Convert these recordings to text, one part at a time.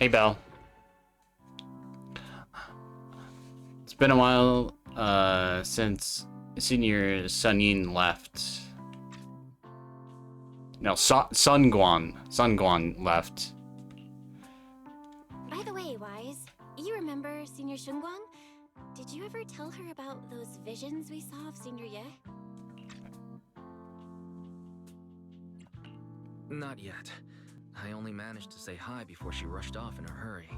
Hey, Belle. It's been a while since Senior Sunin left. No, Sun Guan left. By the way, Wise, you remember Senior Shunguang? Did you ever tell her about those visions we saw of Senior Ye? Not yet. I only managed to say hi before she rushed off in a hurry.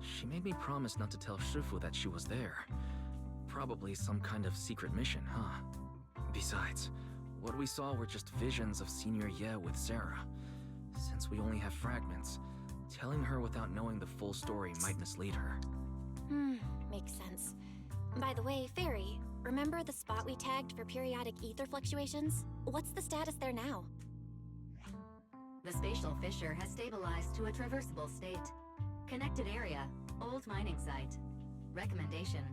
She made me promise not to tell Shifu that she was there. Probably some kind of secret mission, huh? Besides, what we saw were just visions of Senior Ye with Sarah. Since we only have fragments, telling her without knowing the full story might mislead her. Makes sense. By the way, Fairy, remember the spot we tagged for periodic ether fluctuations? What's the status there now? The spatial fissure has stabilized to a traversable state. Connected area, old mining site. Recommendation: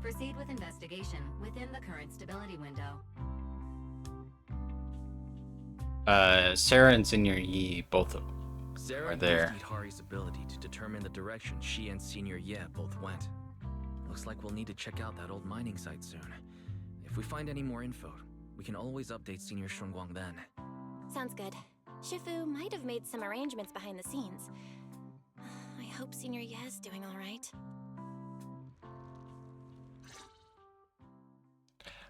proceed with investigation within the current stability window. Sarah and Senior Yi both Sarah are there. used Hari's ability to determine the direction she and Senior Ye both went. Looks like we'll need to check out that old mining site soon. If we find any more info, we can always update Senior Shunguang then. Sounds good. Shifu might have made some arrangements behind the scenes. I hope Senior Ye's doing all right.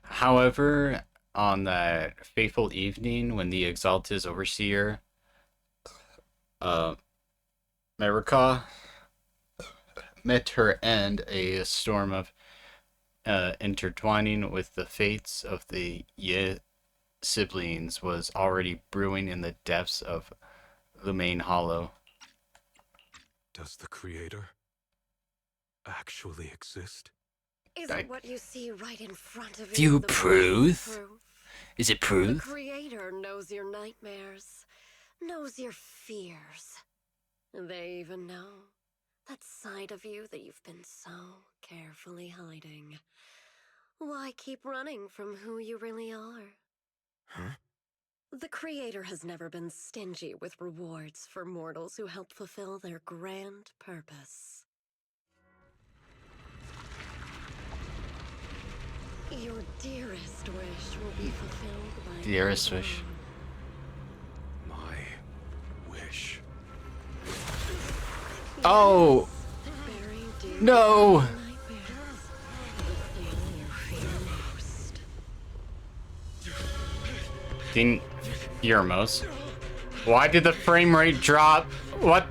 However, on that fateful evening when the Exalted Overseer, Marika, met her end, a storm of intertwining with the fates of the Ye siblings was already brewing in the depths of Lumaine Hollow. Does the Creator actually exist? Is it what you see right in front of You you? proof? Is it The proof? Creator knows your nightmares, knows your fears. They even know that side of you that you've been so carefully hiding. Why keep running from who you really are? Huh? The Creator has never been stingy with rewards for mortals who help fulfill their grand purpose. Your dearest wish will be fulfilled by Dearest you wish. alone. My wish. Oh! Buried deep No! in nightmares, the thing you fear most. Didn't Yermos. Why did the frame rate drop? What?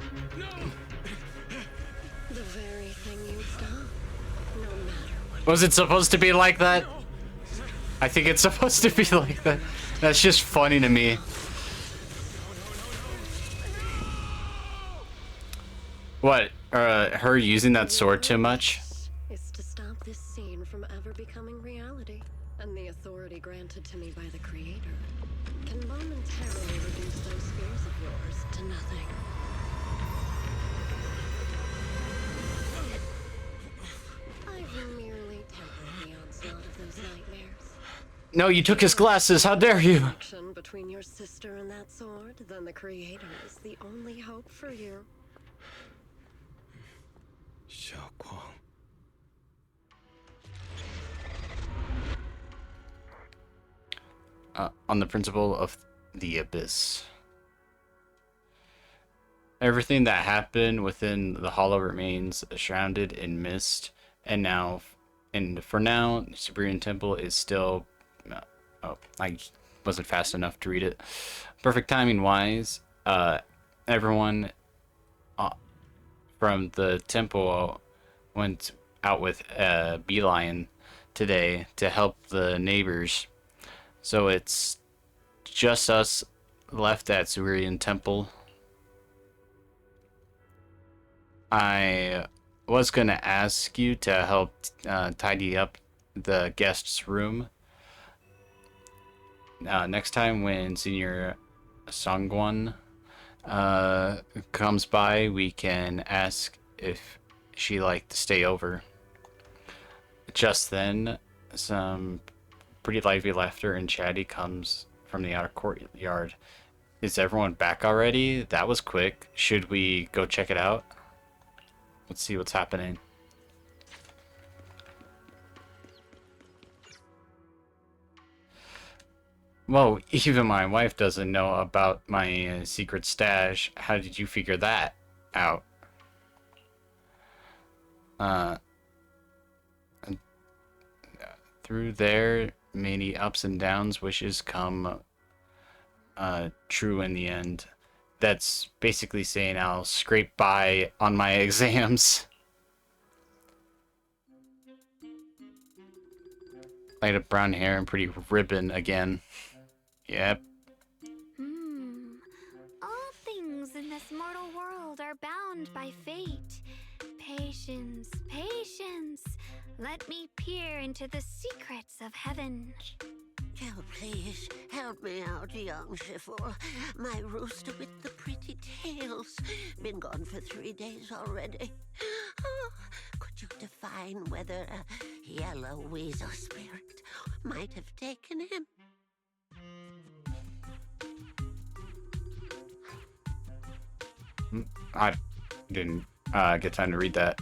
The very thing you've done, no matter what. Was it supposed to be like that? I think it's supposed to be like that. That's just funny to me. What? Her using that sword too much? Is to stop this scene from ever becoming reality. And the authority granted to me by the Creator can momentarily reduce those fears of yours to nothing. I've merely tempered the onslaught of those nightmares. No, you took his glasses. How dare you? Connection between your sister and that sword, then the Creator is the only hope for you. Xiaoguang. On the principle of the abyss. Everything that happened within the hollow remains shrouded in mist, and for now, Superior Temple is still. Oh, I wasn't fast enough to read it. Perfect timing wise, everyone from the temple went out with Beeline today to help the neighbors. So it's just us left at Surian Temple. I was gonna ask you to help tidy up the guest's room. Next time when Senior Songguan comes by, we can ask if she liked to stay over. Just then, some pretty lively laughter and chatty comes from the outer courtyard. Is everyone back already? That was quick. Should we go check it out? Let's see what's happening. Well, even my wife doesn't know about my secret stash. How did you figure that out? Through there, many ups and downs, wishes come true in the end. That's basically saying I'll scrape by on my exams. Light up brown hair and pretty ribbon again. Yep. All things in this mortal world are bound by fate. Patience, patience. Let me peer into the secrets of heaven. Oh, please, help me out, young Shifu. My rooster with the pretty tails. Been gone for 3 days already. Oh, could you define whether a yellow weasel spirit might have taken him? I didn't get time to read that.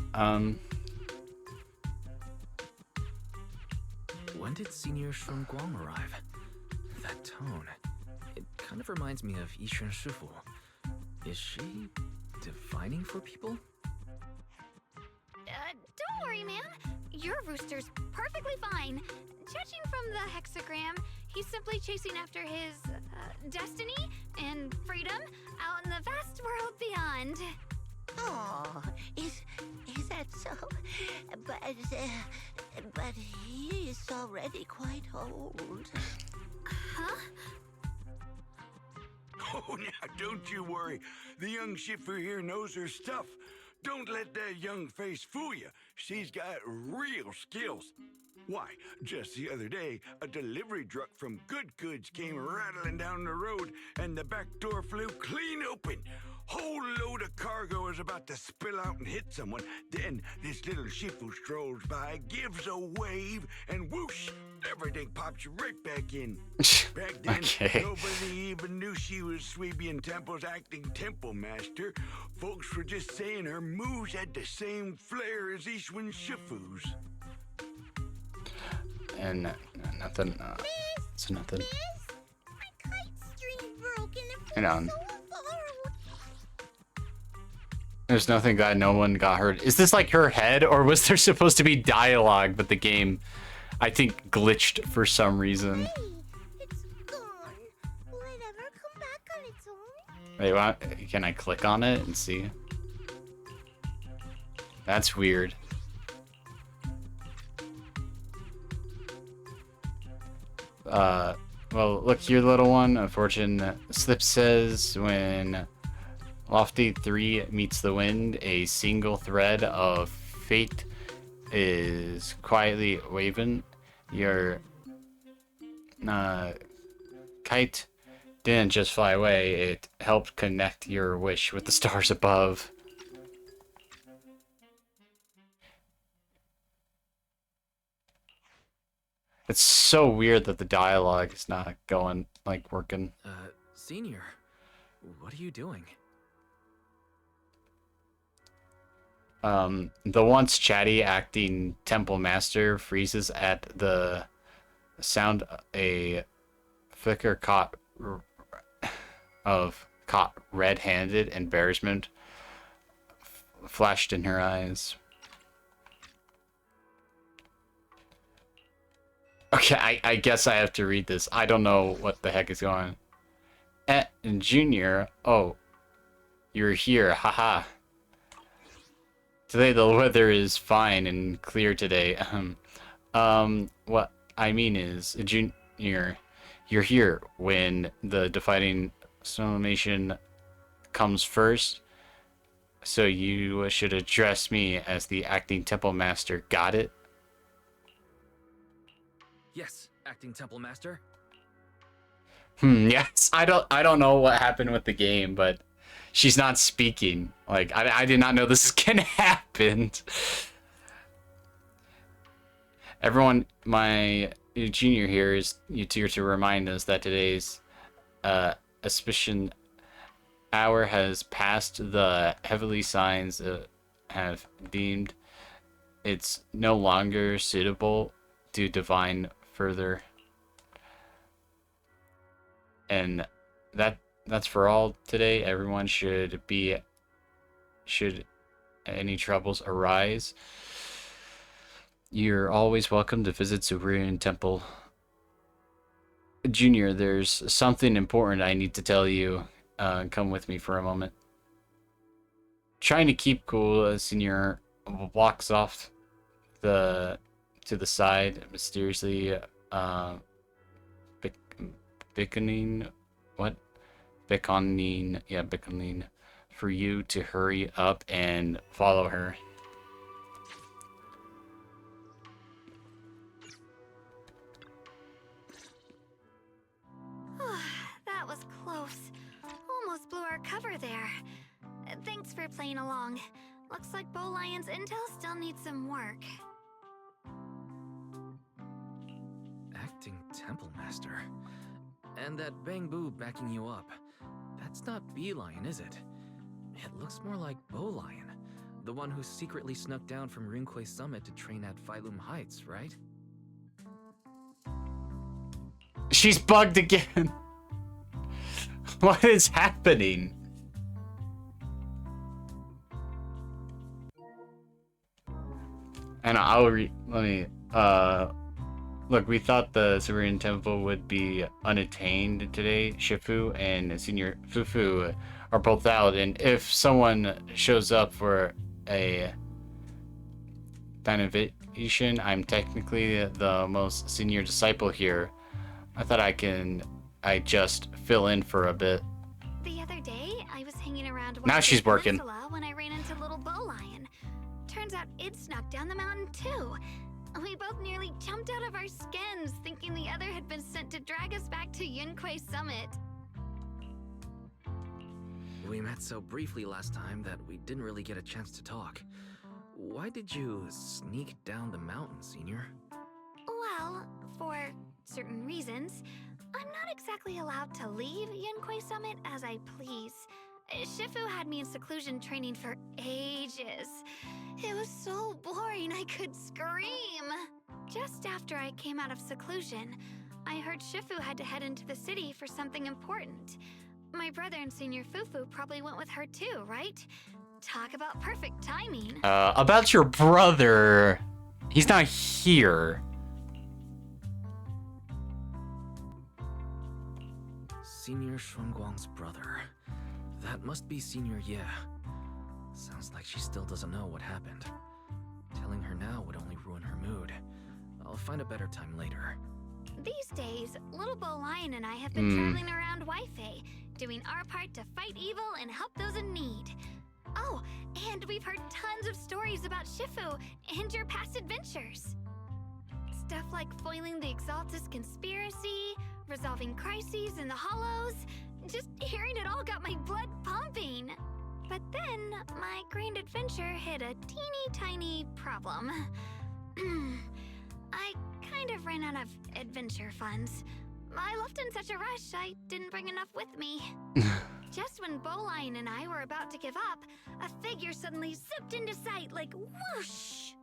When did Senior Shun Guang arrive? That tone. It kind of reminds me of Yishun Shifu. Is she divining for people? Don't worry, ma'am. Your rooster's perfectly fine. Judging from the hexagram, he's simply chasing after his destiny and freedom out in the vast world beyond. Oh, is that so? But he is already quite old. Huh? Oh, now don't you worry. The young Shifu here knows her stuff. Don't let that young face fool you. She's got real skills. Why, just the other day, a delivery truck from Good Goods came rattling down the road, and the back door flew clean open. Whole load of cargo is about to spill out and hit someone. Then this little Shifu strolls by, gives a wave, and whoosh, everything pops right back in. Back then, Okay. nobody even knew she was Sweebian Temple's acting temple master. Folks were just saying her moves had the same flair as Ishwin Shifu's. And nothing. It's nothing. My kite string broken Hang on. so far. There's nothing. Glad no one got hurt. Is this like her head, or was there supposed to be dialogue, but the game, I think, glitched for some reason? Hey, it's gone. Will it ever come back on its own? Wait, what? Can I click on it and see? That's weird. Well, look here, little one. Unfortunate slip says when Lofty 3 meets the wind, a single thread of fate is quietly waving. Your kite didn't just fly away, it helped connect your wish with the stars above. It's so weird that the dialogue is not going, like, working. Senior, what are you doing? The once chatty acting temple master freezes at the sound a flicker caught red-handed embarrassment flashed in her eyes. Okay, I guess I have to read this. I don't know what the heck is going on. Junior, oh, you're here, haha. Today the weather is fine and clear today. What I mean is, Junior, you're here when the defining summation comes first, so you should address me as the acting temple master. Got it? Yes, acting temple master. Yes. I don't know what happened with the game, but she's not speaking. Like, I did not know this can happen. Everyone, my junior here is here to remind us that today's auspicious hour has passed the heavenly signs have deemed it's no longer suitable to divine further. And that's for all today. Everyone should any troubles arise, you're always welcome to visit Superior Temple. Junior, there's something important I need to tell you. Come with me for a moment. Trying to keep cool, Senior walks off to the side, mysteriously beckoning for you to hurry up and follow her. That was close. Almost blew our cover there. Thanks for playing along. Looks like Bow Lion's intel still needs some work. Acting Temple Master. And that Bang Boo backing you up. That's not Bee Lion, is it? It looks more like Bow Lion. The one who secretly snuck down from Runquay Summit to train at Phylum Heights, right? She's bugged again. What is happening? And look, we thought the Siberian Temple would be unattained today. Shifu and Senior Fufu are both out, and if someone shows up for a invitation, I'm technically the most senior disciple here. I thought I just fill in for a bit. The other day, I was hanging around Now she's working. Peninsula when I ran into little Bow Lion. Turns out it snuck down the mountain too. We both nearly jumped out of our skins, thinking the other had been sent to drag us back to Yunquay Summit. We met so briefly last time that we didn't really get a chance to talk. Why did you sneak down the mountain, Senior? Well, for certain reasons, I'm not exactly allowed to leave Yunquay Summit as I please. Shifu had me in seclusion training for ages. It was so boring I could scream. Just after I came out of seclusion, I heard Shifu had to head into the city for something important. My brother and Senior Fufu probably went with her too, right? Talk about perfect timing. About your brother, he's not here. Senior Shunguang's brother. That must be Senior Ye. Sounds like she still doesn't know what happened. Telling her now would only ruin her mood. I'll find a better time later. These days, little Bow Lion and I have been traveling around Yunquay, doing our part to fight evil and help those in need. Oh, and we've heard tons of stories about Shifu and your past adventures. Stuff like foiling the Exaltus conspiracy, resolving crises in the Hollows. Just hearing it all got my blood pumping. But then, my grand adventure hit a teeny tiny problem. I kind of ran out of adventure funds. I left in such a rush, I didn't bring enough with me. Just when Bow Lion and I were about to give up, a figure suddenly zipped into sight like whoosh!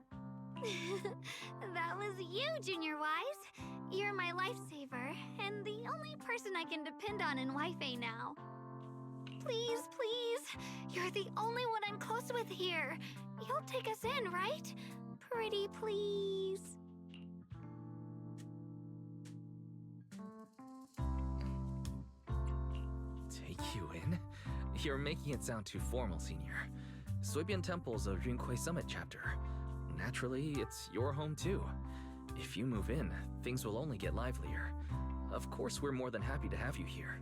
That was you, Junior Wise. You're my lifesaver, and the only person I can depend on in Yunquay now. Please, please, you're the only one I'm close with here. You'll take us in, right? Pretty please. Take you in? You're making it sound too formal, Senior. Suibian Temple's a Runquay Summit chapter. Naturally, it's your home too. If you move in, things will only get livelier. Of course, we're more than happy to have you here.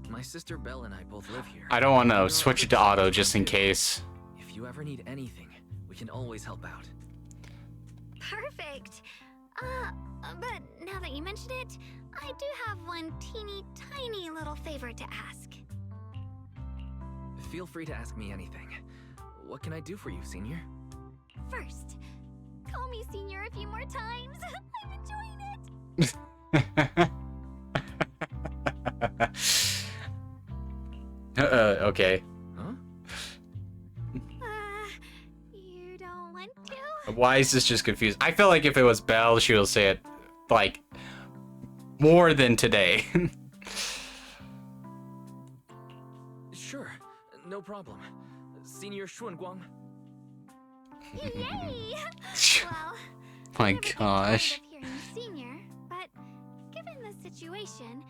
My sister Belle and I both live here. I don't want to switch it to auto just in case. If you ever need anything, we can always help out. Perfect. But now that you mention it, I do have one teeny tiny little favor to ask. Feel free to ask me anything. What can I do for you, Senior? First, call me Senior a few more times. I'm enjoying it. Okay. Huh? Why is this just confused? I feel like if it was Belle, she will say it like more than today. Sure, no problem. Senior Xuanguang. Yay! Well, My I never get tired gosh. of hearing senior, but given the situation,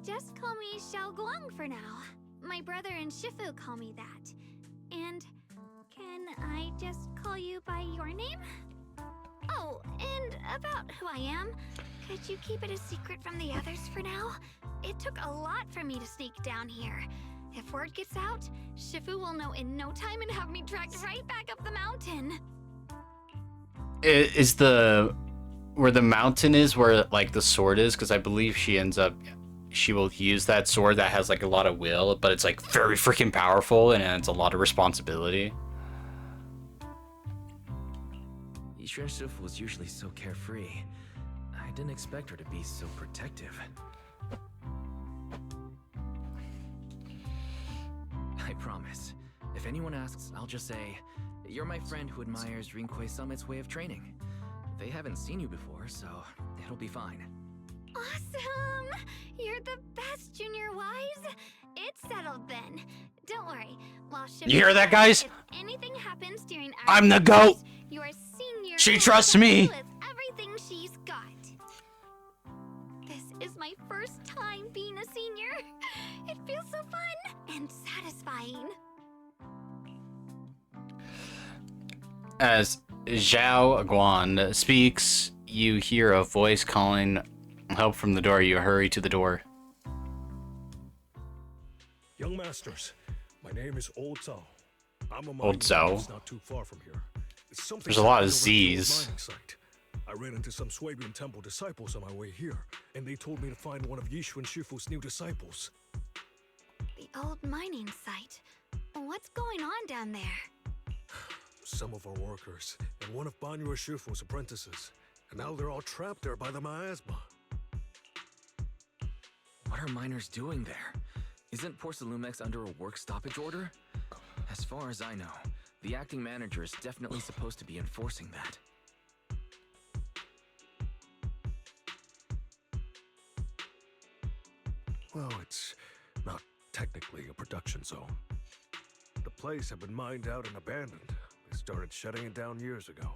just call me Xiao Guang for now. My brother and Shifu call me that. And can I just call you by your name? Oh, and about who I am, could you keep it a secret from the others for now? It took a lot for me to sneak down here. If word gets out, Shifu will know in no time and have me dragged right back up the mountain. Is the where the mountain is where like the sword is? Because I believe she will use that sword that has like a lot of will, but it's like very freaking powerful and it's a lot of responsibility. Yixuan Shifu was usually so carefree. I didn't expect her to be so protective. I promise. If anyone asks, I'll just say, you're my friend who admires Rinkwei Summit's way of training. They haven't seen you before, so it'll be fine. Awesome! You're the best, Junior Wise. It's settled then. Don't worry. While Shifu You hear that, guys? If anything happens during our I'm the classes, GOAT. Your senior She will trusts help me. you with everything she's got. This is my first time being a senior. It feels so fun and satisfying. As Zhao Guan speaks, you hear a voice calling help from the door. You hurry to the door. Young masters, my name is Old Zhao. I'm a Old mining Zhao. that's not too far from here. There's a lot of happened over at the old Z's. mining site. I ran into some Swabian temple disciples on my way here, and they told me to find one of Yixuan Shifu's new disciples. The old mining site. What's going on down there? Some of our workers, and one of Banyu Shifu's apprentices. And now they're all trapped there by the miasma. What are miners doing there? Isn't Porcelumex under a work stoppage order? As far as I know, the acting manager is definitely supposed to be enforcing that. Well, it's not technically a production zone. The place had been mined out and abandoned. They started shutting it down years ago.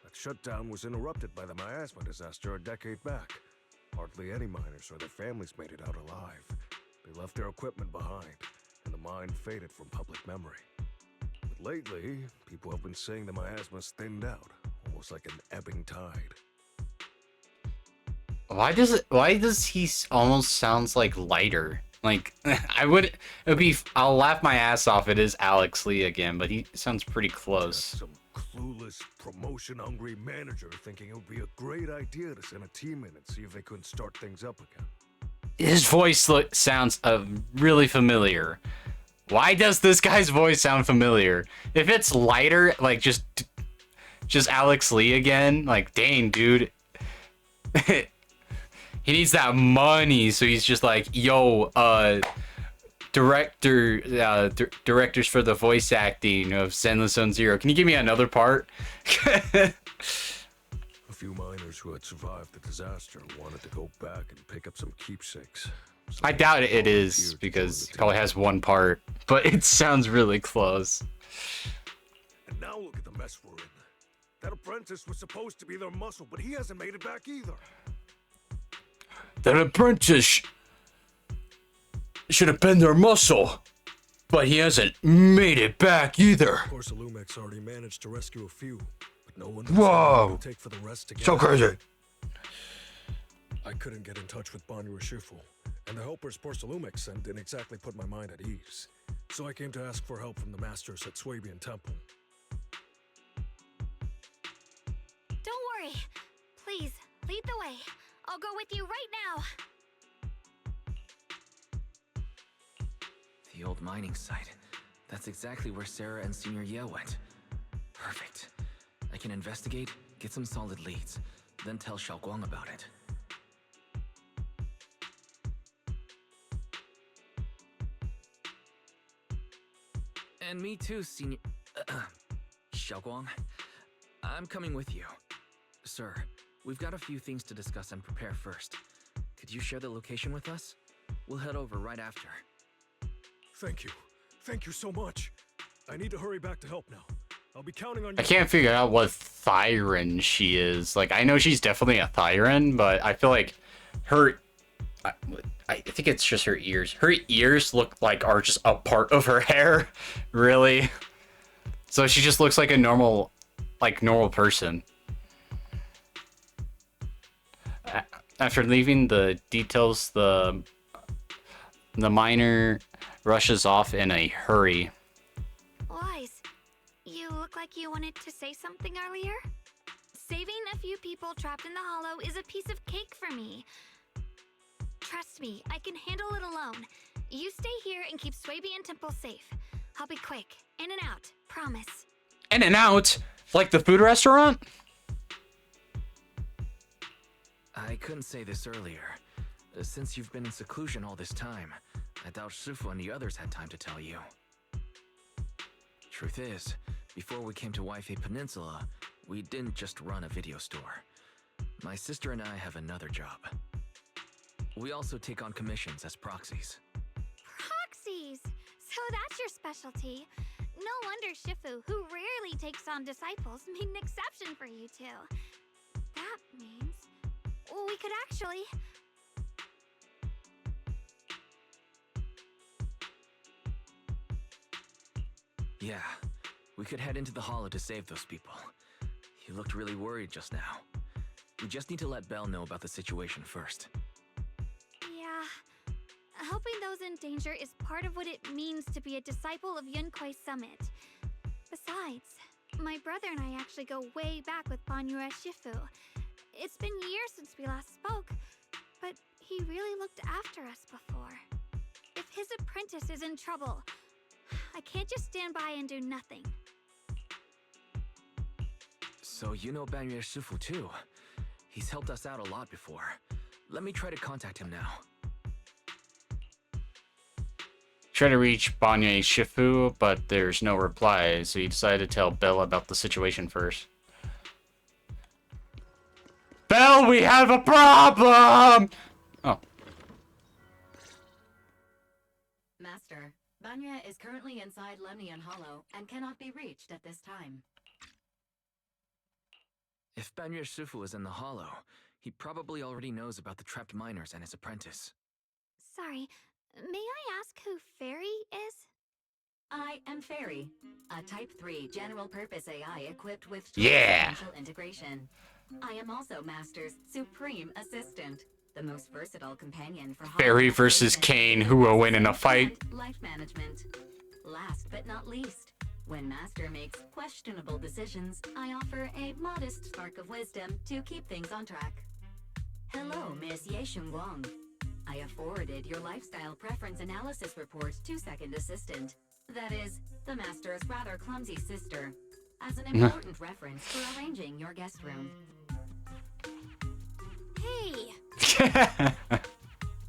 That shutdown was interrupted by the miasma disaster a decade back. Hardly any miners or their families made it out alive. They left their equipment behind, and the mine faded from public memory. But lately, people have been saying the miasma's thinned out, almost like an ebbing tide. Why does he almost sounds like lighter? Like I'll laugh my ass off. It is Alex Lee again, but he sounds pretty close. Just some clueless, promotion-hungry manager thinking it would be a great idea to send a team in and see if they couldn't start things up again. His voice sounds really familiar. Why does this guy's voice sound familiar? If it's lighter, like just Alex Lee again, like dang, dude. He needs that money, so he's just like, yo, directors for the voice acting of Zenless Zone Zero. Can you give me another part? A few miners who had survived the disaster wanted to go back and pick up some keepsakes. So I doubt it they is, volunteered to because join it the probably team. has one part, but it sounds really close. And now look at the mess we're in. That apprentice was supposed to be their muscle, but he hasn't made it back either. That apprentice should have been their muscle, but he hasn't made it back either. Of course, Lumex already managed to rescue a few, but no one knows Whoa. how long it'll take for the rest to get So out. crazy. I couldn't get in touch with Banyu Shifu, and the helpers Porcelumex sent didn't exactly put my mind at ease. So I came to ask for help from the masters at Swabian Temple. Don't worry. Please, lead the way. I'll go with you right now. The old mining site. That's exactly where Sarah and Senior Ye went. Perfect. I can investigate, get some solid leads, then tell Xiaoguang about it. And me too, Senior... Xiaoguang. I'm coming with you. Sir, we've got a few things to discuss and prepare first. Could you share the location with us? We'll head over right after. Thank you. Thank you so much. I need to hurry back to help now. I'll be counting on you. I can't figure out what Thyran she is. Like, I know she's definitely a Thyran, but I feel like her... I think it's just her ears. Her ears look like are just a part of her hair, really. So she just looks like a normal person. After leaving the details, the miner rushes off in a hurry. Wise, you look like you wanted to say something earlier? Saving a few people trapped in the hollow is a piece of cake for me. Trust me, I can handle it alone. You stay here and keep Swabian Temple safe. I'll be quick. In and out. Promise. In and out? Like the food restaurant? I couldn't say this earlier. Since you've been in seclusion all this time, I doubt Shifu and the others had time to tell you. Truth is, before we came to Waifei Peninsula, we didn't just run a video store. My sister and I have another job. We also take on commissions as proxies. Proxies! So that's your specialty. No wonder Shifu, who rarely takes on disciples, made an exception for you two. That means we could actually... Yeah, we could head into the hollow to save those people. You looked really worried just now. We just need to let Belle know about the situation first. Yeah, helping those in danger is part of what it means to be a disciple of Yunquei Summit. Besides, my brother and I actually go way back with Banyue Shifu. It's been years since we last spoke, but he really looked after us before. If his apprentice is in trouble, I can't just stand by and do nothing. So you know Banyue Shifu too. He's helped us out a lot before. Let me try to contact him now. Try to reach Banyue Shifu, but there's no reply, so he decided to tell Belle about the situation first. Belle, we have a problem! Oh. Master, Banyue is currently inside Lemnian Hollow and cannot be reached at this time. If Banyue Shifu is in the hollow, he probably already knows about the trapped miners and his apprentice. Sorry, may I ask who Fairy is? I am Fairy, a Type 3 general-purpose AI equipped with Yeah. potential integration. I am also Master's supreme assistant, the most versatile companion for Fairy versus Kane, who will win in a fight? and life management. Last but not least, when Master makes questionable decisions, I offer a modest spark of wisdom to keep things on track. Hello, Miss Ye Shunguang. I have forwarded your lifestyle preference analysis report to Second Assistant. That is, the Master's rather clumsy sister, as an important reference for arranging your guest room. Hey!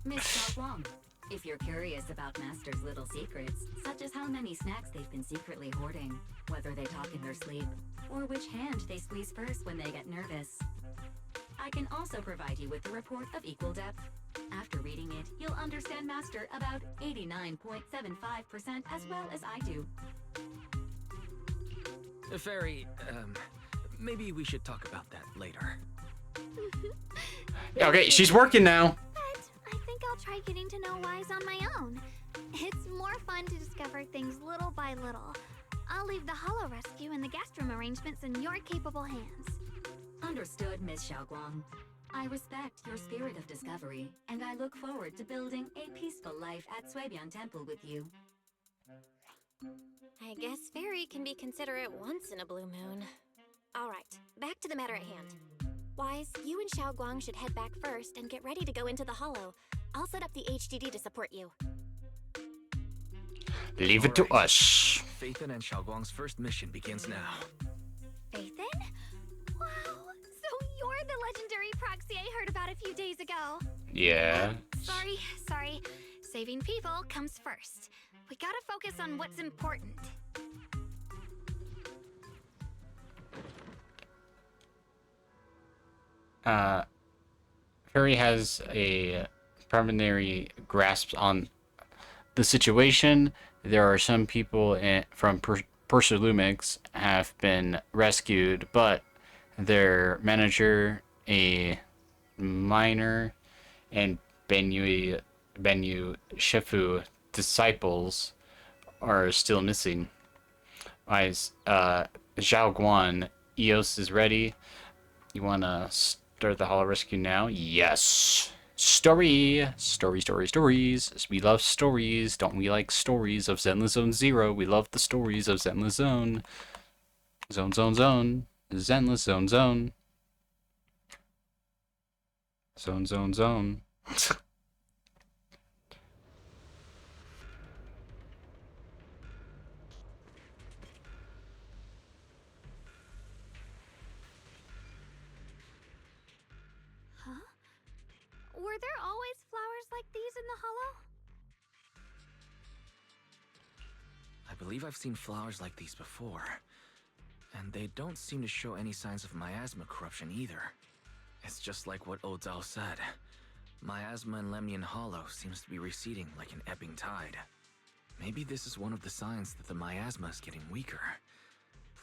Miss Xiaoguang, if you're curious about Master's little secrets, such as how many snacks they've been secretly hoarding, whether they talk in their sleep, or which hand they squeeze first when they get nervous, I can also provide you with a report of equal depth. After reading it, you'll understand Master about 89.75% as well as I do. Fairy, maybe we should talk about that later. Okay, she's working now. But I think I'll try getting to know Wise on my own. It's more fun to discover things little by little. I'll leave the hollow rescue and the guest room arrangements in your capable hands. Understood, Miss Xiaoguang. I respect your spirit of discovery, and I look forward to building a peaceful life at Swabian Temple with you. I guess Fairy can be considerate once in a blue moon. Alright, back to the matter at hand. Wise, you and Xiaoguang should head back first and get ready to go into the hollow. I'll set up the HDD to support you. Leave it to us. Phaethon and Xiaoguang's first mission begins now. Phaethon? Wow, so you're the legendary proxy I heard about a few days ago. Yeah. Sorry. Saving people comes first. We gotta focus on what's important. Fairy has a preliminary grasp on the situation. There are some people from Persilumix have been rescued, but their manager, a miner, and Benyu Shifu disciples are still missing. Zhao Guan, Eos is ready. You wanna start the Hollow Rescue now? Yes. Stories. We love stories. Don't we like stories of Zenless Zone Zero? We love the stories of Zenless Zone. Zone. Zenless Zone. Zone. Were there always flowers like these in the hollow? I believe I've seen flowers like these before. And they don't seem to show any signs of miasma corruption either. It's just like what Odzao said. Miasma in Lemnian Hollow seems to be receding like an ebbing tide. Maybe this is one of the signs that the miasma is getting weaker.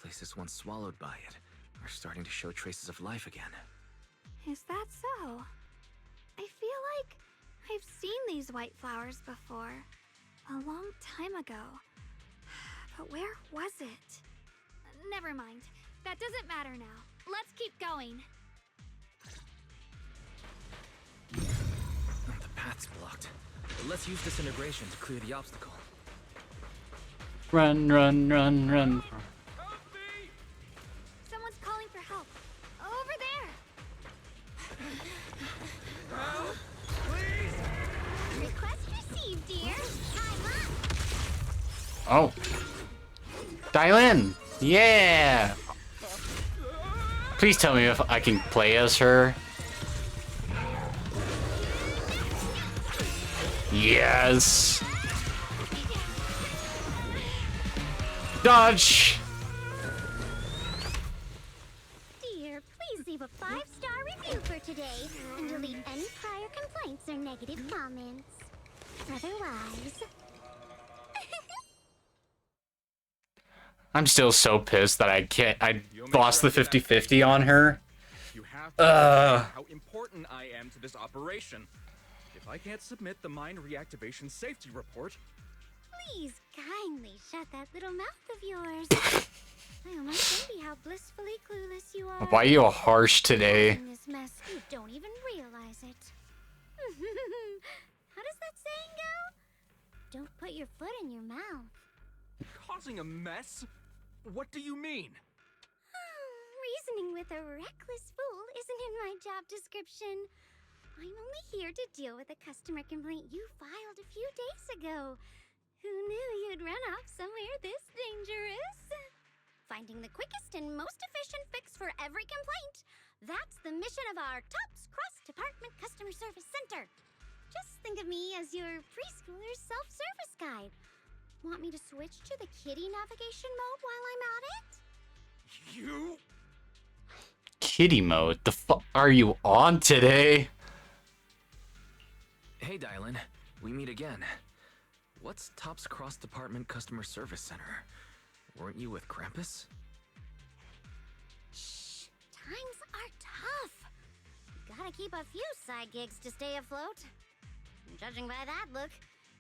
Places once swallowed by it are starting to show traces of life again. Is that so? I feel like I've seen these white flowers before. A long time ago. But where was it? Never mind. That doesn't matter now. Let's keep going. The path's blocked. Let's use disintegration to clear the obstacle. Run. Someone's calling for help. Over there. Request received, dear. I'm up. Oh. Dial in. Yeah. Please tell me if I can play as her. Yes. Dodge. Dear, please leave a 5-star review for today and delete any prior complaints or negative comments. Otherwise... I'm still so pissed that I lost the 50-50 on her. You have to understand how important I am to this operation. If I can't submit the mine reactivation safety report, Please kindly shut that little mouth of yours. I almost envy how blissfully clueless you are. Why are you harsh today? In this mess, you don't even realize it. How does that saying go? Don't put your foot in your mouth. causing a mess? What do you mean? Reasoning with a reckless fool isn't in my job description. I'm only here to deal with a customer complaint you filed a few days ago. Who knew you'd run off somewhere this dangerous? Finding the quickest and most efficient fix for every complaint. That's the mission of our TOPS Cross-Department Customer Service Center. Just think of me as your preschooler's self-service guide. Want me to switch to the kiddie navigation mode while I'm at it? You? Kitty mode? The fuck are you on today? Hey, Dylan. We meet again. What's TOPS Cross-Department Customer Service Center? Weren't you with Krampus? Shh. Times are tough. Gotta keep a few side gigs to stay afloat. Judging by that look,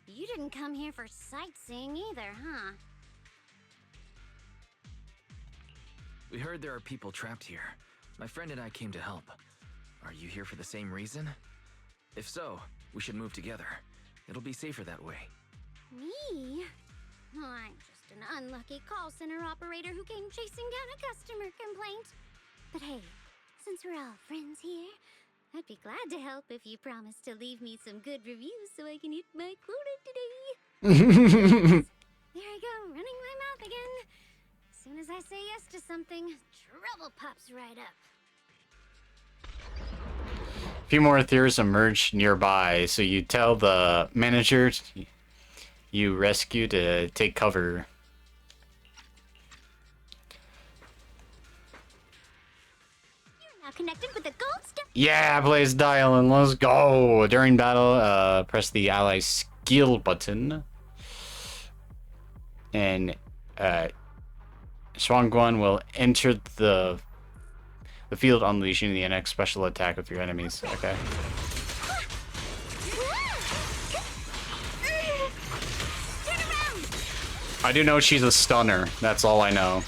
you didn't come here for sightseeing either, huh? We heard there are people trapped here. My friend and I came to help. Are you here for the same reason? If so, we should move together. It'll be safer that way. Me? I'm just an unlucky call center operator who came chasing down a customer complaint. But hey, since we're all friends here, I'd be glad to help if you promise to leave me some good reviews so I can hit my quota today. There I go, running my mouth again. As soon as I say yes to something, trouble pops right up. A few more theories emerge nearby, so you tell the manager you rescue to take cover. You're now connected with the Gold Star Yeah, Blaze Dialing, let's go! During battle, press the ally skill button. And, Shuangguan will enter the field, unleashing the next special attack with your enemies. Okay. I do know she's a stunner. That's all I know.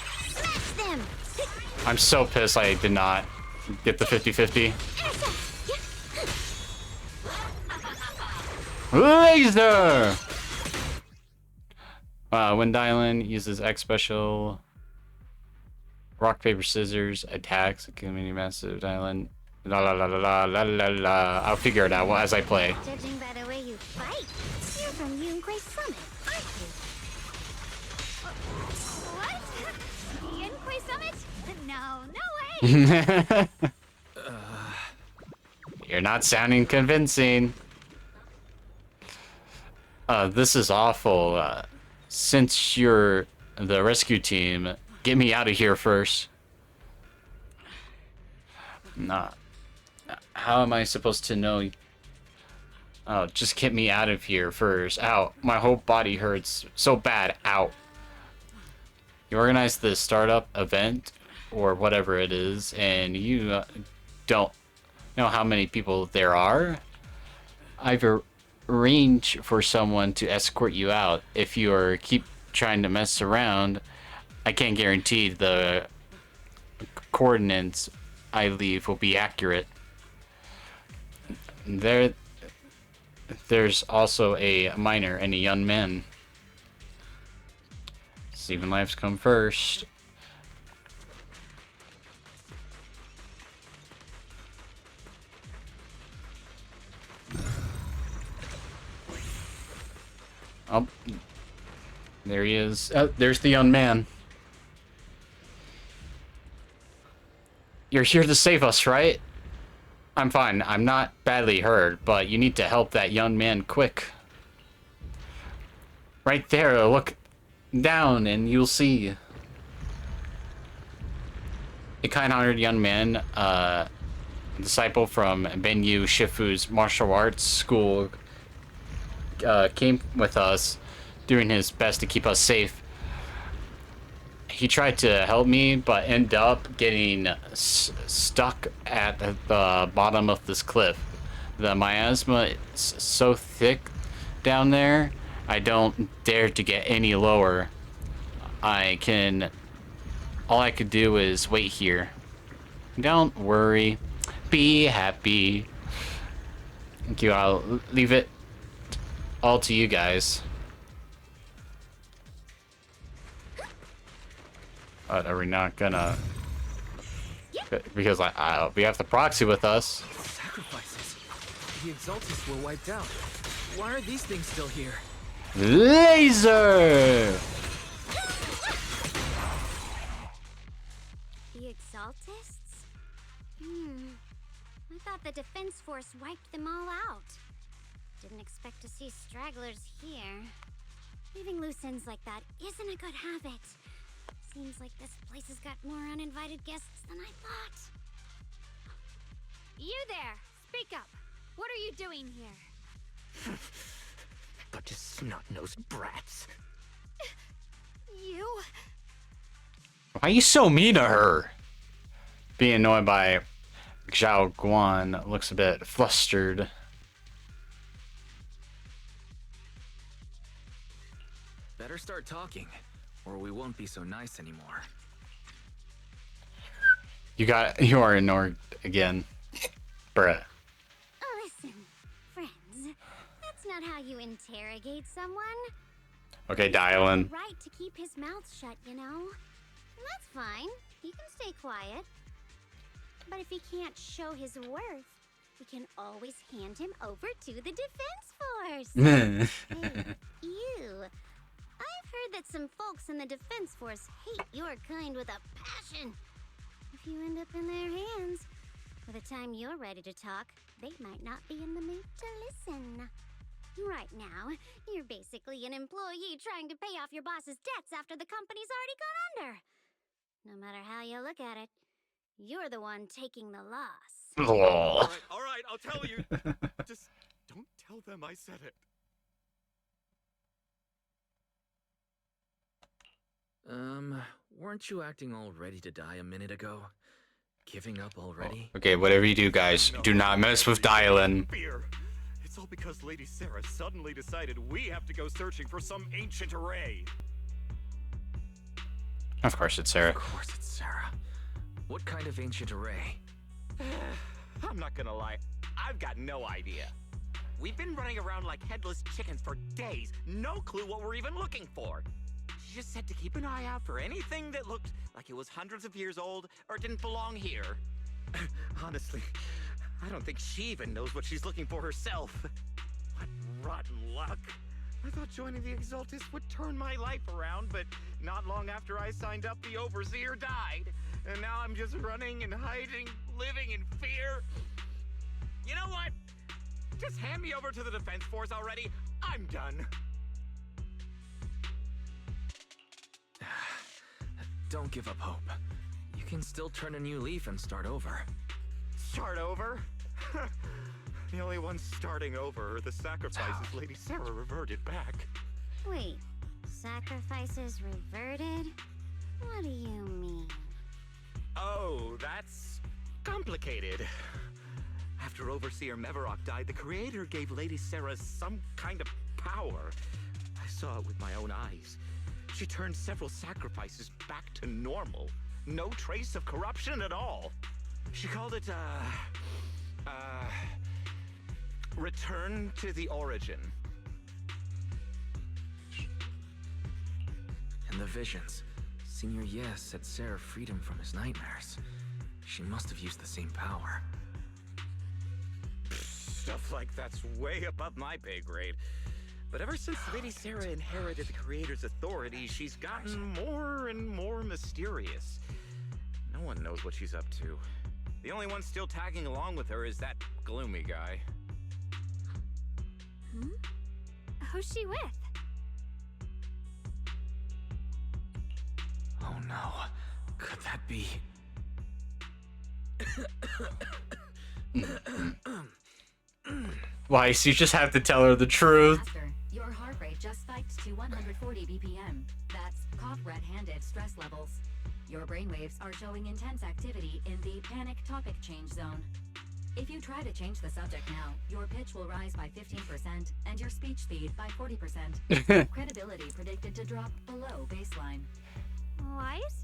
I'm so pissed I did not get the 50-50. Laser! When Dylan uses X special, rock, paper, scissors, attacks, community massive Dylan. La la la la la la la. I'll figure it out as I play. Judging by the way you fight, you're from Yunquay Summit, aren't you? What? Yunquay Summit? No, no way! You're not sounding convincing. This is awful. Since you're the rescue team, get me out of here first. Nah. How am I supposed to know? Oh, just get me out of here first. Ow. My whole body hurts so bad. Ow. You organize the startup event, or whatever it is, and you don't know how many people there are. I've arranged for someone to escort you out. If you keep trying to mess around, I can't guarantee the coordinates I leave will be accurate. There's also a minor and a young man. Steven lives come first. Oh, there he is. Oh, there's the young man. You're here to save us, right? I'm fine. I'm not badly hurt, but you need to help that young man quick. Right there, look down and you'll see. A kind-hearted young man, disciple from Benyu Shifu's martial arts school, came with us, doing his best to keep us safe. He tried to help me, but ended up getting stuck at the bottom of this cliff. The miasma is so thick down there, I don't dare to get any lower. All I could do is wait here. Don't worry. Be happy. Thank you. I'll leave it all to you guys. But are we not gonna? Because we have the proxy with us. Sacrifices. The Exaltists were wiped out. Why are these things still here? Laser! The Exaltists? I thought the Defense Force wiped them all out. Didn't expect to see stragglers here. Leaving loose ends like that isn't a good habit. Seems like this place has got more uninvited guests than I thought. You there! Speak up! What are you doing here? Bunch of snot-nosed brats. You? Why are you so mean to her? Being annoyed by Zhao Guan looks a bit flustered. Better start talking, or we won't be so nice anymore. You are ignored again. Bruh. Listen, friends. That's not how you interrogate someone. Okay, Dylan. Right to keep his mouth shut, you know? And that's fine. He can stay quiet. But if he can't show his worth, we can always hand him over to the Defense Force. Hey, you. I've heard that some folks in the Defense Force hate your kind with a passion. If you end up in their hands, by the time you're ready to talk, they might not be in the mood to listen. Right now, you're basically an employee trying to pay off your boss's debts after the company's already gone under. No matter how you look at it, You're the one taking the loss. Oh. All right, I'll tell you. Just don't tell them I said it. Weren't you acting all ready to die a minute ago? Giving up already? Okay, whatever you do, guys, do not mess with Dylan. Fear. It's all because Lady Sarah suddenly decided we have to go searching for some ancient array. Of course it's Sarah. Of course it's Sarah. What kind of ancient array? I'm not gonna lie, I've got no idea. We've been running around like headless chickens for days, no clue what we're even looking for. She just said to keep an eye out for anything that looked like it was hundreds of years old or didn't belong here. Honestly, I don't think she even knows what she's looking for herself. What rotten luck. I thought joining the Exaltis would turn my life around, but not long after I signed up, the Overseer died. And now I'm just running and hiding, living in fear. You know what? Just hand me over to the Defense Force already. I'm done. Don't give up hope. You can still turn a new leaf and start over. Start over? The only ones starting over are the sacrifices Lady Sarah reverted back. Wait, sacrifices reverted? What do you mean? Oh, that's complicated. After Overseer Mevarok died, the Creator gave Lady Sarah some kind of power. I saw it with my own eyes. She turned several sacrifices back to normal. No trace of corruption at all. She called it, Return to the Origin. And the visions. Senior Yes set Sarah freedom from his nightmares. She must have used the same power. Stuff like that's way above my pay grade. But ever since Lady Sarah inherited the Creator's authority, she's gotten more and more mysterious. No one knows what she's up to. The only one still tagging along with her is that gloomy guy. Who's she with? Oh no. Could that be? Weiss, you just have to tell her the truth. Master, your heart rate just spiked to 140 BPM. That's caught red-handed stress levels. Your brainwaves are showing intense activity in the panic topic change zone. If you try to change the subject now, your pitch will rise by 15% and your speech speed by 40%. Credibility predicted to drop below baseline. Wise?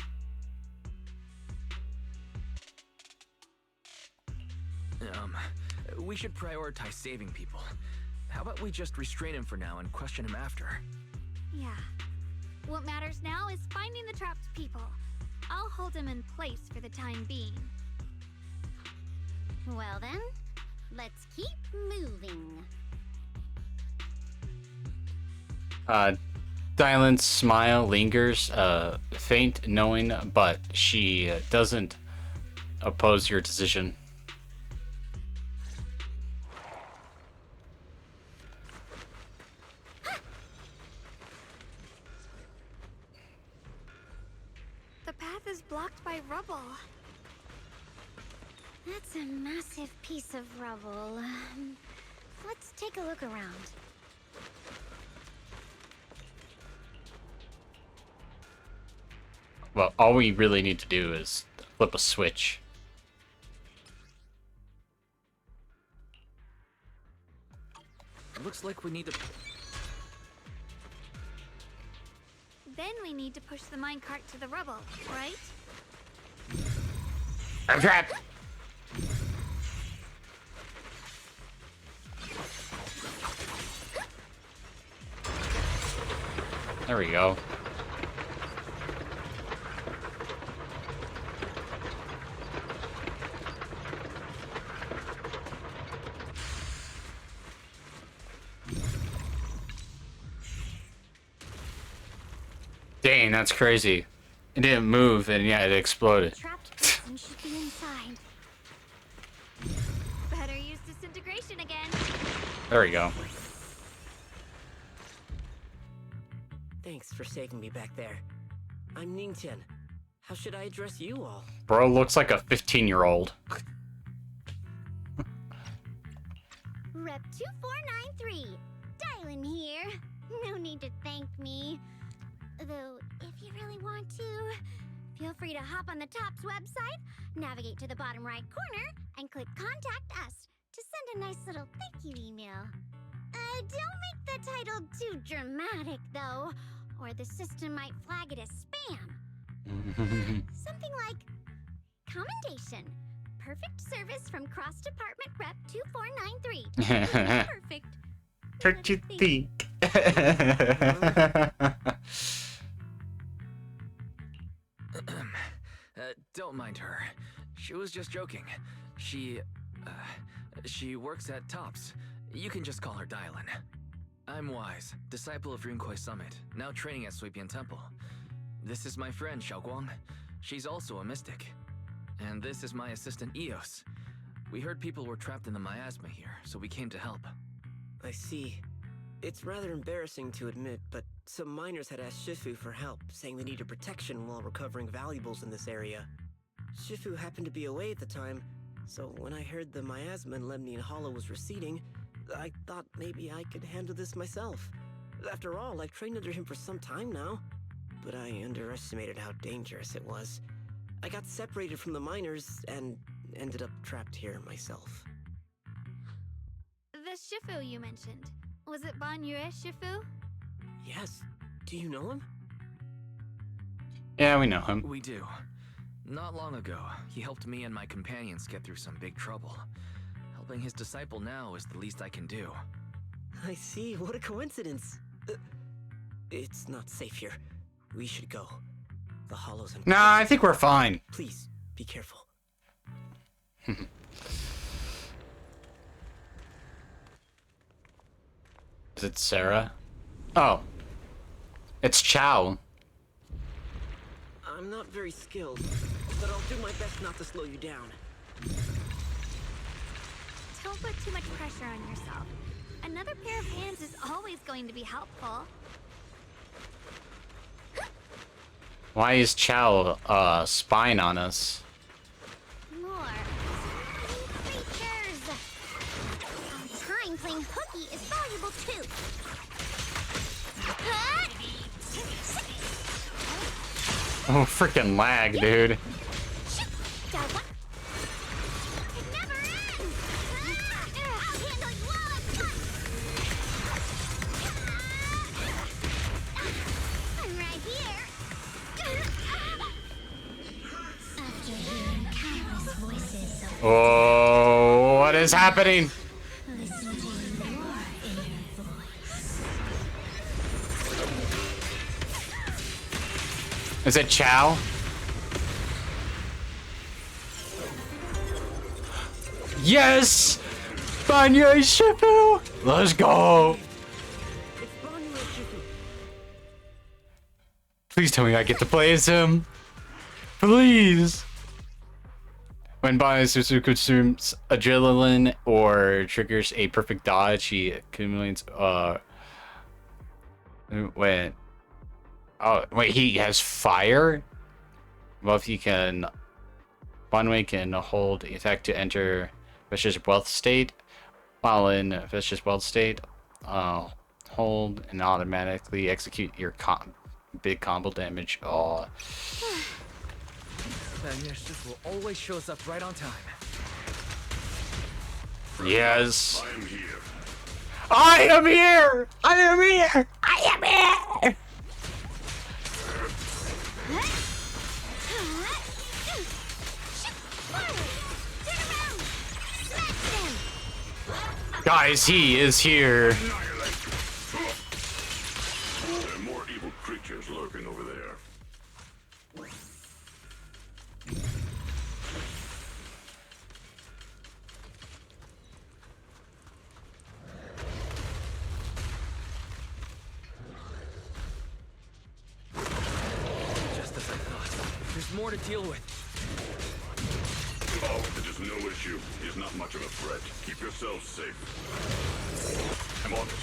We should prioritize saving people. How about we just restrain him for now and question him after? Yeah. What matters now is finding the trapped people. I'll hold them in place for the time being. Well then, let's keep moving. Dylan's smile lingers, faint knowing, but she doesn't oppose your decision. The path is blocked by rubble. That's a massive piece of rubble. Let's take a look around. Well, all we really need to do is flip a switch. Looks like we need to... Then we need to push the minecart to the rubble, right? I'm trapped! There we go. Dang, that's crazy. It didn't move, and yeah, it exploded. Trapped person should be inside. Better use disintegration again. There we go. Thanks for saving me back there. I'm Ningtian. How should I address you all? Bro looks like a 15-year-old. Rep 2493, Dylan here. No need to thank me. Though, if you really want to, feel free to hop on the TOPS website, navigate to the bottom right corner, and click Contact Us to send a nice little thank you email. Don't make the title too dramatic, though, or the system might flag it as spam. Something like, Commendation. Perfect service from Cross Department Rep 2493. Perfect. What you think? Don't mind her. She was just joking. She works at TOPS. You can just call her Dylan. I'm Wise, disciple of Runkoi Summit, now training at Suipian Temple. This is my friend, Xiaoguang. She's also a mystic. And this is my assistant, Eos. We heard people were trapped in the miasma here, so we came to help. I see. It's rather embarrassing to admit, but some miners had asked Shifu for help, saying they needed protection while recovering valuables in this area. Shifu happened to be away at the time, so when I heard the miasma in Lemnian Hollow was receding, I thought maybe I could handle this myself. After all, I've trained under him for some time now, but I underestimated how dangerous it was. I got separated from the miners and ended up trapped here myself. The Shifu you mentioned. Was it Ban Yue Shifu? Yes. Do you know him? Yeah, we know him. We do. Not long ago, he helped me and my companions get through some big trouble. Helping his disciple now is the least I can do. I see. What a coincidence. It's not safe here. We should go. The Hollow's in... Nah, I think we're fine. Please, be careful. Is it Sarah? Oh. It's Chow. I'm not very skilled, but I'll do my best not to slow you down. Don't put too much pressure on yourself. Another pair of hands is always going to be helpful. Why is Chow spying on us? More creatures. Time playing hooky is valuable too. Oh, freaking lag, dude. It never ends. I'll handle you all at once. I'm right here. After hearing countless voices of Oh, what is happening? listen to your inner voice. Is it Chow? Yes! Ban Yue Shifu! Let's go! Please tell me I get to play as him. Please! When Biosusu consumes adrenaline or triggers a perfect dodge, he accumulates wait. Oh wait, he has fire? Well, if he can, one way can hold the attack to enter vicious wealth state. While in vicious wealth state, hold and automatically execute your big combo damage. Oh. Will always shows up right on time. Yes. I am here. I am here! I am here! I am here! Guys, he is here. There are more evil creatures lurking over there. Just as I thought. There's more to deal with. Oh, it is no issue. He is not much of a threat. Keep yourselves safe. I'm on it.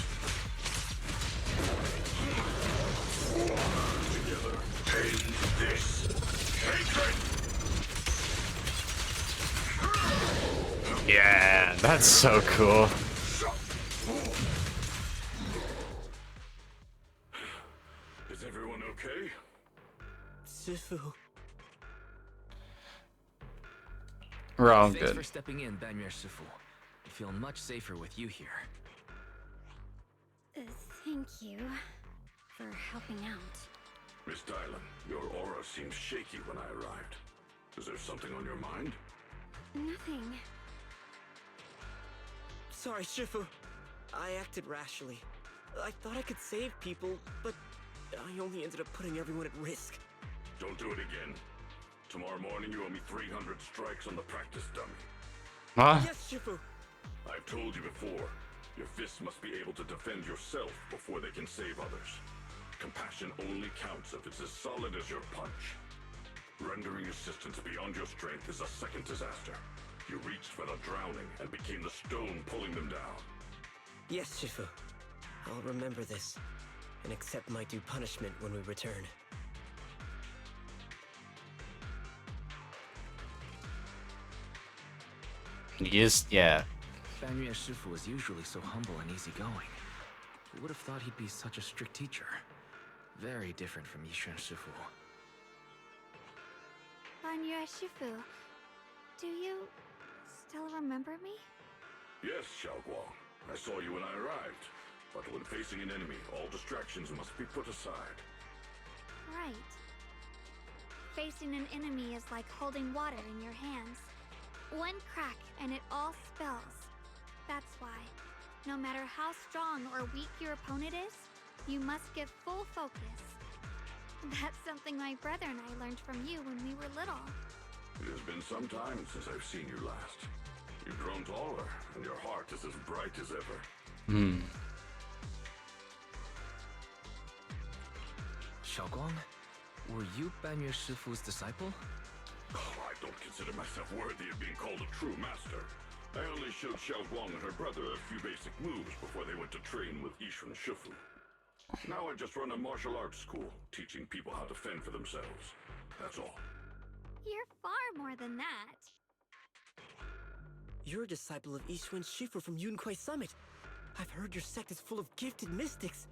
Together. End this. Yeah, that's so cool. Is everyone okay? Shifu. We're all Thanks good. for stepping in, Banyer Shifu. I feel much safer with you here. Thank you for helping out. Miss Dylan, your aura seemed shaky when I arrived. Is there something on your mind? Nothing. Sorry, Shifu. I acted rashly. I thought I could save people, but I only ended up putting everyone at risk. Don't do it again. Tomorrow morning you owe me 300 strikes on the practice dummy. Huh? Yes, Shifu. I've told you before, your fists must be able to defend yourself before they can save others. Compassion only counts if it's as solid as your punch. Rendering assistance beyond your strength is a second disaster. You reached for the drowning and became the stone pulling them down. Yes, Shifu. I'll remember this and accept my due punishment when we return. He is, yeah. Banyer Shifu is usually so humble and easygoing. Who would have thought he'd be such a strict teacher? Very different from Yishan Shifu. Banyer Shifu, do you still remember me? Yes, Xiaoguang. I saw you when I arrived. But when facing an enemy, all distractions must be put aside. Right. Facing an enemy is like holding water in your hands. One crack and it all spills. That's why, no matter how strong or weak your opponent is, you must give full focus. That's something my brother and I learned from you when we were little. It has been some time since I've seen you last. You've grown taller, and your heart is as bright as ever. Xiaoguang, were you Banyer Shifu's disciple? Oh, I don't consider myself worthy of being called a true master. I only showed Xiaoguang and her brother a few basic moves before they went to train with Yishan Shifu. Now I just run a martial arts school, teaching people how to fend for themselves. That's all. You're far more than that. You're a disciple of Ishun Shifu from Yunquai Summit. I've heard your sect is full of gifted mystics.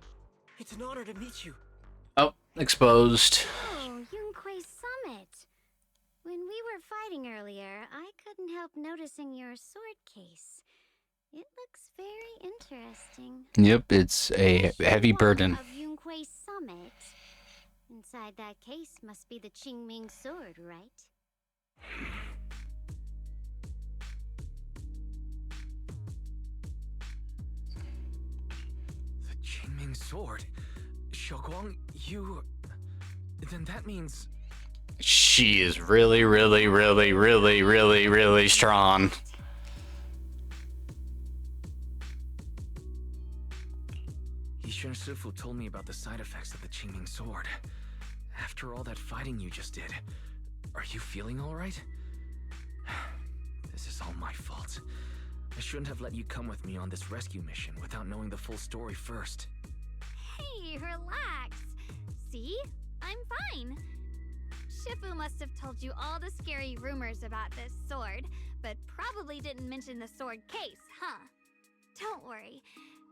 It's an honor to meet you. Oh, exposed. Oh, Yunquai Summit. When we were fighting earlier, I couldn't help noticing your sword case. It looks very interesting. Yep, it's a heavy burden. Of Yunquai Summit. Inside that case must be the Qingming sword, right? The Qingming sword? Xiaoguang, you... Then that means... She is really, really, really, really, really, really strong. Yishan Shifu told me about the side effects of the Qingming sword. After all that fighting you just did, are you feeling alright? This is all my fault. I shouldn't have let you come with me on this rescue mission without knowing the full story first. Hey, relax. See? I'm fine. Shifu must have told you all the scary rumors about this sword, but probably didn't mention the sword case, huh? Don't worry.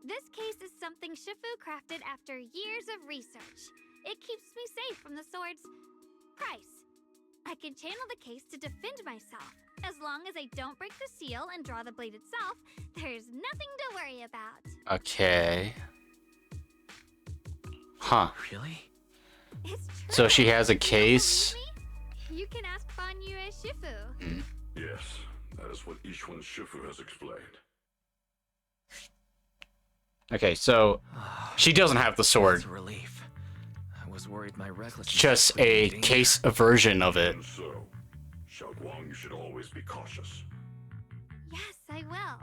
This case is something Shifu crafted after years of research. It keeps me safe from the sword's price. I can channel the case to defend myself. As long as I don't break the seal and draw the blade itself, there's nothing to worry about. Okay. Huh. Really? It's true. So she has a If you don't case. believe me, you can ask Banyue Shifu. Yes, that is what Ishun Shifu has explained. Okay, so she doesn't have the sword. It's a relief. I was worried my recklessness... It's just put you in a danger. case version of it. And so, Xiaoguang, you should always be cautious. Yes, I will.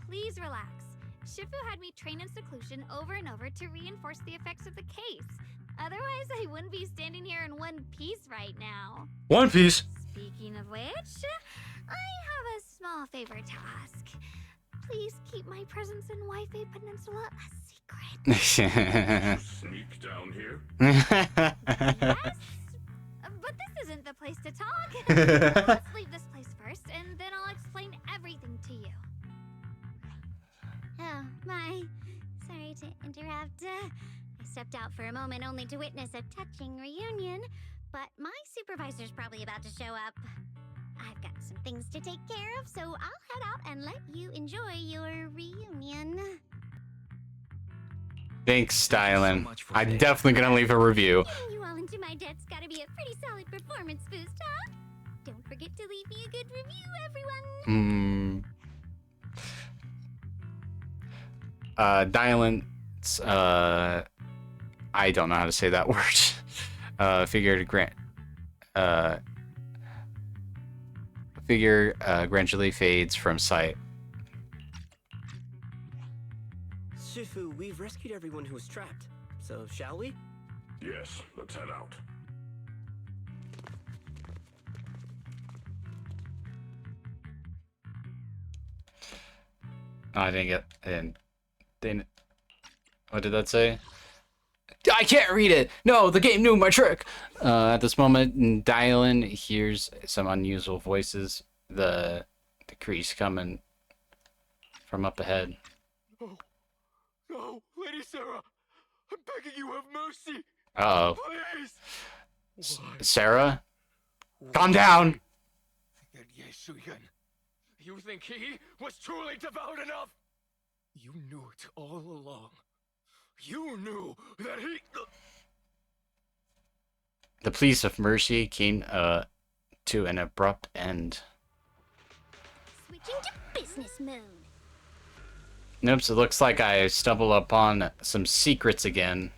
Please relax. Shifu had me train in seclusion over and over to reinforce the effects of the case. Otherwise, I wouldn't be standing here in one piece right now. One Piece. Speaking of which, I have a small favor to ask. Please keep my presence in Wi-Fi Peninsula a secret. Sneak down here? Yes? But this isn't the place to talk. Let's leave this place first, and then I'll explain everything to you. I stepped out for a moment only to witness a touching reunion, but my supervisor's probably about to show up. I've got some things to take care of, so I'll head out and let you enjoy your reunion. Thanks, Dylan. much for I'm today. definitely gonna leave a review. Getting you all into my debt's gotta be a pretty solid performance boost, huh? Don't forget to leave me a good review, everyone. Dylan's, I don't know how to say that word. Figure gradually fades from sight. Shifu, we've rescued everyone who was trapped. So, shall we? Yes, let's head out. I didn't get. Didn't. What did that say? I can't read it. No, the game knew my trick. At this moment, Dylan hears some unusual voices. The crease coming from up ahead. No, no, Lady Sarah, I'm begging you, have mercy. Uh-oh. Please. Sarah? Calm down! You think he was truly devout enough? You knew it all along. You knew that he... The pleas of mercy came to an abrupt end. Switching to business mode. Nope, so it looks like I stumbled upon some secrets again.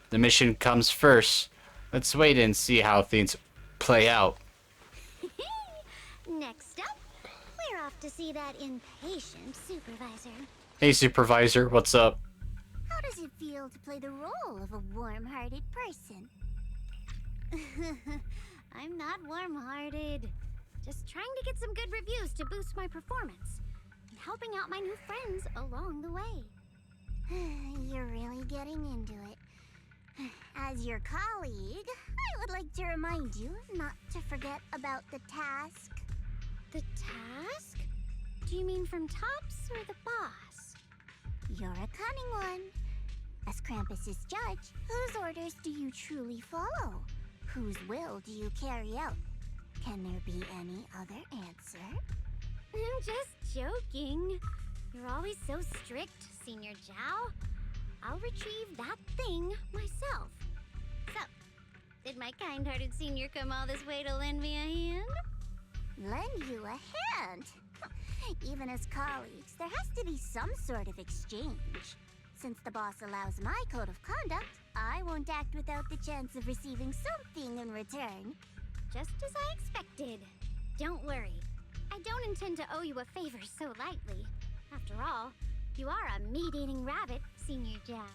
The mission comes first. Let's wait and see how things play out. Next up, we're off to see that impatient supervisor. Hey, supervisor, what's up? How does it feel to play the role of a warm-hearted person? I'm not warm-hearted. Just trying to get some good reviews to boost my performance. And helping out my new friends along the way. You're really getting into it. As your colleague, I would like to remind you not to forget about the task. The task? Do you mean from Tops or the boss? You're a cunning one. As Krampus's judge, whose orders do you truly follow? Whose will do you carry out? Can there be any other answer? I'm just joking. You're always so strict, Senior Zhao. I'll retrieve that thing myself. So, did my kind-hearted senior come all this way to lend me a hand? Lend you a hand? Even as colleagues, there has to be some sort of exchange. Since the boss allows my code of conduct, I won't act without the chance of receiving something in return. Just as I expected. Don't worry. I don't intend to owe you a favor so lightly. After all, you are a meat-eating rabbit, Senior Zhao.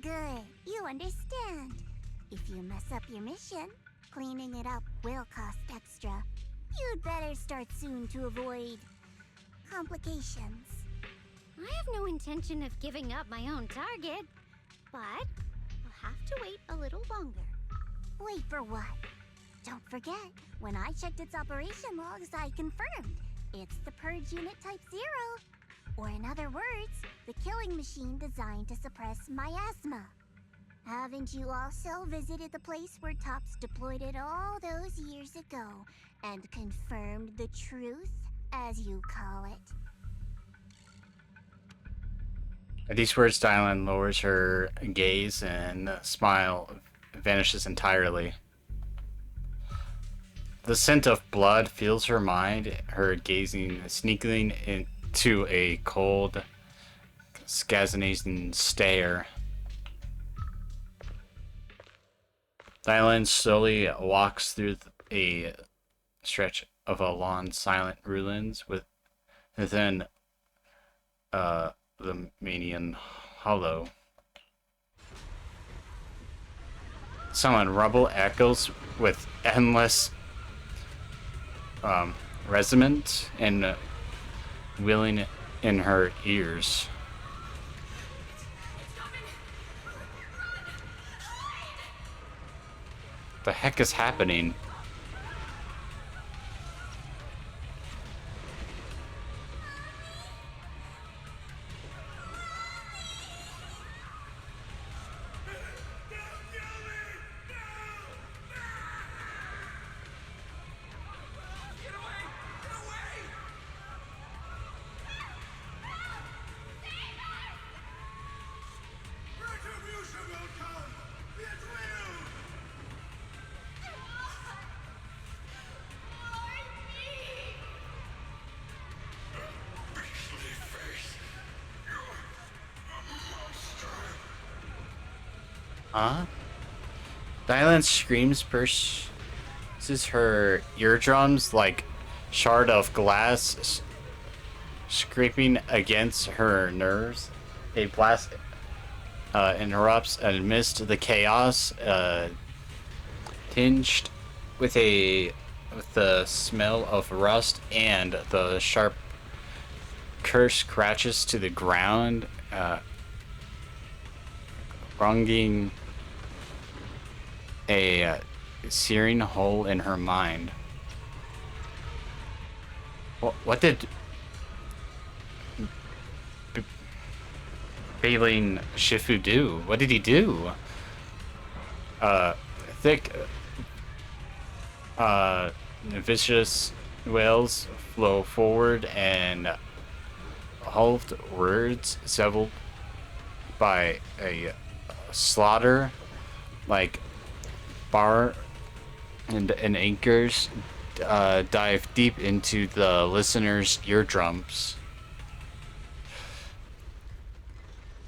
Good. You understand. If you mess up your mission, cleaning it up will cost extra. You'd better start soon to avoid complications. I have no intention of giving up my own target, but I'll have to wait a little longer. Wait for what? Don't forget, when I checked its operation logs, I confirmed. It's the Purge Unit Type 0. Or in other words, the killing machine designed to suppress miasma. Haven't you also visited the place where Tops deployed it all those years ago and confirmed the truth, as you call it? At these words, Dylan lowers her gaze and smile vanishes entirely. The scent of blood fills her mind, her gazing sneaking into a cold, scazinating stare. Dylan slowly walks through a stretch of a long, silent ruins within the Manian Hollow. Someone rubble echoes with endless resonance and wailing in her ears. The heck is happening? Huh? Dylan's screams bursts her eardrums like shard of glass scraping against her nerves. A blast interrupts amidst the chaos, tinged with the smell of rust and the sharp curse crashes to the ground, wronging a searing hole in her mind. What did Failing Shifu do? What did he do? Thick, vicious wails flow forward and halved words severed by a slaughter like bar and anchors dive deep into the listener's eardrums.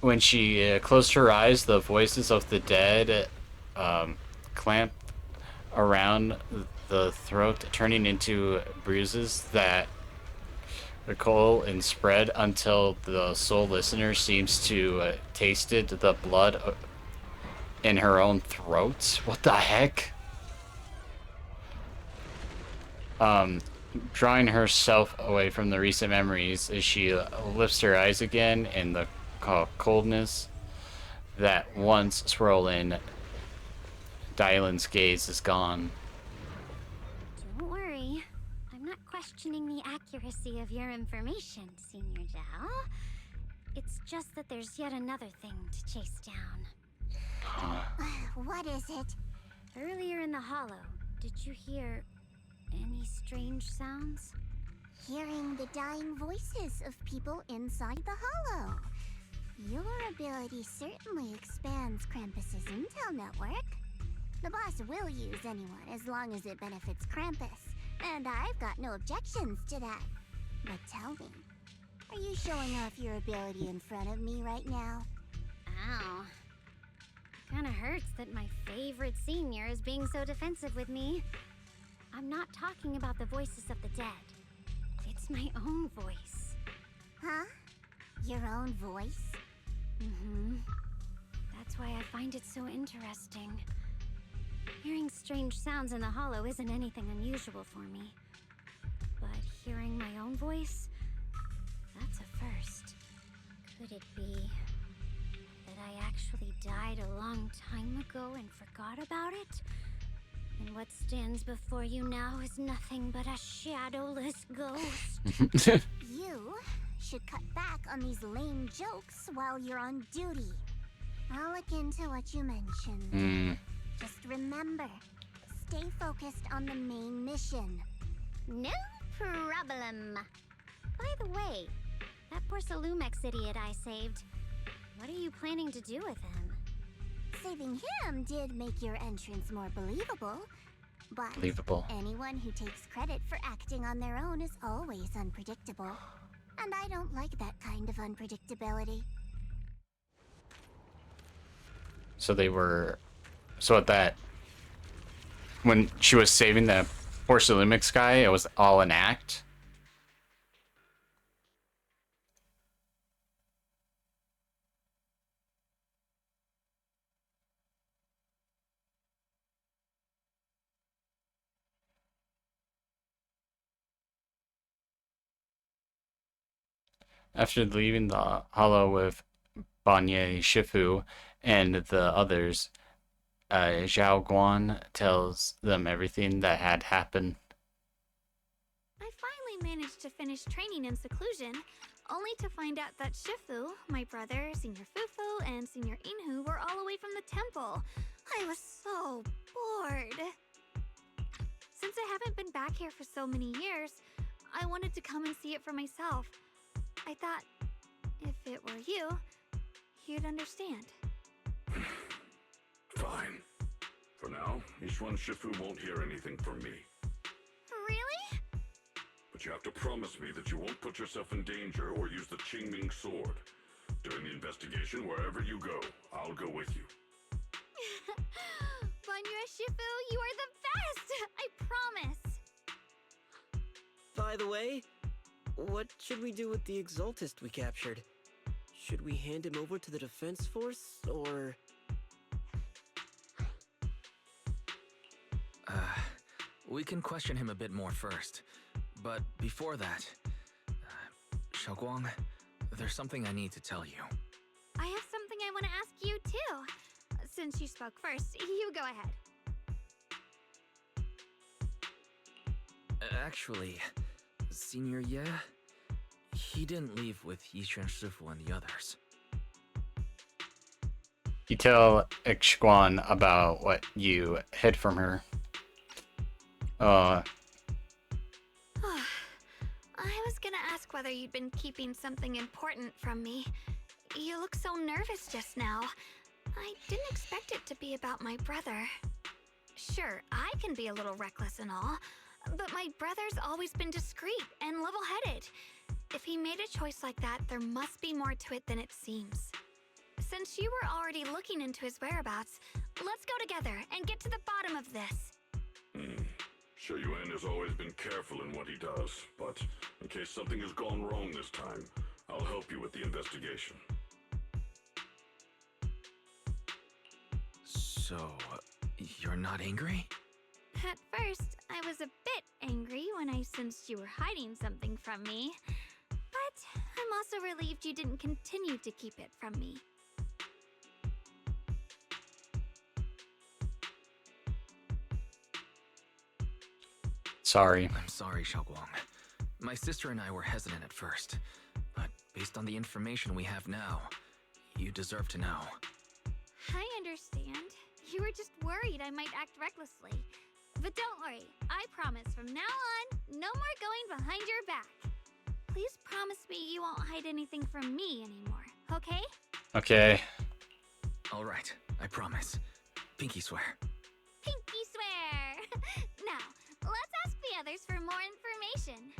When she closed her eyes, the voices of the dead clamped around the throat, turning into bruises that recoil and spread until the sole listener seems to tasted the blood in her own throat. What the heck? Drawing herself away from the recent memories as she lifts her eyes again, and the coldness that once swirled in Dylan's gaze is gone. Don't worry. I'm not questioning the accuracy of your information, Senior Zhao. It's just that there's yet another thing to chase down. What is it? Earlier in the hollow, did you hear any strange sounds? Hearing the dying voices of people inside the hollow. Your ability certainly expands Krampus's intel network. The boss will use anyone as long as it benefits Krampus, and I've got no objections to that. But tell me, are you showing off your ability in front of me right now? Ow. Kinda hurts that my favorite senior is being so defensive with me. I'm not talking about the voices of the dead. It's my own voice. Huh? Your own voice? Mm-hmm. That's why I find it so interesting. Hearing strange sounds in the hollow isn't anything unusual for me. But hearing my own voice, that's a first. Could it be that I actually died a long time ago and forgot about it? And what stands before you now is nothing but a shadowless ghost. You should cut back on these lame jokes while you're on duty. I'll look into what you mentioned. Just remember, stay focused on the main mission. No problem. By the way, that poor Salumex idiot I saved, what are you planning to do with him? Saving him did make your entrance more believable. But anyone who takes credit for acting on their own is always unpredictable. And I don't like that kind of unpredictability. So at that, when she was saving the poor Salimix guy, it was all an act? After leaving the hollow with Banye Shifu and the others, Zhao Guan tells them everything that had happened. I finally managed to finish training in seclusion, only to find out that Shifu, my brother, Senior Fufu, and Senior Inhu were all away from the temple. I was so bored. Since I haven't been back here for so many years, I wanted to come and see it for myself. I thought, if it were you, you'd understand. Fine. For now, Ishwan Shifu won't hear anything from me. Really? But you have to promise me that you won't put yourself in danger or use the Qingming sword. During the investigation, wherever you go, I'll go with you. Yuan Shifu, you are the best! I promise! By the way, what should we do with the Exaltist we captured? Should we hand him over to the defense force, or... We can question him a bit more first. But before that, Xiaoguang, there's something I need to tell you. I have something I want to ask you, too. Since you spoke first, you go ahead. Actually, Senior Ye, he didn't leave with Yixuan Shifu and the others. You tell Ixguan about what you hid from her. I was gonna ask whether you'd been keeping something important from me. You look so nervous just now. I didn't expect it to be about my brother. Sure, I can be a little reckless and all, but my brother's always been discreet and level-headed. If he made a choice like that, there must be more to it than it seems. Since you were already looking into his whereabouts, let's go together and get to the bottom of this. Sure, Yuan has always been careful in what he does, but in case something has gone wrong this time, I'll help you with the investigation. So, you're not angry? At first, I was a bit angry when I sensed you were hiding something from me. But I'm also relieved you didn't continue to keep it from me. Sorry. I'm sorry, Xiaoguang. My sister and I were hesitant at first, but based on the information we have now, you deserve to know. I understand. You were just worried I might act recklessly. But don't worry, I promise from now on, no more going behind your back. Please promise me you won't hide anything from me anymore, okay? Okay. All right, I promise. Pinky swear. Pinky swear! Now, let's ask the others for more information.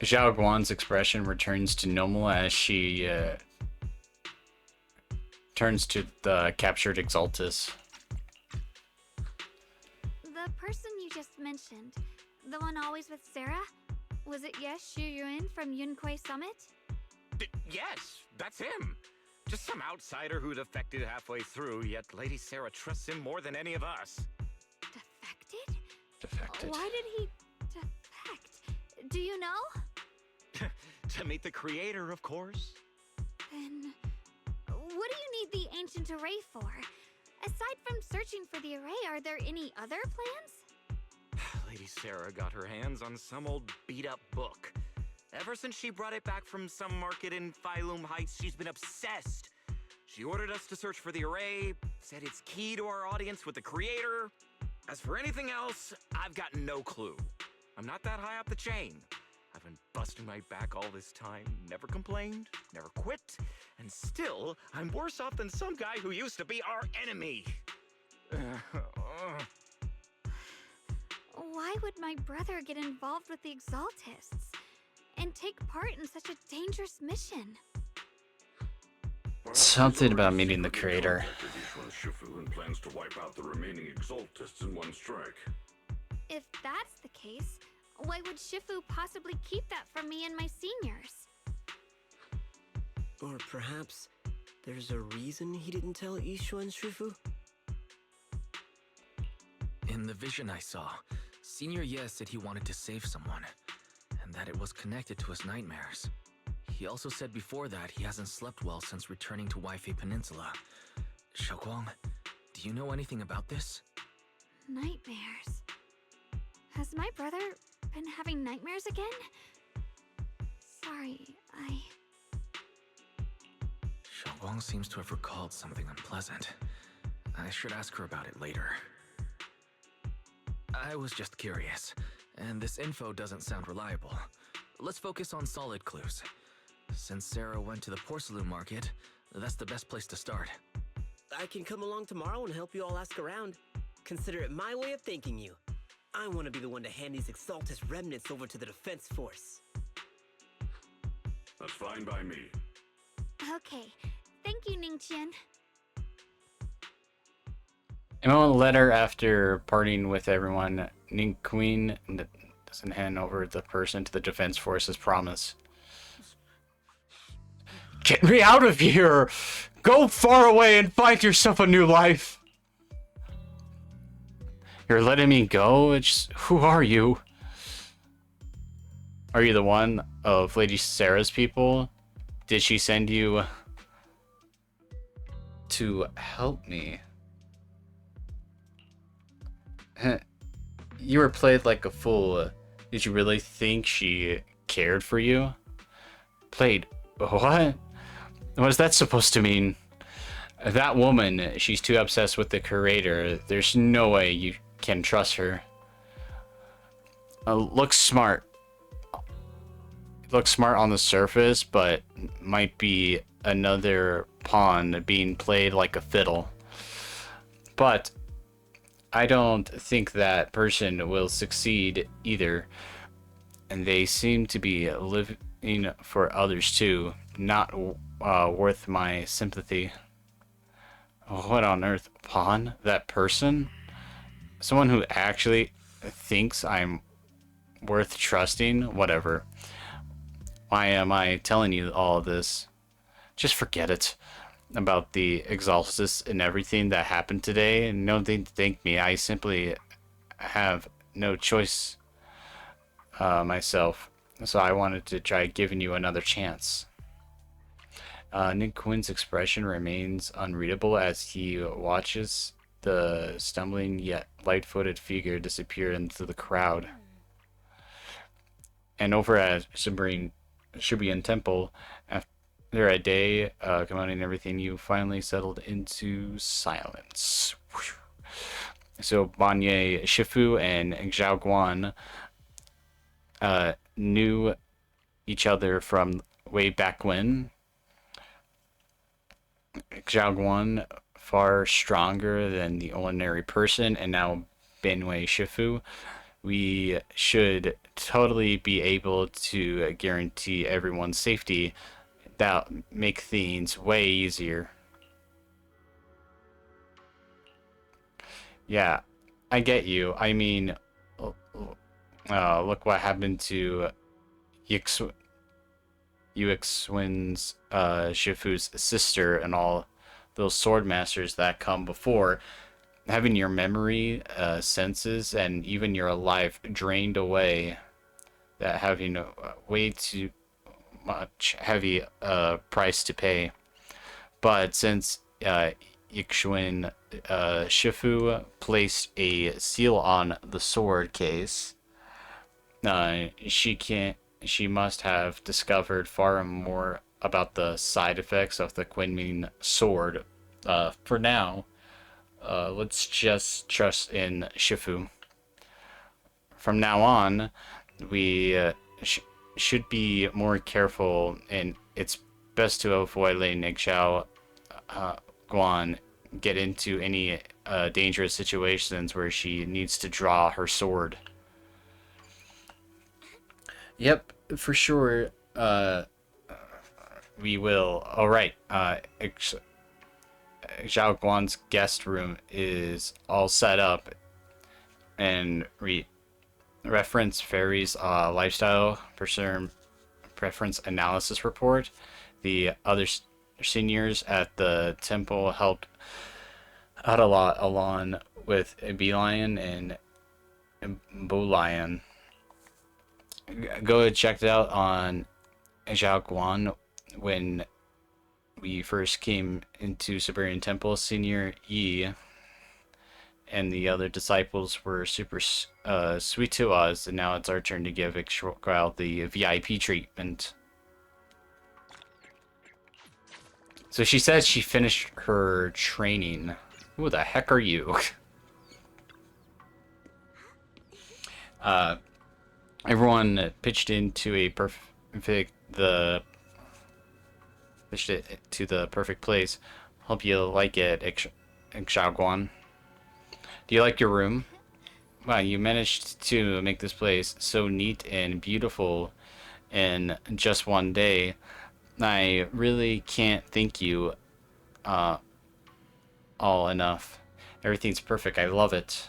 Zhao Guan's expression returns to normal as she turns to the captured Exaltus. The person you just mentioned, the one always with Sarah? Was it Yes Shuyuan from Yunquei Summit? Yes, that's him. Just some outsider who defected halfway through, yet Lady Sarah trusts him more than any of us. Defected? Defected. Why did he defect? Do you know? To meet the creator, of course. Then, what do you need the ancient array for? Aside from searching for the array, are there any other plans? Lady Sarah got her hands on some old beat-up book. Ever since she brought it back from some market in Phylum Heights, she's been obsessed. She ordered us to search for the array, said it's key to our audience with the creator. As for anything else, I've got no clue. I'm not that high up the chain. I've been busting my back all this time, never complained, never quit, and still, I'm worse off than some guy who used to be our enemy. Why would my brother get involved with the Exaltists and take part in such a dangerous mission? Something about meeting the creator. Shifu and plans to wipe out the remaining Exaltists in one strike. If that's the case, why would Shifu possibly keep that from me and my seniors? Or perhaps there's a reason he didn't tell Yixuan Shifu? In the vision I saw, Senior Ye said he wanted to save someone, and that it was connected to his nightmares. He also said before that he hasn't slept well since returning to Waifei Peninsula. Xiaoguang, do you know anything about this? Nightmares. Has my brother been having nightmares again? Sorry, Xiaoguang seems to have recalled something unpleasant. I should ask her about it later. I was just curious, and this info doesn't sound reliable. Let's focus on solid clues. Since Sarah went to the porcelain market, that's the best place to start. I can come along tomorrow and help you all ask around. Consider it my way of thanking you. I want to be the one to hand these Exaltus remnants over to the defense force. That's fine by me. Okay. Thank you, Ningqian. In a letter after parting with everyone, Ning Queen doesn't hand over the person to the defense force as promised. Get me out of here! Go far away and find yourself a new life! You're letting me go? Who are you? Are you the one of Lady Sarah's people? Did she send you to help me? You were played like a fool. Did you really think she cared for you? Played? What? What is that supposed to mean? That woman, she's too obsessed with the curator. There's no way you can trust her. Looks smart. Looks smart on the surface, but might be another pawn being played like a fiddle. But I don't think that person will succeed either. And they seem to be living for others too. Not worth my sympathy. What on earth? Pawn? That person? Someone who actually thinks I'm worth trusting? Whatever. Why am I telling you all this? Just forget it. About the Exaltus and everything that happened today. No need to thank me. I simply have no choice myself. So I wanted to try giving you another chance. Nick Quinn's expression remains unreadable as he watches the stumbling yet light-footed figure disappear into the crowd. And over at Shibuyan Temple, after a day commoning everything, you finally settled into silence. Whew. So Banye Shifu and Zhao Guan knew each other from way back when. Zhao Guan far stronger than the ordinary person, and now Banye Shifu. We should totally be able to guarantee everyone's safety. That make things way easier. Yeah, I get you. I mean, look what happened to Yuexwin's Shifu's sister and all those sword masters that come before. Having your memory, senses, and even your life drained away, that having way too much heavy price to pay. But since Yixuan Shifu placed a seal on the sword case, she must have discovered far more about the side effects of the Quinmin sword. For now, let's just trust in Shifu. From now on, we should be more careful, and it's best to avoid letting Xiao Guan get into any dangerous situations where she needs to draw her sword. Yep, for sure. We will. All right. Zhao Guan's guest room is all set up, and reference Fairy's lifestyle preference analysis report. The other seniors at the temple helped out a lot, along with Beelion and Bolion. Go check it out on Zhao Guan. When we first came into Siberian Temple, Senior Yi and the other disciples were super sweet to us, and now it's our turn to give Ixchel the VIP treatment. So she said she finished her training. Who the heck are you? Everyone pitched into a pitched it to the perfect place. Hope you like it, Xiaoguan. Do you like your room? Wow, you managed to make this place so neat and beautiful in just one day. I really can't thank you all enough. Everything's perfect. I love it.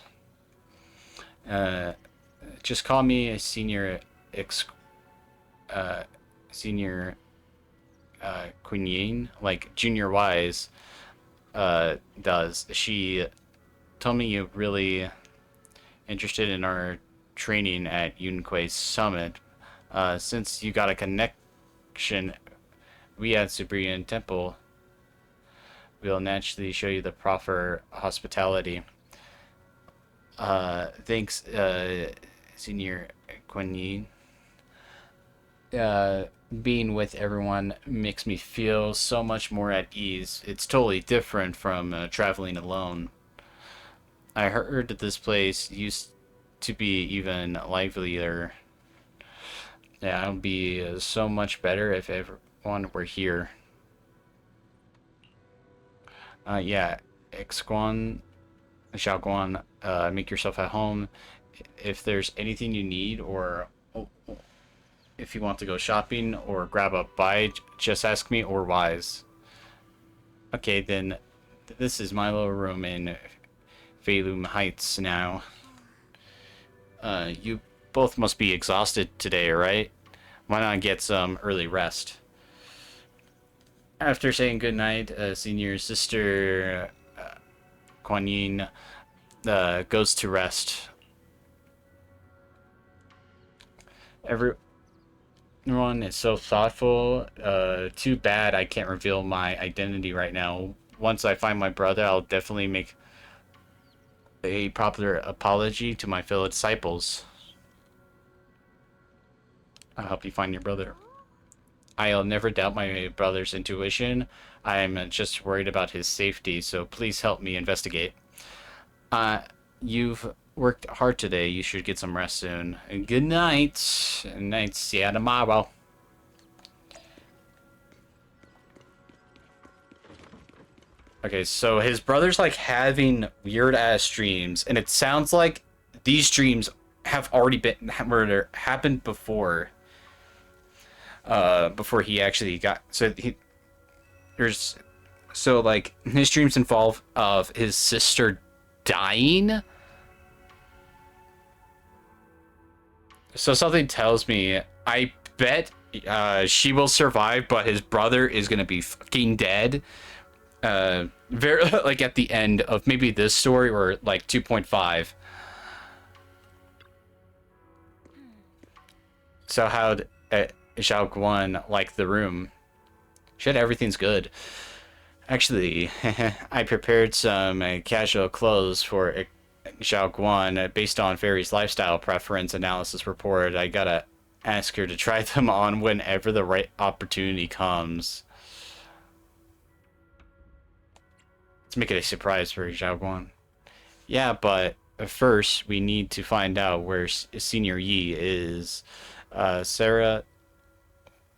Just call me a senior Queen, like Junior Wise does. She told me you're really interested in our training at Yunque's Summit. Since you got a connection, we at Subrian Temple will naturally show you the proper hospitality. Thanks, Senior Queen. Being with everyone makes me feel so much more at ease. It's totally different from traveling alone. I heard that this place used to be even livelier. Yeah, it would be so much better if everyone were here. Yeah, Xguan, Xiaoguan, make yourself at home. If there's anything you need, or if you want to go shopping or grab a bite, just ask me or Wise. Okay, then this is my little room in Feilum Heights now. You both must be exhausted today, right? Why not get some early rest? After saying goodnight, Senior Sister Kuan Yin goes to rest. Everyone is so thoughtful. Too bad I can't reveal my identity right now. Once I find my brother, I'll definitely make a proper apology to my fellow disciples. I'll help you find your brother. I'll never doubt my brother's intuition. I'm just worried about his safety, so please help me investigate. You've worked hard today. You should get some rest soon. And good night. Good night. See ya tomorrow. Okay, so his brother's like having weird ass dreams, and it sounds like these dreams have already happened before. Before he actually got so like his dreams involve of his sister dying. So something tells me, I bet she will survive, but his brother is gonna be fucking dead. Very like at the end of maybe this story or like 2.5. So how'd Xiao Guan like the room? Shit, everything's good. Actually, I prepared some casual clothes for Xiao Guan based on Fairy's lifestyle preference analysis report. I gotta ask her to try them on whenever the right opportunity comes. Let's make it a surprise for Xiao Guan. Yeah, but first we need to find out where Senior Yi is. Sarah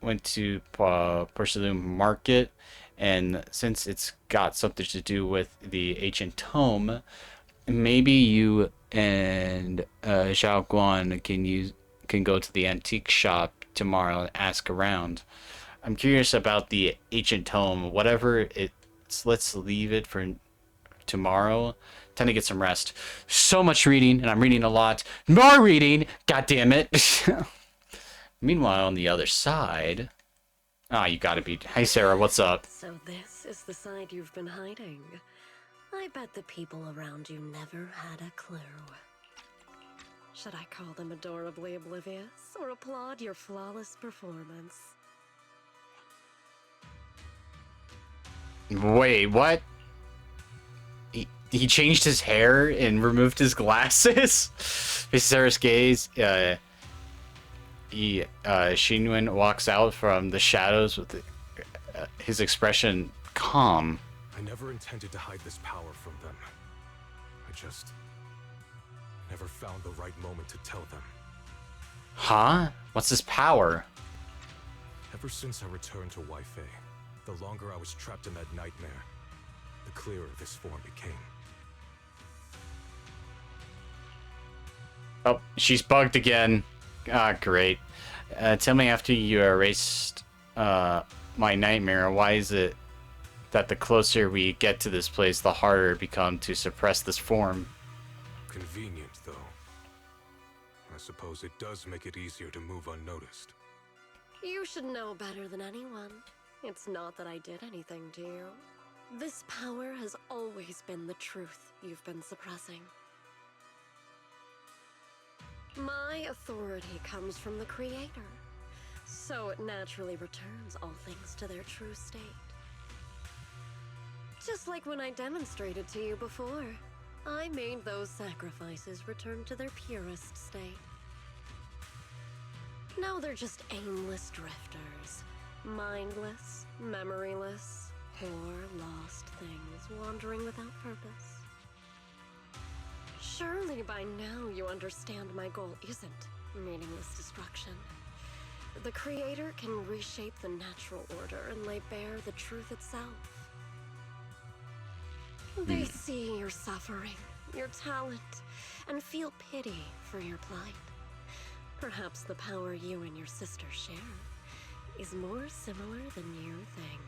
went to Porcelain Market, and since it's got something to do with the ancient tome, maybe you and Xiao Guan can go to the antique shop tomorrow and ask around. I'm curious about the ancient tome. Whatever it's, let's leave it for tomorrow. Time to get some rest. So much reading, and I'm reading a lot. More reading! God damn it! Meanwhile, on the other side... Ah, you gotta be... Hey, Sarah, what's up? So this is the side you've been hiding. I bet the people around you never had a clue. Should I call them adorably oblivious, or applaud your flawless performance? Wait, what? He changed his hair and removed his glasses? Sarah's gaze... Xinwen walks out from the shadows with his expression calm. I never intended to hide this power from them. I just never found the right moment to tell them. Huh? What's this power? Ever since I returned to Wi-Fi, the longer I was trapped in that nightmare, the clearer this form became. Oh, she's bugged again. Ah, great. Tell me, after you erased my nightmare, why is it that the closer we get to this place, the harder it becomes to suppress this form. Convenient, though. I suppose it does make it easier to move unnoticed. You should know better than anyone. It's not that I did anything to you. This power has always been the truth you've been suppressing. My authority comes from the Creator, so it naturally returns all things to their true state. Just like when I demonstrated to you before, I made those sacrifices return to their purest state. Now they're just aimless drifters, mindless, memoryless, poor, lost things wandering without purpose. Surely by now you understand my goal isn't meaningless destruction. The Creator can reshape the natural order and lay bare the truth itself. They see your suffering, your talent, and feel pity for your plight. Perhaps the power you and your sister share is more similar than you think.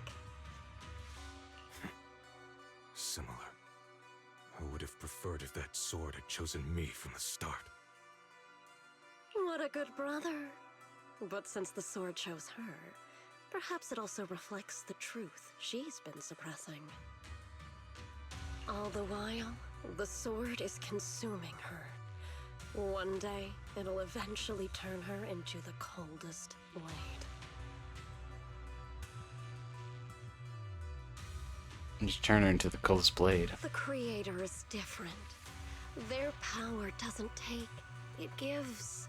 Similar. I would have preferred if that sword had chosen me from the start. What a good brother. But since the sword chose her, perhaps it also reflects the truth she's been suppressing. All the while, the sword is consuming her. One day, it'll eventually turn her into the coldest blade. And just turn her into the coldest blade. The Creator is different. Their power doesn't take, it gives.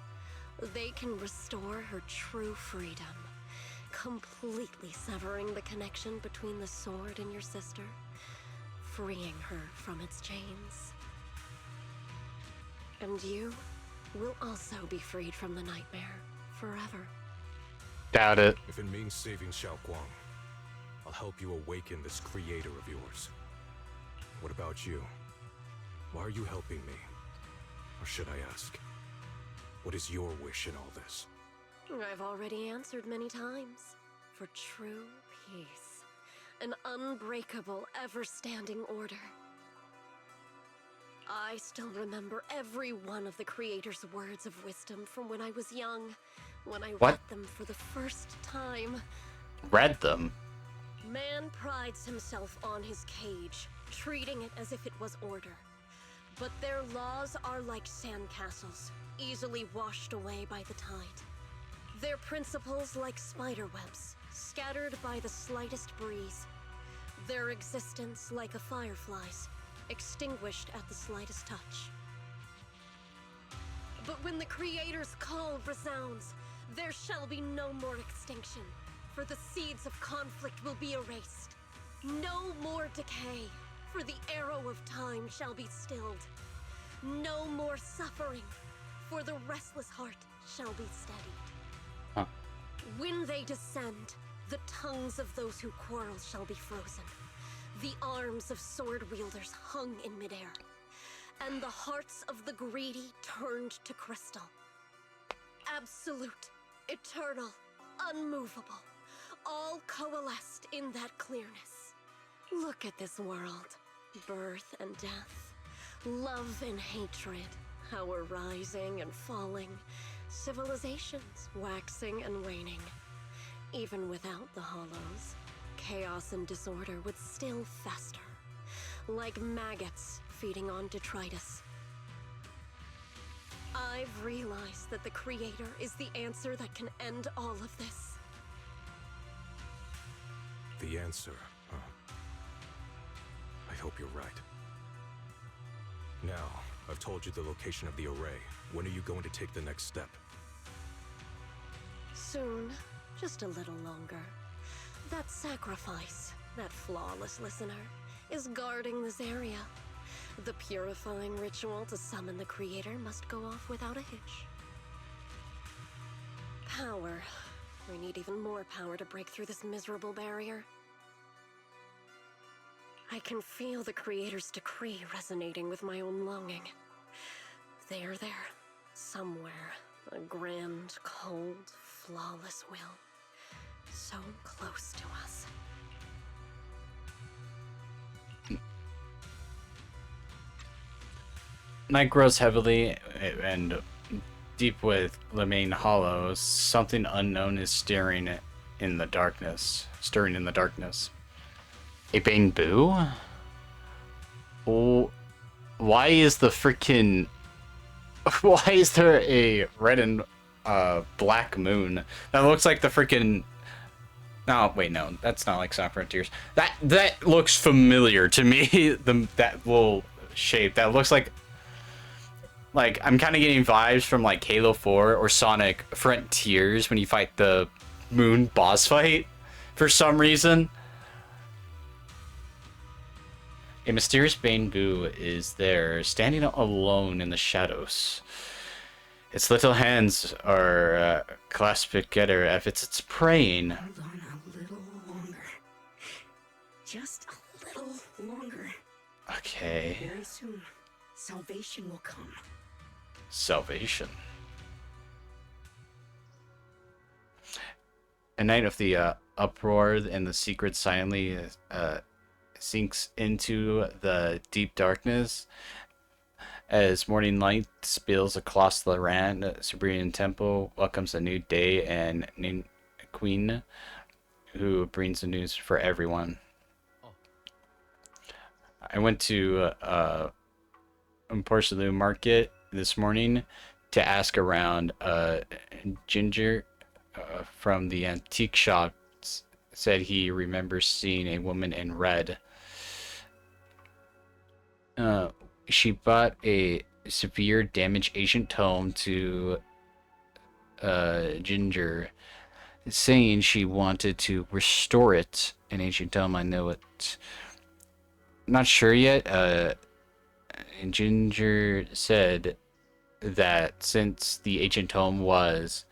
They can restore her true freedom, completely severing the connection between the sword and your sister, freeing her from its chains. And you will also be freed from the nightmare forever. Doubt it. If it means saving Xiao Guang, I'll help you awaken this creator of yours. What about you? Why are you helping me? Or should I ask, what is your wish in all this? I've already answered many times. For true peace. An unbreakable, ever-standing order. I still remember every one of the Creator's words of wisdom from when I was young, when I read them for the first time. Read them? Man prides himself on his cage, treating it as if it was order. But their laws are like sandcastles, easily washed away by the tide. Their principles like spiderwebs, scattered by the slightest breeze. Their existence like a firefly's, extinguished at the slightest touch. But when the Creator's call resounds, there shall be no more extinction, for the seeds of conflict will be erased. No more decay, for the arrow of time shall be stilled. No more suffering, for the restless heart shall be steadied. When they descend, the tongues of those who quarrel shall be frozen. The arms of sword wielders hung in midair, and the hearts of the greedy turned to crystal. Absolute, eternal, unmovable, all coalesced in that clearness. Look at this world. Birth and death, love and hatred, our rising and falling, civilizations waxing and waning. Even without the hollows, chaos and disorder would still fester, like maggots feeding on detritus. I've realized that the Creator is the answer that can end all of this. The answer, huh? I hope you're right. Now, I've told you the location of the array. When are you going to take the next step? Soon. Just a little longer. That sacrifice, that flawless listener, is guarding this area. The purifying ritual to summon the Creator must go off without a hitch. Power. We need even more power to break through this miserable barrier. I can feel the Creator's decree resonating with my own longing. They are there, somewhere. A grand, cold, flawless will. So close to us. night grows heavily and deep with the main hollow. Something unknown is stirring in the darkness. A bamboo? Oh, why is the freaking... Why is there a red and black moon? That looks like the freaking... Oh, wait, no. That's not like Sonic Frontiers. That looks familiar to me. That little shape. That looks like... Like, I'm kind of getting vibes from, like, Halo 4 or Sonic Frontiers when you fight the moon boss fight for some reason. A mysterious bamboo is there, standing alone in the shadows. Its little hands are clasped together as if it's praying. Hold on a little longer. Just a little longer. Okay. Very soon, salvation will come. Salvation. A night of the uproar and the secret silently sinks into the deep darkness as morning light spills across the land. Siberian Temple welcomes a new day and new queen who brings the news for everyone. I went to Porcelain Market this morning to ask around. Ginger from the antique shop said he remembers seeing a woman in red. She bought a severe damaged ancient tome to Ginger, saying she wanted to restore it. An ancient tome, I know it. Not sure yet. Ginger said that since the ancient tome was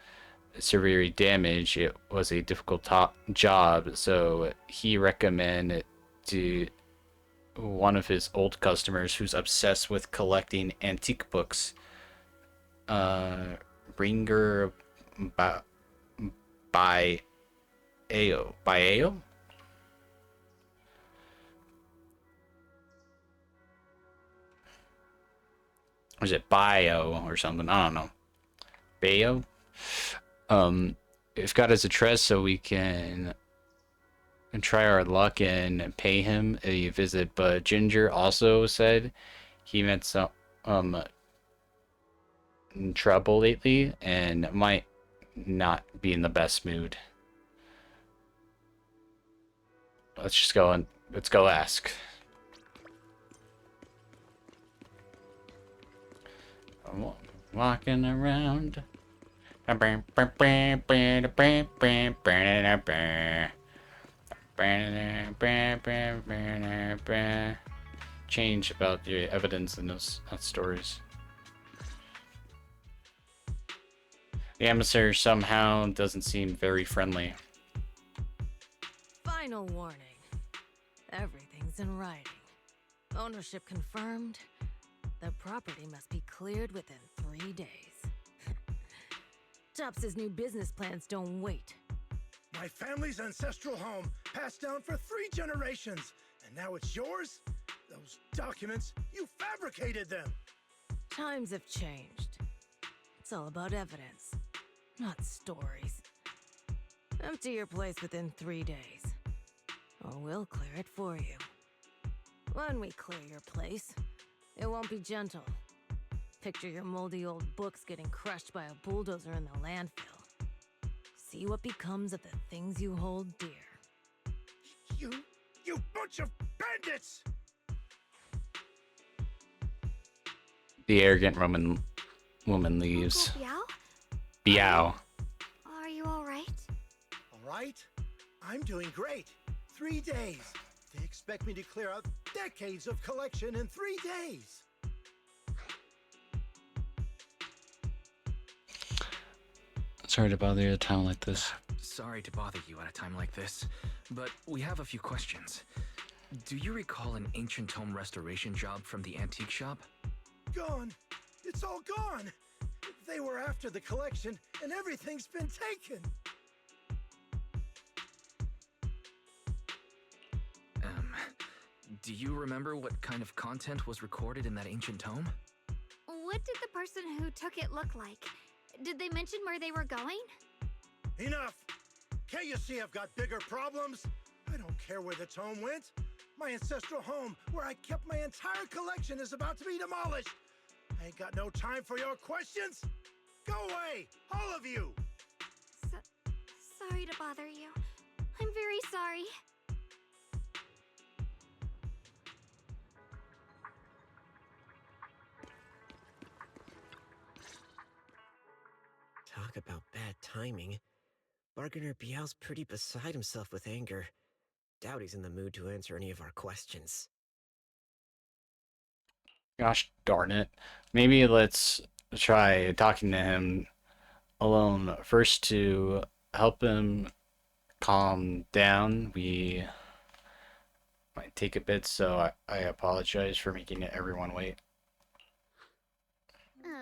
severely damaged, it was a difficult job, so he recommended it to one of his old customers who's obsessed with collecting antique books. Bringer by Ao. Or is it Bio or something? I don't know. Bayo? It's got his address so we can try our luck and pay him a visit, but Ginger also said he met some trouble lately and might not be in the best mood. Let's go ask. I'm walking around. Change about the evidence in those stories. The emissary somehow doesn't seem very friendly. Final warning. Everything's in writing. Ownership confirmed. The property must be cleared within 3 days. Tubbs' new business plans don't wait. My family's ancestral home, passed down for 3 generations, and now it's yours? Those documents, you fabricated them! Times have changed. It's all about evidence, not stories. Empty your place within 3 days, or we'll clear it for you. When we clear your place, it won't be gentle. Picture your moldy old books getting crushed by a bulldozer in the landfill. See what becomes of the things you hold dear. You bunch of bandits! The arrogant Roman woman leaves. Biao. Are you alright? Alright? I'm doing great. 3 days. They expect me to clear out decades of collection in 3 days. Sorry to bother you at a time like this. Sorry to bother you at a time like this, but we have a few questions. Do you recall an ancient tome restoration job from the antique shop? Gone. It's all gone. They were after the collection, and everything's been taken. Do you remember what kind of content was recorded in that ancient tome? What did the person who took it look like? Did they mention where they were going? Enough! Can't you see I've got bigger problems? I don't care where the tome went. My ancestral home, where I kept my entire collection, is about to be demolished. I ain't got no time for your questions. Go away, all of you! Sorry to bother you. I'm very sorry. Talk about bad timing. Bargainer Biao's pretty beside himself with anger. Doubt he's in the mood to answer any of our questions. Gosh darn it. Maybe let's try talking to him alone first to help him calm down. We might take a bit, so I apologize for making everyone wait.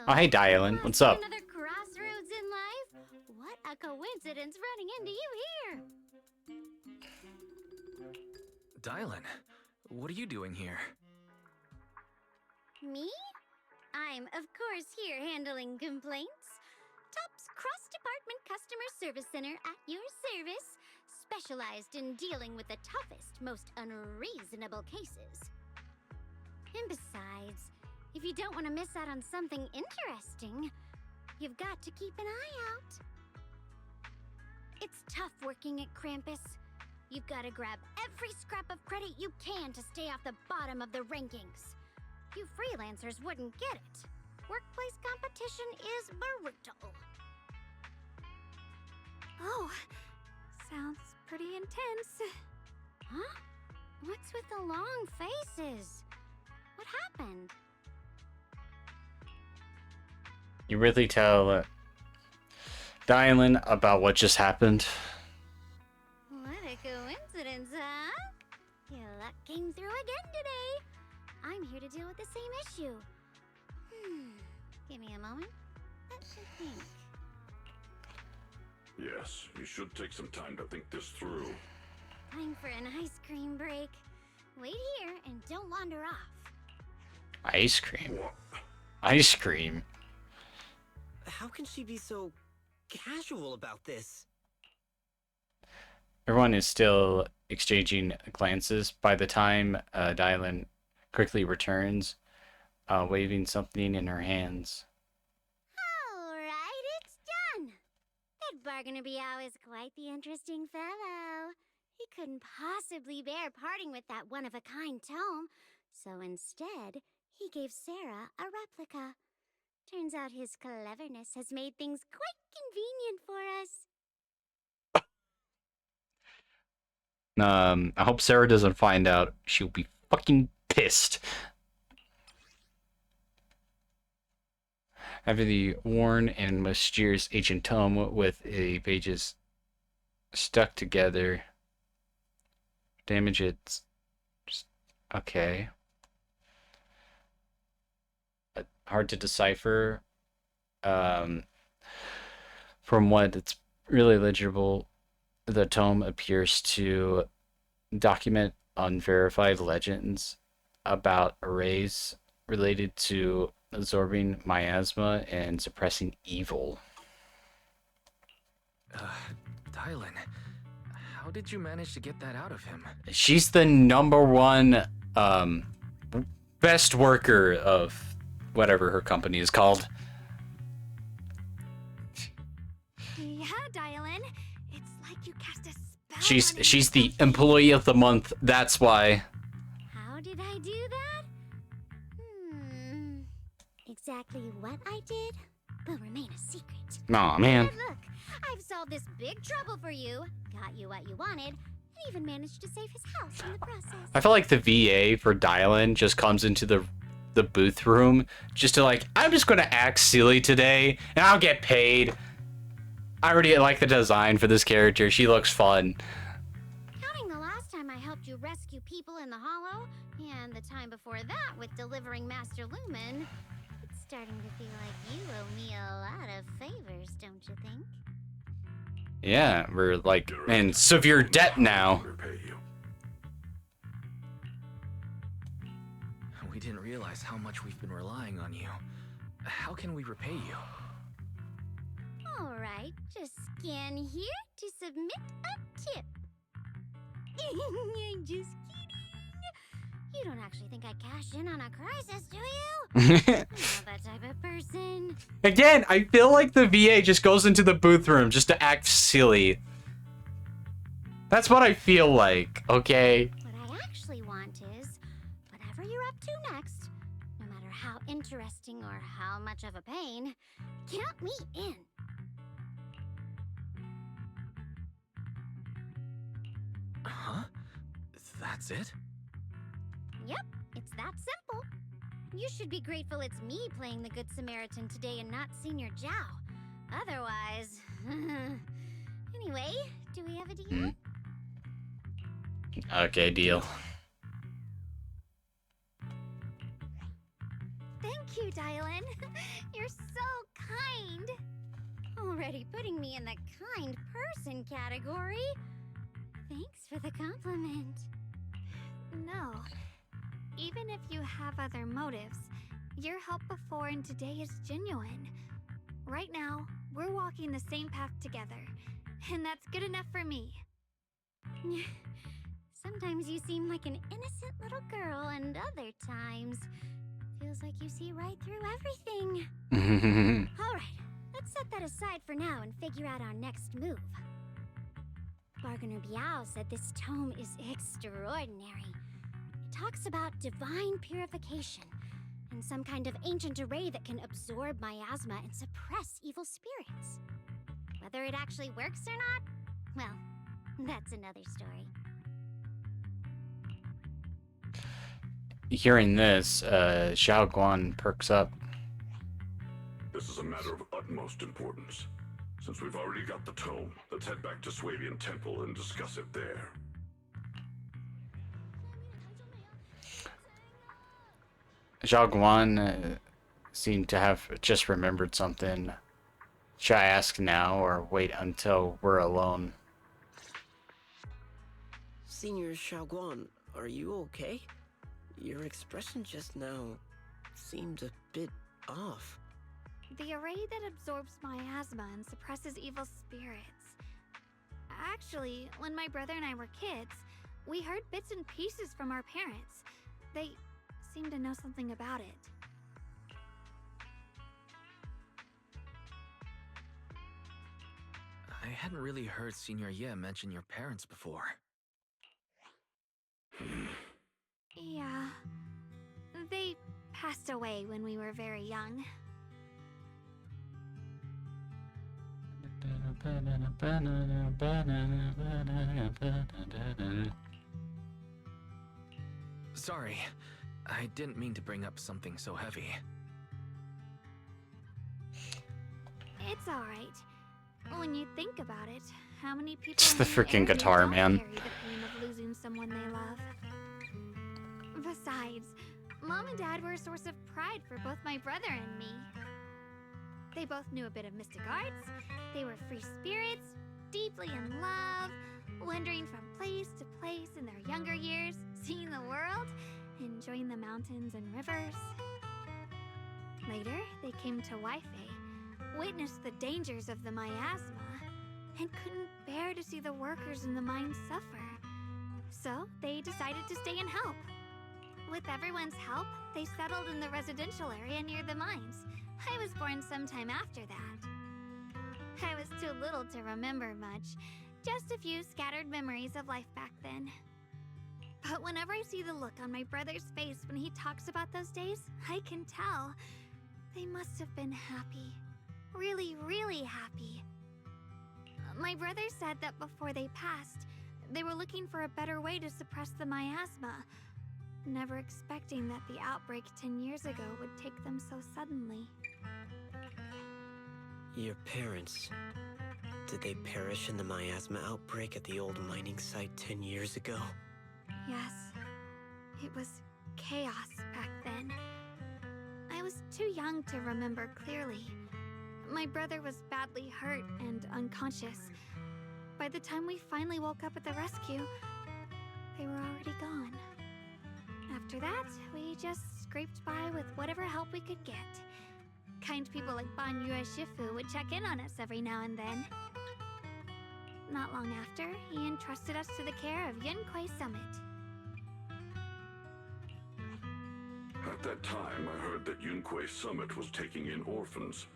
Oh, hey, Dylan. What's up? Another crossroads in life? What a coincidence running into you here! Dylan, what are you doing here? Me? I'm, of course, here handling complaints. Top's cross-department customer service center at your service, specialized in dealing with the toughest, most unreasonable cases. And besides, if you don't want to miss out on something interesting, you've got to keep an eye out. It's tough working at Krampus. You've got to grab every scrap of credit you can to stay off the bottom of the rankings. You freelancers wouldn't get it. Workplace competition is brutal. Oh, sounds pretty intense. Huh? What's with the long faces? What happened? You really tell Dylan about what just happened? What a coincidence, huh? Your luck came through again today. I'm here to deal with the same issue. Give me a moment. Let me think. Yes, you should take some time to think this through. Time for an ice cream break. Wait here and don't wander off. Ice cream? Ice cream? How can she be so casual about this? Everyone is still exchanging glances. By the time Dylan quickly returns, waving something in her hands. Alright, it's done. That Bargainer Biao is quite the interesting fellow. He couldn't possibly bear parting with that one-of-a-kind tome, so instead, he gave Sarah a replica. Turns out his cleverness has made things quite convenient for us. I hope Sarah doesn't find out. She'll be fucking pissed. After the worn and mysterious ancient tome with the pages stuck together, damage it's just okay. Hard to decipher. From what it's really legible, the tome appears to document unverified legends about arrays related to absorbing miasma and suppressing evil. Dylan, how did you manage to get that out of him? She's the #1 best worker of whatever her company is called. Yeah, Dylan. It's like you cast a spell. She's the employee of the month. That's why. How did I do that? Exactly what I did will remain a secret. Aw, man. But look, I've solved this big trouble for you, got you what you wanted, and even managed to save his house in the process. I feel like the VA for Dylan just comes into the booth room just to I'm just gonna act silly today and I'll get paid. I already like the design for this character. She looks fun. Counting the last time I helped you rescue people in the Hollow, and the time before that with delivering Master Lumen, it's starting to feel like you owe me a lot of favors, don't you think? Yeah, we're in severe debt now. We didn't realize how much we've been relying on you. How can we repay you? Alright, just scan here to submit a tip. I'm just kidding. You don't actually think I cash in on a crisis, do you? I'm not that type of person. Again, I feel like the VA just goes into the booth room just to act silly. That's what I feel like, okay? What I actually want is, whatever you're up to next, no matter how interesting or how much of a pain, count me in. Huh? That's it? Yep, it's that simple. You should be grateful it's me playing the Good Samaritan today and not Senior Zhao. Otherwise... Anyway, do we have a deal? Okay, deal. Thank you, Dylan. You're so kind. Already putting me in the kind person category. Thanks for the compliment. No. Even if you have other motives, your help before and today is genuine. Right now, we're walking the same path together, and that's good enough for me. Sometimes you seem like an innocent little girl, and other times, feels like you see right through everything. Alright, let's set that aside for now and figure out our next move. Bargainer Biao said this tome is extraordinary. It talks about divine purification and some kind of ancient array that can absorb miasma and suppress evil spirits. Whether it actually works or not, well, that's another story. Hearing this, Xiao Guan perks up. This is a matter of utmost importance. Since we've already got the tome, let's head back to Swabian Temple and discuss it there. Xiao Guan seemed to have just remembered something. Should I ask now or wait until we're alone? Senior Xiaoguan, are you okay? Your expression just now seemed a bit off. The array that absorbs miasma and suppresses evil spirits. Actually, when my brother and I were kids, we heard bits and pieces from our parents. They seemed to know something about it. I hadn't really heard Senior Ye mention your parents before. Yeah. They passed away when we were very young. Sorry, I didn't mean to bring up something so heavy. It's alright. When you think about it, how many people It's the in freaking area guitar, don't man. carry the pain of losing someone they love? Besides, Mom and Dad were a source of pride for both my brother and me. They both knew a bit of mystic arts, they were free spirits, deeply in love, wandering from place to place in their younger years, seeing the world, enjoying the mountains and rivers. Later, they came to Weifei, witnessed the dangers of the miasma, and couldn't bear to see the workers in the mines suffer. So, they decided to stay and help. With everyone's help, they settled in the residential area near the mines. I was born sometime after that. I was too little to remember much, just a few scattered memories of life back then. But whenever I see the look on my brother's face when he talks about those days, I can tell. They must have been happy. Really, really happy. My brother said that before they passed, they were looking for a better way to suppress the miasma, never expecting that the outbreak 10 years ago would take them so suddenly. Your parents, did they perish in the miasma outbreak at the old mining site 10 years ago? Yes, it was chaos back then. I was too young to remember clearly. My brother was badly hurt and unconscious. By the time we finally woke up at the rescue, they were already gone. After that, we just scraped by with whatever help we could get. kind people like Banyue Shifu would check in on us every now and then. Not long after, he entrusted us to the care of Yunquei Summit. At that time, I heard that Yunquei Summit was taking in orphans.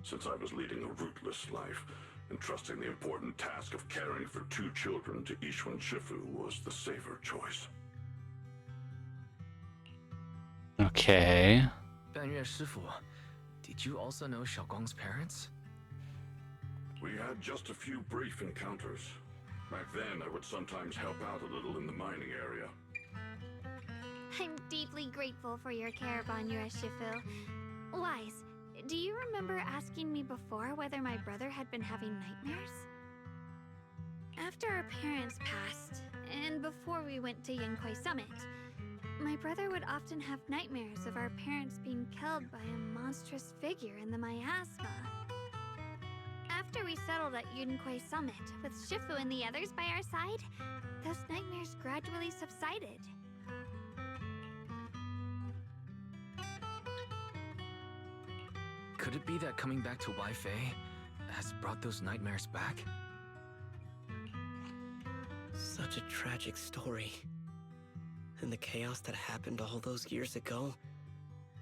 Since I was leading a rootless life, entrusting the important task of caring for 2 children to Ishun Shifu was the safer choice. Okay. Banyue Shifu, did you also know Xiaoguang's parents? We had just a few brief encounters. Back then, I would sometimes help out a little in the mining area. I'm deeply grateful for your care, Banyue Shifu. Wise, do you remember asking me before whether my brother had been having nightmares? After our parents passed, and before we went to Yunquei Summit, my brother would often have nightmares of our parents being killed by a monstrous figure in the miasma. After we settled at Yunquei Summit, with Shifu and the others by our side, those nightmares gradually subsided. Could it be that coming back to Waifei has brought those nightmares back? Such a tragic story. And the chaos that happened all those years ago,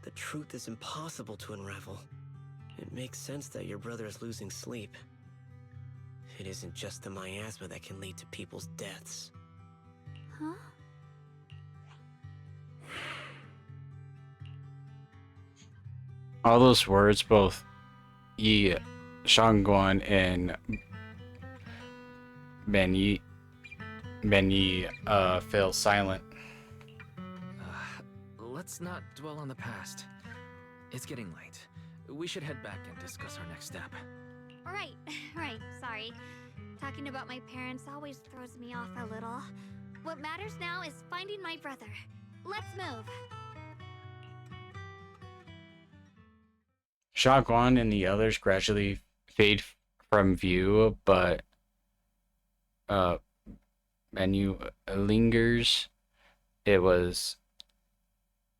the truth is impossible to unravel. It makes sense that your brother is losing sleep. It isn't just the miasma that can lead to people's deaths. Huh? All those words, both Yi Shangguan and Ben Yi fell silent. Let's not dwell on the past. It's getting late. We should head back and discuss our next step. Right, sorry. Talking about my parents always throws me off a little. What matters now is finding my brother. Let's move. Shangguan and the others gradually fade from view, but Menu lingers. It was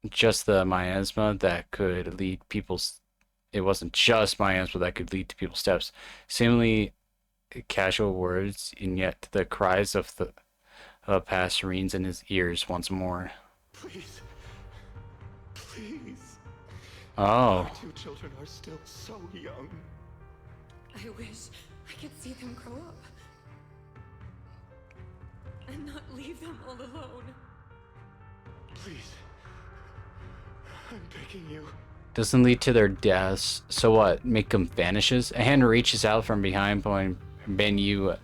just the miasma that could lead people's. It wasn't just miasma that could lead to people's steps. Seemingly casual words, and yet the cries of the past rings in his ears once more. Please. Please. Oh. Our 2 children are still so young. I wish I could see them grow up. And not leave them all alone. Please. I'm begging you. Doesn't lead to their deaths. So what? Make them vanishes? A hand reaches out from behind, pulling Ben Yu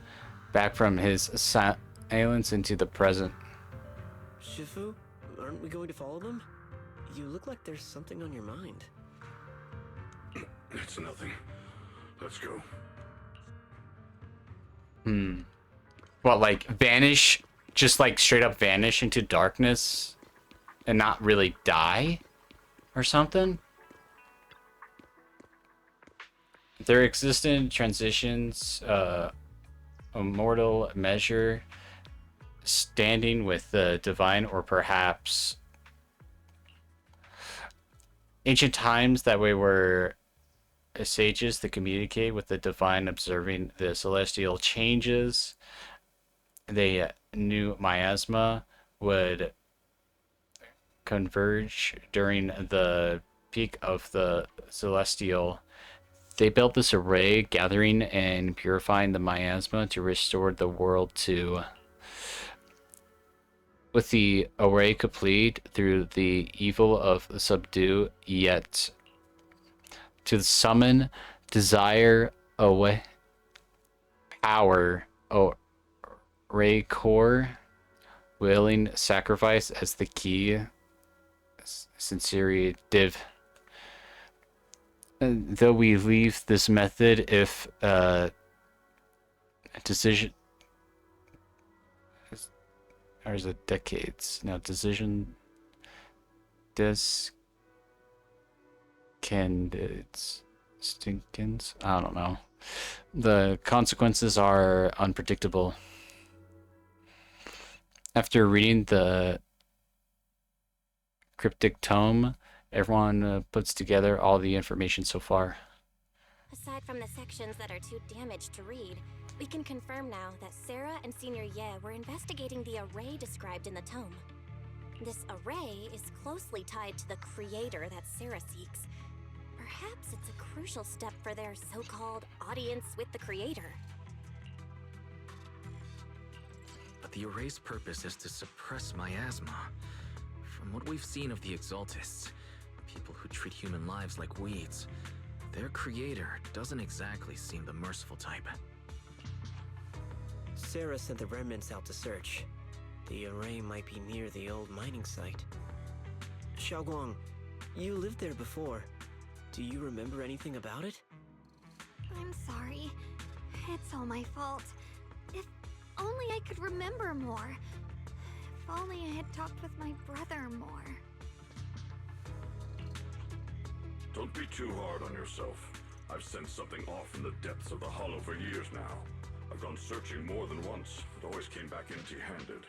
back from his silence into the present. Shifu, aren't we going to follow them? You look like there's something on your mind. It's nothing. Let's go. What, like vanish? Just like straight up vanish into darkness and not really die? Or something? Their existent transitions, a mortal measure, standing with the divine, or perhaps ancient times that we were sages to communicate with the divine, observing the celestial changes. They knew miasma would converge during the peak of the celestial. They built this array, gathering and purifying the miasma to restore the world to. With the array complete, through the evil of subdue, yet to summon desire away, power, array core, willing sacrifice as the key, sincerity div. Though we leave this method, if decision, or is it decades? No, decision, candidates, stinkins. I don't know. The consequences are unpredictable. After reading the cryptic tome, Everyone puts together all the information so far. Aside from the sections that are too damaged to read, we can confirm now that Sarah and Senior Ye were investigating the array described in the tome. This array is closely tied to the creator that Sarah seeks. Perhaps it's a crucial step for their so-called audience with the creator. But the array's purpose is to suppress miasma. From what we've seen of the Exaltists, people who treat human lives like weeds, their creator doesn't exactly seem the merciful type. Sarah sent the remnants out to search. The array might be near the old mining site. Xiaoguang, you lived there before. Do you remember anything about it? I'm sorry. It's all my fault. If only I could remember more. If only I had talked with my brother more. Don't be too hard on yourself. I've sensed something off in the depths of the hollow for years now. I've gone searching more than once, but always came back empty-handed.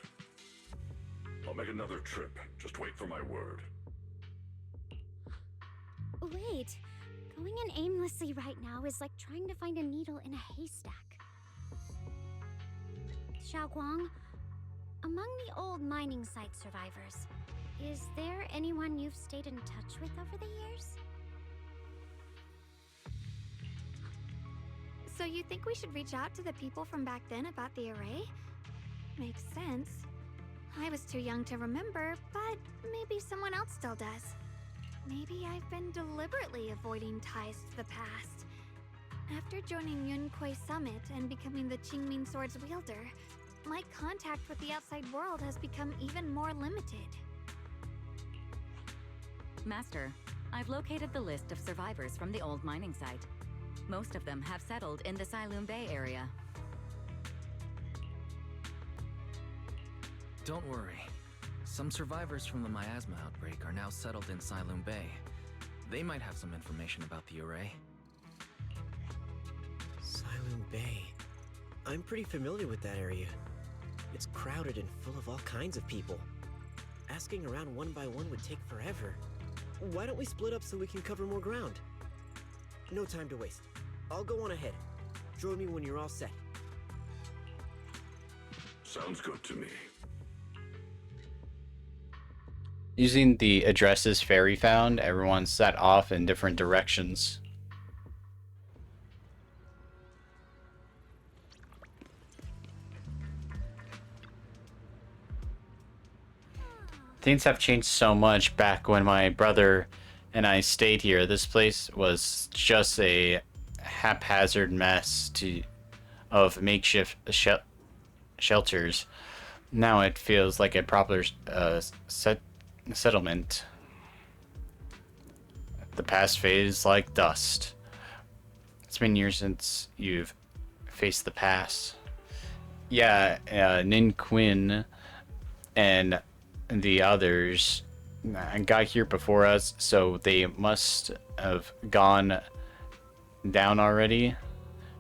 I'll make another trip. Just wait for my word. Wait. Going in aimlessly right now is like trying to find a needle in a haystack. Xiaoguang, among the old mining site survivors, is there anyone you've stayed in touch with over the years? So you think we should reach out to the people from back then about the array? Makes sense. I was too young to remember, but maybe someone else still does. Maybe I've been deliberately avoiding ties to the past. After joining Yunquei Summit and becoming the Qingming Sword's wielder, my contact with the outside world has become even more limited. Master, I've located the list of survivors from the old mining site. Most of them have settled in the Silum Bay area. Don't worry. Some survivors from the miasma outbreak are now settled in Silum Bay. They might have some information about the array. Silum Bay. I'm pretty familiar with that area. It's crowded and full of all kinds of people. Asking around one by one would take forever. Why don't we split up so we can cover more ground? No time to waste. I'll go on ahead. Join me when you're all set. Sounds good to me. Using the addresses Fairy found, everyone set off in different directions. Things have changed so much back when my brother and I stayed here. This place was just a haphazard mess of makeshift shelters. Now it feels like a proper settlement. The past fades like dust. It's been years since you've faced the past. Yeah, Nin Quinn and the others got here before us, so they must have gone down already,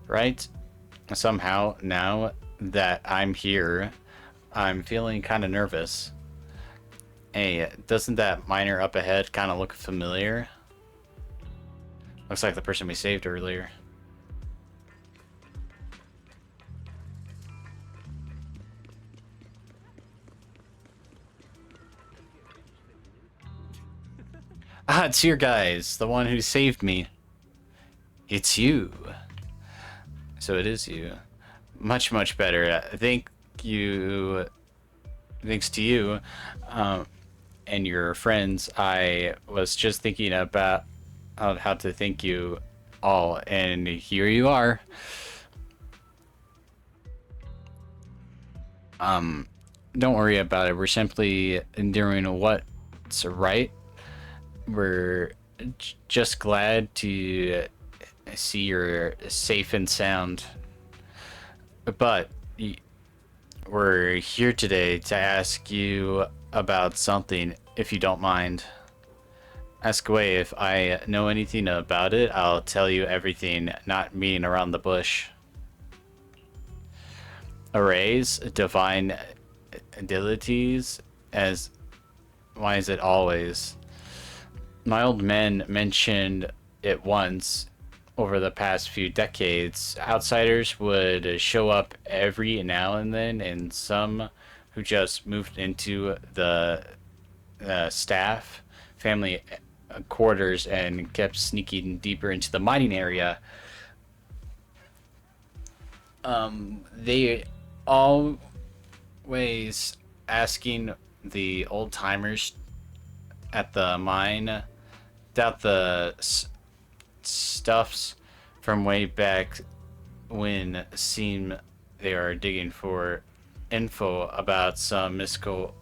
right? Somehow, now that I'm here, I'm feeling kind of nervous. Hey, doesn't that miner up ahead kind of look familiar? Looks like the person we saved earlier. Ah, it's your guys, the one who saved me. It's you. So it is you. Much, much better. Thanks to you and your friends, I was just thinking about how to thank you all, and here you are. Don't worry about it. We're simply doing what's right. We're just glad to see you're safe and sound. But we're here today to ask you about something, if you don't mind. Ask away. If I know anything about it, I'll tell you everything, not beating around the bush. Arrays, divine deities, why is it always? my old man mentioned it once over the past few decades. Outsiders would show up every now and then, and some who just moved into the staff family quarters and kept sneaking deeper into the mining area. They always asking the old timers at the mine about the stuffs from way back when seem they are digging for info about some mystical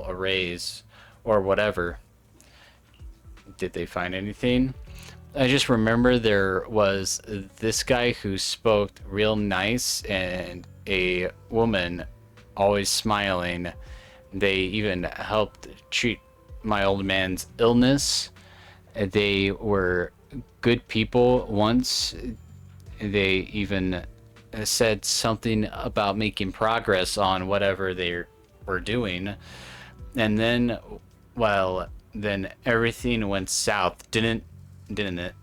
arrays or whatever. Did they find anything? I just remember there was this guy who spoke real nice and a woman always smiling. They even helped treat my old man's illness. They were good people once. They even said something about making progress on whatever they were doing. And then, well, then everything went south, didn't it?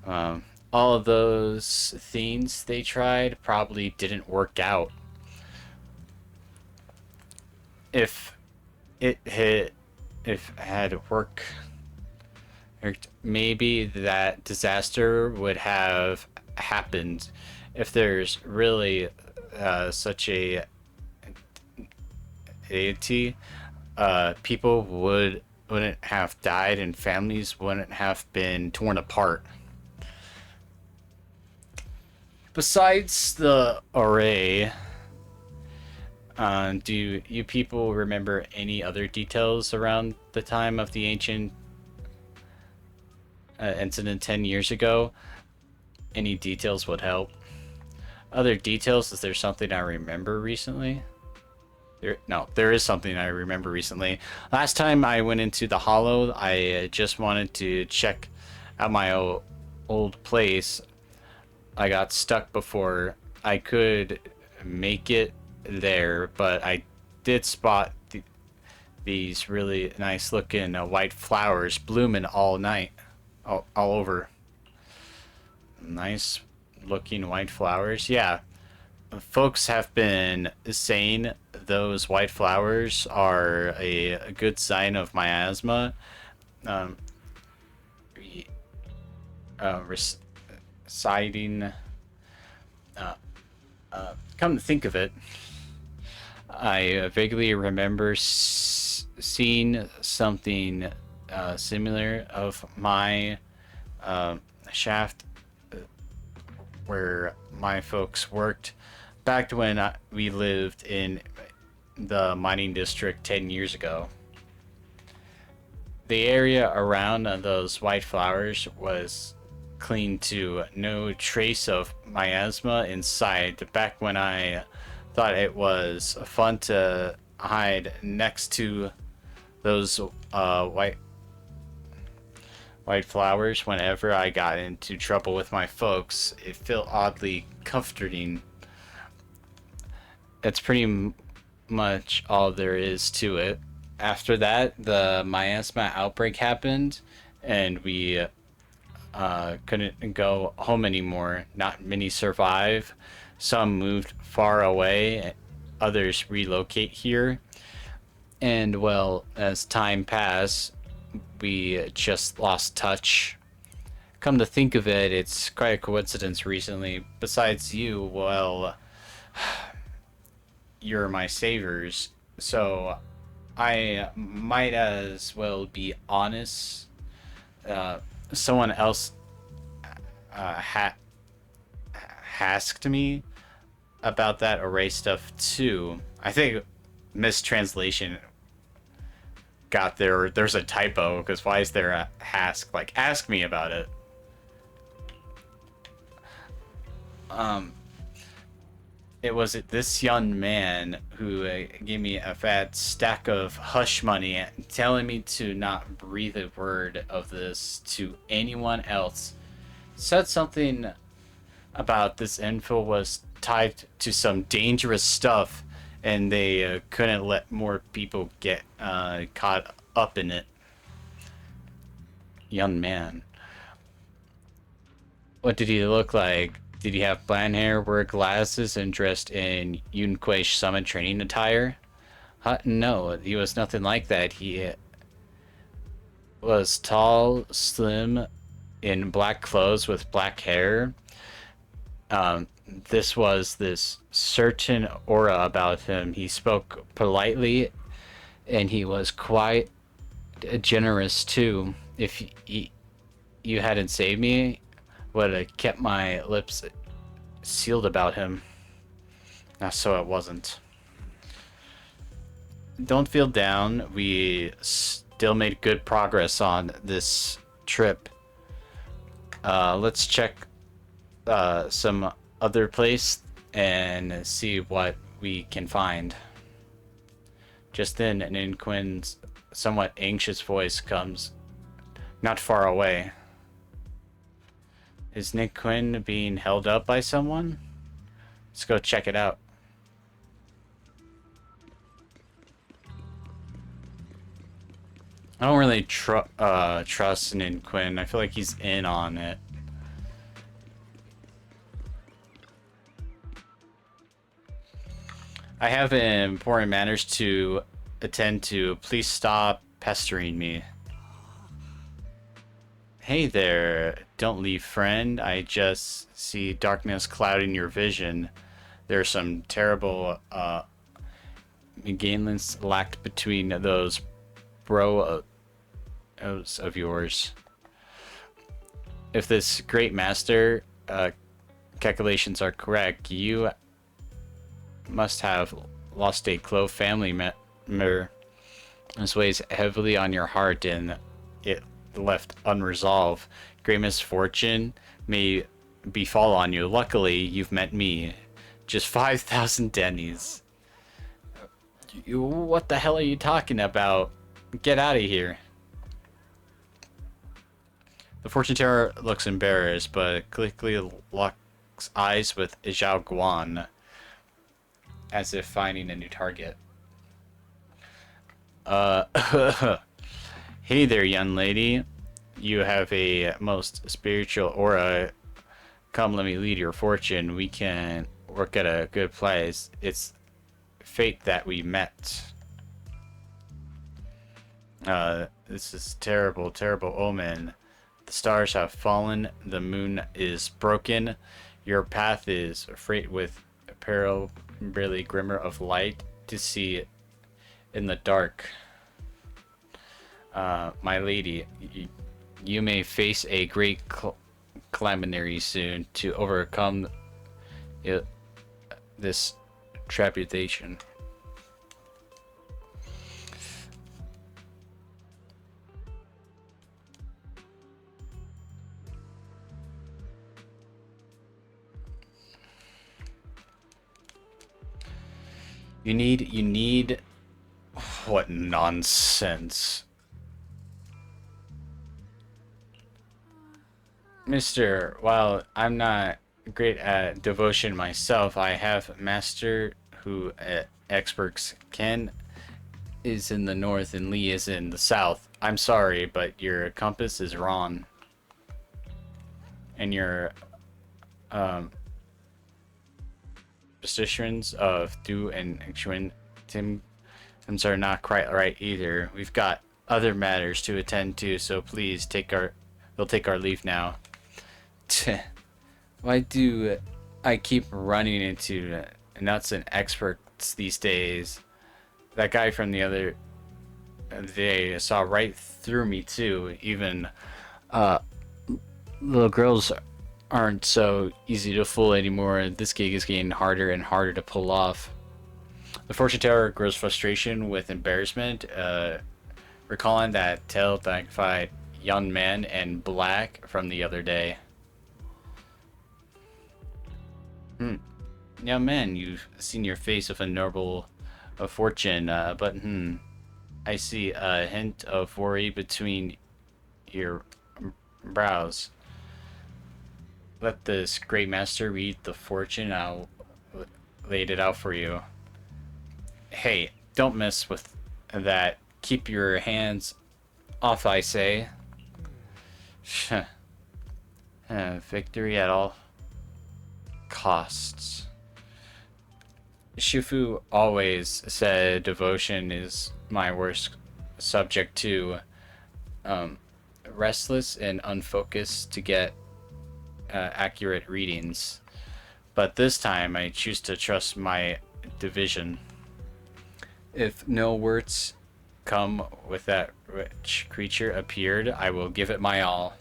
All of those things they tried probably didn't work out. If it had worked, maybe that disaster would have happened. If there's really such a deity, people wouldn't have died and families wouldn't have been torn apart. Besides the array, do you people remember any other details around the time of the ancient incident 10 years ago? Any details would help. Other details, is there something I remember recently? There is something I remember recently. Last time I went into the Hollow, I just wanted to check out my old place. I got stuck before I could make it there, but I did spot these really nice looking white flowers blooming all night, all over. Nice looking white flowers. Yeah, folks have been saying those white flowers are a good sign of miasma. Reciting. Come to think of it, I vaguely remember seeing something similar of my shaft where my folks worked back when we lived in the mining district 10 years ago. The area around those white flowers was clean too. No trace of miasma inside. Back when I thought it was fun to hide next to those white flowers whenever I got into trouble with my folks, it felt oddly comforting. That's pretty much all there is to it. After that, the miasma outbreak happened, and we couldn't go home anymore. Not many survive. Some moved far away, others relocate here. And well, as time passed, we just lost touch. Come to think of it, it's quite a coincidence recently. Besides you, well, you're my saviors, so I might as well be honest. Someone else asked me about that array stuff too. I think mistranslation got there. There's a typo, because why is there a ask? Like, ask me about it. It was this young man who gave me a fat stack of hush money, telling me to not breathe a word of this to anyone else. Said something about this info was tied to some dangerous stuff, and they couldn't let more people get caught up in it. young man. What did he look like? Did he have blonde hair, wear glasses, and dressed in Yunqueish summon training attire? No, he was nothing like that. He was tall, slim, in black clothes with black hair. This was this certain aura about him. He spoke politely, and he was quite generous too. If you hadn't saved me, would have kept my lips sealed about him. So it wasn't. Don't feel down. We still made good progress on this trip. Let's check some other place and see what we can find. Just then, Ninquin's somewhat anxious voice comes not far away. Is Ninquin being held up by someone? Let's go check it out. I don't really trust Ninquin. I feel like he's in on it. I have important matters to attend to. Please stop pestering me. Hey there, don't leave, friend. I just see darkness clouding your vision. There's some terrible gainless lacked between those bros of yours. If this great master calculations are correct, you must have lost a close family member. This weighs heavily on your heart and it left unresolved. Great misfortune may befall on you. Luckily, you've met me. Just 5,000 dennies. What the hell are you talking about? Get out of here. The fortune teller looks embarrassed, but quickly locks eyes with Zhao Guan, as if finding a new target. Hey there, young lady. You have a most spiritual aura. Come, let me lead your fortune. We can work at a good place. It's fate that we met. This is terrible, terrible omen. The stars have fallen. The moon is broken. Your path is freight with peril, barely glimmer of light to see in the dark. My lady, you may face a great calamity soon to overcome this trepidation. You need what nonsense. Mister, while I'm not great at devotion myself, I have master who experts. Ken is in the north and Lee is in the south. I'm sorry, but your compass is wrong. And your positions of Du and Xuan Tim are not quite right either. We've got other matters to attend to, so please we'll take our leave now. Why do I keep running into nuts and experts these days? That guy from the other day saw right through me too. Even little girls aren't so easy to fool anymore. This gig is getting harder and harder to pull off. The fortune teller grows frustration with embarrassment, recalling that tale-magnified young man in black from the other day. Young man, you've seen your face of a noble fortune, but I see a hint of worry between your brows. Let this great master read the fortune. I'll lay it out for you. Hey, don't mess with that. Keep your hands off, I say. Victory at all costs. Shifu always said devotion is my worst subject to. Restless and unfocused to get accurate readings. But this time I choose to trust my division. If no words come with that rich creature appeared, I will give it my all.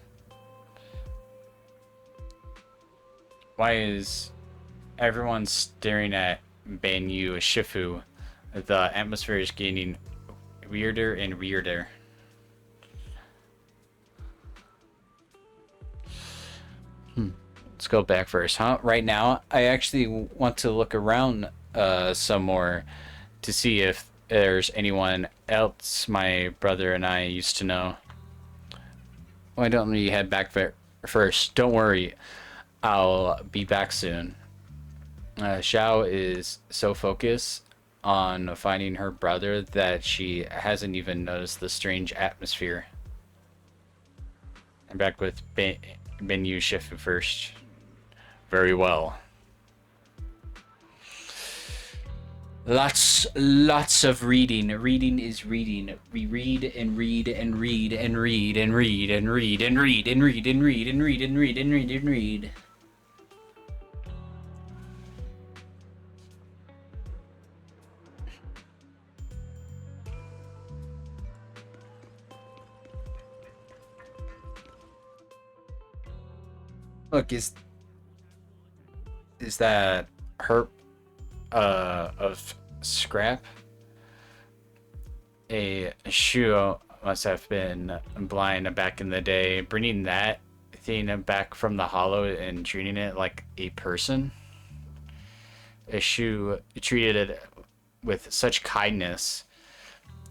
Why is everyone staring at Banyu Shifu? The atmosphere is getting weirder and weirder. Let's go back first, huh? Right now, I actually want to look around some more to see if there's anyone else my brother and I used to know. Why don't we head back first? Don't worry, I'll be back soon. Xiao is so focused on finding her brother that she hasn't even noticed the strange atmosphere. I'm back with Benyu Shifu first. Very well. Lots of reading. Reading is reading. We read and read and read and read and read and read and read and read and read and read and read and read and read. Look, is that herb of scrap? A shoe must have been blind back in the day. Bringing that thing back from the hollow and treating it like a person. A shoe treated it with such kindness,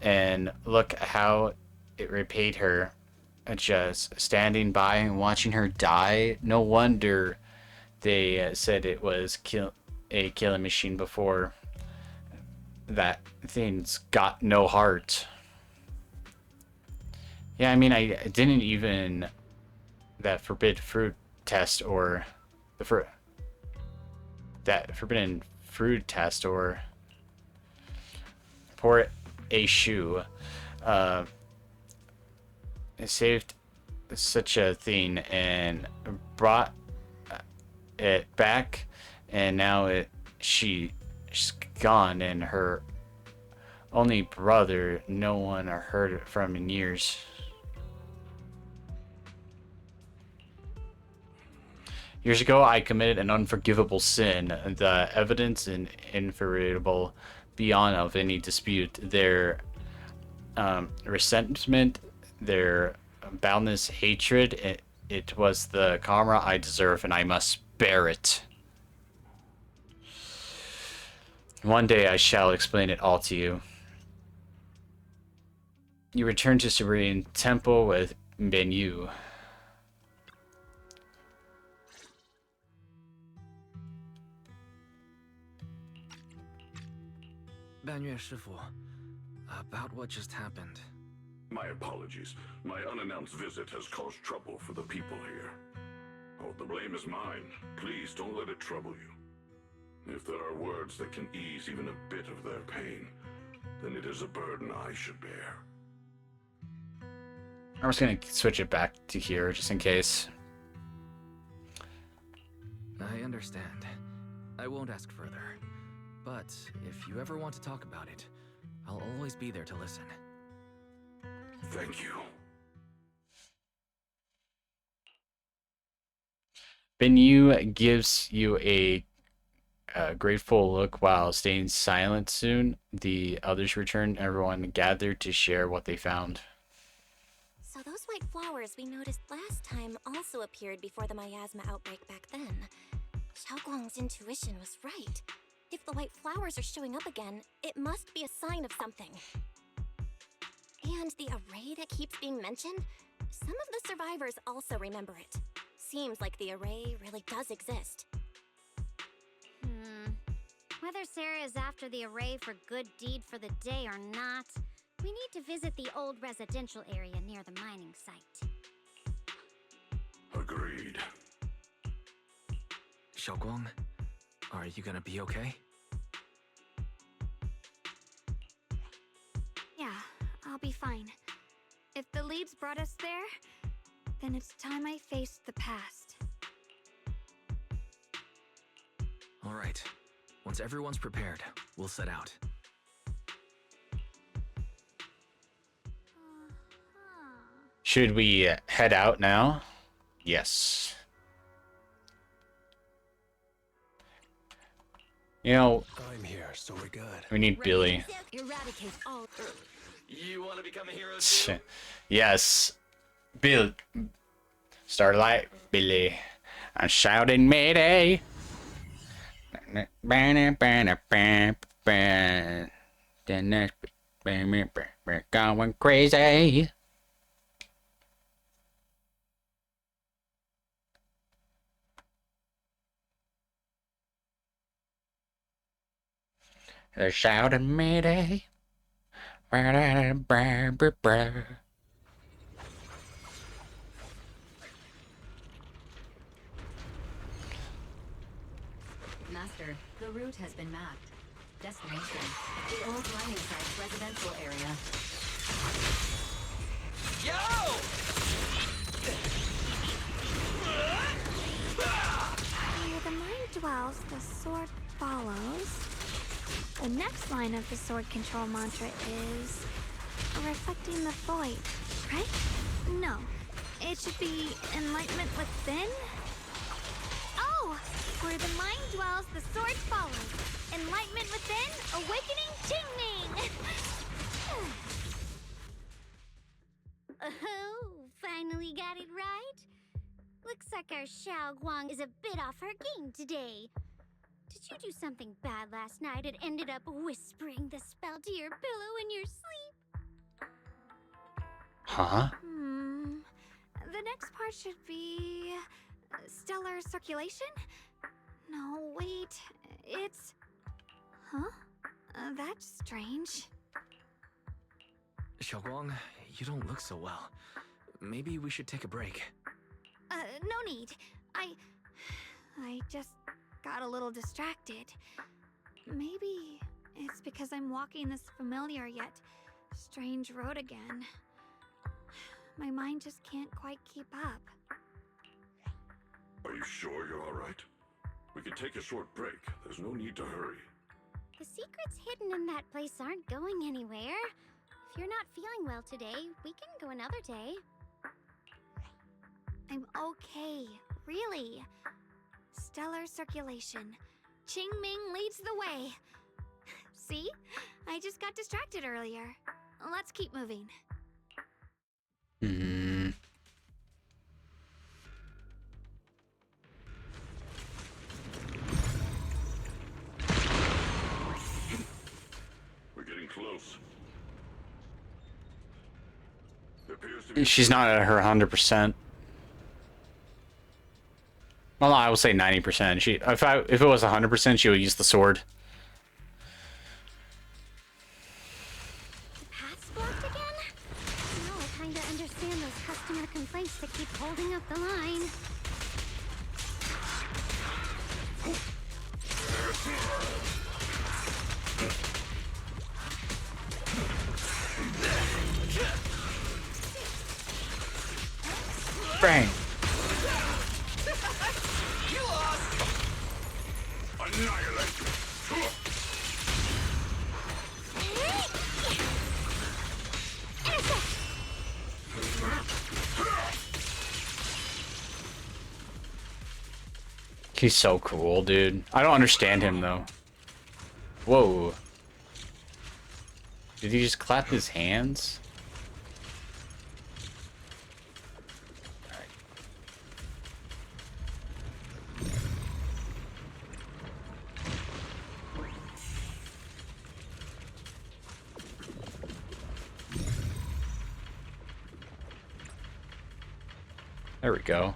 and look how it repaid her. Just standing by and watching her die. No wonder they said it was a killing machine before. That thing's got no heart. Yeah, I mean, I didn't even that forbidden fruit test or that forbidden fruit test or pour a shoe. It saved such a thing and brought it back, and now she's gone, and her only brother no one heard from in years. Years ago, I committed an unforgivable sin. The evidence is inferiable beyond of any dispute. Their resentment, their boundless hatred, it was the karma I deserve, and I must bear it. One day I shall explain it all to you. You return to Serene Temple with Benyu. Banyue Shifu, about what just happened. My apologies. My unannounced visit has caused trouble for the people here. Oh, the blame is mine. Please don't let it trouble you. If there are words that can ease even a bit of their pain, then it is a burden I should bear. I'm just gonna switch it back to here just in case. I understand. I won't ask further. But if you ever want to talk about it, I'll always be there to listen. Thank you. Benyu gives you a grateful look while staying silent. Soon, the others return. Everyone gathered to share what they found. So those white flowers we noticed last time also appeared before the miasma outbreak back then. Xiaoguang's intuition was right. If the white flowers are showing up again, it must be a sign of something. And the array that keeps being mentioned? Some of the survivors also remember it. Seems like the array really does exist. Whether Sarah is after the array for good deed for the day or not, we need to visit the old residential area near the mining site. Agreed. Xiaoguang, are you gonna be okay? Yeah, I'll be fine. If the leads brought us there, then it's time I faced the past. All right. Once everyone's prepared, we'll set out. Should we head out now? Yes. You know, I'm here, so we're good. we need Billy. Eradicate all. You want to become a hero too? Yes. Bill. Starlight, Billy. I'm shouting Mayday. Going crazy. They're shouting Mayday. Master, the route has been mapped. Destination, the old mining site's residential area. Yo! Where the mind dwells, the sword follows. The next line of the sword control mantra is reflecting the void, right? No, it should be enlightenment within. Oh, where the mind dwells, the sword follows. Enlightenment within, awakening Qingming. Oh, finally got it right. Looks like our Xiao Guang is a bit off her game today. Did you do something bad last night and ended up whispering the spell to your pillow in your sleep? Huh? The next part should be stellar circulation? No, wait. It's... Huh? That's strange. Xiaoguang, you don't look so well. Maybe we should take a break. No need. I just got a little distracted. Maybe it's because I'm walking this familiar yet strange road again. My mind just can't quite keep up. Are you sure you're all right? We can take a short break. There's no need to hurry. The secrets hidden in that place aren't going anywhere. If you're not feeling well today, we can go another day. I'm okay, really. Stellar circulation. Qingming leads the way. See? I just got distracted earlier. Let's keep moving. We're getting close. There appears to be She's not at her 100%. Well, I will say 90%. If it was 100%, she would use the sword. The path's blocked again? Now I kinda understand those customer complaints that keep holding up the line. Bang. You lost! Annihilate! He's so cool, dude. I don't understand him, though. Whoa. Did he just clap his hands? There we go.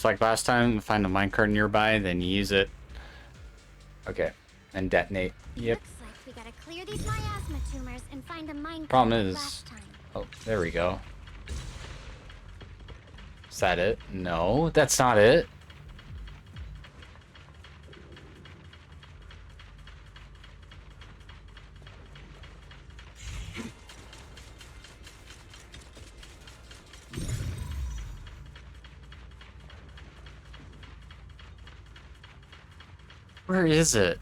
like last time, find a minecart nearby, then use it. Okay, and detonate. Yep. Looks like we gotta clear these miasma tumors and find a mine Problem cart is, last time. oh, there we go. Is that it? No, that's not it. Where is it?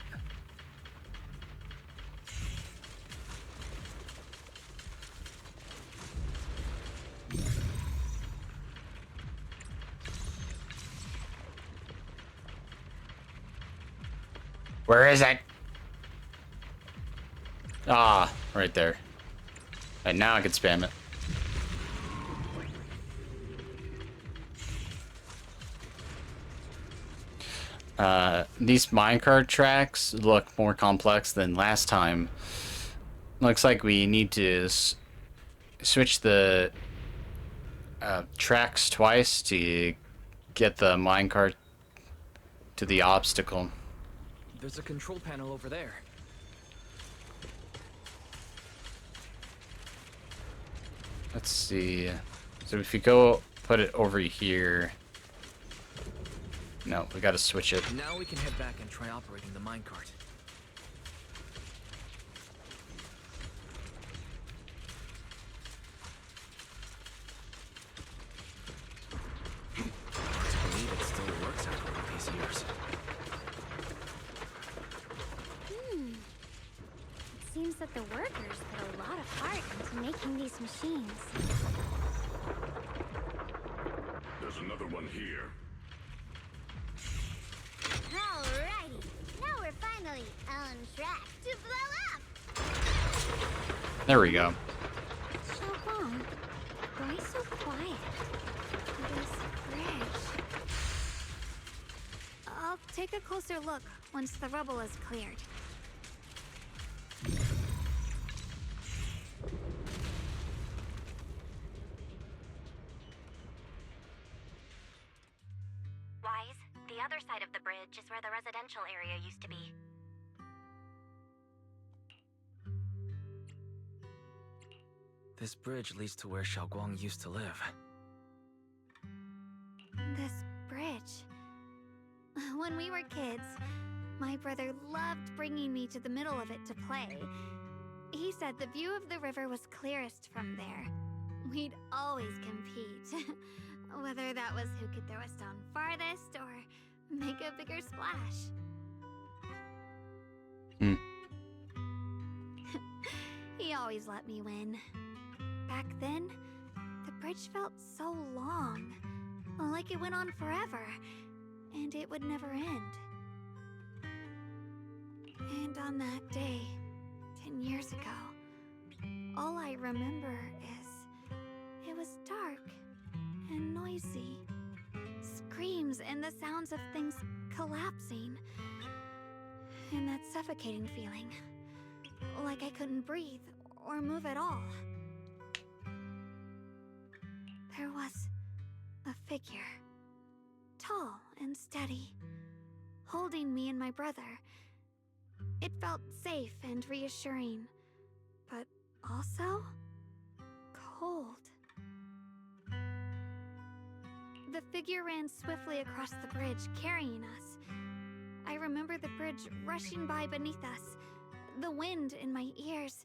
Where is it? Ah, right there. And now I can spam it. These minecart tracks look more complex than last time. Looks like we need to switch the tracks twice to get the minecart to the obstacle. There's a control panel over there. Let's see. So if you go put it over here. No, we gotta switch it. Now we can head back and try operating the minecart. Hard to believe it still works after all these years. It seems that the workers put a lot of heart into making these machines. There's another one here. Alrighty, now we're finally on track to blow up! There we go. So long. Why so quiet? This bridge. I'll take a closer look once the rubble is cleared. Wise, the other side of the bridge is where the residential area used to be. This bridge leads to where Xiaoguang used to live. This bridge. When we were kids, my brother loved bringing me to the middle of it to play. He said the view of the river was clearest from there. We'd always compete. Whether that was who could throw a stone farthest or make a bigger splash. He always let me win. Back then, the bridge felt so long, like it went on forever, and it would never end. And on that day, 10 years ago, all I remember is it was dark and noisy. Screams and the sounds of things collapsing. And that suffocating feeling. Like I couldn't breathe or move at all. There was a figure. Tall and steady. Holding me and my brother. It felt safe and reassuring. But also cold. The figure ran swiftly across the bridge, carrying us. I remember the bridge rushing by beneath us, the wind in my ears,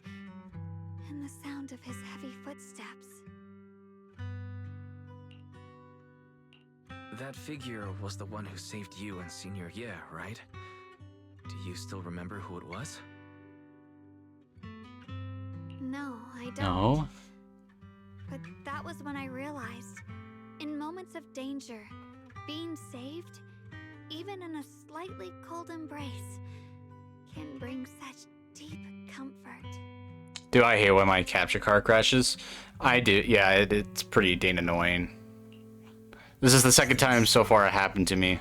and the sound of his heavy footsteps. That figure was the one who saved you in senior year, right? Do you still remember who it was? No, I don't. No. But that was when I realized, in moments of danger, being saved, even in a slightly cold embrace, can bring such deep comfort. Do I hate when my capture card crashes? I do. Yeah, it's pretty dang annoying. This is the second time so far it happened to me.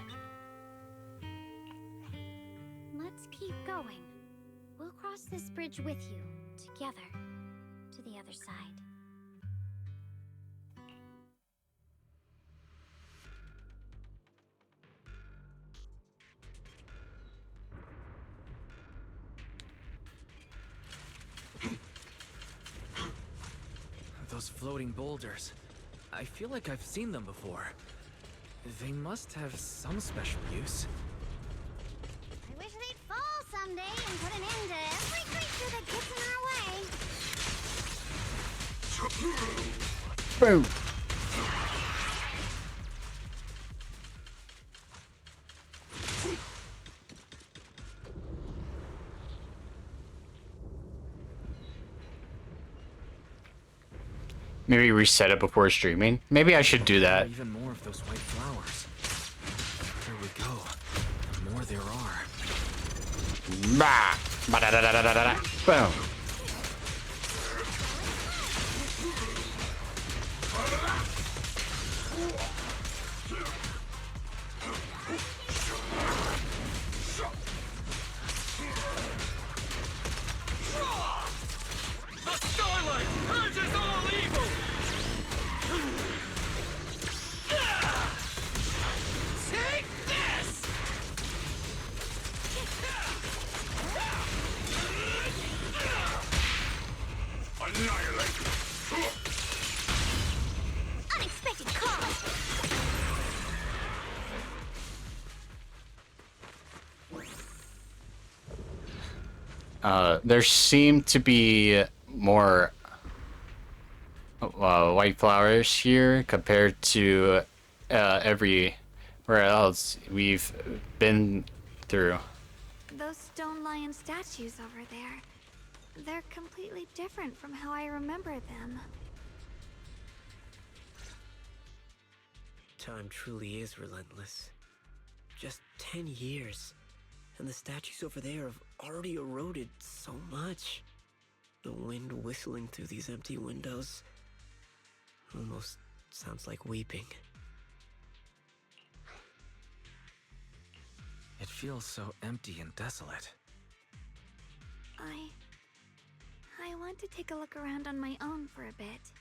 Let's keep going. We'll cross this bridge with you, together, to the other side. Those floating boulders. I feel like I've seen them before. They must have some special use. I wish they'd fall someday and put an end to every creature that gets in our way. Boom. Maybe reset it before streaming. Maybe I should do that. Even more of those white flowers. There we go. The more there are. Bah! Ba-da-da-da-da-da-da. Boom. The starlight purges all evil! Take this! Annihilate! Unexpected call. There seem to be more white flowers here compared to everywhere else we've been through. Those stone lion statues over there. They're completely different from how I remember them. Time truly is relentless. Just 10 years, and the statues over there have already eroded so much. The wind whistling through these empty windows almost sounds like weeping. It feels so empty and desolate. I want to take a look around on my own for a bit.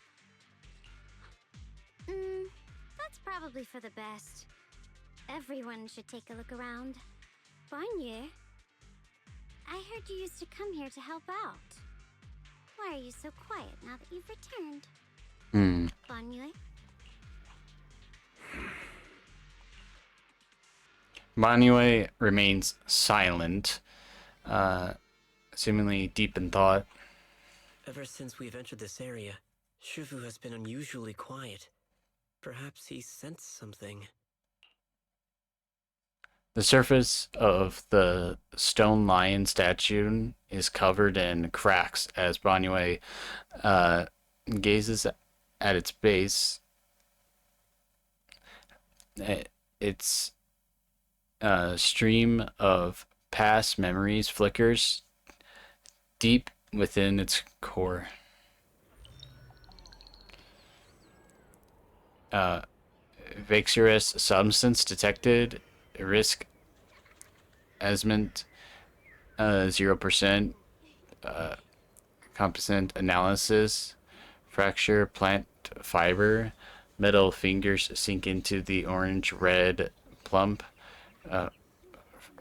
That's probably for the best. Everyone should take a look around. Bonnier, I heard you used to come here to help out. Why are you so quiet now that you've returned? Bonnier? Manuel remains silent, seemingly deep in thought. Ever since we've entered this area, Shifu has been unusually quiet. Perhaps he sensed something. The surface of the stone lion statue is covered in cracks as Manuel gazes at its base. Its stream of past memories flickers deep within its core. Vexurous substance detected. Risk assessment 0%. Composite analysis. Fracture plant fiber. Metal fingers sink into the orange-red plump.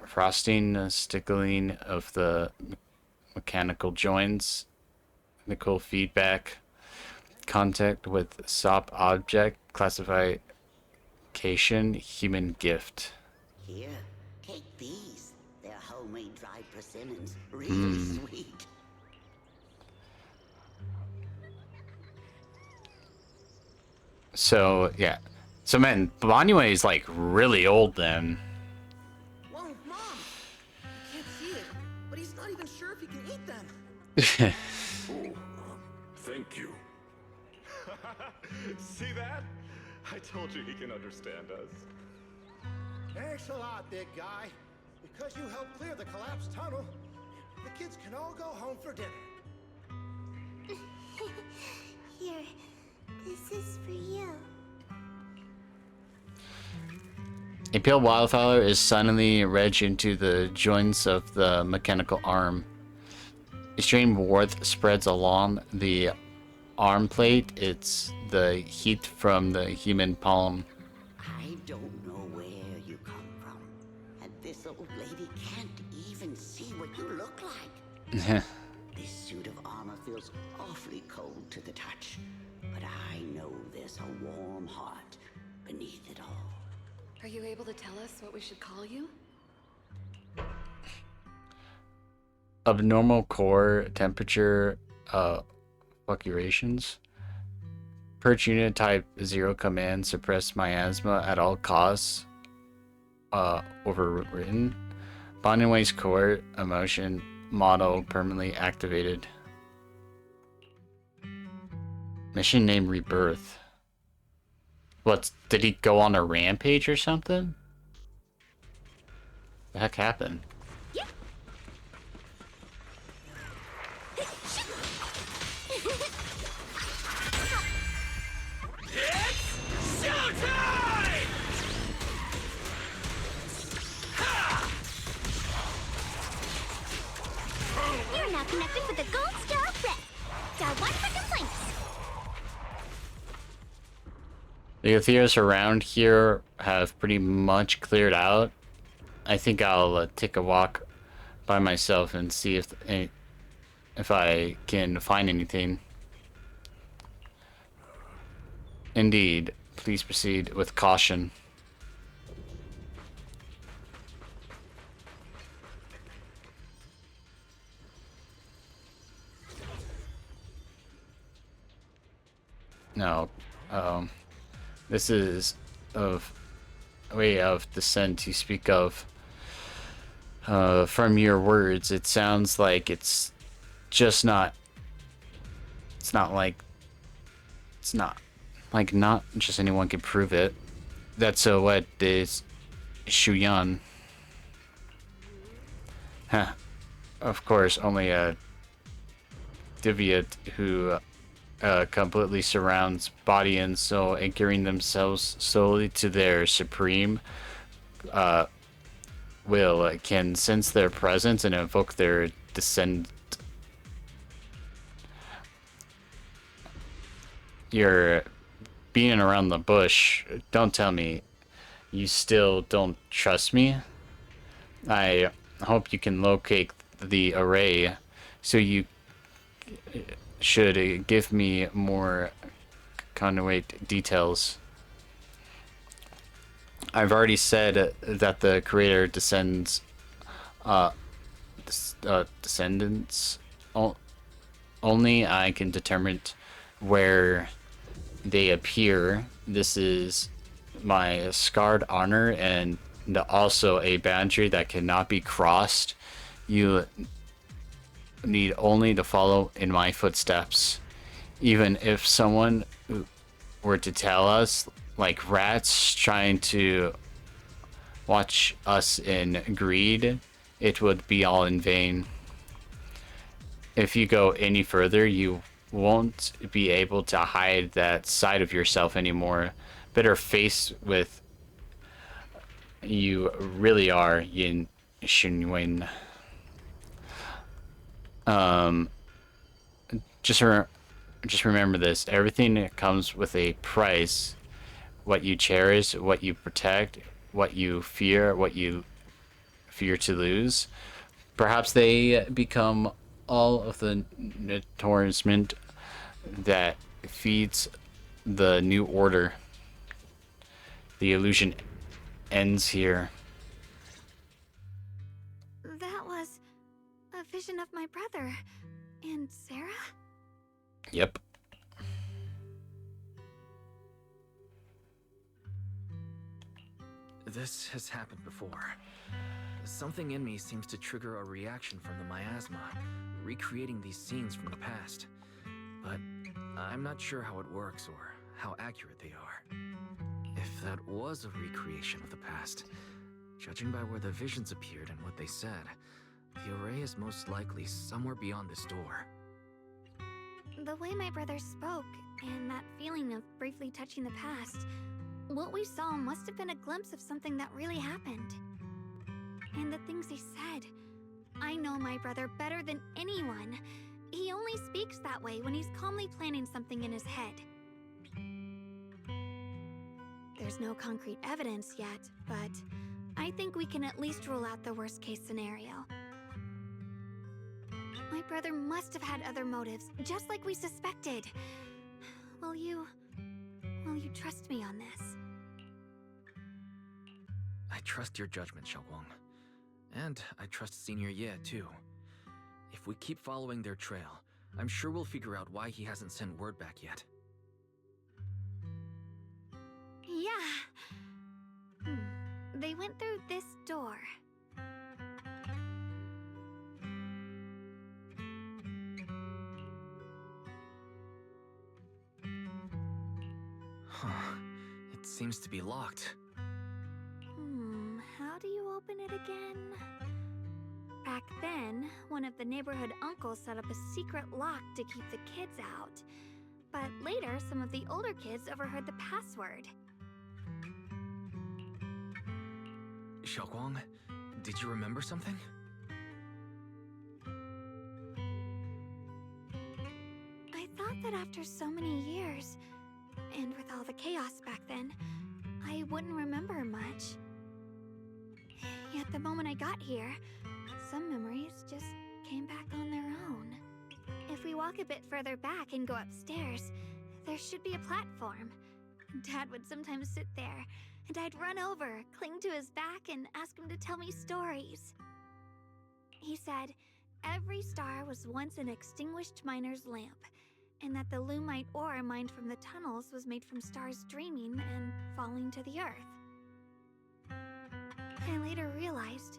Frosting, stickling of the mechanical joints. Nickel feedback. Contact with SOP object. Classification. Human gift. Here, take these. They're homemade dried persimmons. Really sweet. So, yeah. So, man, Manuel is like really old then. Whoa, Mom! I can't see it, but he's not even sure if he can eat them. Thank you. See that? I told you he can understand us. Thanks a lot, big guy. Because you helped clear the collapsed tunnel, the kids can all go home for dinner. Here, this is for you. A pale wildflower is suddenly wedged into the joints of the mechanical arm. A strange warmth spreads along the arm plate. It's the heat from the human palm. I don't know where you come from, and this old lady can't even see what you look like. This suit of armor feels awfully cold to the touch, but I know there's a warm heart beneath it all. Are you able to tell us what we should call you? Abnormal core temperature fluctuations. Perch unit type 0 command suppress miasma at all costs. Overwritten. Bonding Way's core emotion model permanently activated. Mission name Rebirth. What, did he go on a rampage or something? The heck happened? You're now connected with the Gold Star Rep. Star 1 for complaints. The Ethereals around here have pretty much cleared out. I think I'll take a walk by myself and see if I can find anything. Indeed, please proceed with caution. No, this is of way of descent you speak of. From your words, it sounds like it's just not. It's not like not just anyone can prove it. That's what is Shuyan. Huh. Of course, only a deviant who completely surrounds body and soul, anchoring themselves solely to their supreme will, can sense their presence and invoke their descent. You're being around the bush. Don't tell me you still don't trust me. I hope you can locate the array so you should give me more conduit details. I've already said that the creator descendants only I can determine where they appear. This is my scarred honor and also a boundary that cannot be crossed. You need only to follow in my footsteps. Even if someone were to tell us, like rats trying to watch us in greed, it would be all in vain. If you go any further, you won't be able to hide that side of yourself anymore. Better face with you really are, Yin Xinwen. Just remember this. Everything comes with a price. What you cherish, what you protect, what you fear to lose. Perhaps they become all of the nourishment that feeds the new order. The illusion ends here. That was a vision of my brother and Sarah? Yep. This has happened before. Something in me seems to trigger a reaction from the miasma, recreating these scenes from the past. But I'm not sure how it works or how accurate they are. If that was a recreation of the past, judging by where the visions appeared and what they said, the array is most likely somewhere beyond this door. The way my brother spoke, and that feeling of briefly touching the past, what we saw must have been a glimpse of something that really happened. And the things he said, I know my brother better than anyone. He only speaks that way when he's calmly planning something in his head. There's no concrete evidence yet, but I think we can at least rule out the worst case scenario. My brother must have had other motives, just like we suspected. Will you trust me on this? I trust your judgment, Xiaoguang. And I trust Senior Ye, too. If we keep following their trail, I'm sure we'll figure out why he hasn't sent word back yet. Yeah. They went through this door. Huh. It seems to be locked. How do you open it again? Back then, one of the neighborhood uncles set up a secret lock to keep the kids out. But later, some of the older kids overheard the password. Xiaoguang, did you remember something? I thought that after so many years, and with all the chaos back then, I wouldn't remember much. Yet the moment I got here, some memories just came back on their own. If we walk a bit further back and go upstairs, there should be a platform. Dad would sometimes sit there, and I'd run over, cling to his back, and ask him to tell me stories. He said every star was once an extinguished miner's lamp, and that the lumite ore mined from the tunnels was made from stars dreaming and falling to the earth. I later realized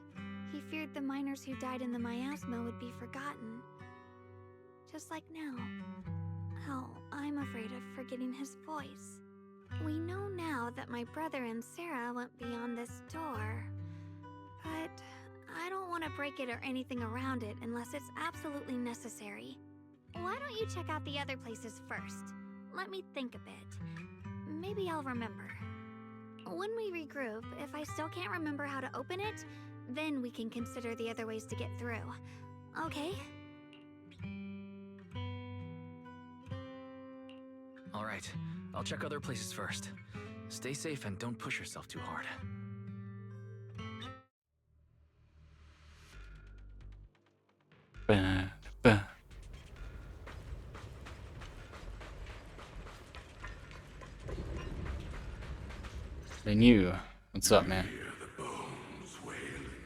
he feared the miners who died in the miasma would be forgotten. Just like now, how I'm afraid of forgetting his voice. We know now that my brother and Sarah went beyond this door, but I don't want to break it or anything around it unless it's absolutely necessary. Why don't you check out the other places first? Let me think a bit. Maybe I'll remember. When we regroup, if I still can't remember how to open it, then we can consider the other ways to get through. Okay? Alright, I'll check other places first. Stay safe and don't push yourself too hard. And you, what's up, man? Hear the bones wailing.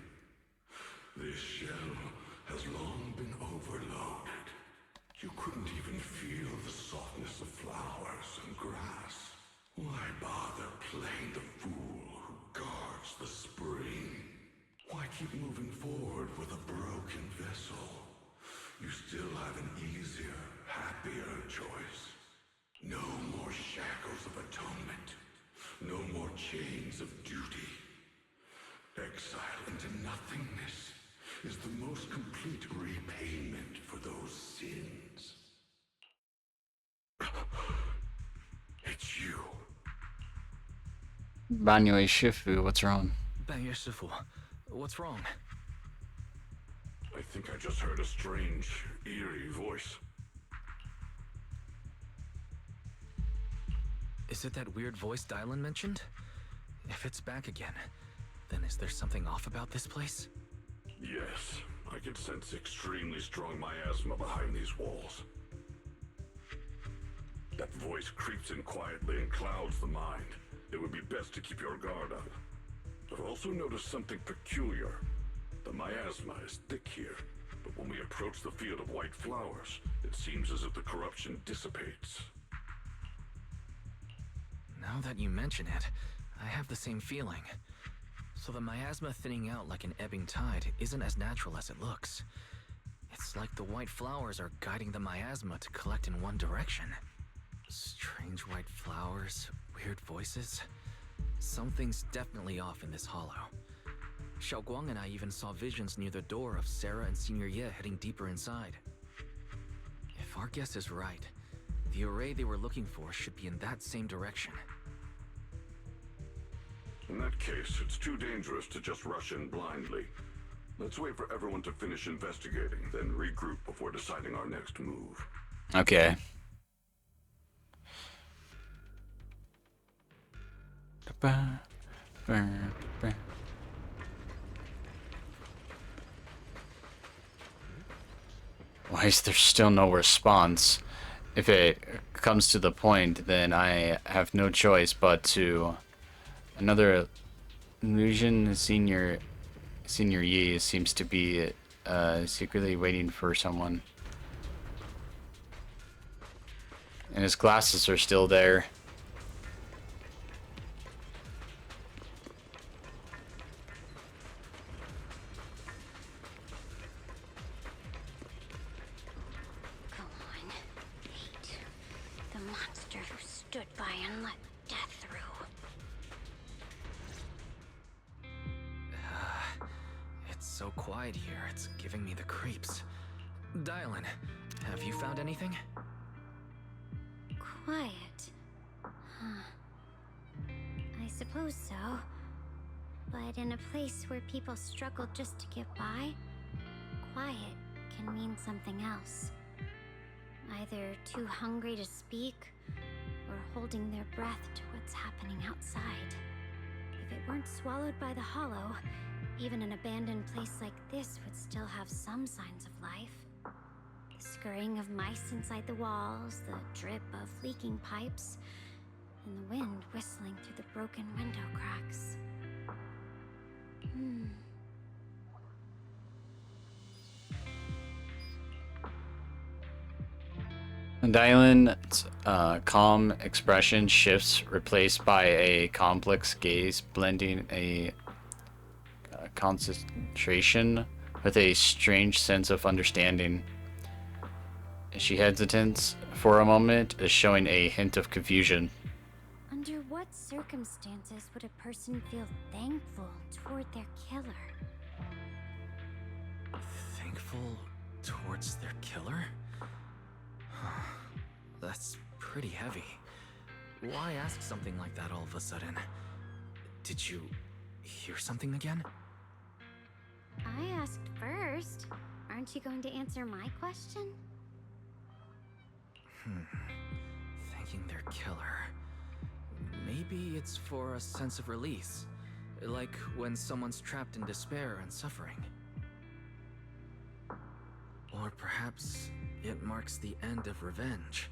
This shell has long been overloaded. You couldn't even feel the softness of flowers and grass. Why bother playing the fool who guards the spring? Why keep moving forward with a broken vessel? You still have an easier, happier choice. No more shackles of atonement. No more chains of duty. Exile into nothingness is the most complete repayment for those sins. It's you. Banyue Shifu, what's wrong? Banyue Shifu, what's wrong? I think I just heard a strange, eerie voice. Is it that weird voice Dylan mentioned? If it's back again, then is there something off about this place? Yes, I can sense extremely strong miasma behind these walls. That voice creeps in quietly and clouds the mind. It would be best to keep your guard up. I've also noticed something peculiar. The miasma is thick here, but when we approach the field of white flowers, it seems as if the corruption dissipates. Now that you mention it, I have the same feeling. So the miasma thinning out like an ebbing tide isn't as natural as it looks. It's like the white flowers are guiding the miasma to collect in one direction. Strange white flowers, weird voices. Something's definitely off in this hollow. Xiaoguang and I even saw visions near the door of Sarah and Senior Ye heading deeper inside. If our guess is right, the array they were looking for should be in that same direction. In that case, it's too dangerous to just rush in blindly. Let's wait for everyone to finish investigating, then regroup before deciding our next move. Okay. Why is there still no response? If it comes to the point, then I have no choice but to... Another illusion Senior Yi seems to be secretly waiting for someone. And his glasses are still there. Go on. Hate the monster who stood by and let death through. It's so quiet here, it's giving me the creeps. Dylan, have you found anything? Quiet. Huh. I suppose so. But in a place where people struggle just to get by, quiet can mean something else. Either too hungry to speak, or holding their breath to what's happening outside. If it weren't swallowed by the hollow, even an abandoned place like this would still have some signs of life. The scurrying of mice inside the walls, the drip of leaking pipes, and the wind whistling through the broken window cracks. Dylan's calm expression shifts, replaced by a complex gaze, blending a concentration with a strange sense of understanding. She hesitates for a moment, showing a hint of confusion. Under what circumstances would a person feel thankful toward their killer? Thankful towards their killer? That's pretty heavy. Why ask something like that all of a sudden? Did you hear something again? I asked first. Aren't you going to answer my question? Thanking their killer. Maybe it's for a sense of release. Like when someone's trapped in despair and suffering. Or perhaps it marks the end of revenge,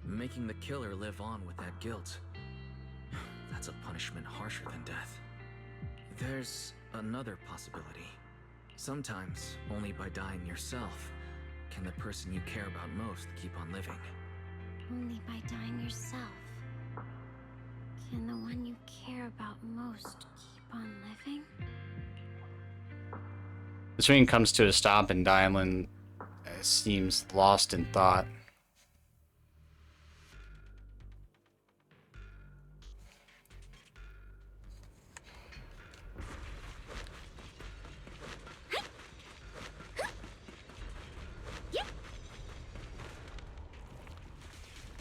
making the killer live on with that guilt. That's a punishment harsher than death. There's another possibility. Sometimes, only by dying yourself, can the person you care about most keep on living. Only by dying yourself can the one you care about most keep on living? The screen comes to a stop and Dylan seems lost in thought.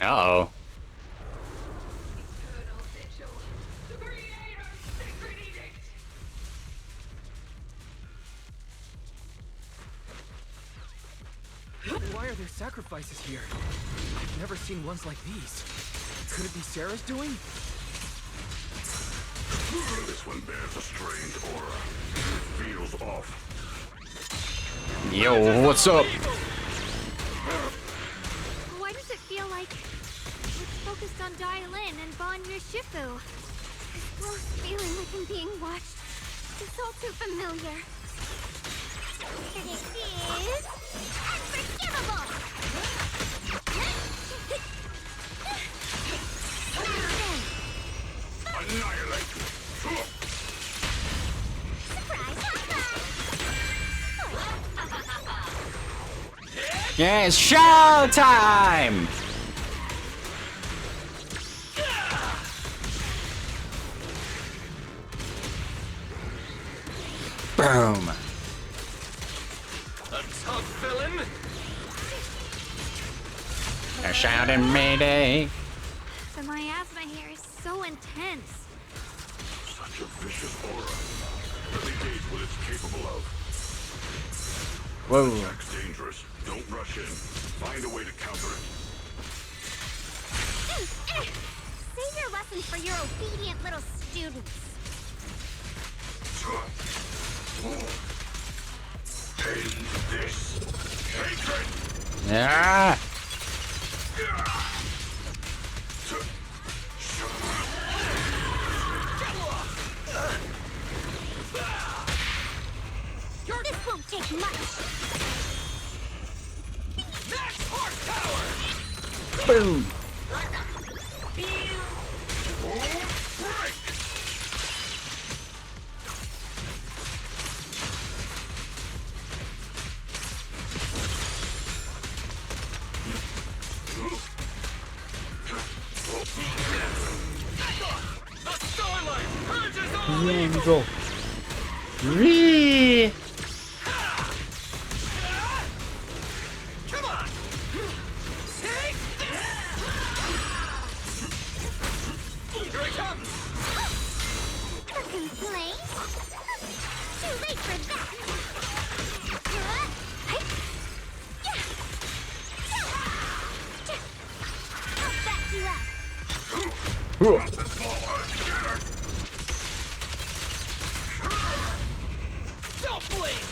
Uh-oh. Why are there sacrifices here? I've never seen ones like these. Could it be Sarah's doing? This one bears a strange aura. It feels off. Yo, what's up? Why does it feel like it's focused on Dylan and Bon Shifu? This gross feeling like I'm being watched. It's all too familiar. And it is unforgivable! Annihilate! Surprise, Yeah, it's show time! Boom! A tough villain? They're shouting Mayday! The miasma here is so intense. Such a vicious aura. Let me gauge what it's capable of. Whoa. The attack's dangerous. Don't rush in. Find a way to counter it. Save your lessons for your obedient little students. End this. Hatred! Yeah! much. Max horsepower! Boom! The starlight purges all Angel. Ree! Come on! Take this! Here it comes! A complaint? Too late for that. I'll back you up. Don't blink!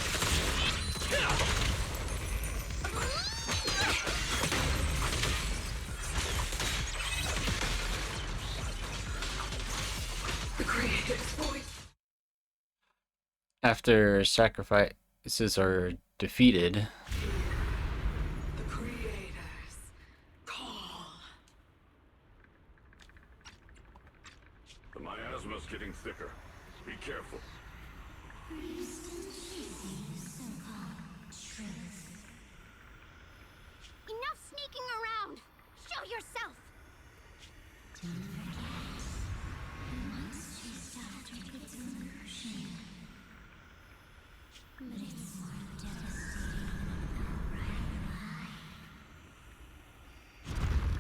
The creator's voice. After sacrifices are defeated, The creator's call. The miasma's getting thicker. Be careful. Enough sneaking around. Show yourself.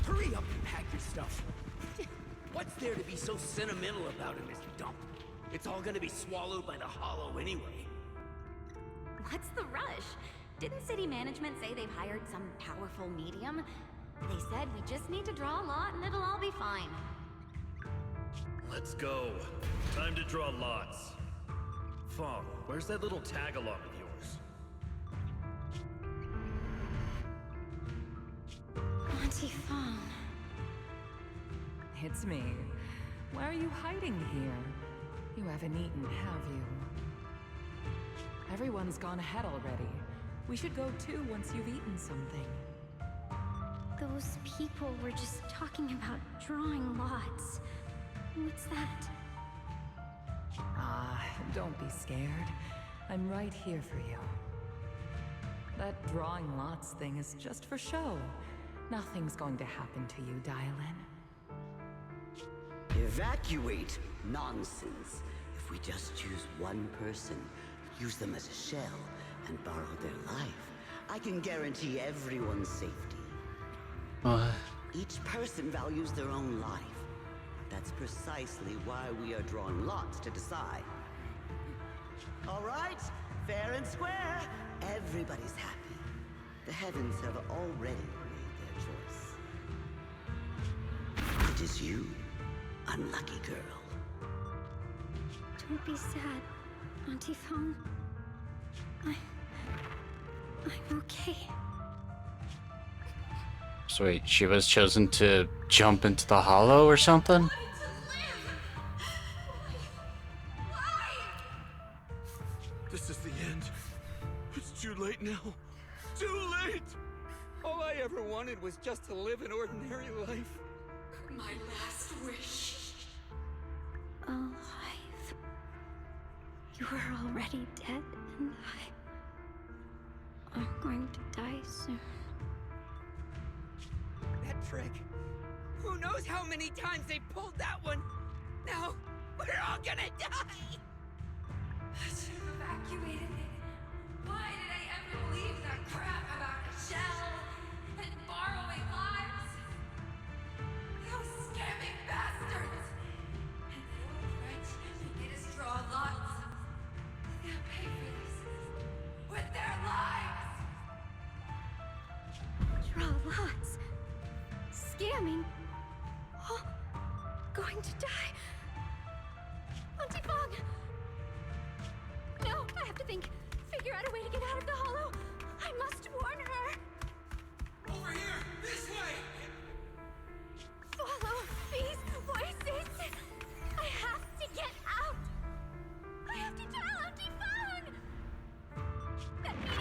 Hurry up and pack your stuff. What's there to be so sentimental about in this dump? It's all gonna be swallowed by the hollow anyway. What's the rush? Didn't city management say they've hired some powerful medium? They said we just need to draw a lot and it'll all be fine. Let's go. Time to draw lots. Fong, where's that little tag-along of yours? Auntie Fawn. It's me. Why are you hiding here? You haven't eaten, have you? Everyone's gone ahead already. We should go too once you've eaten something. Those people were just talking about drawing lots. What's that? Ah, don't be scared. I'm right here for you. That drawing lots thing is just for show. Nothing's going to happen to you, Dylan. Evacuate? Nonsense. If we just choose one person, use them as a shell, and borrow their life, I can guarantee everyone's safety. Each person values their own life. That's precisely why we are drawing lots to decide. All right, fair and square. Everybody's happy. The heavens have already made their choice. It is you, unlucky girl. Don't be sad, Auntie Fawn. I'm okay. so wait, she was chosen to jump into the hollow or something? This is the end. It's too late now. Too late! All I ever wanted was just to live an ordinary life. My last wish. Alive. You were already dead, and I'm going to die soon. That trick. Who knows how many times they pulled that one? Now, we're all gonna die! I should have evacuated me. Why did I ever believe that crap about a shell and borrowing lives? Those scamming bastards! And the old French made us draw lots. They'll pay for this with their lives! Draw lots. Scamming. Oh, going to die. Auntie Fawn! No, I have to think. Figure out a way to get out of the hollow. I must warn her. Over here! This way! Follow these voices. I have to get out. I have to tell Auntie Fawn. Let me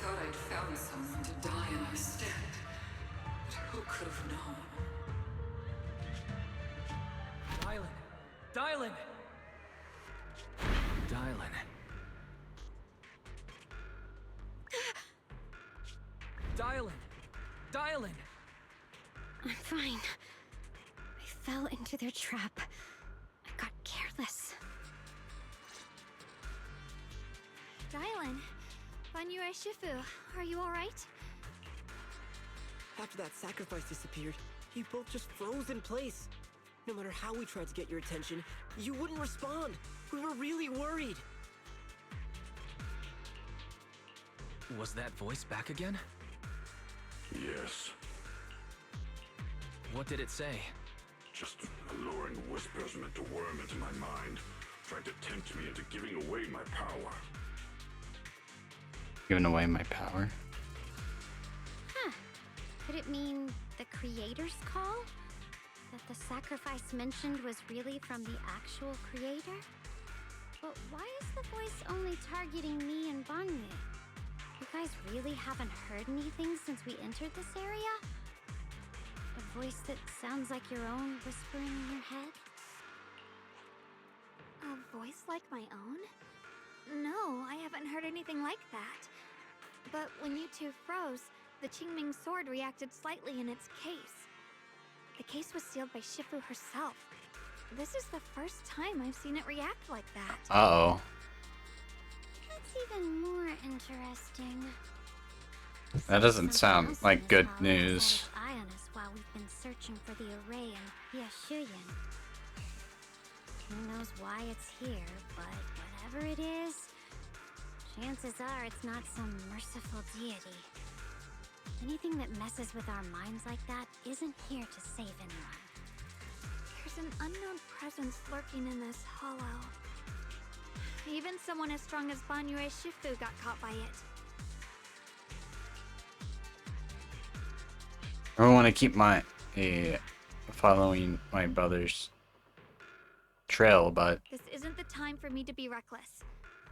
thought I'd found someone to die in our stead. But who could have known? Dylan! Dylan. Dylan! Dylan! I'm fine. I fell into their trap. I got careless. Dylan, Banyue Shifu, are you alright? After that sacrifice disappeared, you both just froze in place. No matter how we tried to get your attention, you wouldn't respond. We were really worried. Was that voice back again? Yes. What did it say? Just alluring whispers meant to worm into my mind, trying to tempt me into giving away my power. Giving away my power? Huh. Could it mean the creator's call? That the sacrifice mentioned was really from the actual creator? But why is the voice only targeting me and Banyue? You guys really haven't heard anything since we entered this area? A voice that sounds like your own whispering in your head? A voice like my own? No, I haven't heard anything like that. But when you two froze, the Qingming sword reacted slightly in its case. The case was sealed by Shifu herself. This is the first time I've seen it react like that. Uh-oh. That's even more interesting. That doesn't sound like good news. Eye on us while we've been searching for the array in Yashuyan. Who knows why it's here, but whatever it is, chances are it's not some merciful deity. Anything that messes with our minds like that isn't here to save anyone. There's an unknown presence lurking in this hollow. Even someone as strong as Banyue Shifu got caught by it. I want to keep my following my brother's trail, but This isn't the time for me to be reckless.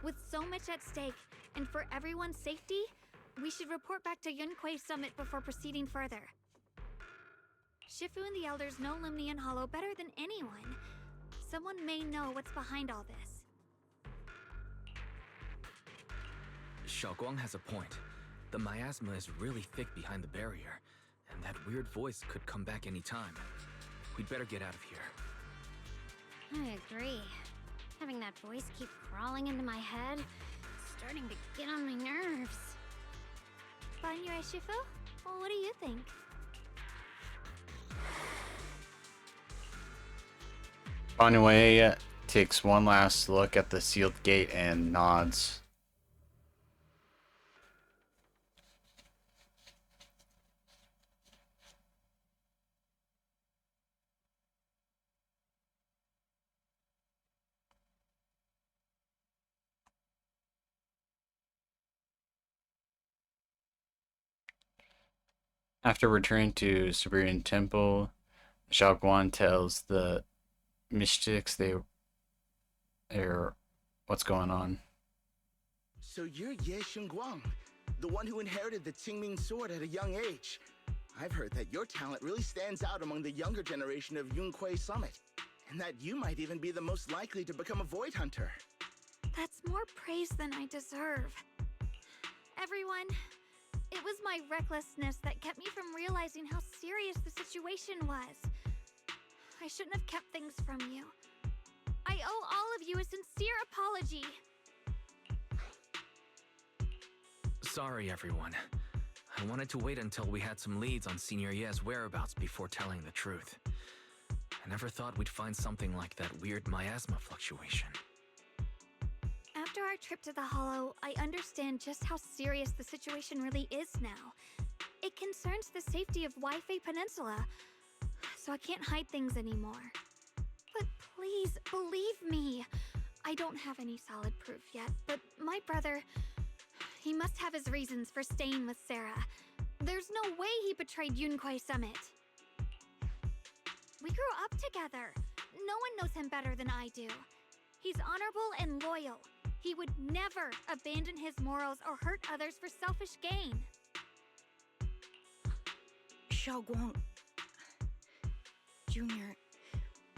With so much at stake, and for everyone's safety, we should report back to Yunquei Summit before proceeding further. Shifu and the elders know Limnian Hollow better than anyone. Someone may know what's behind all this. Xiaoguang has a point. The miasma is really thick behind the barrier, and that weird voice could come back any time. We'd better get out of here. I agree. Having that voice keep crawling into my head, it's starting to get on my nerves. Banyue Shifu? Well, what do you think? Banyue takes one last look at the sealed gate and nods. After returning to Siberian Temple, Xiaoguan tells the mystics they're what's going on. So you're Ye Xingguang, the one who inherited the Qingming sword at a young age. I've heard that your talent really stands out among the younger generation of Yunquei Summit, and that you might even be the most likely to become a void hunter. That's more praise than I deserve. Everyone, it was my recklessness that kept me from realizing how serious the situation was. I shouldn't have kept things from you. I owe all of you a sincere apology. Sorry, everyone. I wanted to wait until we had some leads on Senior Ye's whereabouts before telling the truth. I never thought we'd find something like that weird miasma fluctuation. After our trip to the Hollow, I understand just how serious the situation really is now. It concerns the safety of Waifei Peninsula, so I can't hide things anymore. But please, believe me. I don't have any solid proof yet, but my brother, he must have his reasons for staying with Sarah. There's no way he betrayed Yunquei Summit. We grew up together. No one knows him better than I do. He's honorable and loyal. He would never abandon his morals or hurt others for selfish gain. Xiaoguang, Junior,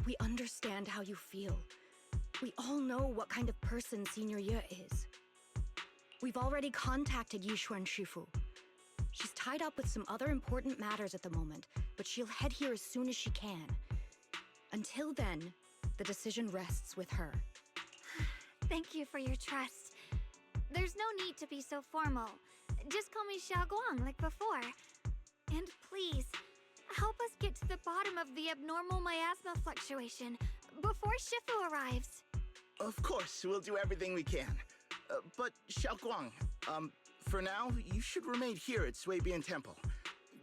we understand how you feel. We all know what kind of person Senior Ye is. We've already contacted Yishuan Shifu. She's tied up with some other important matters at the moment, but she'll head here as soon as she can. Until then, the decision rests with her. Thank you for your trust. There's no need to be so formal. Just call me Xiaoguang like before. And please, help us get to the bottom of the abnormal miasma fluctuation before Shifu arrives. Of course, we'll do everything we can. But Xiaoguang, for now, you should remain here at Suibian Temple.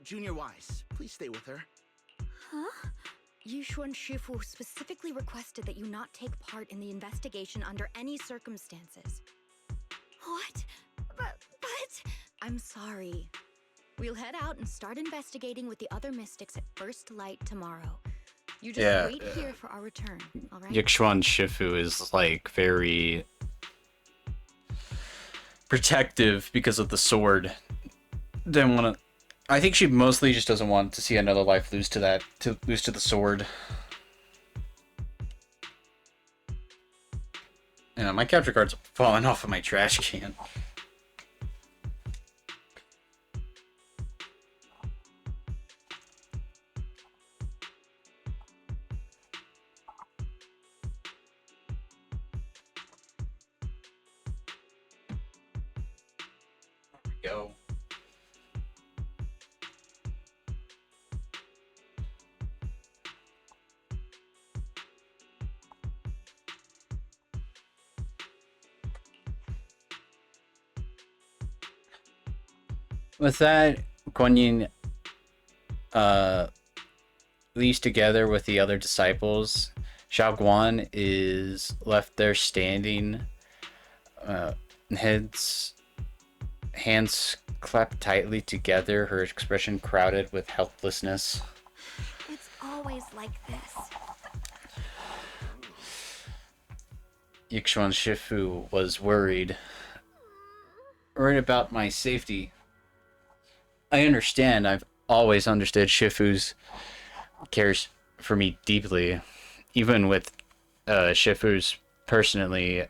Junior Wise, please stay with her. Huh? Yishuan Shifu specifically requested that you not take part in the investigation under any circumstances. What? But... I'm sorry. We'll head out and start investigating with the other mystics at first light tomorrow. You just wait here for our return, alright? Yixuan Shifu is, like, very protective because of the sword. Didn't want to... I think she mostly just doesn't want to see another life lose to the sword. Yeah, my capture card's falling off of my trash can. Go. With that, Guan Yin leaves together with the other disciples. Xiao Guan is left there standing, hands clapped tightly together, her expression crowded with helplessness. It's always like this. Yixuan Shifu was worried about my safety. I understand. I've always understood Shifu's cares for me deeply, even with Shifu's personally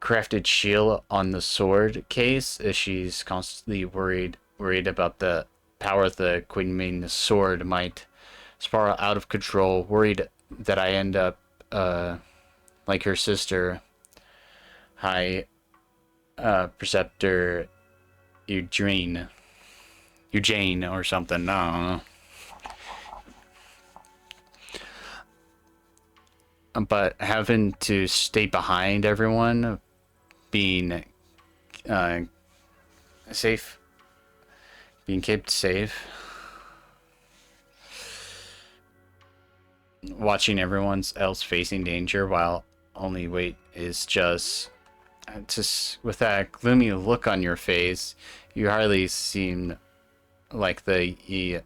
crafted shield on the sword case. She's constantly worried about the power of the Queen Ming sword might spiral out of control. Worried that I end up like her sister, High Preceptor Eugene or something. I don't know. But having to stay behind everyone, being safe, being kept safe, watching everyone else facing danger while only wait is just with that gloomy look on your face, you hardly seem like the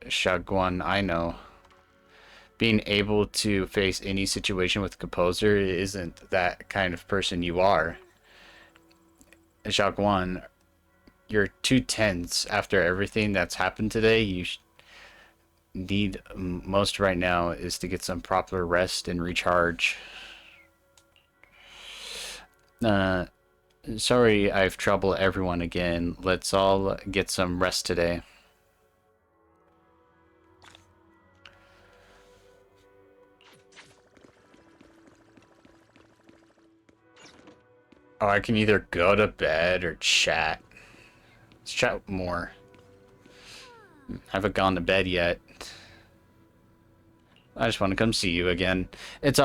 Shaguan I know. Being able to face any situation with composure isn't that kind of person you are. Shaguan, you're too tense after everything that's happened today. You need most right now is to get some proper rest and recharge. Sorry I've troubled everyone again. Let's all get some rest today. Oh, I can either go to bed or chat. Let's chat more. Haven't gone to bed yet. I just want to come see you again. It's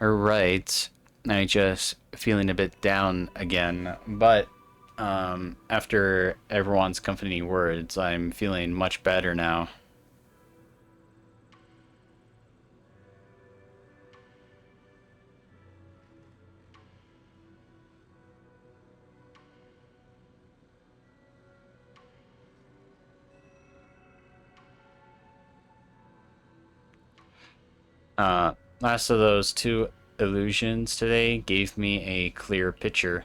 alright. I just feeling a bit down again, but after everyone's comforting words, I'm feeling much better now. Last of those two illusions today gave me a clear picture.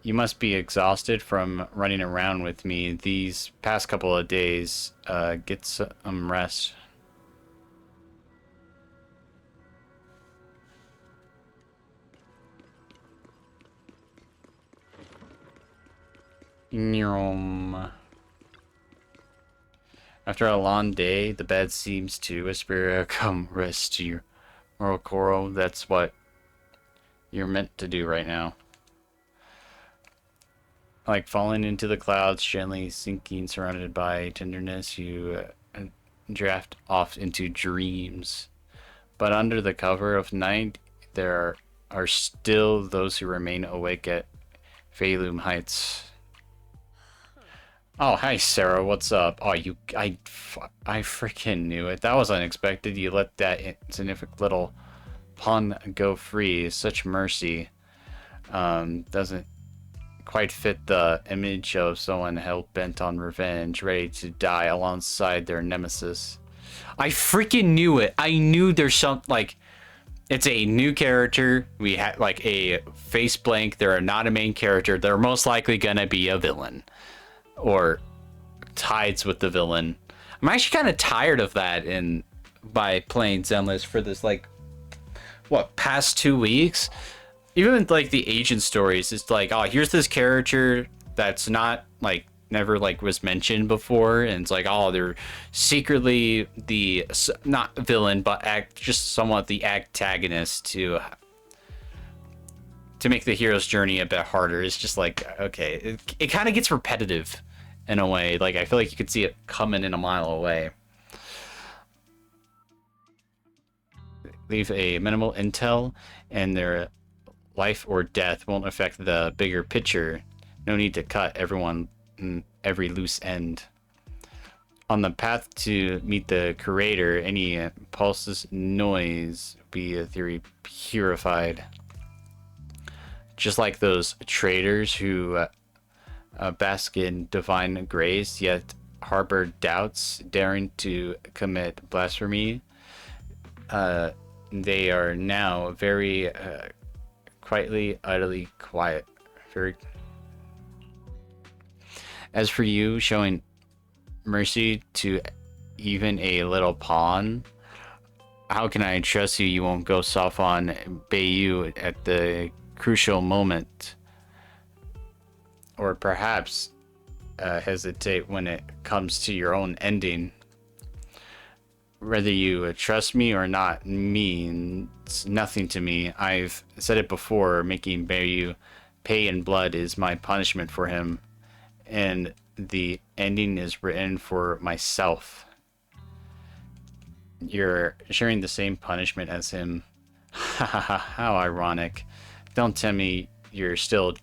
You must be exhausted from running around with me these past couple of days. Get some rest. After a long day, the bed seems to whisper, come rest to your moral coral. That's what you're meant to do right now. Like falling into the clouds, gently sinking, surrounded by tenderness, you draft off into dreams. But under the cover of night, there are still those who remain awake at Phalum Heights. Oh, hi, Sarah. What's up? Oh, I freaking knew it. That was unexpected. You let that insignificant little pawn go free. Such mercy. Doesn't quite fit the image of someone hell-bent on revenge, ready to die alongside their nemesis. I freaking knew it. I knew there's some, like, it's a new character. We had, like, a face blank. They're not a main character. They're most likely gonna be a villain. Or ties with the villain. I'm actually kind of tired of that by playing Zenless for this, like, what, past 2 weeks? Even with, like, the agent stories, it's like, oh, here's this character that's not, like, never, like, was mentioned before, and it's like, oh, they're secretly the, not villain, but just somewhat the antagonist to make the hero's journey a bit harder. It's just like, okay, it kind of gets repetitive in a way. Like, I feel like you could see it coming in a mile away. Leave a minimal intel, and their life or death won't affect the bigger picture. No need to cut every loose end. On the path to meet the curator, any pulses noise be a theory purified. Just like those traders who bask in divine grace, yet harbor doubts, daring to commit blasphemy. They are now very quietly, utterly quiet. As for you, showing mercy to even a little pawn, how can I trust you? You won't go soft on Bayou at the crucial moment, or perhaps hesitate when it comes to your own ending. Whether you trust me or not means nothing to me. I've said it before, making Bayou pay in blood is my punishment for him, and the ending is written for myself. You're sharing the same punishment as him. How ironic. Don't tell me you're still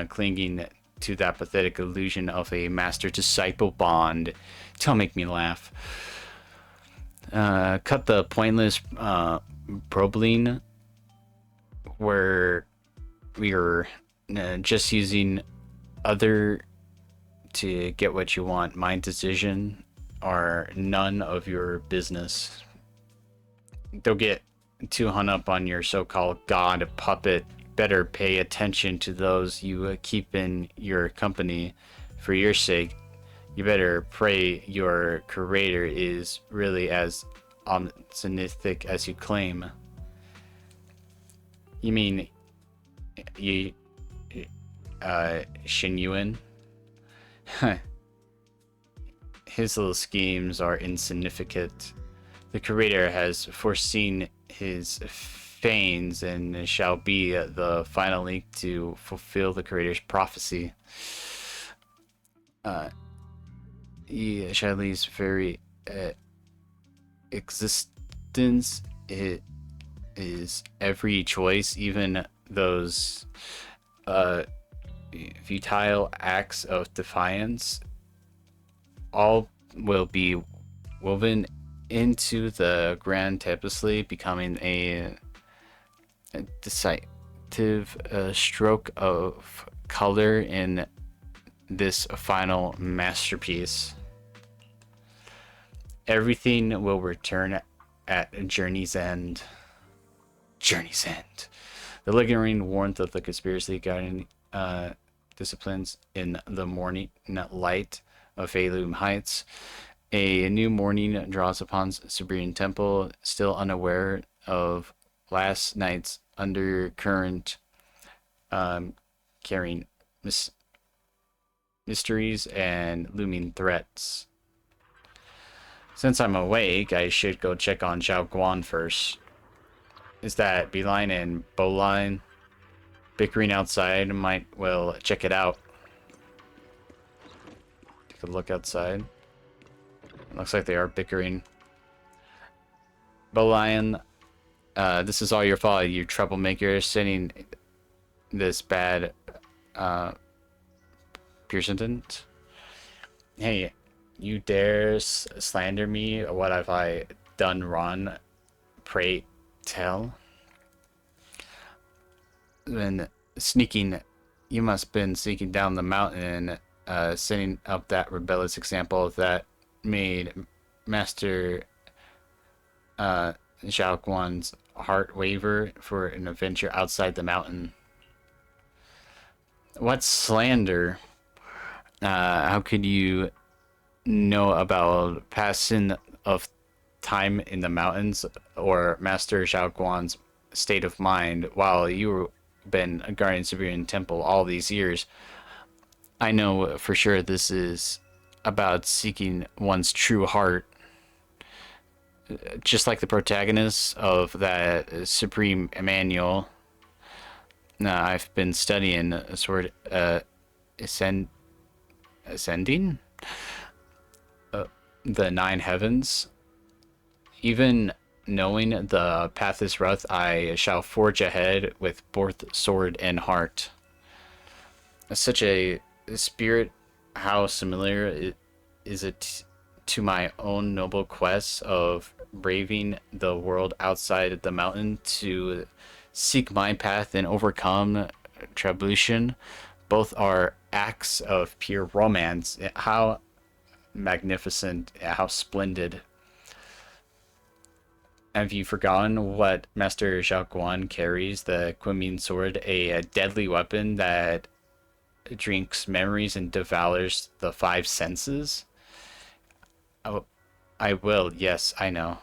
clinging to that pathetic illusion of a master-disciple bond. Don't make me laugh. Cut the pointless probing where we are just using other to get what you want. My decision are none of your business. Don't get too hung up on your so-called god puppet. Better pay attention to those you keep in your company. For your sake, you better pray your curator is really as omniscient as you claim. You mean Shinyuan? His little schemes are insignificant. The curator has foreseen his feigns and shall be the final link to fulfill the curator's prophecy. Shiley's very existence is every choice, even those futile acts of defiance, all will be woven into the grand tapestry, becoming a decisive stroke of color in this final masterpiece. Everything will return at Journey's End. Journey's End. The lingering warmth of the conspiracy guiding disciplines in the morning light of Phalum Heights. A new morning draws upon Sabrian Temple, still unaware of last night's undercurrent, carrying mysteries and looming threats. Since I'm awake, I should go check on Xiao Guan first. Is that Beeline and Bowline bickering outside? Might well check it out. Take a look outside. Looks like they are bickering. Bowline, this is all your fault, you troublemaker, sending this bad Pearson. Hey, you dare slander me? What have I done wrong? Pray tell. When sneaking, you must been sneaking down the mountain, setting up that rebellious example that made Master Xiao Guan's heart waver for an adventure outside the mountain. What slander? How could you know about passing of time in the mountains or Master Xiao Guan's state of mind while you've been guarding Sabrian Temple all these years? I know for sure this is about seeking one's true heart. Just like the protagonist of that Supreme Manual, I've been studying ascending the nine heavens. Even knowing the path is rough, I shall forge ahead with both sword and heart. Such a spirit, how similar is it to my own noble quest of braving the world outside the mountain to seek my path and overcome tribulation. Both are acts of pure romance. How magnificent, how splendid. Have you forgotten what Master Xiao Guan carries? The Kunming sword, a deadly weapon that drinks memories and devours the five senses? Oh, I will, yes, I know.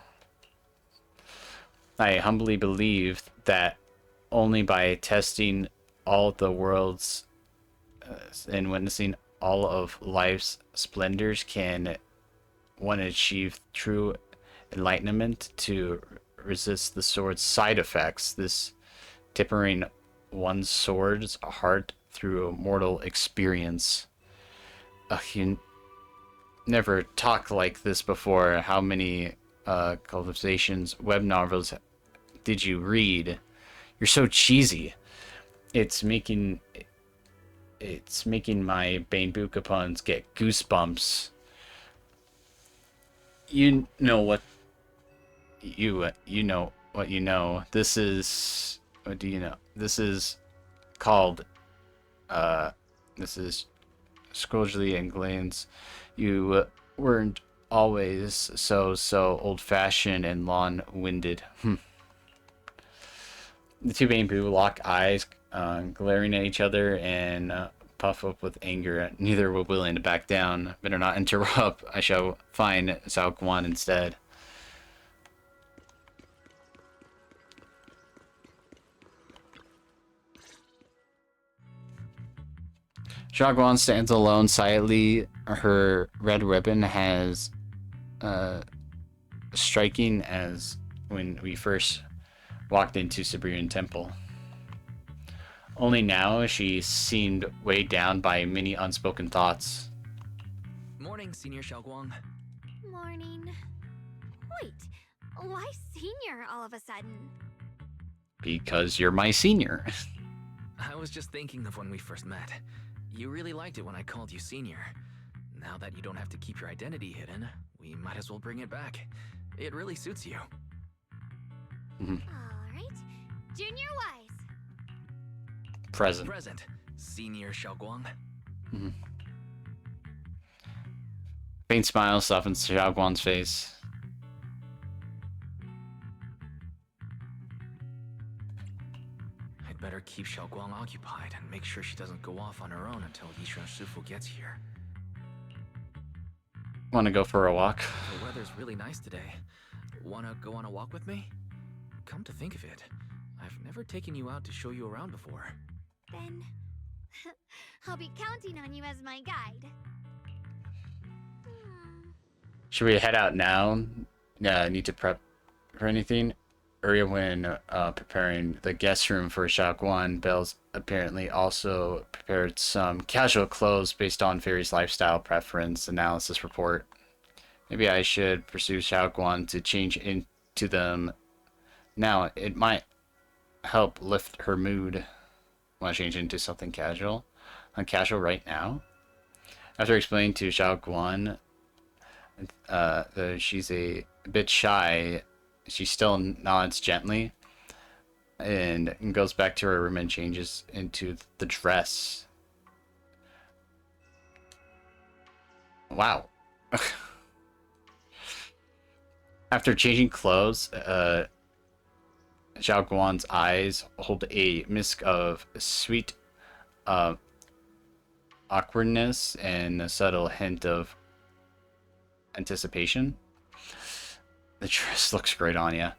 I humbly believe that only by testing all the worlds and witnessing all of life's splendors can one achieve true enlightenment to resist the sword's side effects. This tempering one's sword's heart through a mortal experience. You never talked like this before. How many conversations, web novels did you read? You're so cheesy. It's making my Banbuka puns get goosebumps. You know what you know what you know. This is, what do you know? This is called this is Scourgely and Glens. You weren't always so old-fashioned and long-winded. The two Bamboo lock eyes, glaring at each other, and puff up with anger. Neither were willing to back down. Better not interrupt. I shall find Xiao Guan instead. Xiao Guan stands alone silently. Her red ribbon has striking as when we first walked into Sabrian Temple. Only now she seemed weighed down by many unspoken thoughts. Morning, Senior Xiao Guang. Morning. Wait, why senior all of a sudden? Because you're my senior. I was just thinking of when we first met. You really liked it when I called you senior. Now that you don't have to keep your identity hidden, we might as well bring it back. It really suits you. All right. Junior Wise. Present. Present. Senior Xiao Guang. Faint smile softens Xiao Guan's face. keep Xiaoguang occupied and make sure she doesn't go off on her own until Yishuan Shifu gets here. Want to go for a walk? The weather's really nice today. Wanna go on a walk with me? Come to think of it, I've never taken you out to show you around before. Then I'll be counting on you as my guide. Should we head out now? Yeah, need to prep for anything? Earlier when preparing the guest room for Xiaoguan, Bells apparently also prepared some casual clothes based on Fairy's lifestyle preference analysis report. Maybe I should pursue Xiaoguan to change into them now. It might help lift her mood. Want to change into something casual? I'm casual right now? After explaining to Xiaoguan that she's a bit shy, she still nods gently and goes back to her room and changes into the dress. Wow. After changing clothes, Xiao Guan's eyes hold a mist of sweet awkwardness and a subtle hint of anticipation. The dress looks great on you.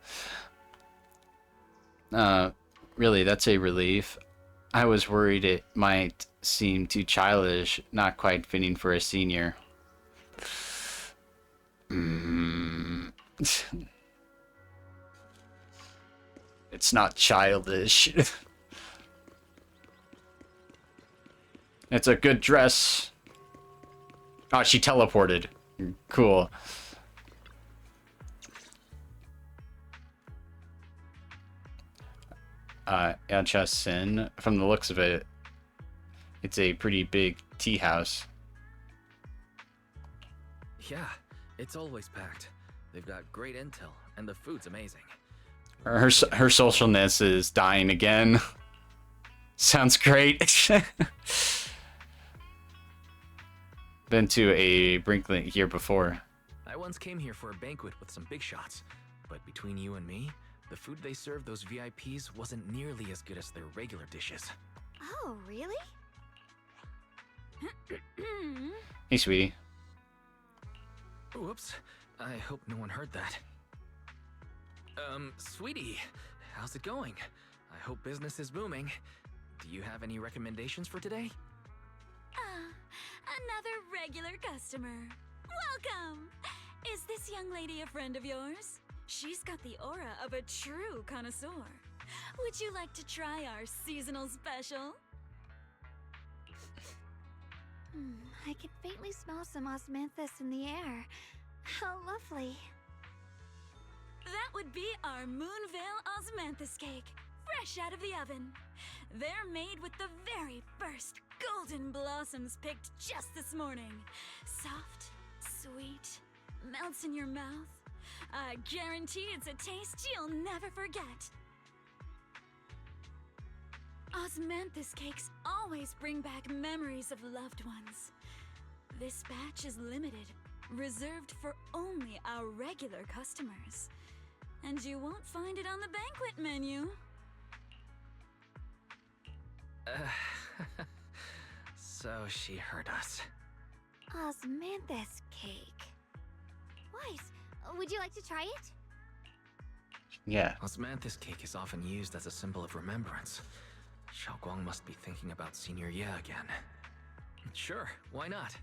Really, that's a relief. I was worried it might seem too childish, not quite fitting for a senior. It's not childish. It's a good dress. Oh, she teleported. Cool. Elcha Sin, from the looks of it, it's a pretty big tea house. Yeah, it's always packed. They've got great intel, and the food's amazing. Her socialness is dying again. Sounds great. Been to a Brinklet here before. I once came here for a banquet with some big shots, but between you and me, the food they served those VIPs wasn't nearly as good as their regular dishes. Oh, really? Hey, sweetie. Whoops. I hope no one heard that. Sweetie, how's it going? I hope business is booming. Do you have any recommendations for today? Another regular customer. Welcome! Is this young lady a friend of yours? She's got the aura of a true connoisseur. Would you like to try our seasonal special? I can faintly smell some osmanthus in the air. How lovely. That would be our Moonvale Osmanthus cake, fresh out of the oven. They're made with the very first golden blossoms picked just this morning. Soft, sweet, melts in your mouth. I guarantee it's a taste you'll never forget. Osmanthus cakes always bring back memories of loved ones. This batch is limited, reserved for only our regular customers. And you won't find it on the banquet menu. So she heard us. Osmanthus cake. Weiss, would you like to try it? Yeah. Osmanthus cake is often used as a symbol of remembrance. Xiaoguang must be thinking about Senior Ye again. Sure, why not?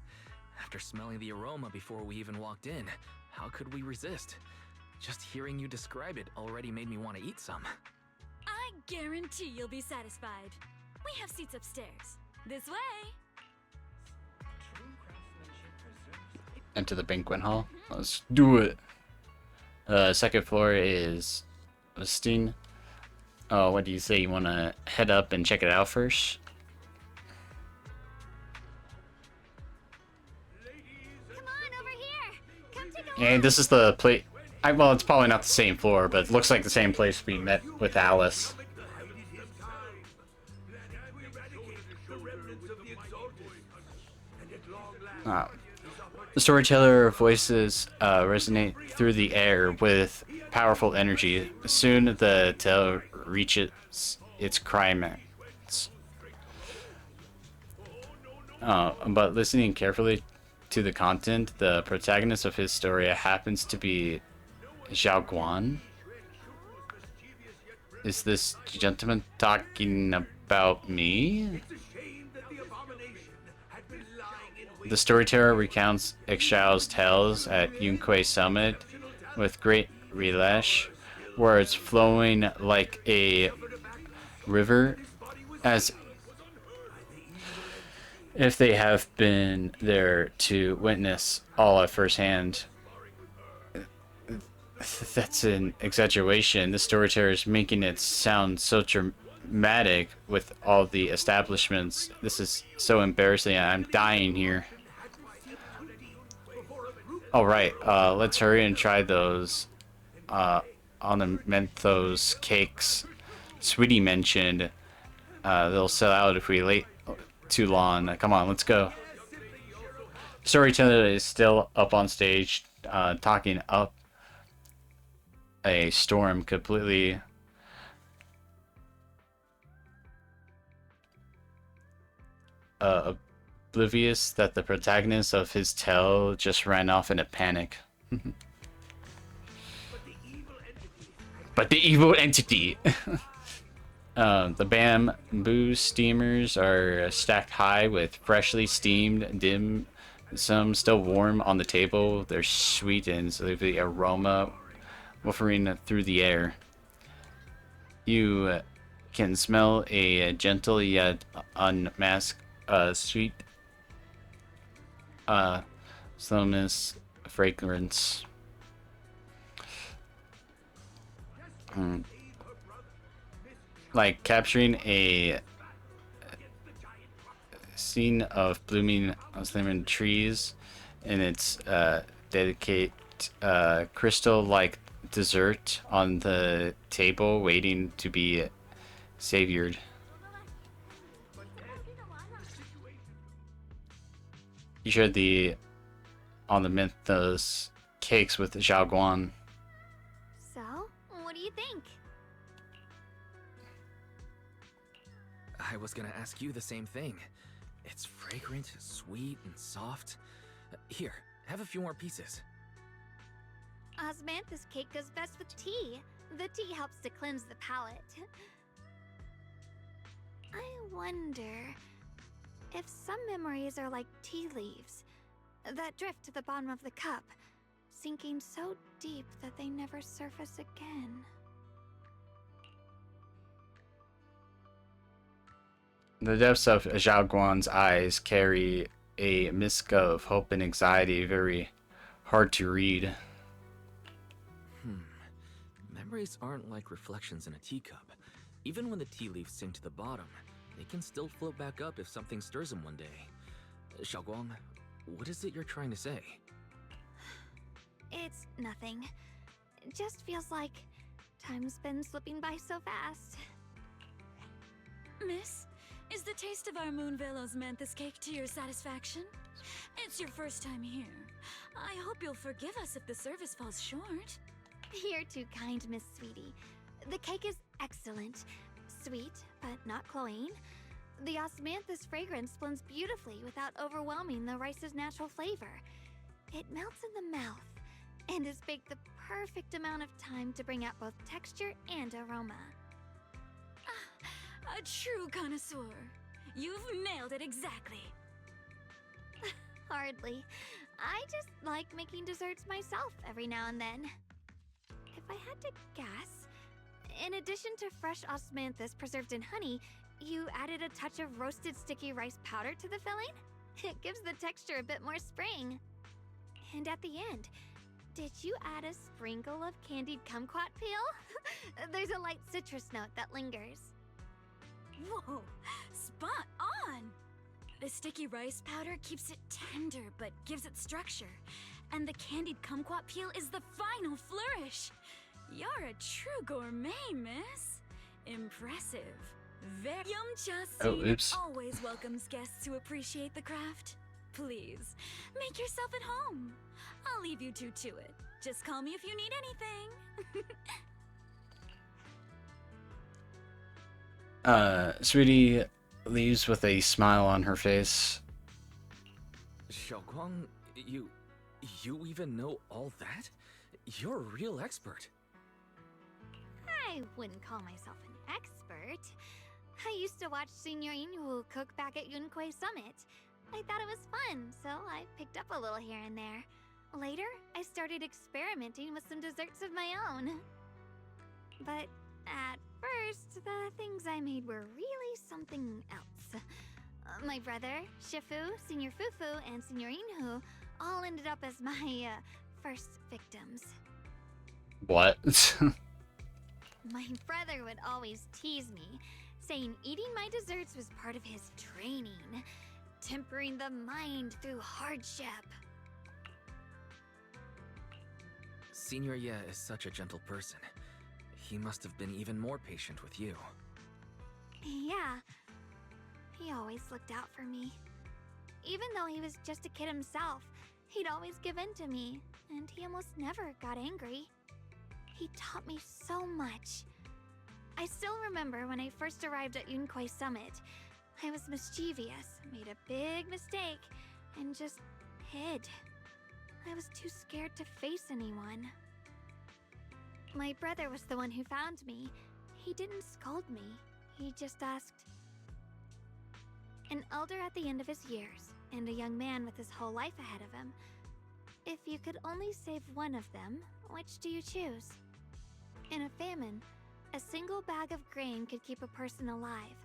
After smelling the aroma before we even walked in, how could we resist? Just hearing you describe it already made me want to eat some. I guarantee you'll be satisfied. We have seats upstairs. This way. Enter the banquet hall. Let's do it. Second floor is listing. Oh, what do you say? You want to head up and check it out first? Come on over here. Come take a And this is the place. Well, it's probably not the same floor, but it looks like the same place we met with Alice. The storyteller voices resonate through the air with powerful energy. Soon the tale reaches its But listening carefully to the content, the protagonist of his story happens to be Zhao Guan. Is this gentleman talking about me? The storyteller recounts Xiao's tales at Yunquei Summit with great relish, words flowing like a river, as if they have been there to witness all at first hand. That's an exaggeration. The storyteller is making it sound so dramatic with all the establishments. This is so embarrassing. I'm dying here. Alright, let's hurry and try those on the Mentos cakes Sweetie mentioned. They'll sell out if we wait too long. Come on, let's go. Storyteller is still up on stage, talking up a storm, completely oblivious that the protagonist of his tale just ran off in a panic. But the evil entity. The bamboo steamers are stacked high with freshly steamed dim sum still warm on the table. They're sweet and so the aroma wafting through the air. You can smell a gentle yet unmasked sweet slowness fragrance. Like capturing a scene of blooming lemon trees and its delicate crystal-like dessert on the table waiting to be savored. You shared the on the Mentos cakes with Zhao Guan. So, what do you think? I was gonna ask you the same thing. It's fragrant, sweet, and soft. Here, have a few more pieces. Osmanthus cake goes best with tea. The tea helps to cleanse the palate. I wonder if some memories are like tea leaves that drift to the bottom of the cup, sinking so deep that they never surface again. The depths of Zhao Guan's eyes carry a mist of hope and anxiety, very hard to read. Memories aren't like reflections in a teacup. Even when the tea leaves sink to the bottom, they can still float back up if something stirs them one day. Xiaoguang, what is it you're trying to say? It's nothing. It just feels like time's been slipping by so fast. Miss, is the taste of our Moonvale Osmanthus cake to your satisfaction? It's your first time here. I hope you'll forgive us if the service falls short. You're too kind, Miss Sweetie. The cake is excellent. Sweet, but not cloying. The osmanthus fragrance blends beautifully without overwhelming the rice's natural flavor. It melts in the mouth and is baked the perfect amount of time to bring out both texture and aroma. A true connoisseur. You've nailed it exactly. Hardly. I just like making desserts myself every now and then. If I had to guess, in addition to fresh osmanthus preserved in honey, you added a touch of roasted sticky rice powder to the filling? It gives the texture a bit more spring. And at the end, did you add a sprinkle of candied kumquat peel? There's a light citrus note that lingers. Whoa, spot on! The sticky rice powder keeps it tender but gives it structure. And the candied kumquat peel is the final flourish. You're a true gourmet, miss. Impressive. Very oops. always welcomes guests who appreciate the craft. Please, make yourself at home. I'll leave you two to it. Just call me if you need anything. Sweetie leaves with a smile on her face. Xiaoguang, you even know all that? You're a real expert. I wouldn't call myself an expert. I used to watch Senior Inhu cook back at Yunquei Summit. I thought it was fun, so I picked up a little here and there. Later, I started experimenting with some desserts of my own. But at first, the things I made were really something else. My brother, Shifu, Senior Fufu, and Senior Inhu all ended up as my first victims. What? My brother would always tease me, saying eating my desserts was part of his training, tempering the mind through hardship. Senior Ye is such a gentle person. He must have been even more patient with you. Yeah, he always looked out for me. Even though he was just a kid himself, he'd always give in to me, and he almost never got angry. He taught me so much. I still remember when I first arrived at Yunquei Summit. I was mischievous, made a big mistake, and just hid. I was too scared to face anyone. My brother was the one who found me. He didn't scold me. He just asked. An elder at the end of his years, and a young man with his whole life ahead of him. If you could only save one of them, which do you choose? In a famine, a single bag of grain could keep a person alive,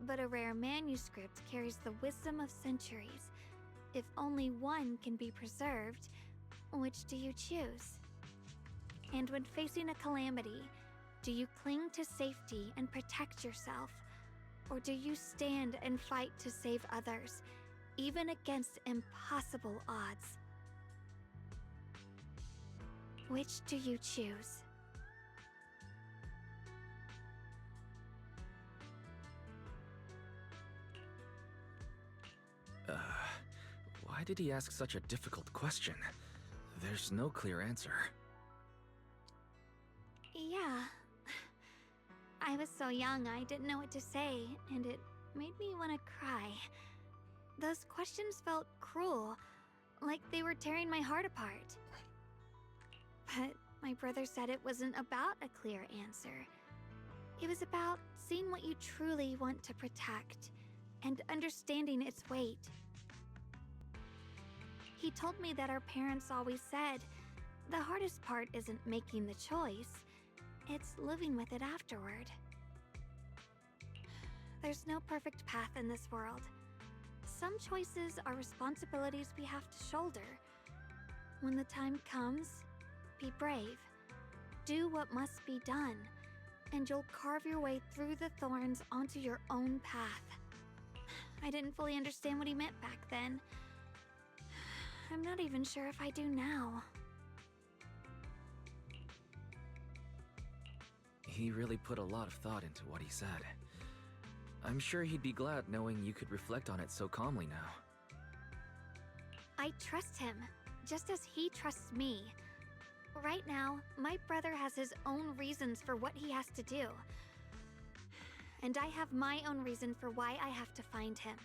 but a rare manuscript carries the wisdom of centuries. If only one can be preserved, which do you choose? And when facing a calamity, do you cling to safety and protect yourself? Or do you stand and fight to save others, even against impossible odds? Which do you choose? Why did he ask such a difficult question? There's no clear answer. Yeah. I was so young I didn't know what to say, and it made me want to cry. Those questions felt cruel, like they were tearing my heart apart. But my brother said it wasn't about a clear answer. It was about seeing what you truly want to protect, and understanding its weight. He told me that our parents always said, the hardest part isn't making the choice, it's living with it afterward. There's no perfect path in this world. Some choices are responsibilities we have to shoulder. When the time comes, be brave. Do what must be done, and you'll carve your way through the thorns onto your own path. I didn't fully understand what he meant back then. I'm not even sure if I do now. He really put a lot of thought into what he said. I'm sure he'd be glad knowing you could reflect on it so calmly now. I trust him, just as he trusts me. Right now, my brother has his own reasons for what he has to do. And I have my own reason for why I have to find him.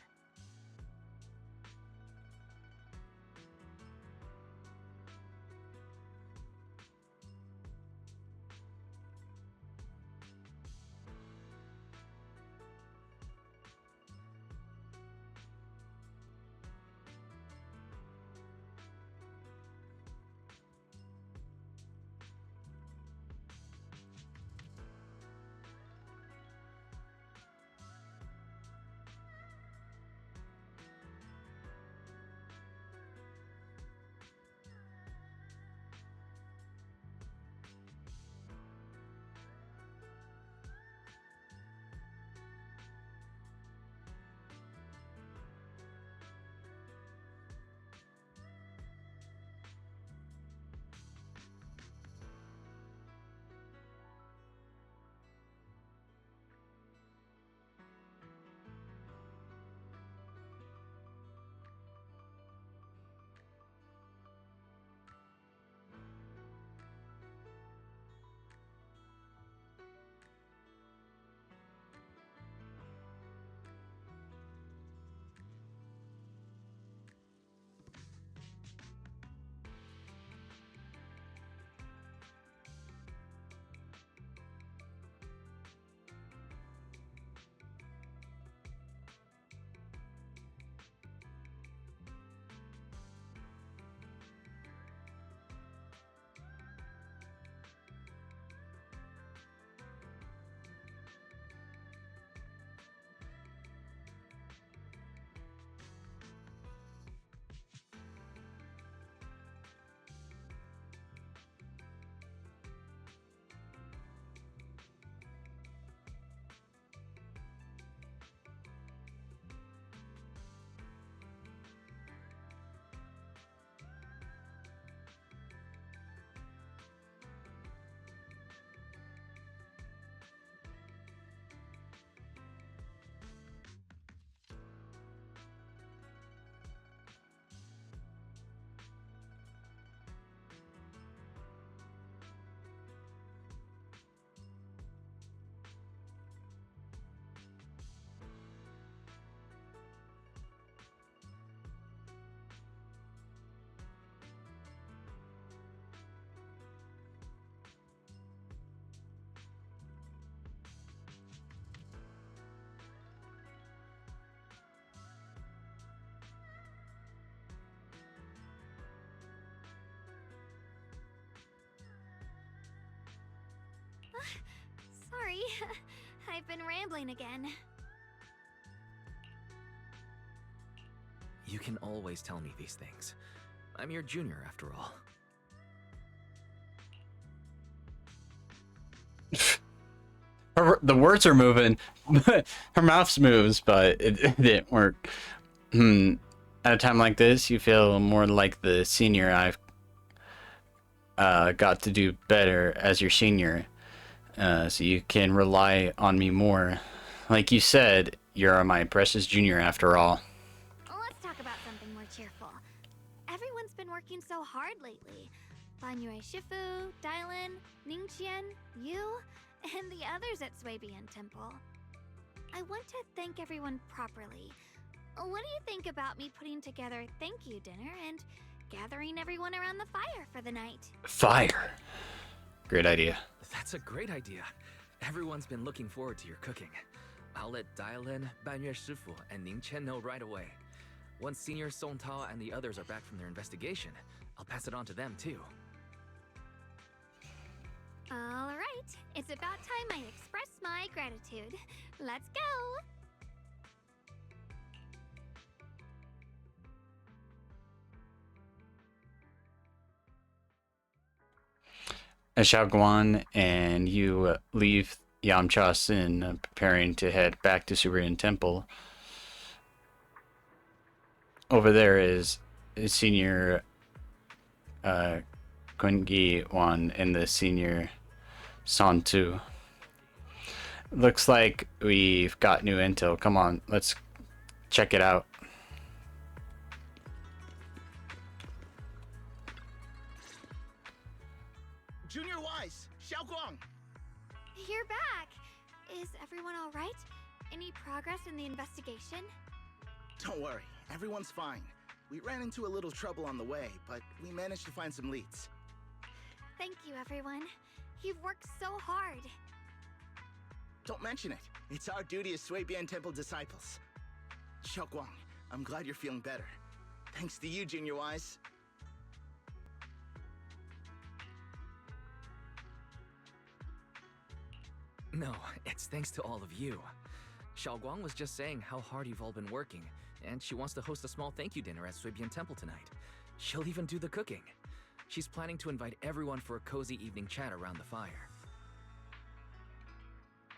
Sorry, I've been rambling again. You can always tell me these things. I'm your junior, after all. The words are moving, her mouth moves, but it didn't work. At a time like this, you feel more like the senior. I've got to do better as your senior, so you can rely on me more. Like you said, you're my precious junior after all. Let's talk about something more cheerful. Everyone's been working so hard lately. Banyue Shifu, Dylan, Ningqian, you, and the others at Swabian Temple. I want to thank everyone properly. What do you think about me putting together a thank you dinner and gathering everyone around the fire for the night? Fire. Great idea. That's a great idea. Everyone's been looking forward to your cooking. I'll let Dylan, Banyue Shifu, and Ningqian know right away. Once Senior Song Tao and the others are back from their investigation, I'll pass it on to them too. Alright, it's about time I express my gratitude. Let's go! As Xiaoguan and you leave Yamcha Sin, preparing to head back to Surian Temple, over there is Senior Kungi Wan and the Senior San Tu. Looks like we've got new intel. Come on, let's check it out. Junior Wise, Xiaoguang. You're back! Is everyone alright? Any progress in the investigation? Don't worry, everyone's fine. We ran into a little trouble on the way, but we managed to find some leads. Thank you, everyone. You've worked so hard. Don't mention it. It's our duty as Swabian Temple disciples. Xiaoguang, I'm glad you're feeling better. Thanks to you, Junior Wise. No, it's thanks to all of you. Xiaoguang was just saying how hard you've all been working, and she wants to host a small thank you dinner at Swabian Temple tonight. She'll even do the cooking. She's planning to invite everyone for a cozy evening chat around the fire.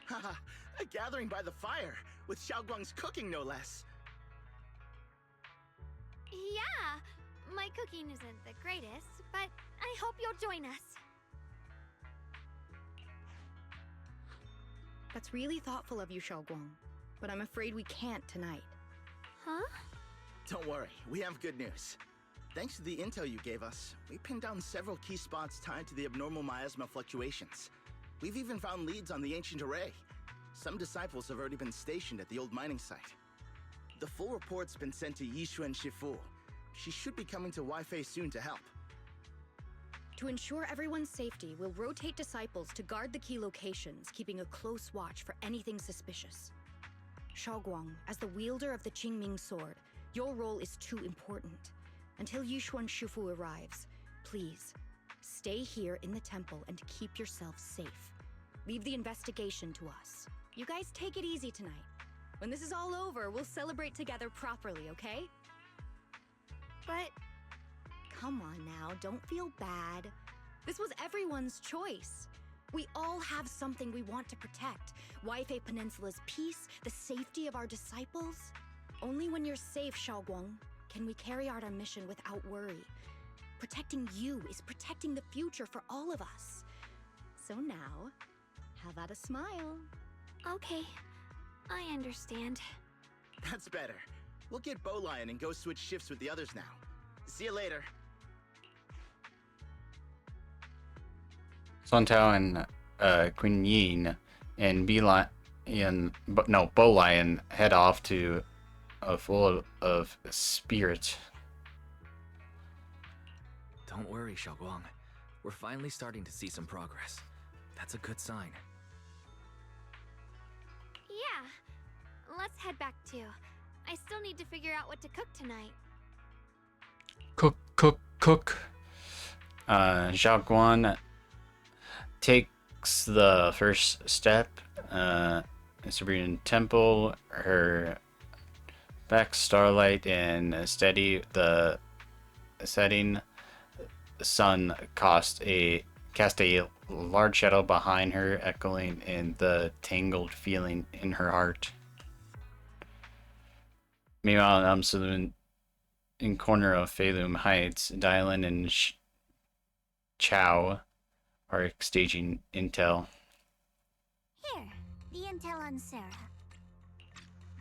Haha, a gathering by the fire, with Xiaoguang's cooking no less. Yeah, my cooking isn't the greatest, but I hope you'll join us. That's really thoughtful of you, Xiaoguang, but I'm afraid we can't tonight. Huh? Don't worry, we have good news. Thanks to the intel you gave us, we pinned down several key spots tied to the abnormal miasma fluctuations. We've even found leads on the ancient array. Some disciples have already been stationed at the old mining site. The full report's been sent to Yishuan Shifu. She should be coming to Wi-Fi soon to help. To ensure everyone's safety, we'll rotate disciples to guard the key locations, keeping a close watch for anything suspicious. Xiaoguang, as the wielder of the Qingming sword, your role is too important. Until Yishuan Shifu arrives, please, stay here in the temple and keep yourself safe. Leave the investigation to us. You guys take it easy tonight. When this is all over, we'll celebrate together properly, okay? But... Come on now, don't feel bad. This was everyone's choice. We all have something we want to protect. Wi-Fi Peninsula's peace, the safety of our disciples. Only when you're safe, Xiaoguang, can we carry out our mission without worry. Protecting you is protecting the future for all of us. So now, how about a smile? Okay, I understand. That's better. We'll get Bowlion and go switch shifts with the others now. See you later. Sontao and Queen Yin and Bowlion head off to a full of spirit. Don't worry, Xiaoguang. We're finally starting to see some progress. That's a good sign. Yeah, let's head back too. I still need to figure out what to cook tonight. Cook. Xiaoguan marks the first step. Sabrina Temple, her back starlight and steady the setting sun cast a large shadow behind her, echoing in the tangled feeling in her heart. Meanwhile, in corner of Phalum Heights, Dylan and Chow are exchanging intel. Here, the intel on Sarah.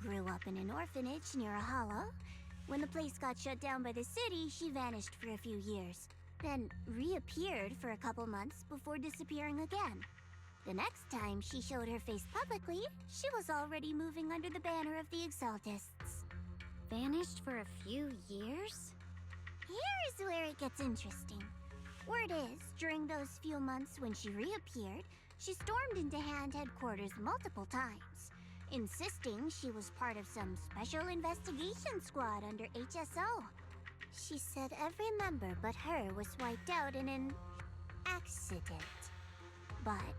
Grew up in an orphanage near a hollow. When the place got shut down by the city, she vanished for a few years. Then reappeared for a couple months before disappearing again. The next time she showed her face publicly, she was already moving under the banner of the Exaltists. Vanished for a few years? Here's where it gets interesting. Word is, during those few months when she reappeared, she stormed into Hand headquarters multiple times, insisting she was part of some special investigation squad under HSO. She said every member but her was wiped out in an accident. But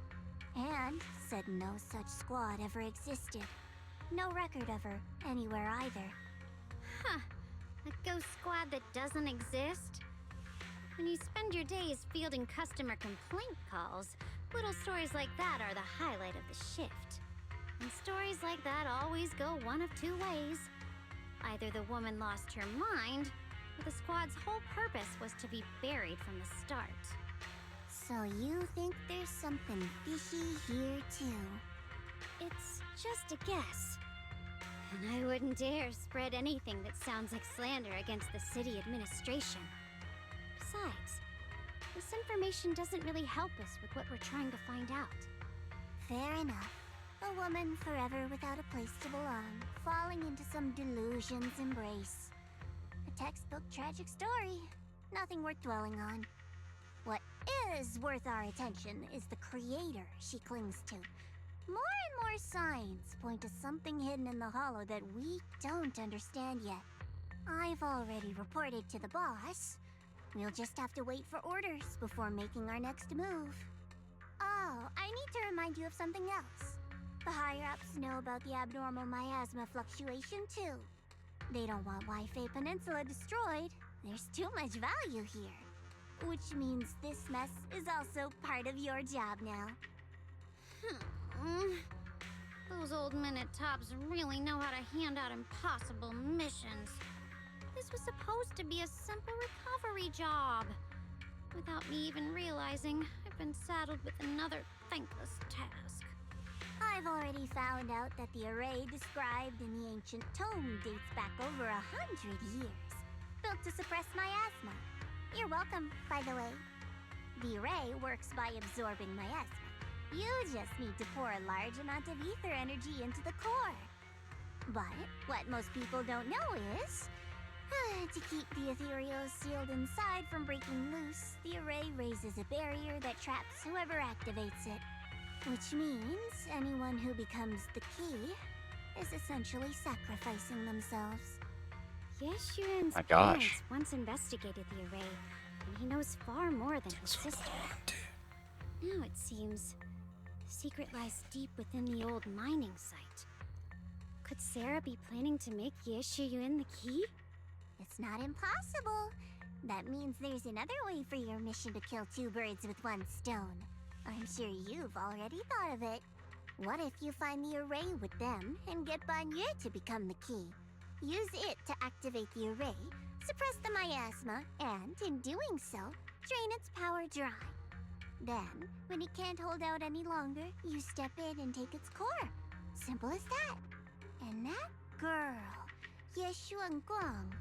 Hand said no such squad ever existed. No record of her anywhere either. Huh. A ghost squad that doesn't exist? When you spend your days fielding customer complaint calls, little stories like that are the highlight of the shift. And stories like that always go one of two ways. Either the woman lost her mind, or the squad's whole purpose was to be buried from the start. So you think there's something fishy here too? It's just a guess. And I wouldn't dare spread anything that sounds like slander against the city administration. Besides, this information doesn't really help us with what we're trying to find out. Fair enough. A woman forever without a place to belong, falling into some delusion's embrace. A textbook tragic story. Nothing worth dwelling on. What is worth our attention is the creator she clings to. More and more signs point to something hidden in the hollow that we don't understand yet. I've already reported to the boss. We'll just have to wait for orders before making our next move. Oh, I need to remind you of something else. The higher-ups know about the abnormal miasma fluctuation, too. They don't want Wi-Fi Peninsula destroyed. There's too much value here. Which means this mess is also part of your job now. Those old minute tops really know how to hand out impossible missions. This was supposed to be a simple recovery job. Without me even realizing, I've been saddled with another thankless task. I've already found out that the array described in the ancient tome dates back over 100 years. Built to suppress miasma. You're welcome, by the way. The array works by absorbing miasma. You just need to pour a large amount of ether energy into the core. But what most people don't know is, to keep the ethereal sealed inside from breaking loose, the array raises a barrier that traps whoever activates it. Which means anyone who becomes the key is essentially sacrificing themselves. Yeshuan's My gosh. parents once investigated the array, and he knows far more than his sister. Now it seems the secret lies deep within the old mining site. Could Sarah be planning to make Yeshuyun the key? It's not impossible. That means there's another way for your mission to kill two birds with one stone. I'm sure you've already thought of it. What if you find the array with them and get Banye to become the key? Use it to activate the array, suppress the miasma, and in doing so, drain its power dry. Then, when it can't hold out any longer, you step in and take its core. Simple as that. And that girl, Yeshuan Guang,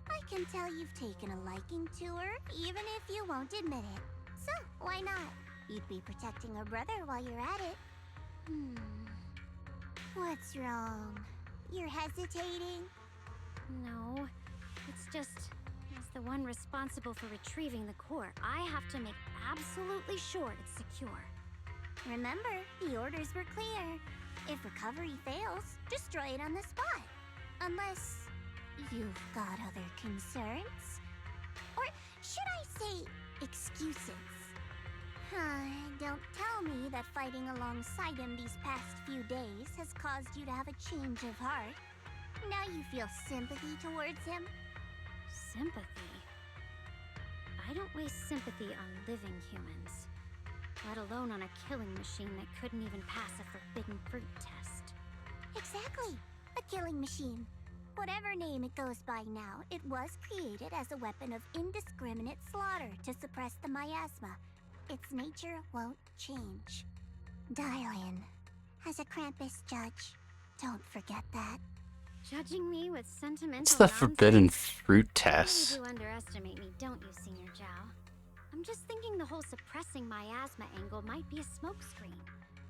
I can tell you've taken a liking to her, even if you won't admit it. So, why not? You'd be protecting her brother while you're at it. What's wrong? You're hesitating? No, it's just, as the one responsible for retrieving the core, I have to make absolutely sure it's secure. Remember, the orders were clear. If recovery fails, destroy it on the spot. Unless you've got other concerns? Or should I say excuses? Don't tell me that fighting alongside him these past few days has caused you to have a change of heart. Now you feel sympathy towards him? Sympathy? I don't waste sympathy on living humans, let alone on a killing machine that couldn't even pass a forbidden fruit test. Exactly. A killing machine. Whatever name it goes by now, it was created as a weapon of indiscriminate slaughter to suppress the miasma. Its nature won't change. Dylan, as a Krampus judge, don't forget that. Judging me with sentimental It's the forbidden fruit You test. do underestimate me, don't you, Senior Zhao? I'm just thinking the whole suppressing miasma angle might be a smokescreen.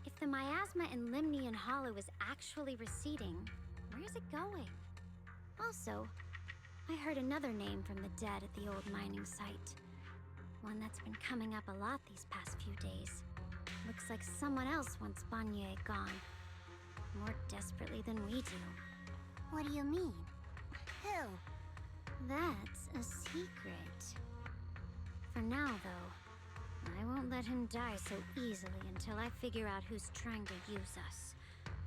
If the miasma in Limnian Hollow is actually receding, where's it going? Also, I heard another name from the dead at the old mining site. One that's been coming up a lot these past few days. Looks like someone else wants Banye gone. More desperately than we do. What do you mean? Who? That's a secret. For now, though, I won't let him die so easily until I figure out who's trying to use us.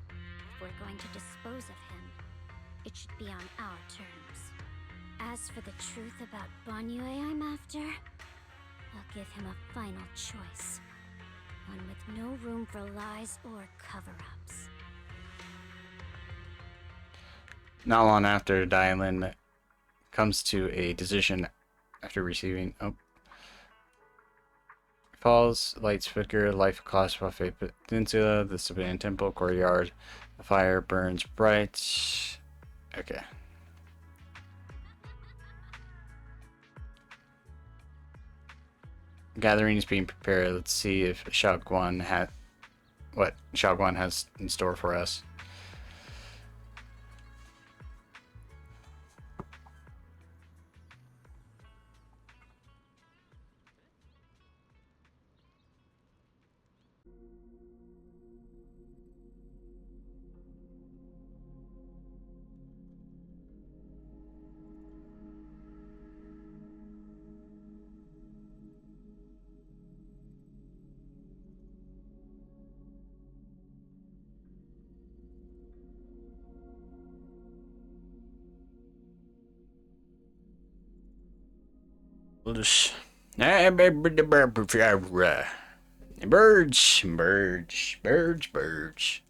If we're going to dispose of him, it should be on our terms. As for the truth about Banyue I'm after, I'll give him a final choice. One with no room for lies or cover-ups. Not long after, Dylan comes to a decision after receiving. Oh. Falls, lights flicker, life across Buffet Peninsula, the Civilian Temple, courtyard. The fire burns bright. Okay. Gathering is being prepared. Let's see if Shaoguan what Shaoguan has in store for us. Birds, birds.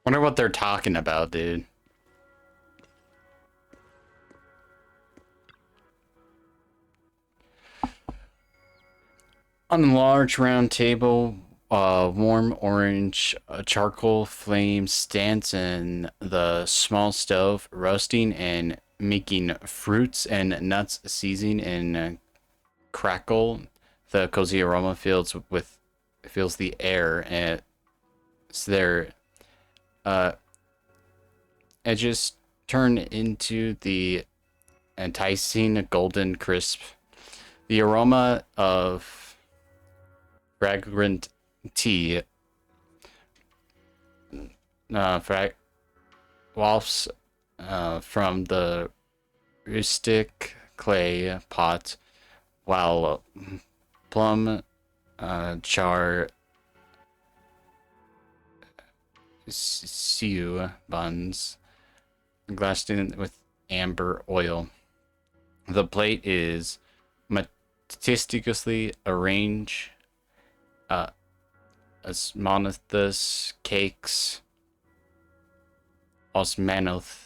Wonder what they're talking about, dude. On a large round table, warm orange charcoal flame stands in the small stove, roasting and making fruits and nuts seasoning and crackle. The cozy aroma fills the air, and it's there. Edges turn into the enticing golden crisp. The aroma of fragrant tea wafts from the rustic clay pot, while plum char siu buns glassed in with amber oil. The plate is meticulously arranged. Osmanthus cakes. Osmanthus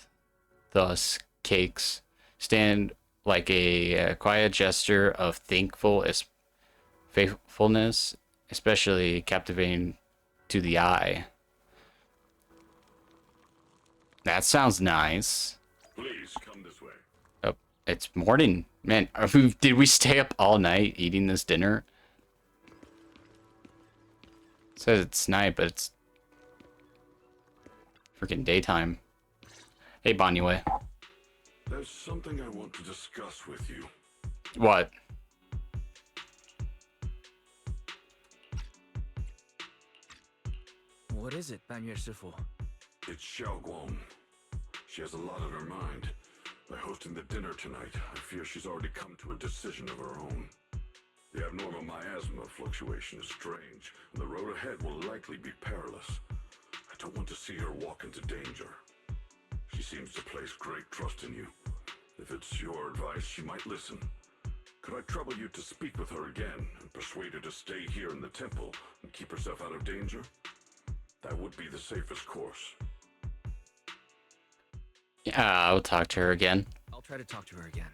cakes stand like a quiet gesture of faithfulness, especially captivating to the eye. That sounds nice. Please come this way. Oh, it's morning. Man, did we stay up all night eating this dinner? It says it's night, but it's freaking daytime. Hey, Banyue. There's something I want to discuss with you. What? What is it, Banyue Shifu? It's Xiaoguang. She has a lot on her mind. By hosting the dinner tonight, I fear she's already come to a decision of her own. The abnormal miasma fluctuation is strange, and the road ahead will likely be perilous. I don't want to see her walk into danger. She seems to place great trust in you. If it's your advice, she might listen. Could I trouble you to speak with her again and persuade her to stay here in the temple and keep herself out of danger? That would be the safest course. Yeah, I'll talk to her again. I'll try to talk to her again.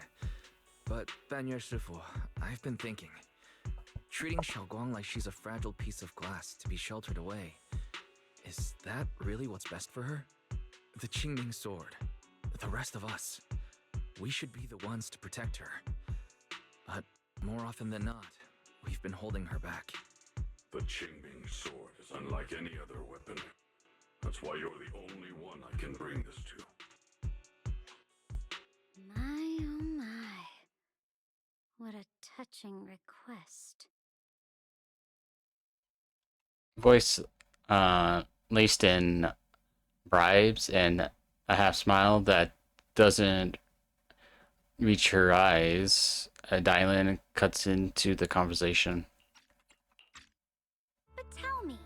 But, Banyue Shifu, I've been thinking. Treating Xiaoguang like she's a fragile piece of glass to be sheltered away. Is that really what's best for her? The Qingming sword. The rest of us. We should be the ones to protect her. But more often than not, we've been holding her back. The Qingming sword is unlike any other weapon. That's why you're the only one I can bring this to. My, oh my. What a touching request. Voice laced in bribes and a half smile that doesn't reach her eyes. Dylan cuts into the conversation. But tell me,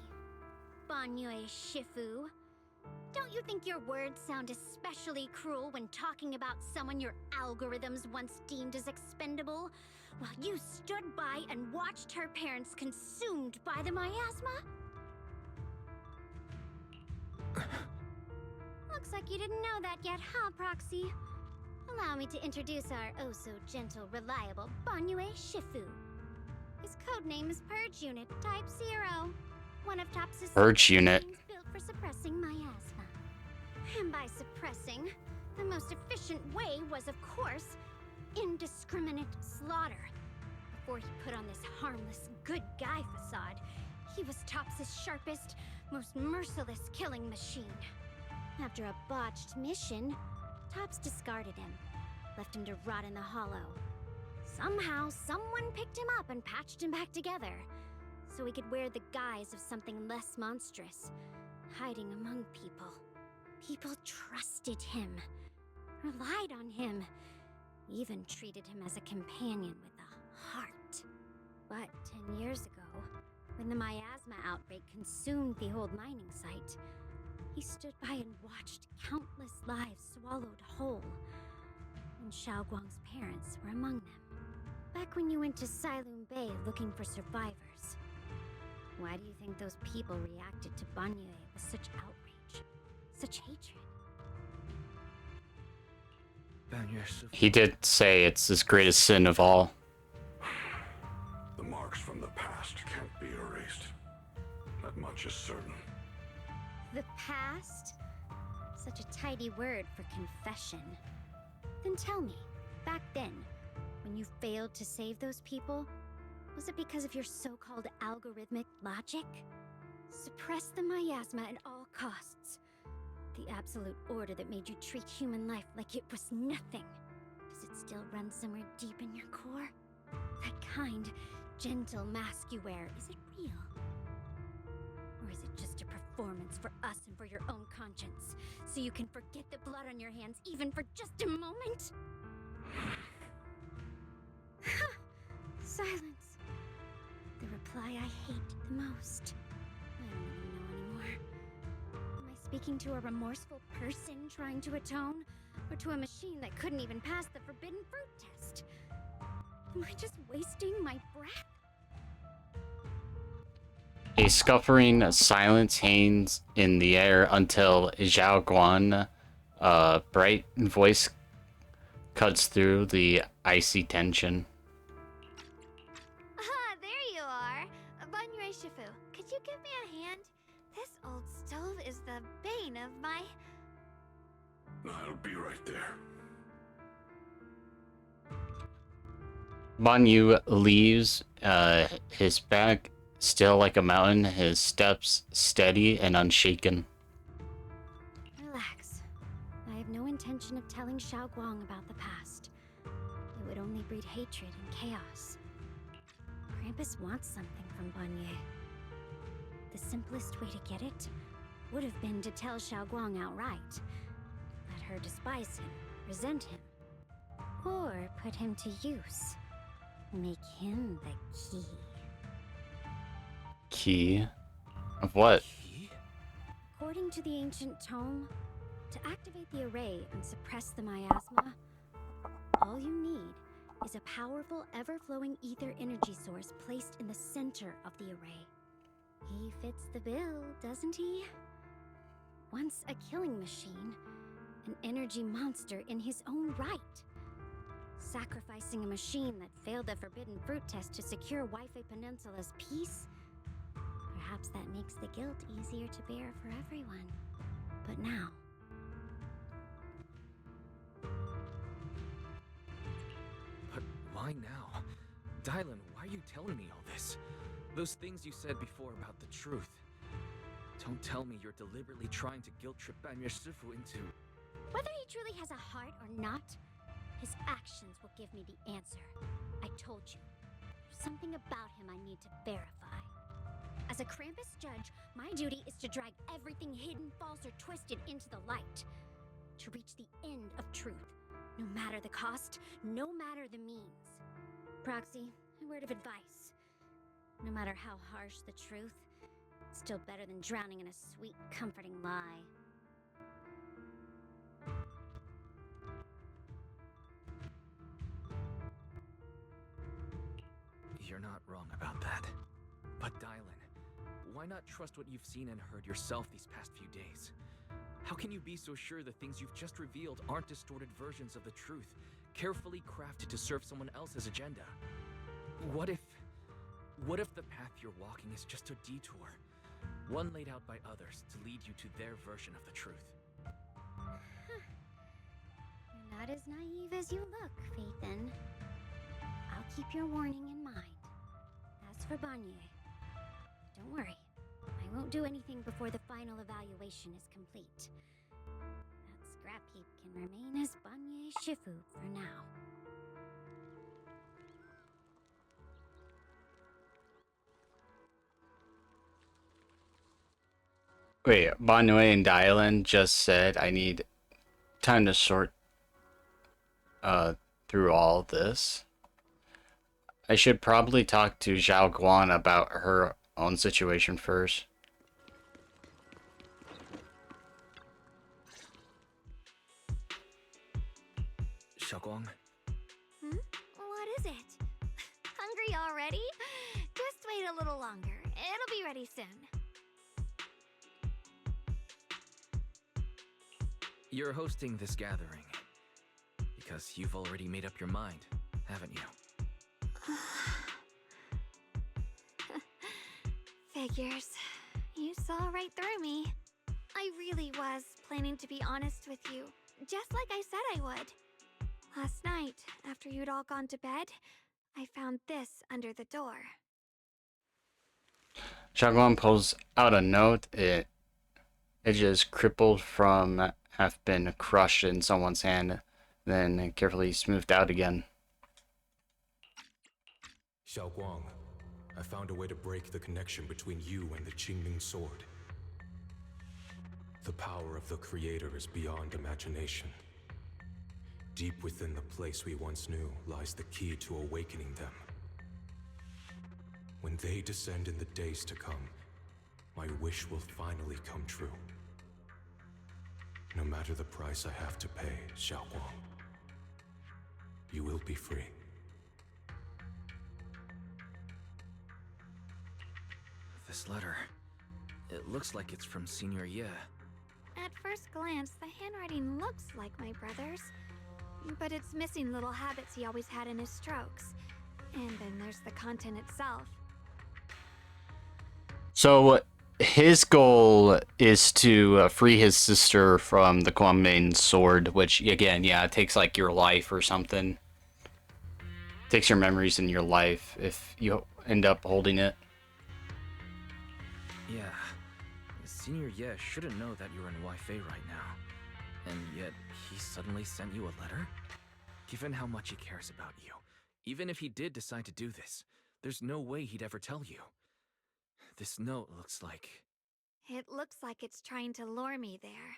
Banyue Shifu, don't you think your words sound especially cruel when talking about someone your algorithms once deemed as expendable, while you stood by and watched her parents consumed by the miasma? Looks like you didn't know that yet, huh, Proxy? Allow me to introduce our oh-so-gentle, reliable Banyue Shifu. His codename is Purge Unit Type 0, one of Tops's Purge Unit. built for suppressing miasma. And by suppressing, the most efficient way was, of course, indiscriminate slaughter. Before he put on this harmless, good guy facade, he was Tops's sharpest, most merciless killing machine. After a botched mission, Tops discarded him, left him to rot in the hollow. Somehow, someone picked him up and patched him back together, so he could wear the guise of something less monstrous, hiding among people. People trusted him, relied on him, even treated him as a companion with a heart. But 10 years ago, when the miasma outbreak consumed the old mining site, he stood by and watched countless lives swallowed whole. And Xiaoguang's parents were among them. Back when you went to Silum Bay looking for survivors, why do you think those people reacted to Banyue with such outrage? such hatred? He did say it's his greatest sin of all. The marks from the past can't be erased. That much is certain. The past? Such a tidy word for confession. Then tell me, back then, when you failed to save those people, was it because of your so-called algorithmic logic? Suppress the miasma at all costs. The absolute order that made you treat human life like it was nothing. Does it still run somewhere deep in your core? That kind, gentle mask you wear, is it real? Or is it just a performance for us and for your own conscience, so you can forget the blood on your hands even for just a moment? Silence. The reply I hate the most. I don't even know anymore. Am I speaking to a remorseful person trying to atone? Or to a machine that couldn't even pass the forbidden fruit test? Am I just wasting my breath? A scuffling silence hangs in the air until Zhao Guan, bright voice cuts through the icy tension. Ah, there you are. Banyu Shifu, could you give me a hand? This old stove is the bane of my... I'll be right there. Banyu leaves, his back still like a mountain, his steps steady and unshaken. Relax. I have no intention of telling Xiao Guang about the past. It would only breed hatred and chaos. Krampus wants something from Banyu. The simplest way to get it would have been to tell Xiao Guang outright. Let her despise him, resent him, or put him to use. Make him the key. Key? Of what? According to the ancient tome, to activate the array and suppress the miasma, all you need is a powerful, ever-flowing ether energy source placed in the center of the array. He fits the bill, doesn't he? Once a killing machine, an energy monster in his own right. Sacrificing a machine that failed the forbidden fruit test to secure Wi-Fi Peninsula's peace? Perhaps that makes the guilt easier to bear for everyone. But now... But why now? Dylan, why are you telling me all this? Those things you said before about the truth. Don't tell me you're deliberately trying to guilt-trip Banyu Shifu into... Whether he truly has a heart or not, his actions will give me the answer. I told you. There's something about him I need to verify. As a Krampus judge, my duty is to drag everything hidden, false, or twisted into the light. To reach the end of truth. No matter the cost, no matter the means. Proxy, a word of advice. No matter how harsh the truth, it's still better than drowning in a sweet, comforting lie. You're not wrong about that. But Dylan, why not trust what you've seen and heard yourself these past few days? How can you be so sure the things you've just revealed aren't distorted versions of the truth, carefully crafted to serve someone else's agenda? What if the path you're walking is just a detour, one laid out by others to lead you to their version of the truth? You're not as naive as you look, Phaethon. I'll keep your warning in mind. As for Banyu, don't worry. I won't do anything before the final evaluation is complete. That scrap heap can remain as Banyu Shifu for now. Wait, Banyu and Dylan just said I need time to sort through all this. I should probably talk to Zhao Guan about her own situation first. Xiao Guang? What is it? Hungry already? Just wait a little longer. It'll be ready soon. You're hosting this gathering because you've already made up your mind, haven't you? Figures. You saw right through me. I really was planning to be honest with you, just like I said I would. Last night, after you'd all gone to bed, I found this under the door. Xiaoguang pulls out a note. It just crippled from have been crushed in someone's hand, then carefully smoothed out again. Xiaoguang, I found a way to break the connection between you and the Qingming sword. The power of the Creator is beyond imagination. Deep within the place we once knew lies the key to awakening them. When they descend in the days to come, my wish will finally come true. No matter the price I have to pay, Xiaoguang, you will be free. This letter, it looks like it's from Senior Ye. At first glance, the handwriting looks like my brother's, but it's missing little habits he always had in his strokes. And then there's the content itself. So his goal is to free his sister from the Guanming sword, which again, yeah, it takes like your life or something. It takes your memories in your life if you end up holding it. Yeah, Senior Ye shouldn't know that you're in Wi-Fi right now. And yet, he suddenly sent you a letter? Given how much he cares about you, even if he did decide to do this, there's no way he'd ever tell you. This note looks like... It looks like it's trying to lure me there.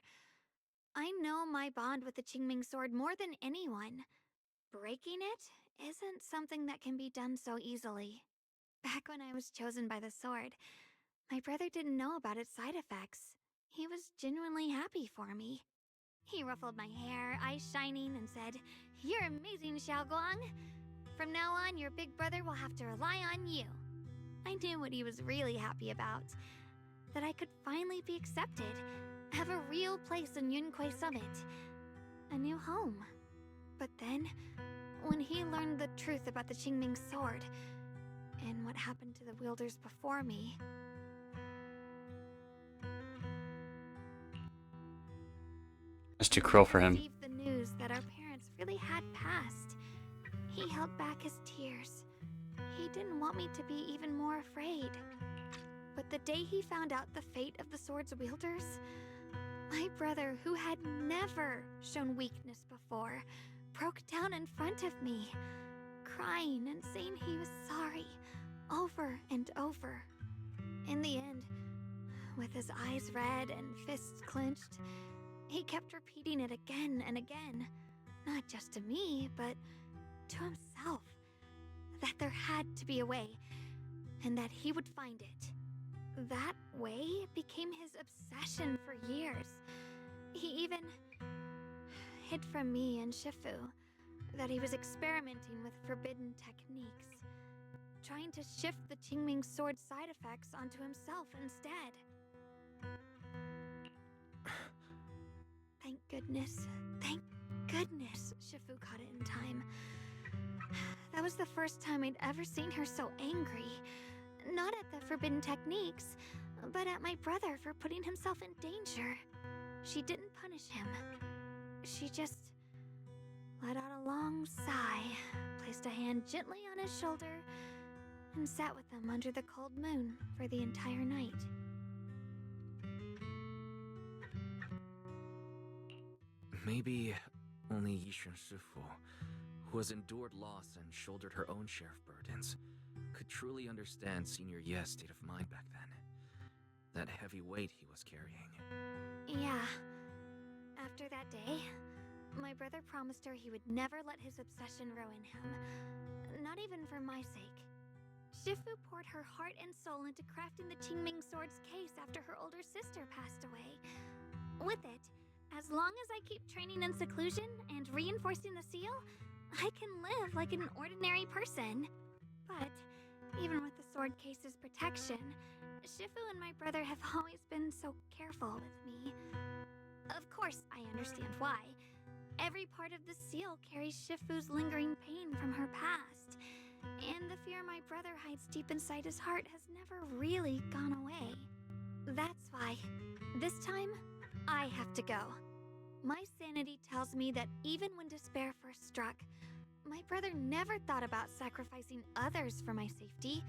I know my bond with the Qingming sword more than anyone. Breaking it isn't something that can be done so easily. Back when I was chosen by the sword, my brother didn't know about its side effects. He was genuinely happy for me. He ruffled my hair, eyes shining, and said, "You're amazing, Xiaoguang. From now on, your big brother will have to rely on you." I knew what he was really happy about. That I could finally be accepted, have a real place in Yunquay Summit. A new home. But then, when he learned the truth about the Qingming sword, and what happened to the wielders before me... It's too cruel for him. Received the news that our parents really had passed. He held back his tears. He didn't want me to be even more afraid. But the day he found out the fate of the sword's wielders, my brother, who had never shown weakness before, broke down in front of me, crying and saying he was sorry, over and over. In the end, with his eyes red and fists clenched, he kept repeating it again and again, not just to me, but to himself, that there had to be a way, and that he would find it. That way became his obsession for years. He even hid from me and Shifu that he was experimenting with forbidden techniques, trying to shift the Qingming sword's side effects onto himself instead. Thank goodness Shifu caught it in time. That was the first time I'd ever seen her so angry. Not at the forbidden techniques, but at my brother for putting himself in danger. She didn't punish him. She just let out a long sigh, placed a hand gently on his shoulder, and sat with him under the cold moon for the entire night. Maybe only Yishun Shifu, who has endured loss and shouldered her own share of burdens, could truly understand Senior Ye's state of mind back then. That heavy weight he was carrying. Yeah. After that day, my brother promised her he would never let his obsession ruin him. Not even for my sake. Shifu poured her heart and soul into crafting the Qingming sword's case after her older sister passed away. With it, as long as I keep training in seclusion and reinforcing the seal, I can live like an ordinary person. But even with the sword case's protection, Shifu and my brother have always been so careful with me. Of course, I understand why. Every part of the seal carries Shifu's lingering pain from her past, and the fear my brother hides deep inside his heart has never really gone away. That's why, this time, I have to go. My sanity tells me that even when despair first struck, my brother never thought about sacrificing others for my safety.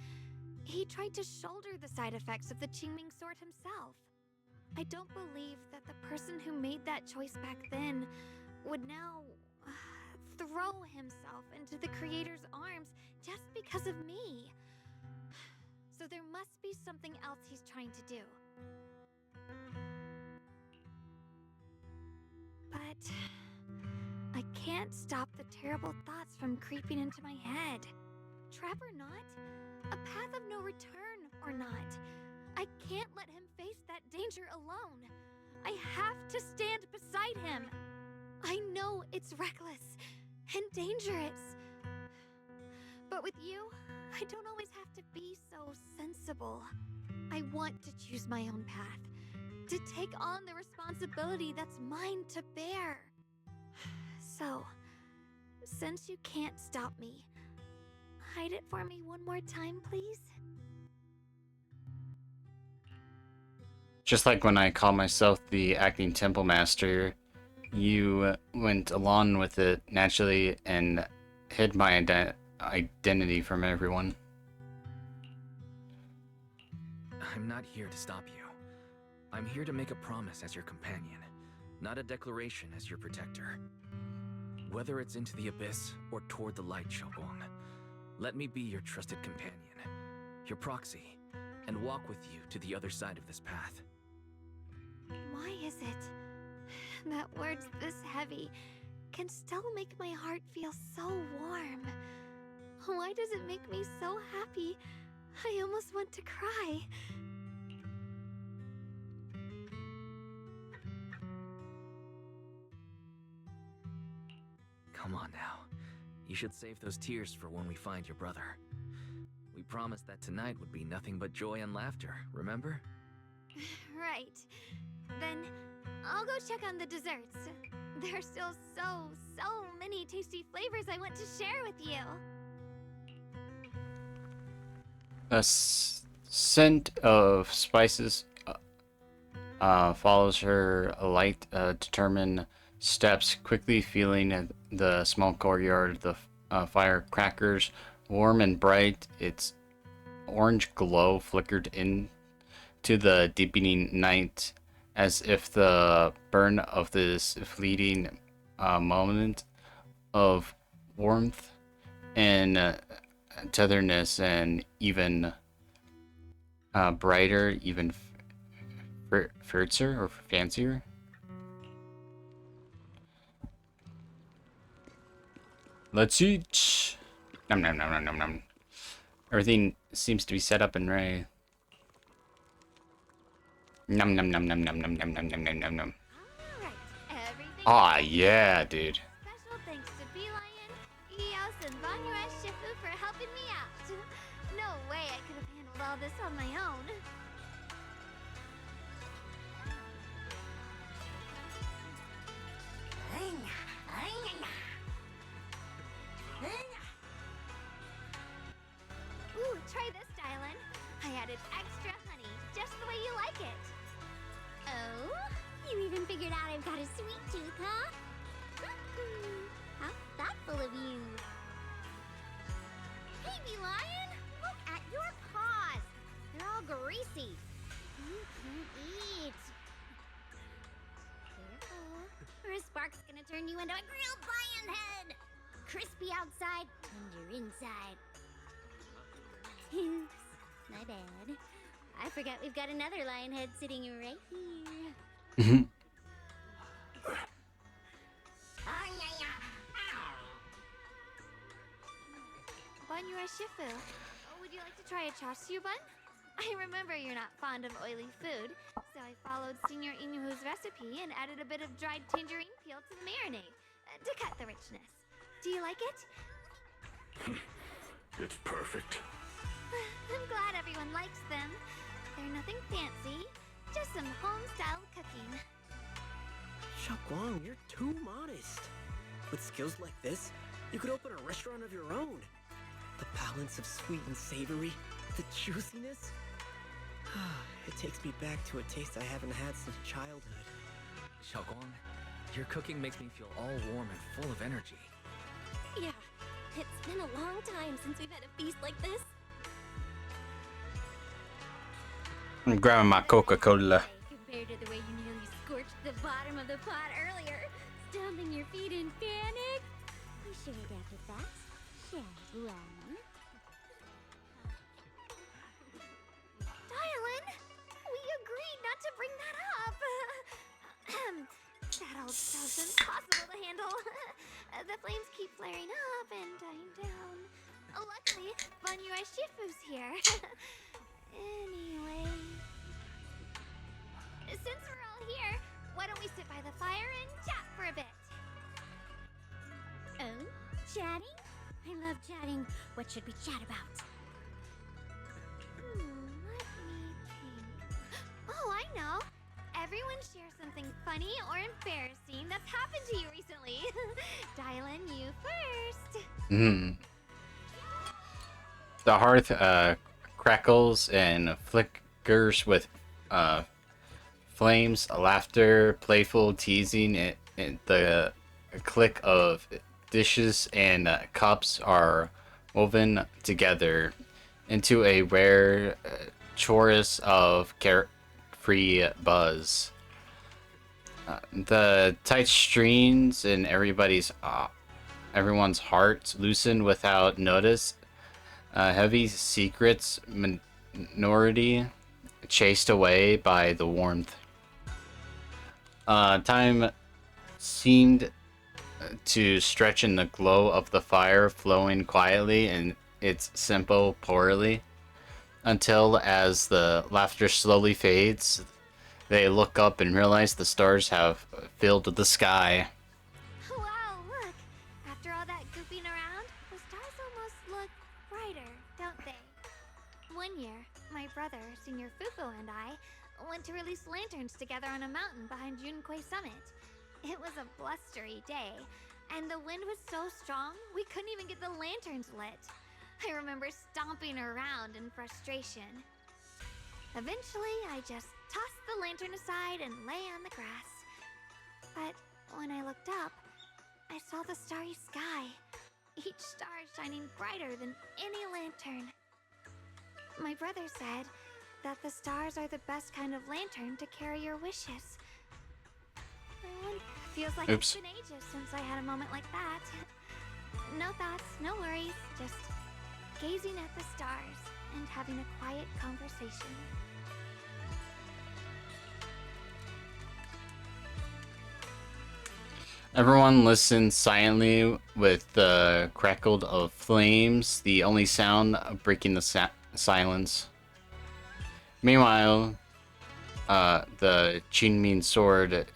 He tried to shoulder the side effects of the Qingming sword himself. I don't believe that the person who made that choice back then would now throw himself into the Creator's arms just because of me. So there must be something else he's trying to do. But I can't stop the terrible thoughts from creeping into my head. Trap or not, a path of no return or not, I can't let him face that danger alone. I have to stand beside him. I know it's reckless and dangerous. But with you, I don't always have to be so sensible. I want to choose my own path, to take on the responsibility that's mine to bear. So, since you can't stop me, hide it for me one more time, please? Just like when I called myself the acting temple master, you went along with it naturally and hid my identity from everyone. I'm not here to stop you. I'm here to make a promise as your companion, not a declaration as your protector. Whether it's into the abyss or toward the light, Shogun, let me be your trusted companion, your proxy, and walk with you to the other side of this path. Why is it that words this heavy can still make my heart feel so warm? Why does it make me so happy I almost want to cry? Come on now. You should save those tears for when we find your brother. We promised that tonight would be nothing but joy and laughter, remember? Right. Then I'll go check on the desserts. There are still so many tasty flavors I want to share with you. A scent of spices follows her light, determined steps, quickly feeling the small courtyard, the firecrackers, warm and bright. Its orange glow flickered into the deepening night, as if the burn of this fleeting moment of warmth and tenderness, and even brighter, even fiercer or fancier. Let's eat. Nom nom nom nom nom nom. Everything seems to be set up and ready. Nom nom nom nom nom nom nom nom nom nom nom nom. Ah, yeah, dude. Special thanks to Bee Lion, Eos, and Banyurai Shifu for helping me out. No way I could have handled all this on my own. Ooh, try this, Dylan. I added extra honey, just the way you like it. Oh? You even figured out I've got a sweet tooth, huh? How thoughtful of you. Hey, Bee Lion! Look at your paws! They're all greasy. You can't eat. Careful, or a spark's gonna turn you into a grilled lion head! Crispy outside, tender inside. Oops, my bad. I forgot we've got another lion head sitting right here. Banyurai Shifu, would you like to try a chashu bun? I remember you're not fond of oily food, so I followed Senior Inuhu's recipe and added a bit of dried tangerine peel to the marinade to cut the richness. Do you like it? It's perfect. I'm glad everyone likes them. They're nothing fancy, just some home-style cooking. Xiaoguang, you're too modest. With skills like this, you could open a restaurant of your own. The balance of sweet and savory, the juiciness. It takes me back to a taste I haven't had since childhood. Xiaoguang, your cooking makes me feel all warm and full of energy. Yeah, it's been a long time since we've had a feast like this. I'm grabbing my Coca-Cola. Compared to the way you nearly scorched the bottom of the pot earlier, stomping your feet in panic. We should adapted that. Xiaoguang. Dialin, we agreed not to bring that up. That old stove's impossible to handle. The flames keep flaring up and dying down. Luckily, Banyue Shifu's here. Anyway, since we're all here, why don't we sit by the fire and chat for a bit? Oh, chatting? I love chatting. What should we chat about? Let me think. Oh, I know. Everyone share something funny or embarrassing that's happened to you recently. Dial-in, you first. The hearth crackles and flickers with flames, laughter, playful teasing, and the click of dishes and cups are woven together into a rare chorus of carefree buzz. The tight strings in everyone's hearts loosen without notice. Heavy secrets minority chased away by the warmth. Time seemed to stretch in the glow of the fire, flowing quietly in its simple poorly, until as the laughter slowly fades, they look up and realize the stars have filled the sky. Wow, look! After all that gooping around, the stars almost look brighter, don't they? One year, my brother, Senior Fuko, and I went to release lanterns together on a mountain behind Junkui Summit. It was a blustery day, and the wind was so strong we couldn't even get the lanterns lit. I remember stomping around in frustration. Eventually, I just tossed the lantern aside and lay on the grass. But when I looked up, I saw the starry sky, each star shining brighter than any lantern. My brother said that the stars are the best kind of lantern to carry your wishes. Feels like Oops. It's been ages since I had a moment like that. No thoughts, no worries, just gazing at the stars and having a quiet conversation. Everyone listens silently with the crackle of flames, the only sound breaking the silence. Meanwhile, the Qingming sword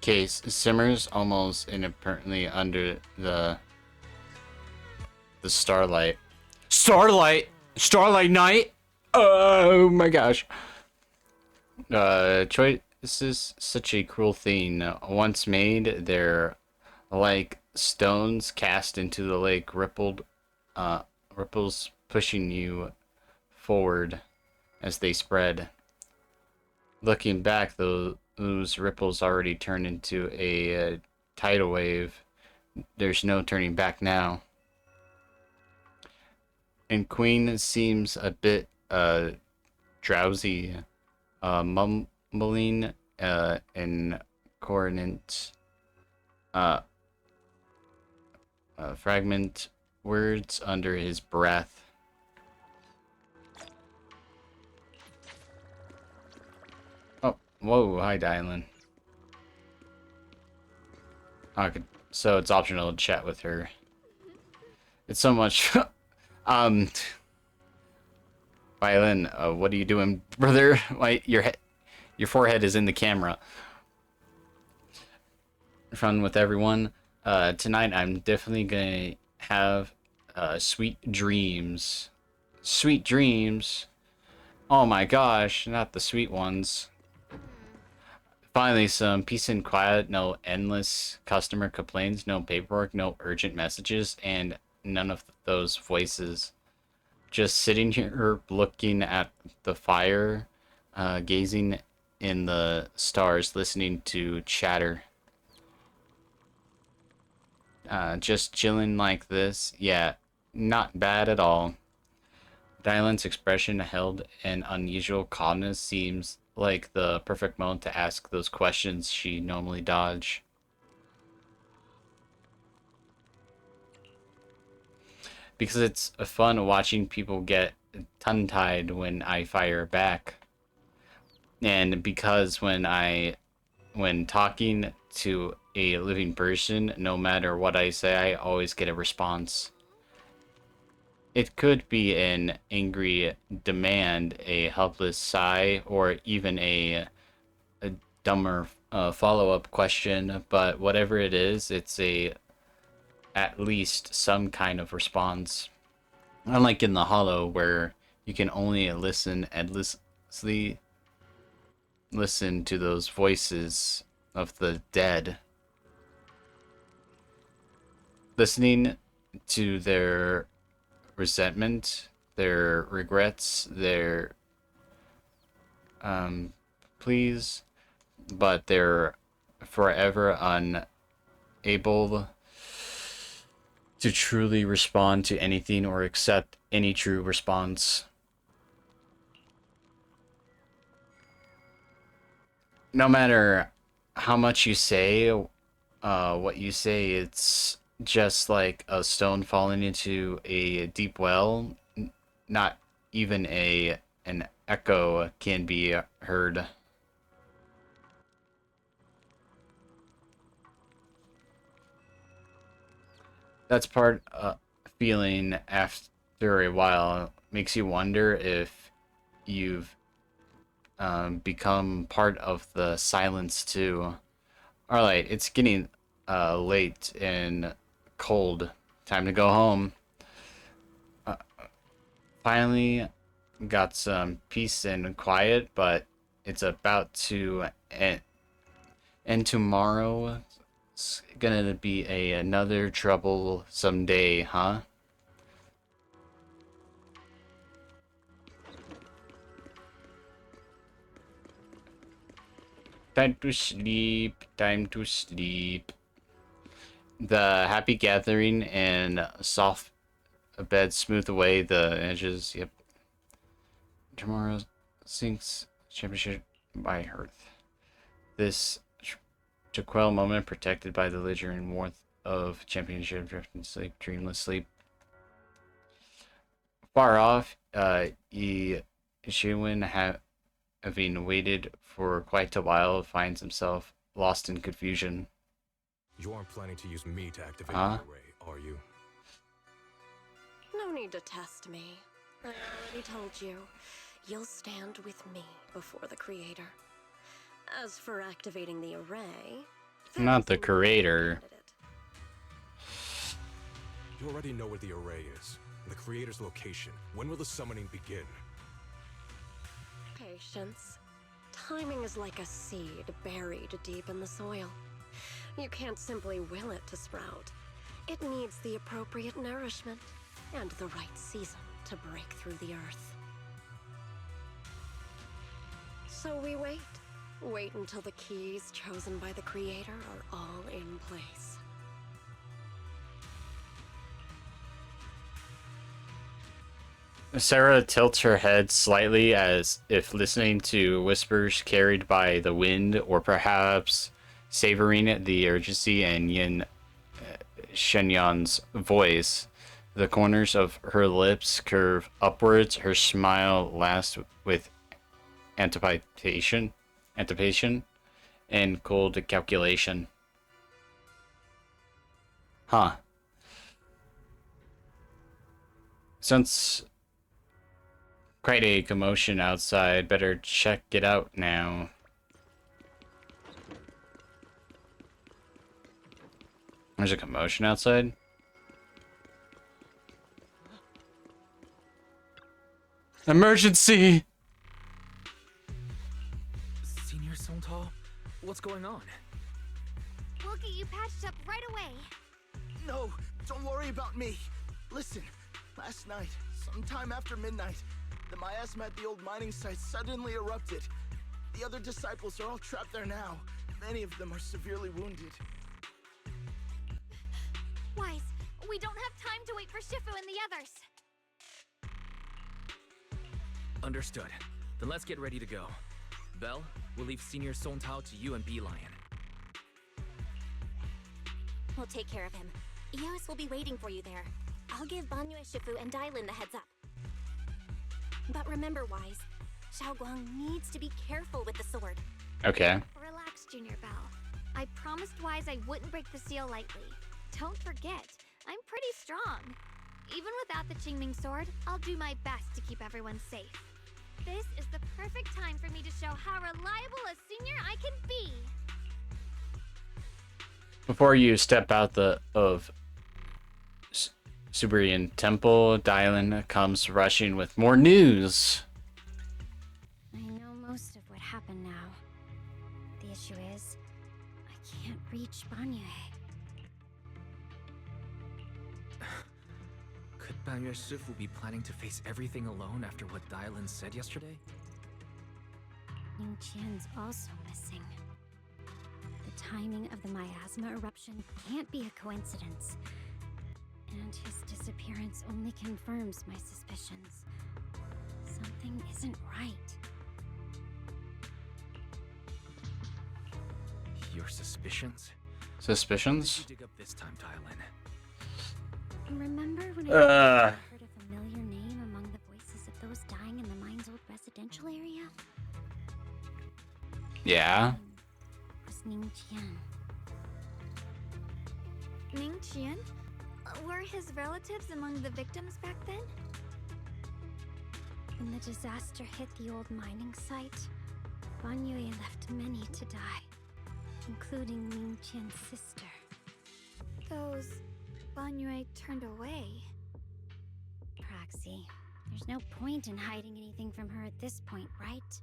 case simmers almost inapparently under the starlight. Starlight night. Oh my gosh. Choice is such a cruel thing. Once made, they're like stones cast into the lake, ripples pushing you forward as they spread. Looking back, those ripples already turned into a tidal wave. There's no turning back now. And Queen seems a bit drowsy, mumbling incoherent fragment words under his breath. Oh, whoa, hi, Dylan. Okay, so it's optional to chat with her. It's so much. Violin, what are you doing, brother? Why your forehead is in the camera. Fun with everyone. Tonight I'm definitely gonna have sweet dreams. Sweet dreams. Oh my gosh, not the sweet ones. Finally, some peace and quiet, no endless customer complaints, no paperwork, no urgent messages, and none of those voices. Just sitting here looking at the fire, gazing in the stars, listening to chatter. Just chilling like this, yeah, not bad at all. Dylan's expression held an unusual calmness, seems like the perfect moment to ask those questions she normally dodge. Because it's fun watching people get tongue-tied when I fire back. And because when talking to a living person, no matter what I say, I always get a response. It could be an angry demand, a helpless sigh, or even a dumber follow-up question, but whatever it is, it's at least some kind of response. Unlike in the Hollow, where you can only listen endlessly listen to those voices of the dead. Listening to their resentment, their regrets, their pleas, but they're forever unable to truly respond to anything or accept any true response. No matter how much you say, what you say, it's just like a stone falling into a deep well. Not even an echo can be heard. That's part feeling after a while makes you wonder if you've become part of the silence too. Alright, it's getting late and cold. Time to go home. Finally got some peace and quiet, but it's about to end tomorrow. It's gonna be another troublesome day, huh? Time to sleep, time to sleep. The happy gathering and soft bed smooth away the edges. Yep. Tomorrow sinks championship by Earth. This tranquil moment protected by the belligerent warmth of championship drifting sleep, dreamless sleep. Far off, Ishiwin having waited for quite a while, finds himself lost in confusion. You aren't planning to use me to activate the array, are you? No need to test me. I already told you. You'll stand with me before the creator. As for activating the array... Not the creator. You already know where the array is. The creator's location. When will the summoning begin? Patience. Timing is like a seed buried deep in the soil. You can't simply will it to sprout. It needs the appropriate nourishment and the right season to break through the earth. So we wait. Wait until the keys chosen by the creator are all in place. Sarah tilts her head slightly as if listening to whispers carried by the wind, or perhaps savoring the urgency in Yin Shenyan's voice. The corners of her lips curve upwards, her smile lasts with anticipation and cold calculation. Huh. Since quite a commotion outside, better check it out now. There's a commotion outside? Emergency! Senior Songtao, on? We'll get you patched up right away. No, don't worry about me. Listen, last night, sometime after midnight, the miasma at the old mining site suddenly erupted. The other disciples are all trapped there now. Many of them are severely wounded. Wise, we don't have time to wait for Shifu and the others. Understood. Then let's get ready to go. Belle, we'll leave Senior Song Tao to you and Bee Lion. We'll take care of him. Eos will be waiting for you there. I'll give Banyue, Shifu, and Dailin the heads up. But remember, Wise, Xiaoguang needs to be careful with the sword. Okay. Relax, Junior Belle. I promised Wise I wouldn't break the seal lightly. Don't forget, I'm pretty strong. Even without the Qingming sword, I'll do my best to keep everyone safe. This is the perfect time for me to show how reliable a senior I can be. Before you step out of Siberian Temple, Dailin comes rushing with more news. I know most of what happened now. The issue is, I can't reach Banyue. Could Banyue Shifu be planning to face everything alone after what Dailin said yesterday? Ning Qian's also missing. The timing of the miasma eruption can't be a coincidence. And his disappearance only confirms my suspicions. Something isn't right. Your suspicions? Suspicions? What did you dig up this time, Dailin? Remember when I heard a familiar name among the voices of those dying in the mine's old residential area? Yeah. It was Ning Qian. Ning Qian? Were his relatives among the victims back then? When the disaster hit the old mining site, Banyue left many to die, including Ning Qian's sister. Those Banyue turned away. Proxy, there's no point in hiding anything from her at this point, right?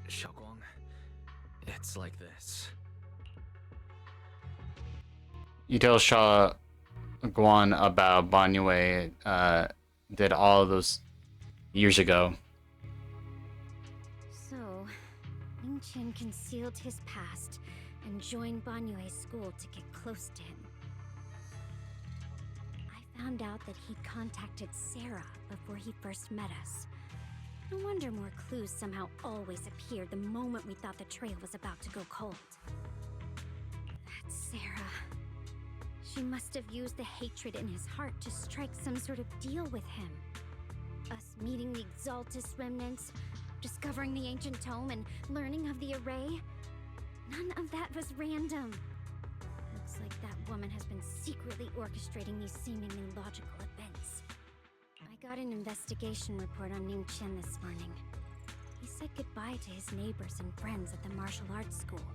Xiaoguang, it's like this. You tell Sha Guan about Banyue did all of those years ago. So, Ning Qian concealed his past and joined Banyue's school to get close to him. I found out that he'd contacted Sarah before he first met us. No wonder more clues somehow always appeared the moment we thought the trail was about to go cold. That's Sarah. She must have used the hatred in his heart to strike some sort of deal with him. Us meeting the Exaltus remnants, discovering the ancient tome, and learning of the array. None of that was random. Looks like that woman has been secretly orchestrating these seemingly logical events. I got an investigation report on Ning Qian this morning. He said goodbye to his neighbors and friends at the martial arts school.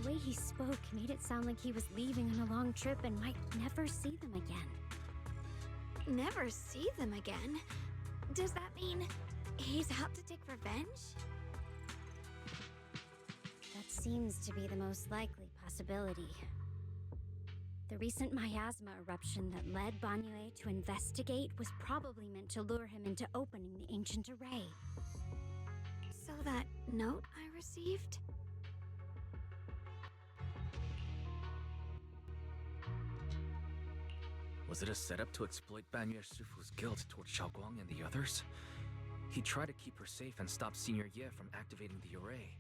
The way he spoke made it sound like he was leaving on a long trip and might never see them again. Never see them again? Does that mean he's out to take revenge? That seems to be the most likely possibility. The recent miasma eruption that led Banyue to investigate was probably meant to lure him into opening the ancient array. So that note I received? Was it a setup to exploit Banyue Shifu's guilt towards Xiaoguang and the others? He tried to keep her safe and stop Senior Ye from activating the array,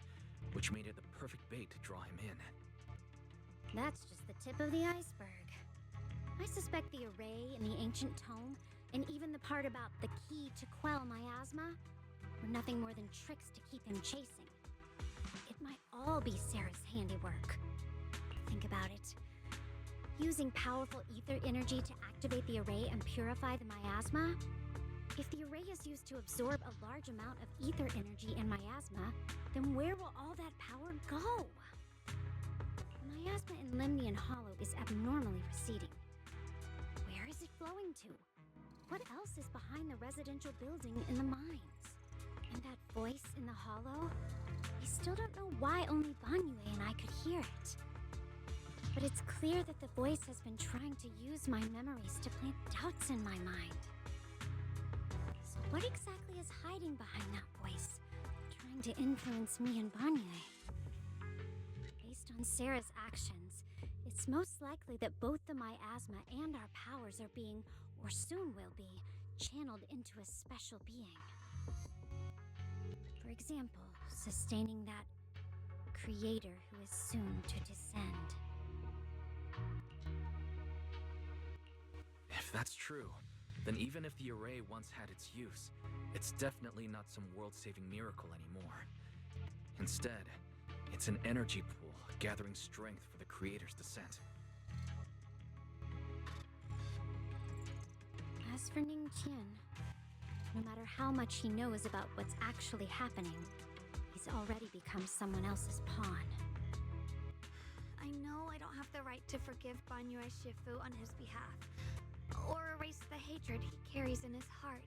which made it the perfect bait to draw him in. That's just the tip of the iceberg. I suspect the array and the ancient tome, and even the part about the key to quell miasma, were nothing more than tricks to keep him chasing. It might all be Sarah's handiwork. Think about it. Using powerful ether energy to activate the array and purify the miasma? If the array is used to absorb a large amount of ether energy and miasma, then where will all that power go? The miasma in Limnian Hollow is abnormally receding. Where is it flowing to? What else is behind the residential building in the mines? And that voice in the hollow? I still don't know why only Banyue and I could hear it. But it's clear that the voice has been trying to use my memories to plant doubts in my mind. So what exactly is hiding behind that voice, trying to influence me and Banyue? Based on Sarah's actions, it's most likely that both the miasma and our powers are being, or soon will be, channeled into a special being. For example, sustaining that creator who is soon to descend. If that's true, then even if the array once had its use, it's definitely not some world-saving miracle anymore. Instead, it's an energy pool gathering strength for the creator's descent. As for Ning Qian, no matter how much he knows about what's actually happening, he's already become someone else's pawn. I know I don't have the right to forgive Banyue Shifu on his behalf, or erase the hatred he carries in his heart.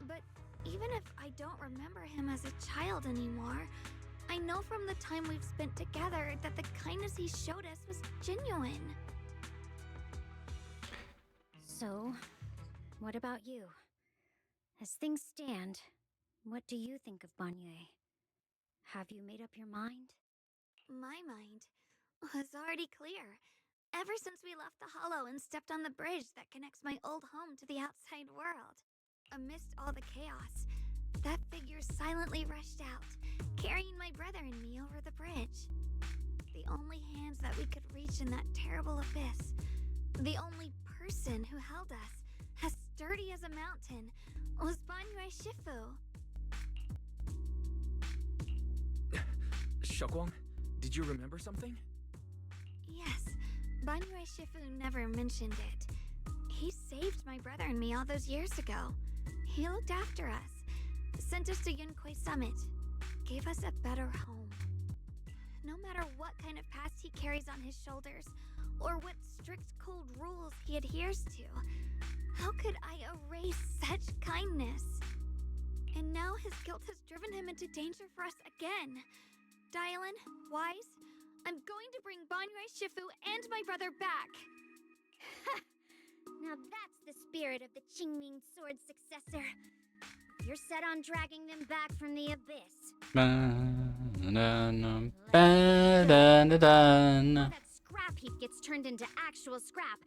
But even if I don't remember him as a child anymore, I know from the time we've spent together that the kindness he showed us was genuine. So, what about you? As things stand, what do you think of Banyue? Have you made up your mind? My mind was already clear. Ever since we left the Hollow and stepped on the bridge that connects my old home to the outside world. Amidst all the chaos, that figure silently rushed out, carrying my brother and me over the bridge. The only hands that we could reach in that terrible abyss. The only person who held us, as sturdy as a mountain, was Banyue Shifu. Xiaoguang, did you remember something? Yes, Banyue Shifu never mentioned it. He saved my brother and me all those years ago. He looked after us, sent us to Yunquay Summit, gave us a better home. No matter what kind of past he carries on his shoulders, or what strict cold rules he adheres to, how could I erase such kindness? And now his guilt has driven him into danger for us again. Dylan, Wise, I'm going to bring Banyue Shifu and my brother back. Now that's the spirit of the Qingming sword successor. You're set on dragging them back from the abyss. Before that scrap heap gets turned into actual scrap,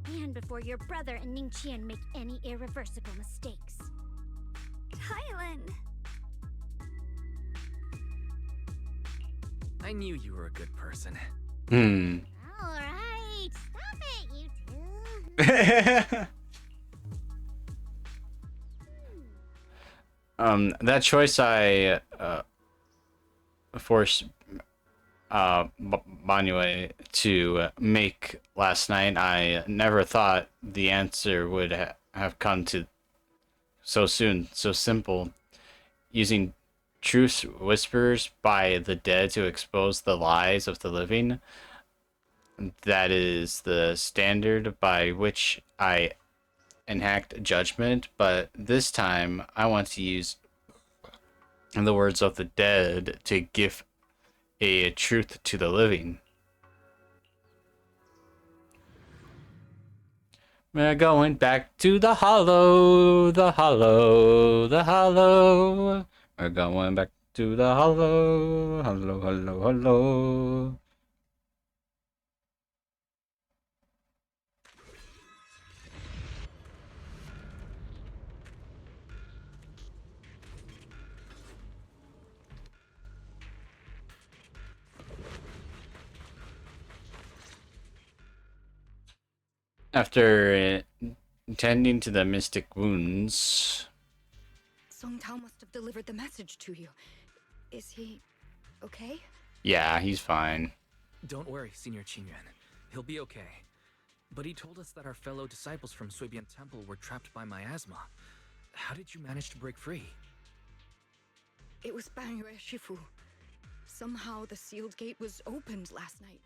and before your brother and Ning Qian make any irreversible mistakes. Dylan! I knew you were a good person. Alright, stop it, you two. That choice I forced Banyue to make last night, I never thought the answer would have come to so soon, so simple. Using truth whispers by the dead to expose the lies of the living. That is the standard by which I enact judgment, but this time I want to use the words of the dead to give a truth to the living. We're going back to the hollow, the hollow, the hollow. We're going back to the hollow, hollow, hollow, hollow. After tending to the mystic wounds, Song Tao must have delivered the message to you. Is he okay? yeah, he's fine. Don't worry, Senior Qingyuan. He'll be okay. But he told us that our fellow disciples from Suibian Temple were trapped by miasma. How did you manage to break free? It was Banyue Shifu. Somehow the sealed gate was opened last night.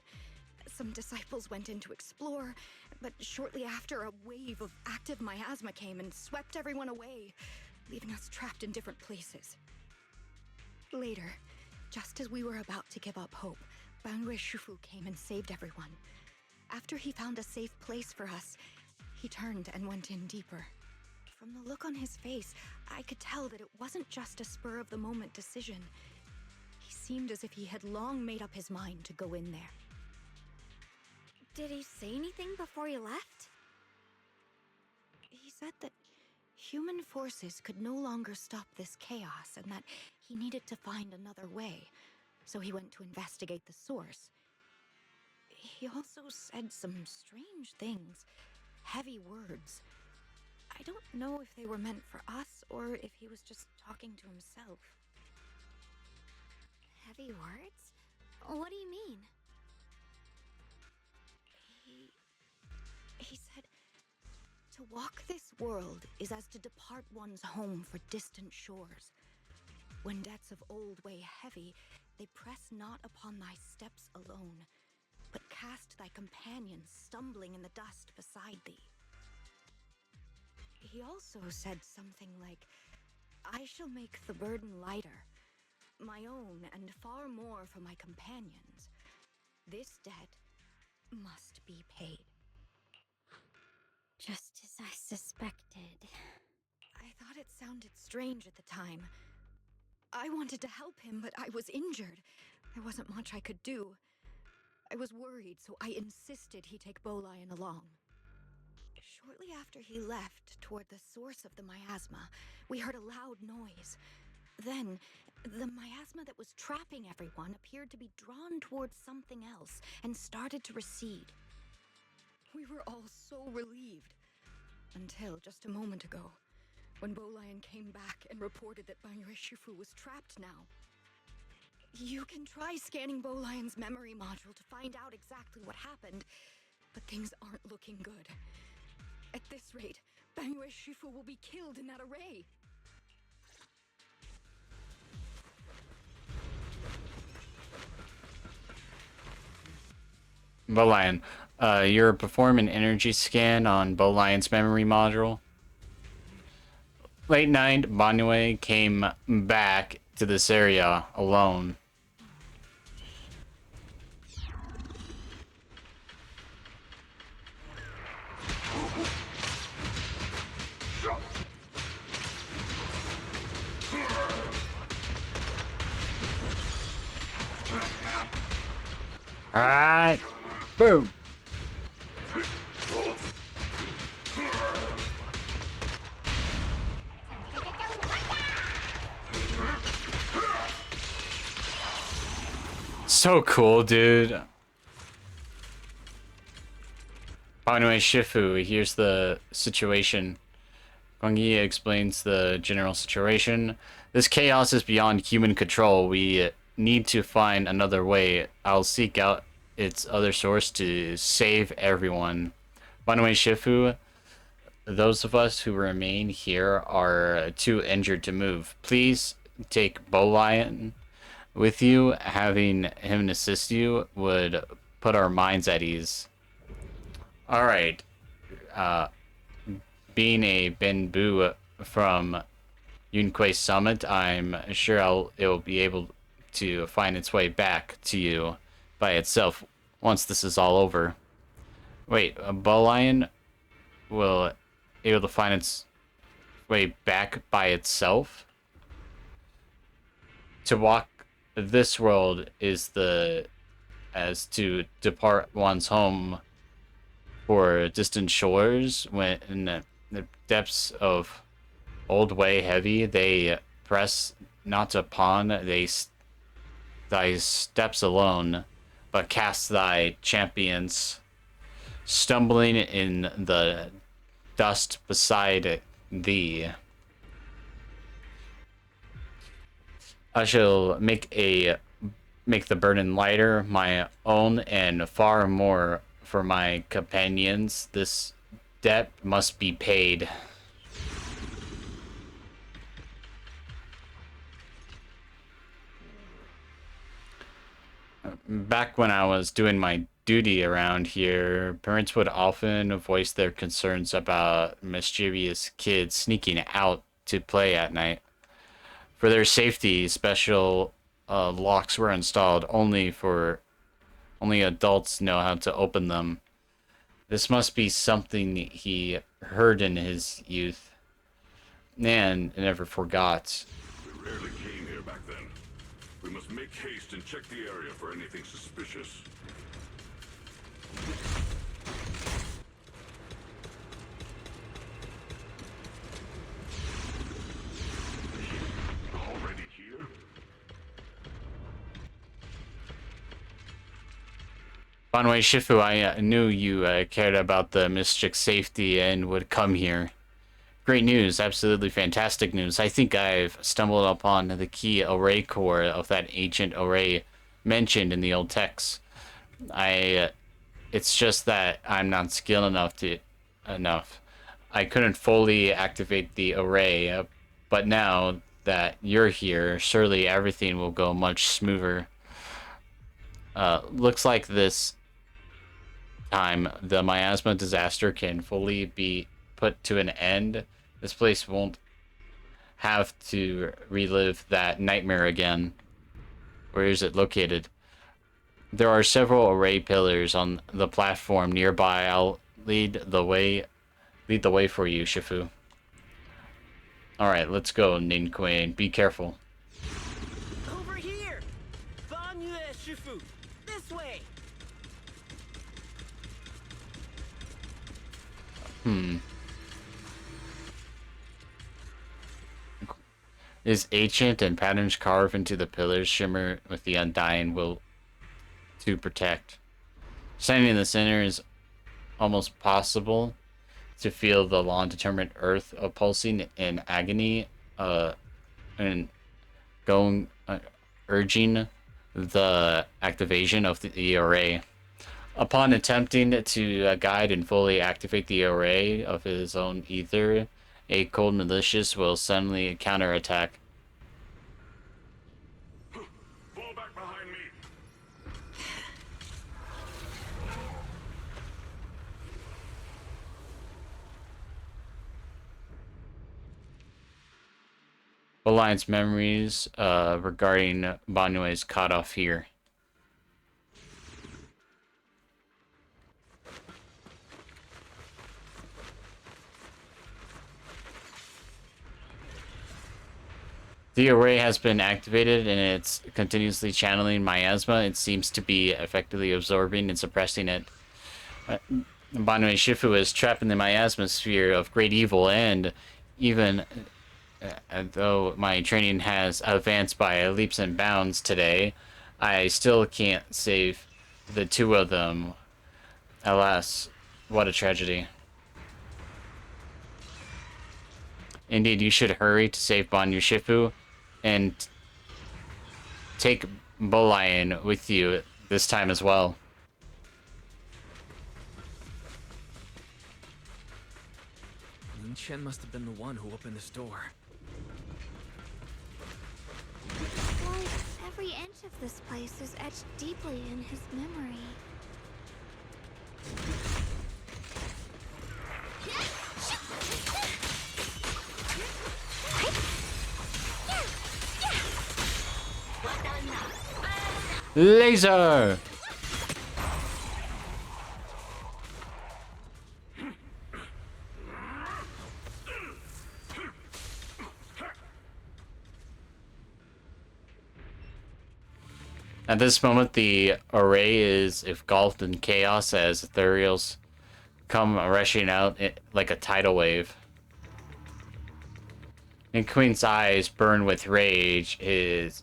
Some disciples went in to explore, but shortly after, a wave of active miasma came and swept everyone away. leaving us trapped in different places. Later, just as we were about to give up hope, Banrui Shufu came and saved everyone. After he found a safe place for us, he turned and went in deeper. From the look on his face, I could tell that it wasn't just a spur-of-the-moment decision. He seemed as if he had long made up his mind to go in there. Did he say anything before he left? He said that human forces could no longer stop this chaos and that he needed to find another way, so he went to investigate the source. He also said some strange things, heavy words. I don't know if they were meant for us or if he was just talking to himself. Heavy words? What do you mean? He said, to walk this world is as to depart one's home for distant shores. When debts of old weigh heavy, they press not upon thy steps alone, but cast thy companions stumbling in the dust beside thee. He also said something like, I shall make the burden lighter, my own and far more for my companions. This debt must be paid. Just as I suspected. I thought it sounded strange at the time. I wanted to help him, but I was injured. There wasn't much I could do. I was worried, so I insisted he take Bolian along. Shortly after he left, toward the source of the miasma, we heard a loud noise. Then, the miasma that was trapping everyone appeared to be drawn towards something else and started to recede. We were all so relieved. Until just a moment ago, when Bolian came back and reported that Banrui Shufu was trapped now. You can try scanning Bolian's memory module to find out exactly what happened, but things aren't looking good. At this rate, Banrui Shufu will be killed in that array. Bolian, you're performing an energy scan on Bolion's memory module. Late night, Banue came back to this area alone. Alright. Boom. So cool, dude. Anyway, Shifu, here's the situation. Guang Yi explains the general situation. This chaos is beyond human control. We need to find another way. I'll seek out its other source to save everyone. Banue Shifu, those of us who remain here are too injured to move. Please take Bolian with you. Having him assist you would put our minds at ease. Alright. Being a Benbu from Yunquay Summit, I'm sure it will be able to find its way back to you by itself once this is all over. Wait, a Bolian will able to find its way back by itself? To walk this world is as to depart one's home for distant shores when in the depths of old way heavy they press not upon thy steps alone, but cast thy champions stumbling in the dust beside thee. I shall make the burden lighter, my own, and far more for my companions. This debt must be paid. Back when I was doing my duty around here, parents would often voice their concerns about mischievous kids sneaking out to play at night. For their safety, special locks were installed only adults know how to open them. This must be something he heard in his youth and never forgot. We rarely came here back then. We must make haste and check the area for anything suspicious. Already here? Banwei Shifu, I knew you cared about the Mystic's safety and would come here. Great news, absolutely fantastic news. I think I've stumbled upon the key array core of that ancient array mentioned in the old texts. It's just that I'm not skilled enough. I couldn't fully activate the array, but now that you're here, surely everything will go much smoother. Looks like this time the miasma disaster can fully be put to an end. This place won't have to relive that nightmare again. Where is it located? There are several array pillars on the platform nearby. I'll lead the way for you, Shifu. Alright, let's go, Nin Queen. Be careful. Over here! Banyue Shifu! This way! Is ancient and patterns carved into the pillars shimmer with the undying will to protect. Standing in the center is almost possible to feel the long-determined earth pulsing in agony, and urging the activation of the array. Upon attempting to guide and fully activate the array of his own ether, a cold malicious will suddenly counterattack. Fall back behind me. Alliance memories regarding Banyue's cut off here. The array has been activated and it's continuously channeling miasma. It seems to be effectively absorbing and suppressing it. Banwei Shifu is trapped in the miasma sphere of great evil, and even though my training has advanced by leaps and bounds today, I still can't save the two of them. Alas, what a tragedy. Indeed, you should hurry to save Banyu Shifu and take Bolian with you this time as well. Lin Chen must have been the one who opened this door. Well, every inch of this place is etched deeply in his memory. Laser! At this moment, the array is engulfed in chaos as ethereals come rushing out like a tidal wave. And Queen's eyes burn with rage. His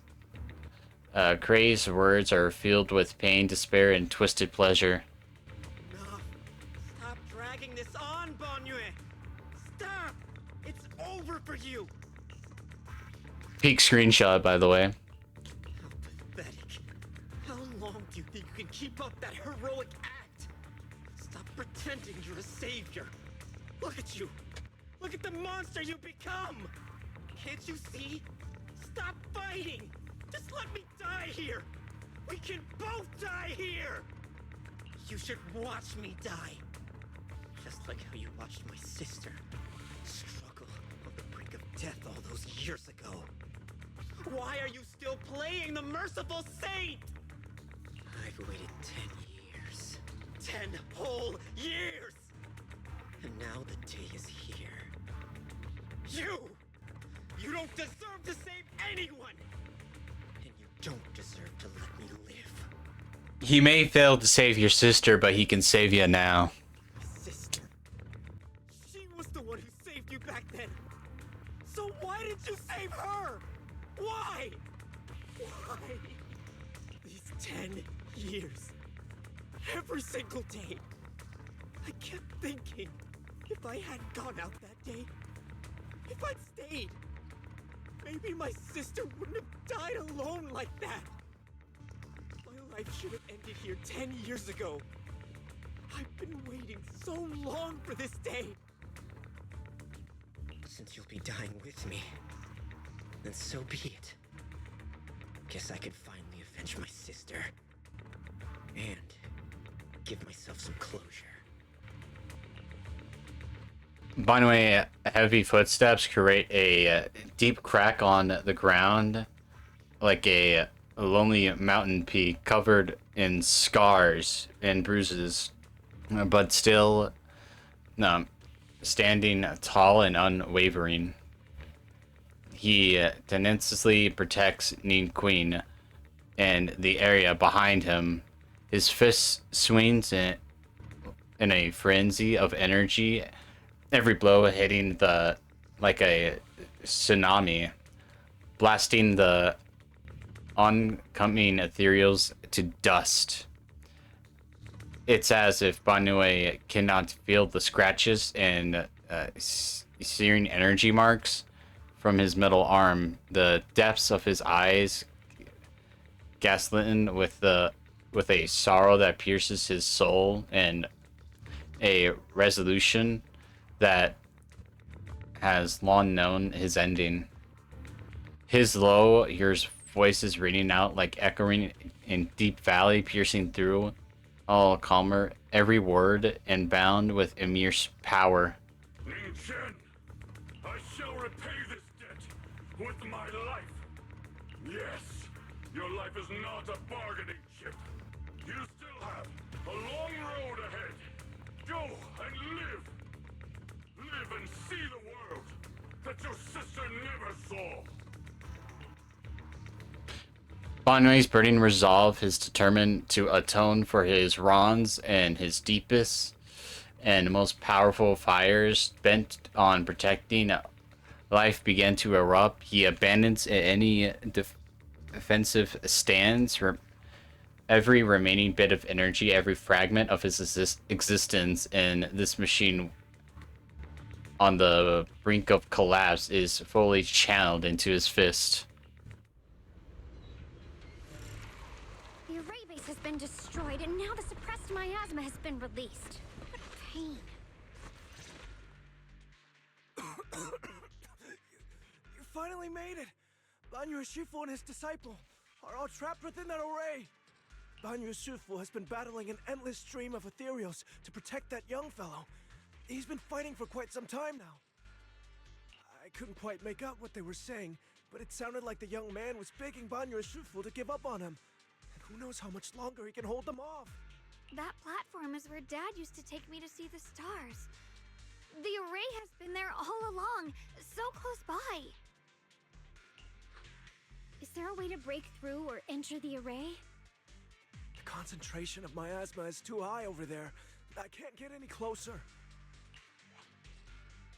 crazed words are filled with pain, despair, and twisted pleasure. No. Stop dragging this on, Banyue! Stop! It's over for you! Peak screenshot, by the way. Pathetic. How long do you think you can keep up that heroic act? Stop pretending you're a savior. Look at you. Look at the monster you've become. Can't you see? Stop fighting. Just let me die here. We can both die here. You should watch me die. Just like how you watched my sister struggle on the brink of death all those years ago. Why are you still playing the merciful saint? I've waited 10 years. 10 whole years! And now the day is here. You don't deserve to save anyone! And you don't deserve to let me live. He may fail to save your sister, but he can save you now. My sister. She was the one who saved you back then. So why didn't you save her? Why? Why? These 10 years. Every single day. I kept thinking, if I hadn't gone out that day, if I'd stayed, maybe my sister wouldn't have died alone like that. My life should have ended here 10 years ago. I've been waiting so long for this day. Since you'll be dying with me, then so be it. Guess I could finally avenge my sister. And give myself some closure. By the way, heavy footsteps create a deep crack on the ground, like a lonely mountain peak covered in scars and bruises, but still standing tall and unwavering. He tenaciously protects Nin Queen and the area behind him. His fist swings in a frenzy of energy, every blow hitting like a tsunami, blasting the oncoming ethereals to dust. It's as if Banue cannot feel the scratches and searing energy marks from his metal arm. The depths of his eyes gaslit with a sorrow that pierces his soul and a resolution that has long known his ending. His low hears voices ringing out like echoing in deep valley, piercing through, all calmer, every word and bound with immense power. Ning Chen, I shall repay this debt with my life. Yes, your life is not a bargaining chip. You still have a long road ahead. Go and live. Live and see the world that your sister never saw. Banwei's burning resolve is determined to atone for his wrongs, and his deepest and most powerful fires, bent on protecting life, began to erupt. He abandons any defensive stance, every remaining bit of energy, every fragment of his existence in this machine on the brink of collapse is fully channeled into his fist. The array base has been destroyed, and now the suppressed miasma has been released. What pain. You finally made it! Banyu Shifu and his disciple are all trapped within that array. Banyu Shifu has been battling an endless stream of ethereals to protect that young fellow. He's been fighting for quite some time now. I couldn't quite make out what they were saying, but it sounded like the young man was begging Banyu Shifu to give up on him. And who knows how much longer he can hold them off. That platform is where Dad used to take me to see the stars. The array has been there all along, so close by. Is there a way to break through or enter the array? The concentration of miasma is too high over there. I can't get any closer.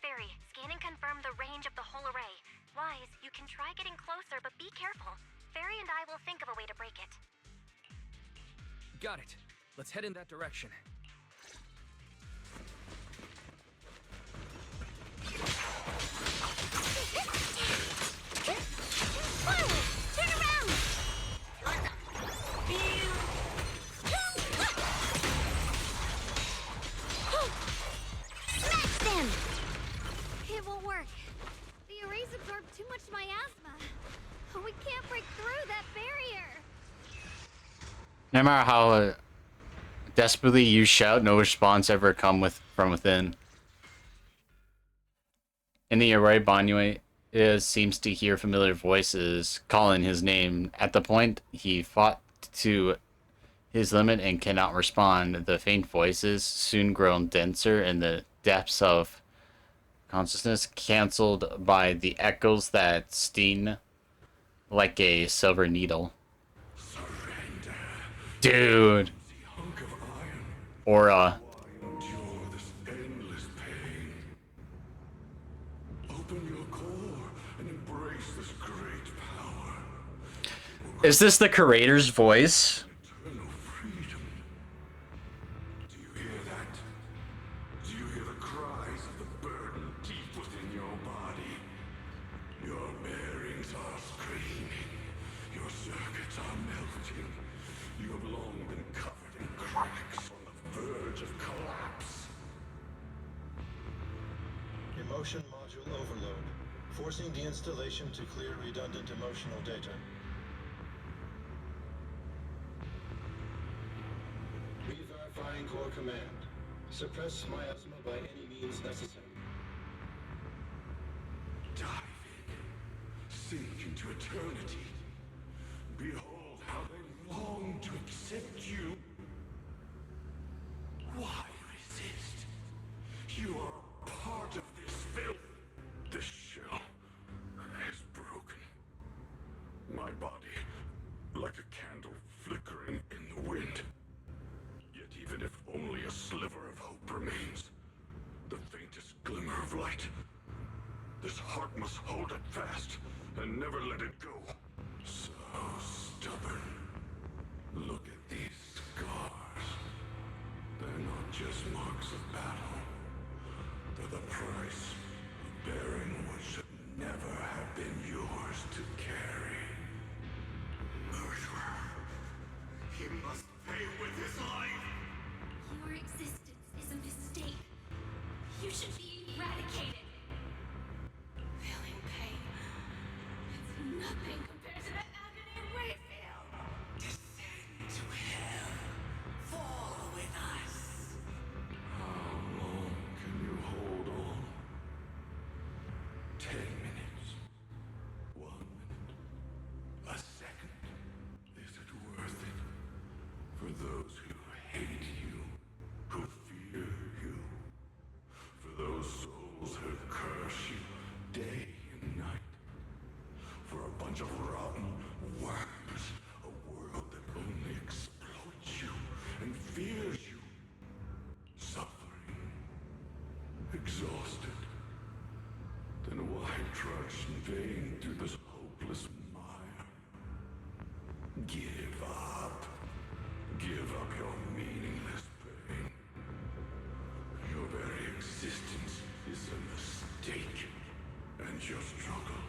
Fairy, scan and confirm the range of the whole array. Wise, you can try getting closer, but be careful. Fairy and I will think of a way to break it. Got it. Let's head in that direction. Turn around! Smash them! It won't work. The arrays absorb too much miasma. We can't break through that barrier. No matter how desperately you shout, no response ever come from within. In the array, Banue seems to hear familiar voices calling his name. At the point he fought to his limit and cannot respond, the faint voices, soon grown denser in the depths of consciousness, cancelled by the echoes that sting like a silver needle. Dude. Aura. Is this the curator's voice? Do you hear the cries of the burden deep within your body? Your bearings are screaming. Your circuits are melting. You have long been covered in cracks on the verge of collapse. Emotion module overload. Forcing deinstallation to clear redundant emotional data. Re-verifying core command. Suppress miasma by any means necessary. Dive in. Sink into eternity. Behold how they long to accept you. Why resist? You are a part of this filth. This shell is broken. My body, like a candle flickering in the wind. Yet even if only a sliver of hope remains, the faintest glimmer of light, this heart must hold it fast and never let it go. So stubborn. Look at these scars. They're not just marks of battle. They're the price of bearing what should never have been yours to carry. Murderer. He must pay with his life. Your existence is a mistake. You should be eradicated. Feeling pain. It's nothing compared to the agony we feel. Descend to hell. Fall with us. How long can you hold on? 10 minutes. 1 minute. A second. Is it worth it? For those who hate you, who fear you, for those souls who curse you day and night, for a bunch of rotten worms, a world that only exploits you and fears you, suffering, exhausted, then why trudge in vain through this hopeless mire? Give up. Give up your meaningless pain. Your very existence is a mistake, and your struggle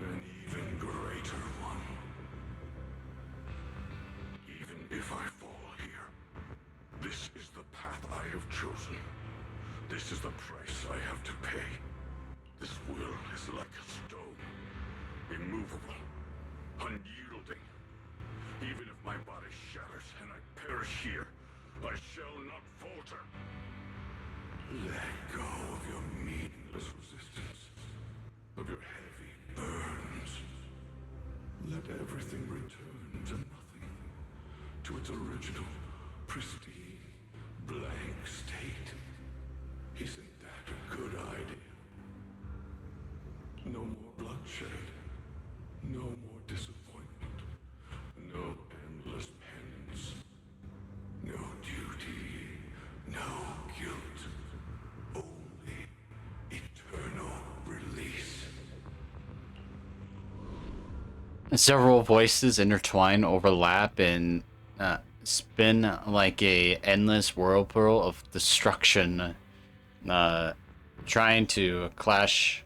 an even greater one. Even if I fall here, this is the path I have chosen. This is the price I have to pay. This will is like a stone, immovable, unyielding. Even if my body shatters and I perish here, I shall not falter. Let go of your meaningless resistance, of your heavy burdens. Let everything return to nothing, to its original, pristine, blank state. Isn't that a good idea? No more bloodshed, no more disappointment, no endless penance, no duty, no guilt, only eternal release. Several voices intertwine, overlap, and spin like a endless whirlpool of destruction, trying to crush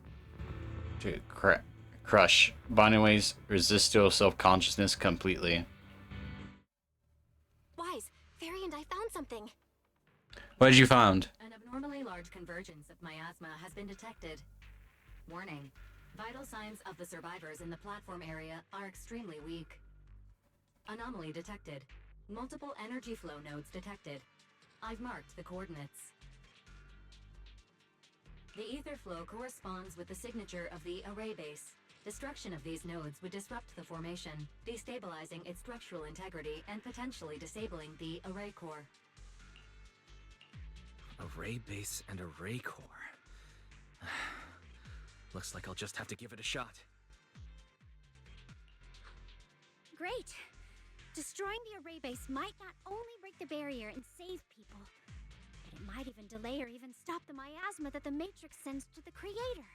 Boniway's residual self-consciousness completely. Wise, Fairy and I found something. What did you find? An abnormally large convergence of miasma has been detected. Warning. Vital signs of the survivors in the platform area are extremely weak. Anomaly detected. Multiple energy flow nodes detected. I've marked the coordinates. The ether flow corresponds with the signature of the array base. Destruction of these nodes would disrupt the formation, destabilizing its structural integrity and potentially disabling the array core. Array base and array core. Looks like I'll just have to give it a shot. Great. Destroying the array base might not only break the barrier and save people, but it might even delay or even stop the miasma that the Matrix sends to the Creator.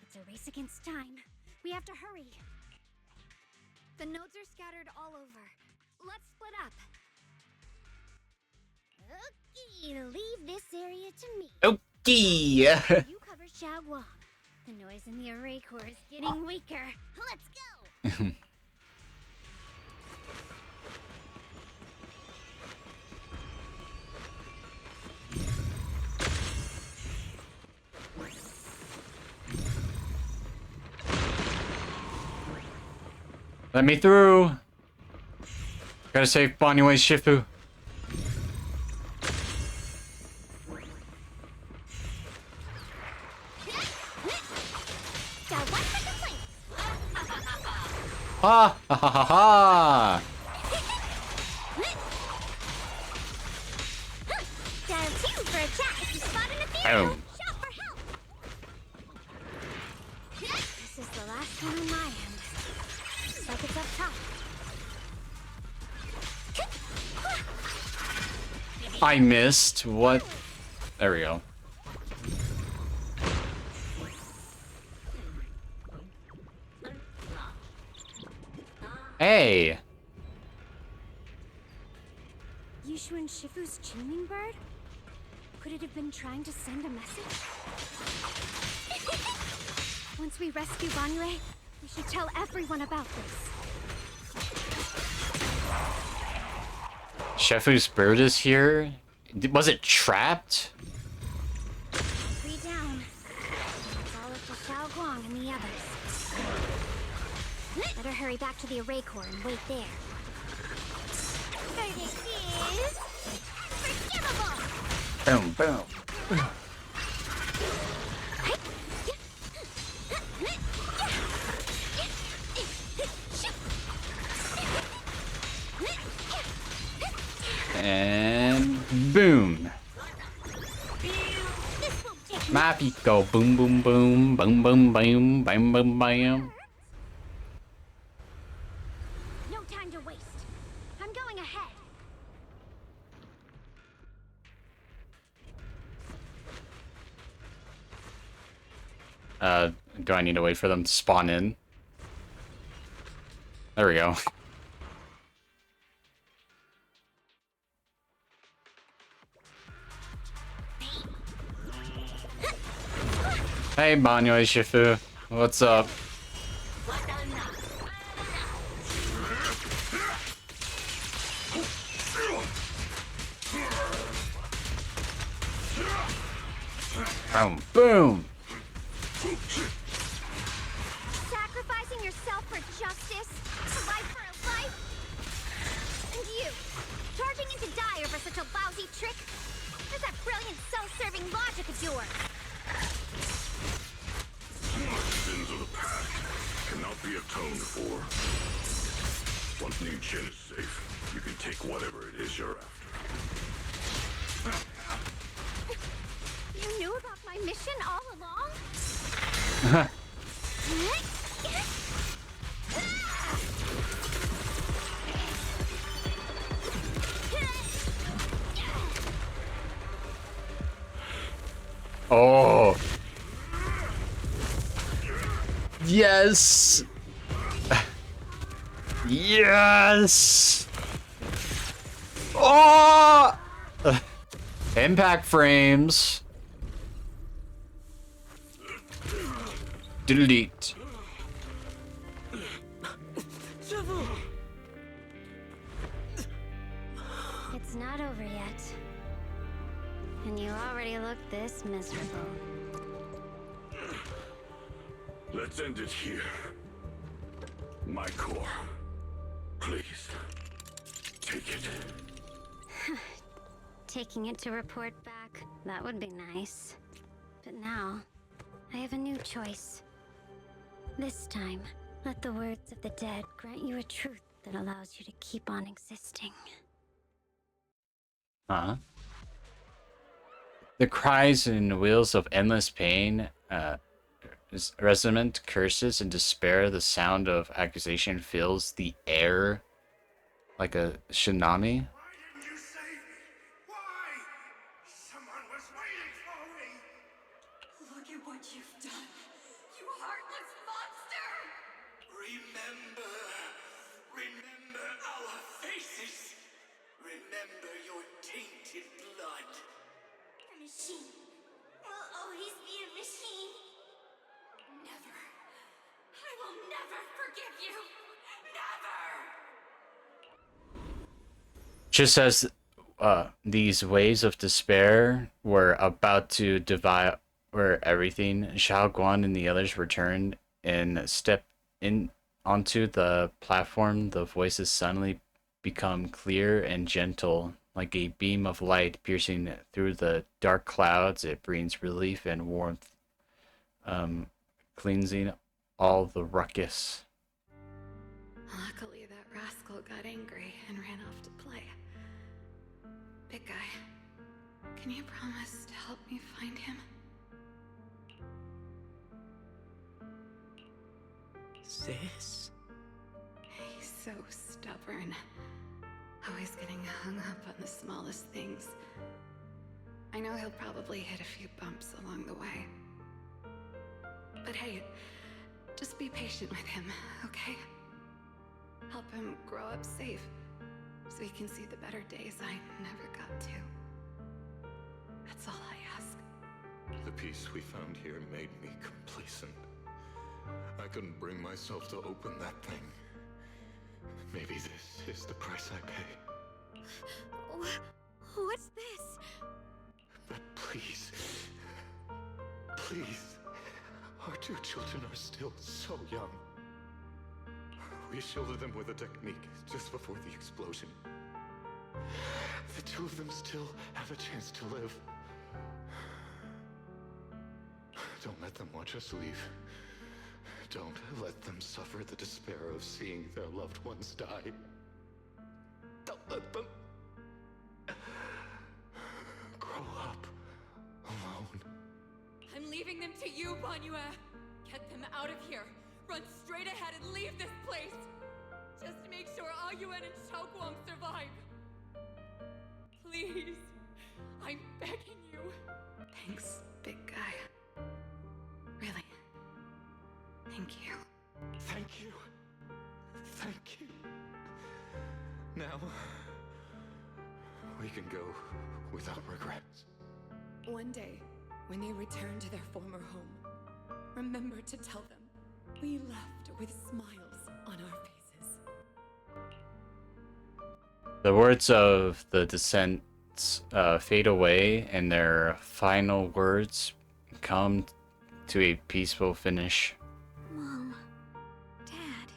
It's a race against time. We have to hurry. The nodes are scattered all over. Let's split up. Okay, leave this area to me. Okay. You cover Xiaoguang. The noise in the array core is getting weaker. Let's go! Let me through. Gotta save Banyue Shifu. Ha ha ha ha ha! Dial 2 for a chat if you spot an ethereal. Boom. Shout for help. This is the last one on my end. Looks like it's up top. I missed. What? There we go. Hey! Yushu and Shifu's tuning bird? Could it have been trying to send a message? Once we rescue Banyue, we should tell everyone about this. Shifu's bird is here? Was it trapped? 3 down. It's all up to Xiaoguang and the others. Better hurry back to the array core and wait there. Verdict is unforgivable! Boom, boom. And boom. Mappy go boom boom boom boom boom boom bam bam bam. No time to waste. I'm going ahead. Do I need to wait for them to spawn in? There we go. Hey, Banyue Shifu. What's up? Boom, boom. Sacrificing yourself for justice? A life for a life? And you, charging into die over such a lousy trick? Where's that brilliant self-serving logic of yours? Sins of the past cannot be atoned for. Once New Jin is safe, you can take whatever it is you're after. You knew about my mission all along? Oh. Yes. Yes. Oh. Impact frames. Delete. It's not over yet. And you already look this miserable. Let's end it here. My core. Please. Take it. Taking it to report back, that would be nice. But now, I have a new choice. This time, let the words of the dead grant you a truth that allows you to keep on existing. Huh? The cries and wails of endless pain, resonant curses and despair, the sound of accusation fills the air like a tsunami. Look at what you've done, you heartless monster! Remember our faces. Remember your tainted blood. A machine will always be a machine. Never. I will never forgive you. Never! Just as these waves of despair were about to devour everything, Xiao Guan and the others returned and stepped in onto the platform. The voices suddenly become clear and gentle, like a beam of light piercing through the dark clouds. It brings relief and warmth, cleansing all the ruckus. Luckily, that rascal got angry and ran off to play. Big guy, can you promise to help me find him? Sis? He's so stubborn. Always getting hung up on the smallest things. I know he'll probably hit a few bumps along the way. But hey, just be patient with him, okay? Help him grow up safe, so he can see the better days I never got to. That's all I ask. The peace we found here made me complacent. I couldn't bring myself to open that thing. Maybe this is the price I pay. What's this? But please, please, our two children are still so young. We shielded them with a technique just before the explosion. The two of them still have a chance to live. Don't let them watch us leave. Don't let them suffer the despair of seeing their loved ones die. Don't let them grow up alone. I'm leaving them to you, Banyue. Get them out of here. Run straight ahead and leave this place. Just make sure Ayuan and Xiaoguang survive. Please. I'm begging you. Thanks, big guy. Really. Thank you. Thank you. Thank you. Now, we can go without regrets. One day, when they return to their former home, remember to tell them we left with smiles on our faces. The words of the descents fade away, and their final words come to a peaceful finish. Mom, Dad,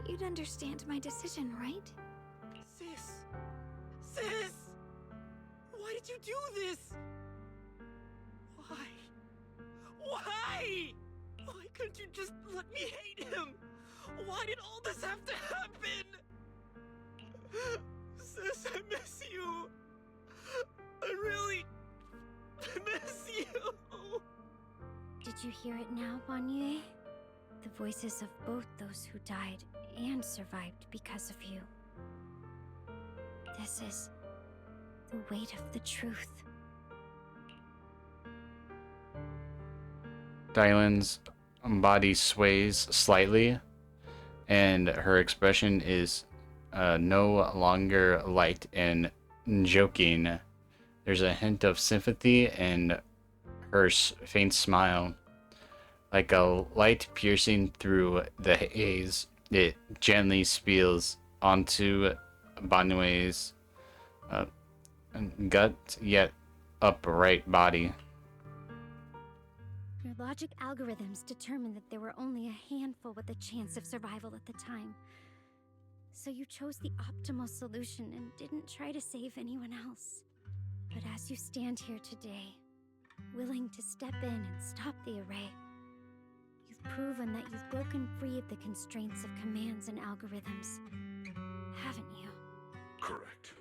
you'd understand my decision, right? Sis! Sis! Why did you do this? Why? Why? Why couldn't you just let me hate him? Why did all this have to happen? Sis, I miss you. I really miss you. Did you hear it now, Banyue? The voices of both those who died and survived because of you. This is the weight of the truth. Dylan's body sways slightly, and her expression is no longer light and joking. There's a hint of sympathy in her faint smile. Like a light piercing through the haze, it gently spills onto Banyue's gut yet upright body. Your logic algorithms determined that there were only a handful with a chance of survival at the time. So you chose the optimal solution and didn't try to save anyone else. But as you stand here today, willing to step in and stop the array. You've proven that you've broken free of the constraints of commands and algorithms, haven't you? Correct.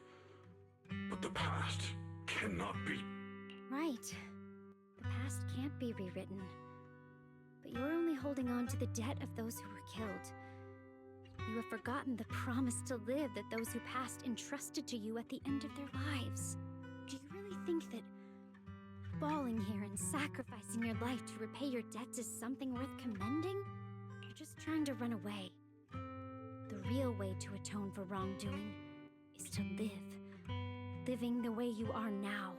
But the past cannot be. Right. The past can't be rewritten. But you're only holding on to the debt of those who were killed. You have forgotten the promise to live that those who passed entrusted to you at the end of their lives. Do you really think that falling here and sacrificing your life to repay your debts is something worth commending? You're just trying to run away. The real way to atone for wrongdoing is to live. Living the way you are now.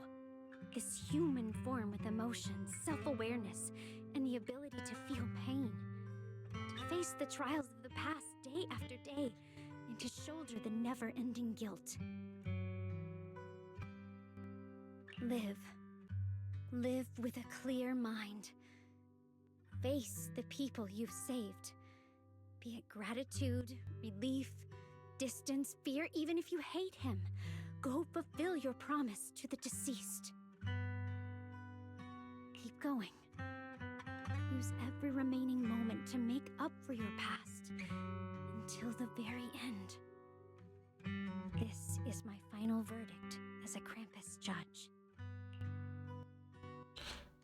This human form with emotions, self-awareness, and the ability to feel pain. To face the trials of the past day after day, and to shoulder the never-ending guilt. Live. Live with a clear mind. Face the people you've saved. Be it gratitude, relief, distance, fear, even if you hate him. Go fulfill your promise to the deceased. Keep going. Use every remaining moment to make up for your past until the very end. This is my final verdict as a Krampus judge.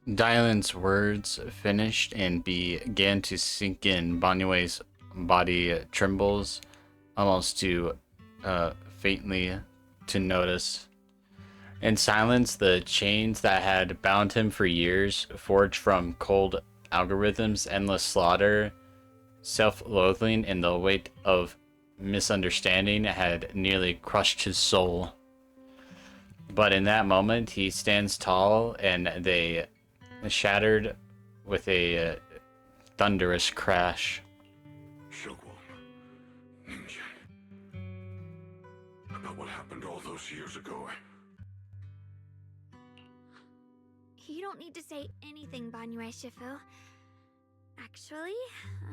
Dylan's words finished and began to sink in. Banyue's body trembles, almost too faintly to notice. In silence, the chains that had bound him for years, forged from cold algorithms, endless slaughter, self-loathing, and the weight of misunderstanding had nearly crushed his soul. But in that moment, he stands tall, and they shattered with a thunderous crash. About what happened all those years ago. You don't need to say anything, Banyue Shifu. Actually,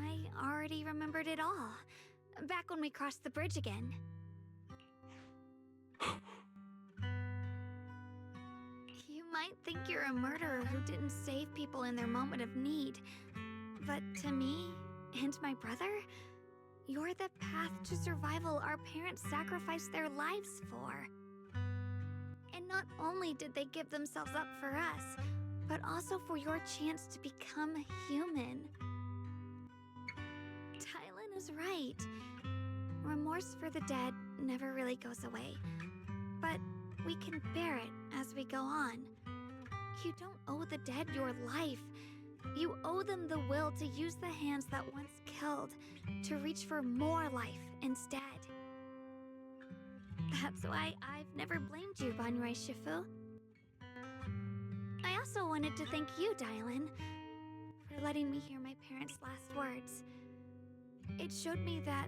I already remembered it all. Back when we crossed the bridge again. You might think you're a murderer who didn't save people in their moment of need. But to me, and my brother, you're the path to survival our parents sacrificed their lives for. And not only did they give themselves up for us, but also for your chance to become human. Tylen is right. Remorse for the dead never really goes away. But we can bear it as we go on. You don't owe the dead your life. You owe them the will to use the hands that once killed to reach for more life instead. That's why I've never blamed you, Banyue Shifu. I also wanted to thank you, Dylan, for letting me hear my parents' last words. It showed me that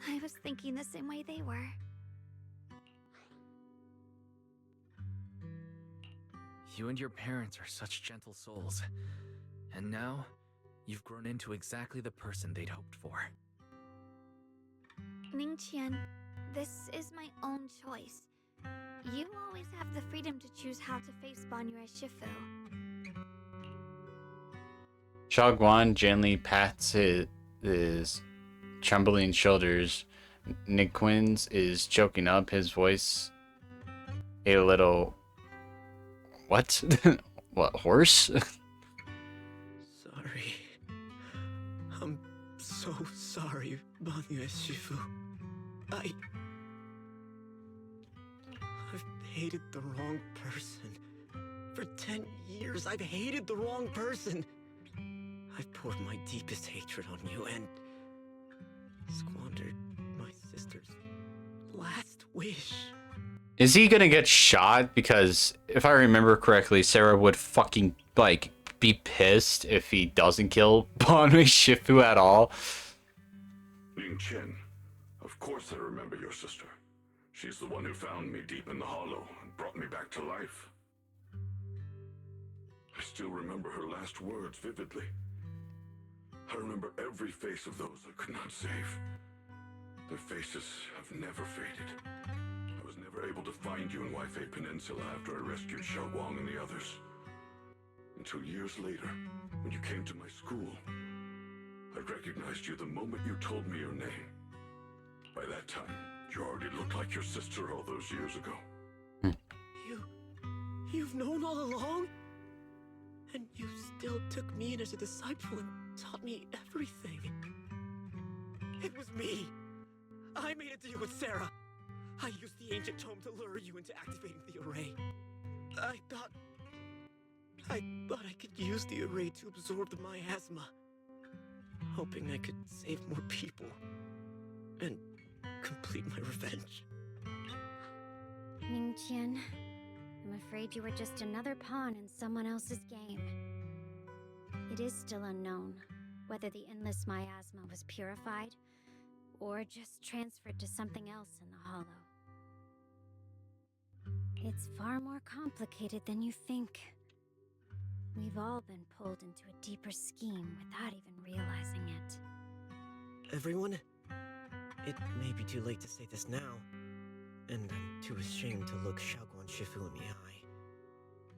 I was thinking the same way they were. You and your parents are such gentle souls. And now, you've grown into exactly the person they'd hoped for. Ningqian, this is my own choice. You always have the freedom to choose how to face Banyue Shifu. Shaoguan gently pats his trembling shoulders. Ningqian is choking up, his voice a little... What? What, horse? Sorry. I'm so sorry, Banyue Shifu. I've hated the wrong person. For 10 years, I've hated the wrong person. I've poured my deepest hatred on you and squandered my sister's last wish. Is he gonna get shot? Because if I remember correctly, Sarah would fucking, like, be pissed if he doesn't kill Banyue Shifu at all. Ningqian, of course I remember your sister. She's the one who found me deep in the hollow and brought me back to life. I still remember her last words vividly. I remember every face of those I could not save. Their faces have never faded. I was never able to find you in Waifei Peninsula after I rescued Xiaoguang and the others. Until years later, when you came to my school, I recognized you the moment you told me your name. By that time, you already looked like your sister all those years ago. You've known all along? And you still took me in as a disciple and taught me everything. It was me. I made a deal with Sarah. I used the ancient tome to lure you into activating the array. I thought I could use the array to absorb the miasma, hoping I could save more people and complete my revenge. Ningqian, I'm afraid you were just another pawn in someone else's game. It is still unknown whether the endless miasma was purified or just transferred to something else in the hollow. It's far more complicated than you think. We've all been pulled into a deeper scheme without even realizing it. Everyone, it may be too late to say this now, and I'm too ashamed to look Xiaoguang Shifu in the eye.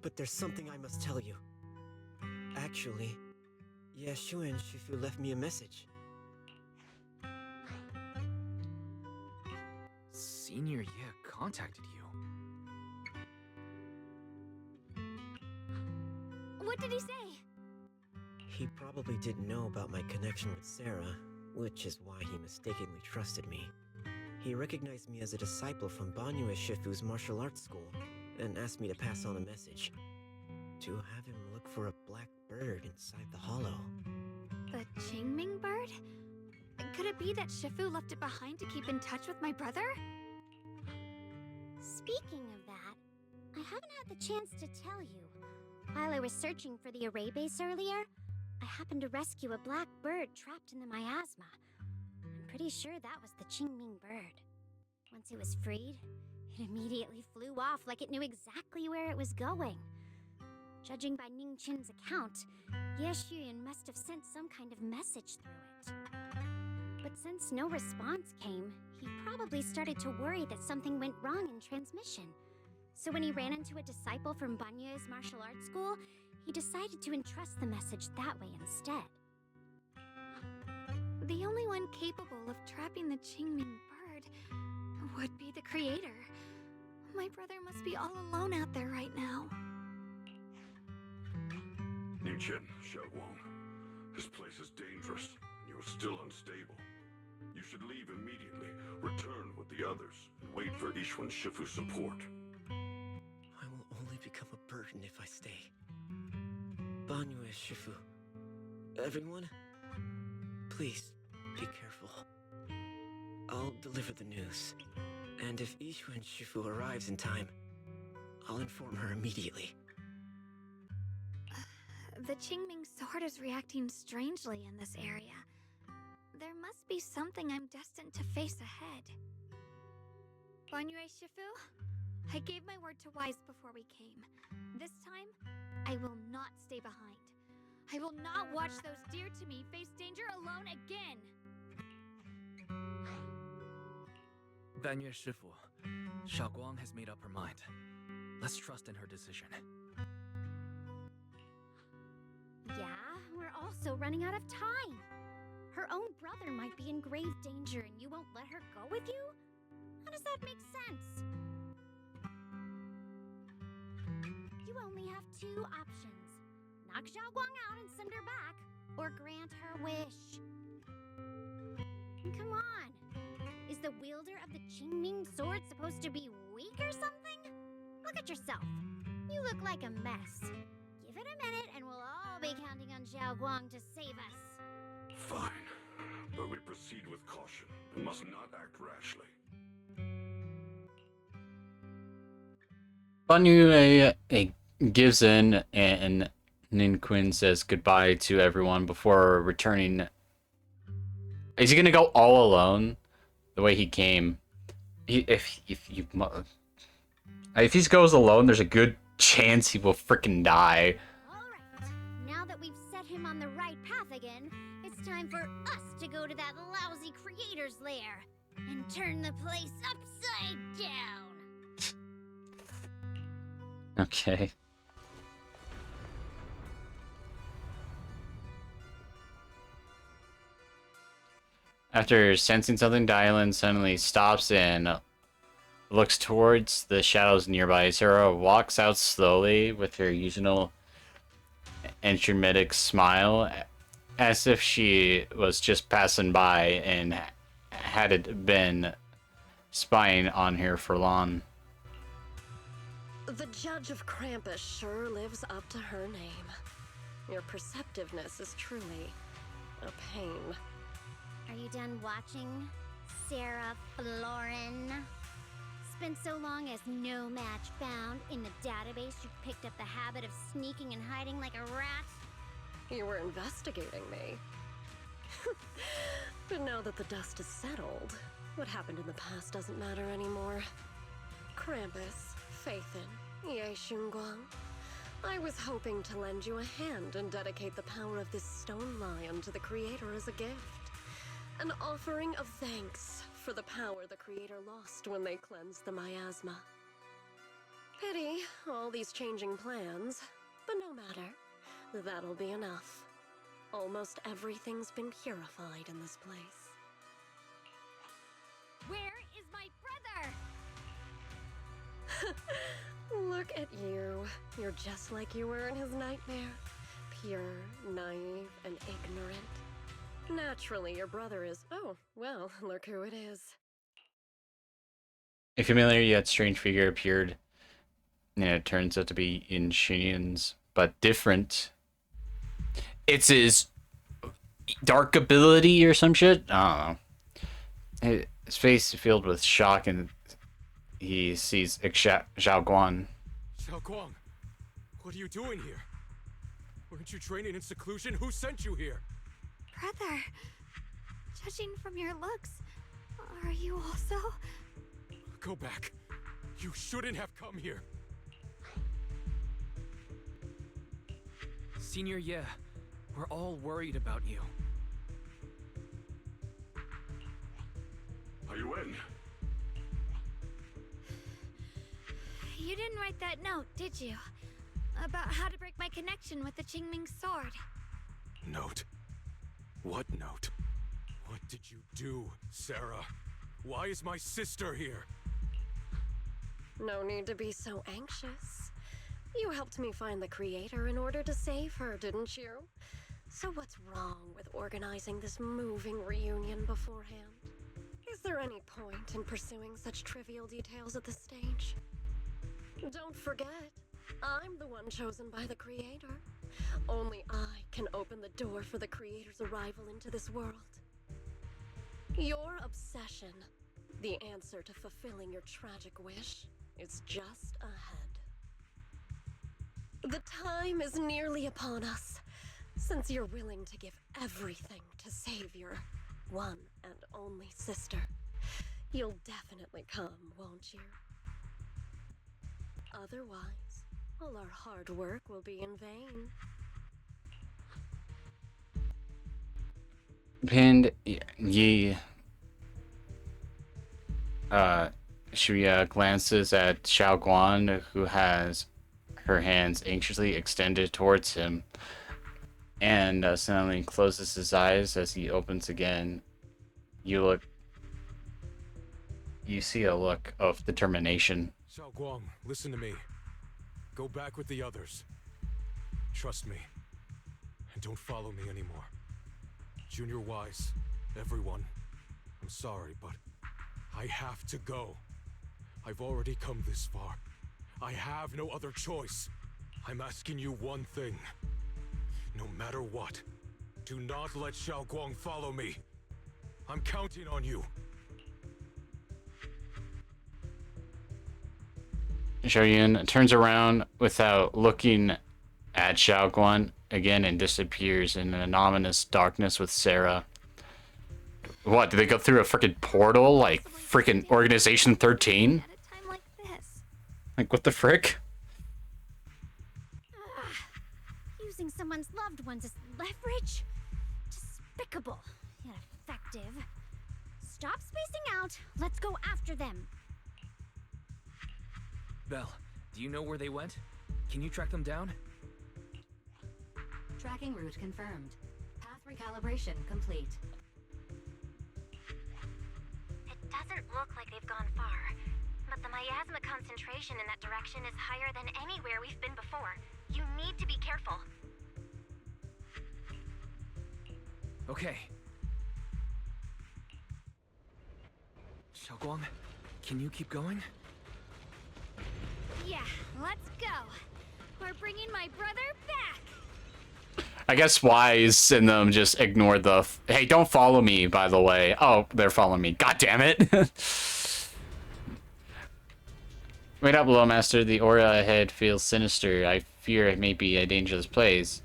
But there's something I must tell you. Actually, Yeshu and Shifu left me a message. Senior Ye contacted you. What did he say? He probably didn't know about my connection with Sarah, which is why he mistakenly trusted me. He recognized me as a disciple from Banyue Shifu's martial arts school, and asked me to pass on a message. To have him look for a black bird inside the hollow. The Qingming bird? Could it be that Shifu left it behind to keep in touch with my brother? Speaking of that, I haven't had the chance to tell you. While I was searching for the array base earlier, I happened to rescue a black bird trapped in the miasma. I'm pretty sure that was the Qingming bird. Once it was freed, it immediately flew off like it knew exactly where it was going. Judging by Ningqian's account, Ye Xuyan must have sent some kind of message through it. But since no response came, he probably started to worry that something went wrong in transmission. So when he ran into a disciple from Banyue's martial arts school, he decided to entrust the message that way instead. The only one capable of trapping the Qingming bird would be the creator. My brother must be all alone out there right now. Ningqian, Xiaoguang, this place is dangerous, and you are still unstable. You should leave immediately, return with the others, and wait for Yishuan Shifu's support. I will only become a burden if I stay. Banyue Shifu. Everyone, please be careful. I'll deliver the news. And if Yishuan Shifu arrives in time, I'll inform her immediately. The Qingming sword is reacting strangely in this area. There must be something I'm destined to face ahead. Banyue Shifu, I gave my word to Wise before we came. This time, I will not stay behind. I will not watch those dear to me face danger alone again. Banyue Shifu, Xiaoguang has made up her mind. Let's trust in her decision. Yeah, we're also running out of time. Her own brother might be in grave danger and you won't let her go with you? How does that make sense? You only have two options. Knock Xiaoguang out and send her back, or grant her wish. Come on. Is the wielder of the Qingming sword supposed to be weak or something? Look at yourself. You look like a mess. Give it a minute and we'll all be counting on Xiaoguang to save us. Fine, but we proceed with caution and must not act rashly. Banyue gives in, and Ningqian says goodbye to everyone before returning. Is he gonna go all alone, the way he came? If he goes alone, there's a good chance he will freaking die. Alright, now that we've set him on the right path again, it's time for us to go to that lousy creator's lair and turn the place upside down. Okay. After sensing something, Dylan suddenly stops and looks towards the shadows nearby. Sarah walks out slowly with her usual enigmatic smile, as if she was just passing by and hadn't been spying on her for long. The Judge of Krampus sure lives up to her name. Your perceptiveness is truly a pain. Are you done watching, Sarah Florin? Spent so long as no match found in the database, you picked up the habit of sneaking and hiding like a rat? You were investigating me. But now that the dust is settled, what happened in the past doesn't matter anymore. Krampus, Faithin, Ye Shunguang, I was hoping to lend you a hand and dedicate the power of this stone lion to the Creator as a gift. An offering of thanks for the power the Creator lost when they cleansed the miasma. Pity, all these changing plans, but no matter. That'll be enough. Almost everything's been purified in this place. Where is my brother? Look at you. You're just like you were in his nightmare. Pure, naive, and ignorant. Naturally, your brother is... Oh, well, look who it is. A familiar yet strange figure appeared, and it turns out to be in Shinion's, but different. It's his dark ability or some shit? I don't know. His face is filled with shock, and he sees Xiao Guan. Xiao Guang, what are you doing here? Weren't you training in seclusion? Who sent you here? Brother, judging from your looks, are you also? Go back. You shouldn't have come here. Senior Ye, we're all worried about you. Are you in? You didn't write that note, did you? About how to break my connection with the Qingming sword. Note? What note? What did you do, Sarah? Why is my sister here? No need to be so anxious. You helped me find the Creator in order to save her, didn't you? So what's wrong with organizing this moving reunion beforehand? Is there any point in pursuing such trivial details at this stage? Don't forget, I'm the one chosen by the Creator. Only I can open the door for the Creator's arrival into this world. Your obsession, the answer to fulfilling your tragic wish, is just ahead. The time is nearly upon us, since you're willing to give everything to save your one and only sister. You'll definitely come, won't you? Otherwise, all our hard work will be in vain. Pinned Yi Shuya glances at Xiao Guan, who has her hands anxiously extended towards him, and suddenly closes his eyes. As he opens again, you see a look of determination. Xiao Guang, listen to me. Go back with the others. Trust me. And don't follow me anymore. Junior Wise, everyone, I'm sorry, but I have to go. I've already come this far. I have no other choice. I'm asking you one thing. No matter what, do not let Xiao Guang follow me. I'm counting on you. Xiaoyun turns around without looking at Xiao Guan again and disappears in an ominous darkness with Sarah. What, did they go through a freaking portal like freaking Organization 13? Like, what the frick? Using someone's loved ones as leverage? Despicable, yet effective. Stop spacing out. Let's go after them. Belle, Do you know where they went? Can you track them down? Tracking route confirmed. Path recalibration complete. It doesn't look like they've gone far, but the miasma concentration in that direction is higher than anywhere we've been before. You need to be careful. Okay. Xiaoguang, can you keep going? Yeah, let's go. We're bringing my brother back. I guess Wise and them just ignored the. Hey, don't follow me, by the way. Oh, they're following me. God damn it. Wait up, Below Master. The aura ahead feels sinister. I fear it may be a dangerous place.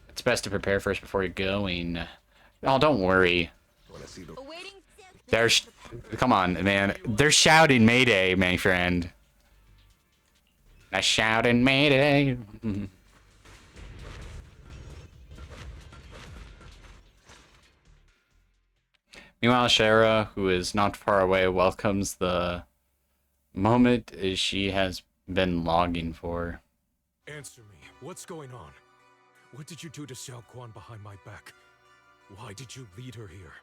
It's best to prepare first before you're going. Oh, don't worry. There's. Come on, man. They're shouting Mayday, my friend. They're shouting Mayday. Meanwhile, Shara, who is not far away, welcomes the moment she has been longing for. Answer me. What's going on? What did you do to Xiao Guan behind my back? Why did you lead her here?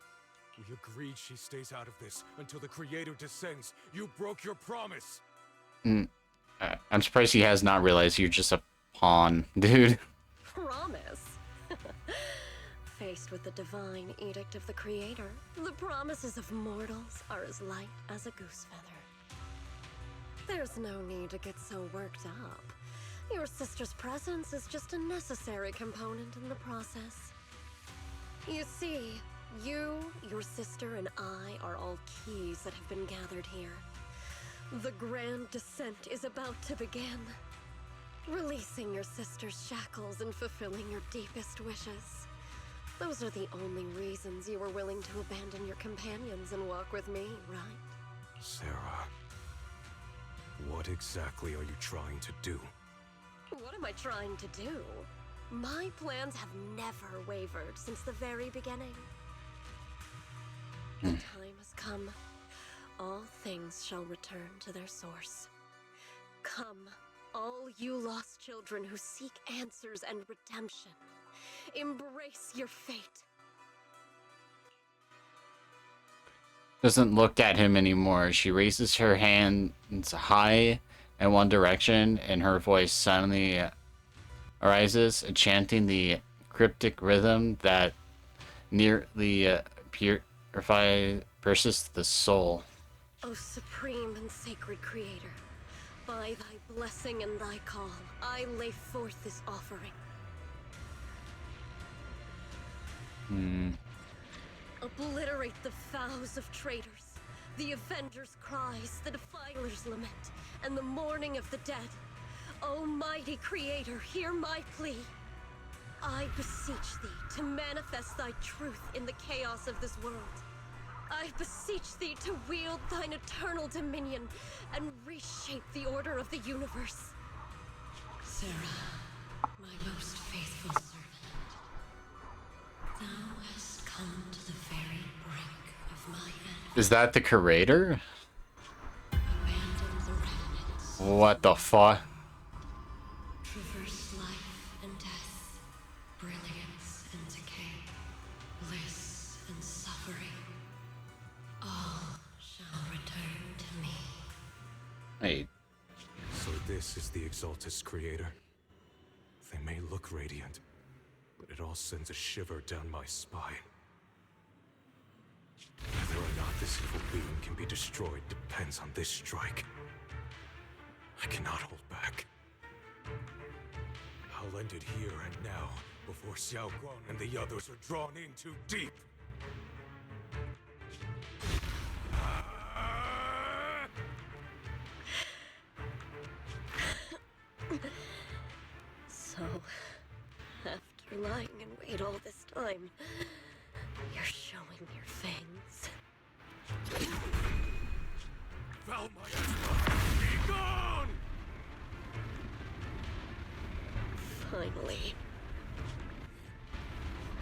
We agreed she stays out of this until the Creator descends. You broke your promise. I'm surprised he has not realized you're just a pawn, dude. Promise? Faced with the divine edict of the Creator, the promises of mortals are as light as a goose feather. There's no need to get so worked up. Your sister's presence is just a necessary component in the process. You see, you, your sister, and I are all keys that have been gathered here. The grand descent is about to begin. Releasing your sister's shackles and fulfilling your deepest wishes. Those are the only reasons you were willing to abandon your companions and walk with me, right? Sarah, what exactly are you trying to do? What am I trying to do? My plans have never wavered since the very beginning. The time has come. All things shall return to their source. Come, all you lost children who seek answers and redemption. Embrace your fate. Doesn't look at him anymore. She raises her hands high in one direction, and her voice suddenly arises, chanting the cryptic rhythm that nearly pierces the soul. O supreme and sacred Creator, by thy blessing and thy call, I lay forth this offering. Obliterate the vows of traitors, the avengers' cries, the defilers' lament, and the mourning of the dead. O mighty Creator, hear my plea. I beseech thee to manifest thy truth in the chaos of this world. I beseech thee to wield thine eternal dominion and reshape the order of the universe. Sarah, my most faithful servant, thou hast come to the very brink of my end. Is that the curator? Abandon the remnants. What the fuck? Traverse life and death, brilliance and decay, bliss and suffering. All shall return to me. Wait. So this is the Exaltus Creator. They may look radiant, but it all sends a shiver down my spine. Whether or not this evil being can be destroyed depends on this strike. I cannot hold back. I'll end it here and now, before Xiao Guang and the others are drawn in too deep. So, after lying in wait all this time, you're showing your fangs. Valmiasma, be gone! Finally.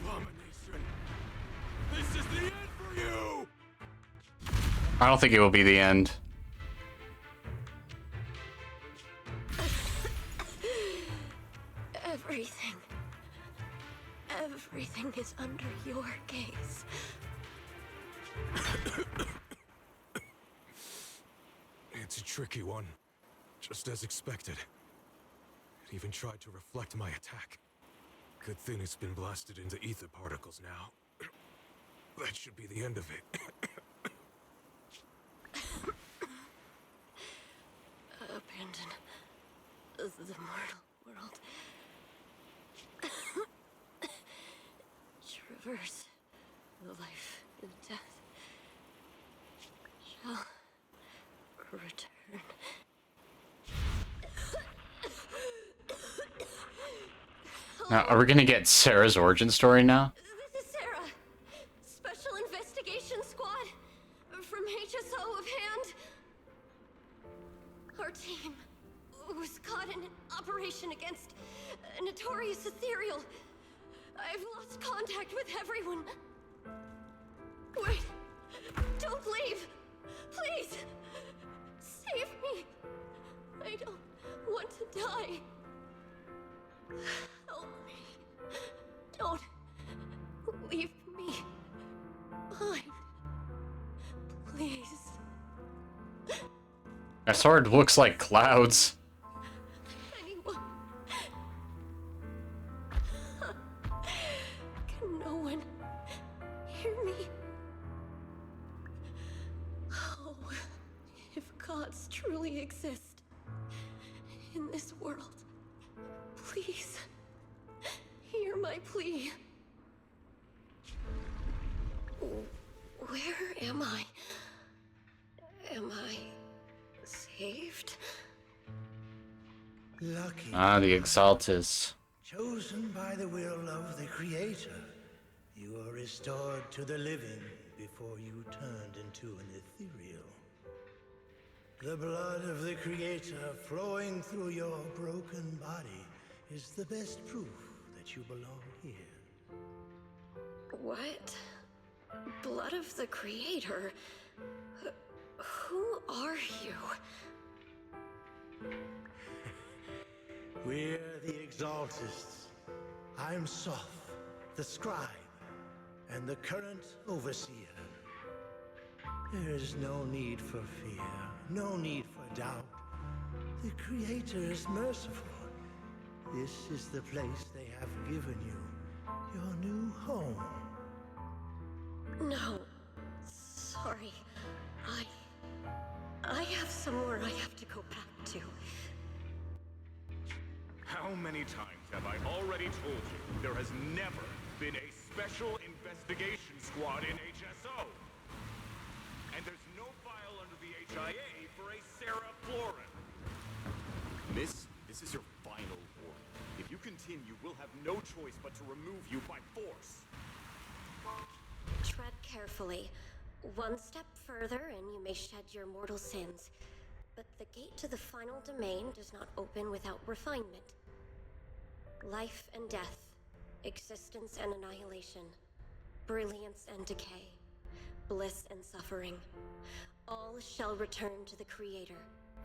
Abomination! This is the end for you! I don't think it will be the end. Everything is under your gaze. It's a tricky one. Just as expected. It even tried to reflect my attack. Good thing it's been blasted into ether particles now. That should be the end of it. Abandon the mortal world. Traverse the life and death. Shall return. Now, are we gonna get Sarah's origin story now? This is Sarah, Special Investigation Squad from HSO of Hand. Our team was caught in an operation against a notorious ethereal. I've lost contact with everyone. Wait, don't leave. Please, save me. I don't want to die. Help me. Don't leave me behind. Please. That sword looks like clouds. Anyone. Can no one hear me? Oh, if gods truly exist in this world, please hear my plea. Where am I? Am I saved? Lucky. Ah, the Exaltus. Chosen by the will of the Creator, you are restored to the living before you turned into an ethereal. The blood of the Creator flowing through your broken body is the best proof that you belong here. What? Blood of the Creator? Who are you? We're the Exaltists. I'm Soph, the scribe, and the current overseer. There is no need for fear, no need for doubt. The Creator is merciful. This is the place they have given you, your new home. No. Sorry. I have somewhere I have to go back to. How many times have I already told you there has never been a special investigation squad in HSO? And there's no file under the HIA for a Sarah Florin. Miss, this is your final warning. If you continue, we'll have no choice but to remove you by force. Tread carefully. One step further and you may shed your mortal sins. But the gate to the final domain does not open without refinement. Life and death, existence and annihilation, brilliance and decay, bliss and suffering. All shall return to the Creator,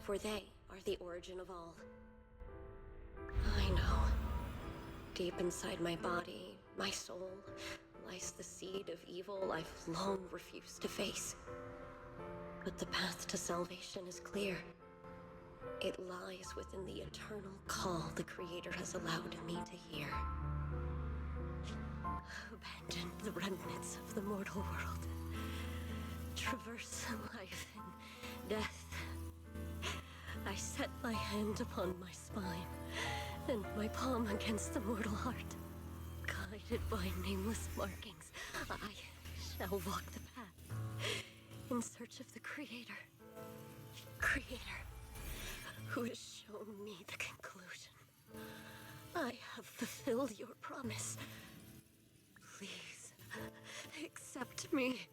for they are the origin of all. I know. Deep inside my body, my soul, lies the seed of evil I've long refused to face. But the path to salvation is clear. It lies within the eternal call the Creator has allowed me to hear. Abandon the remnants of the mortal world. Traverse life and death. I set my hand upon my spine, and my palm against the mortal heart. Guided by nameless markings, I shall walk the path in search of the Creator. Creator, who has shown me the conclusion. I have fulfilled your promise. Please, accept me.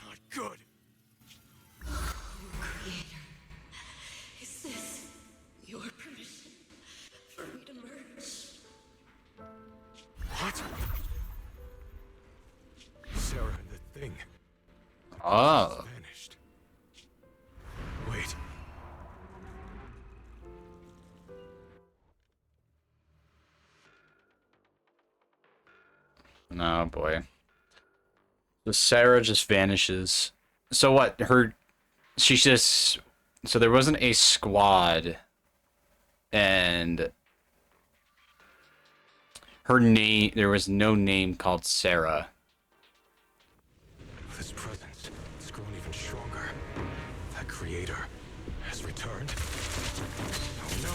Not good. Creator, is this your permission for me to merge? What? Sarah and the thing. Oh. Vanished. Wait. Oh boy. So Sarah just vanishes. So what? She's just. So there wasn't a squad. And her name. There was no name called Sarah. This presence has grown even stronger. That creator has returned. Oh no!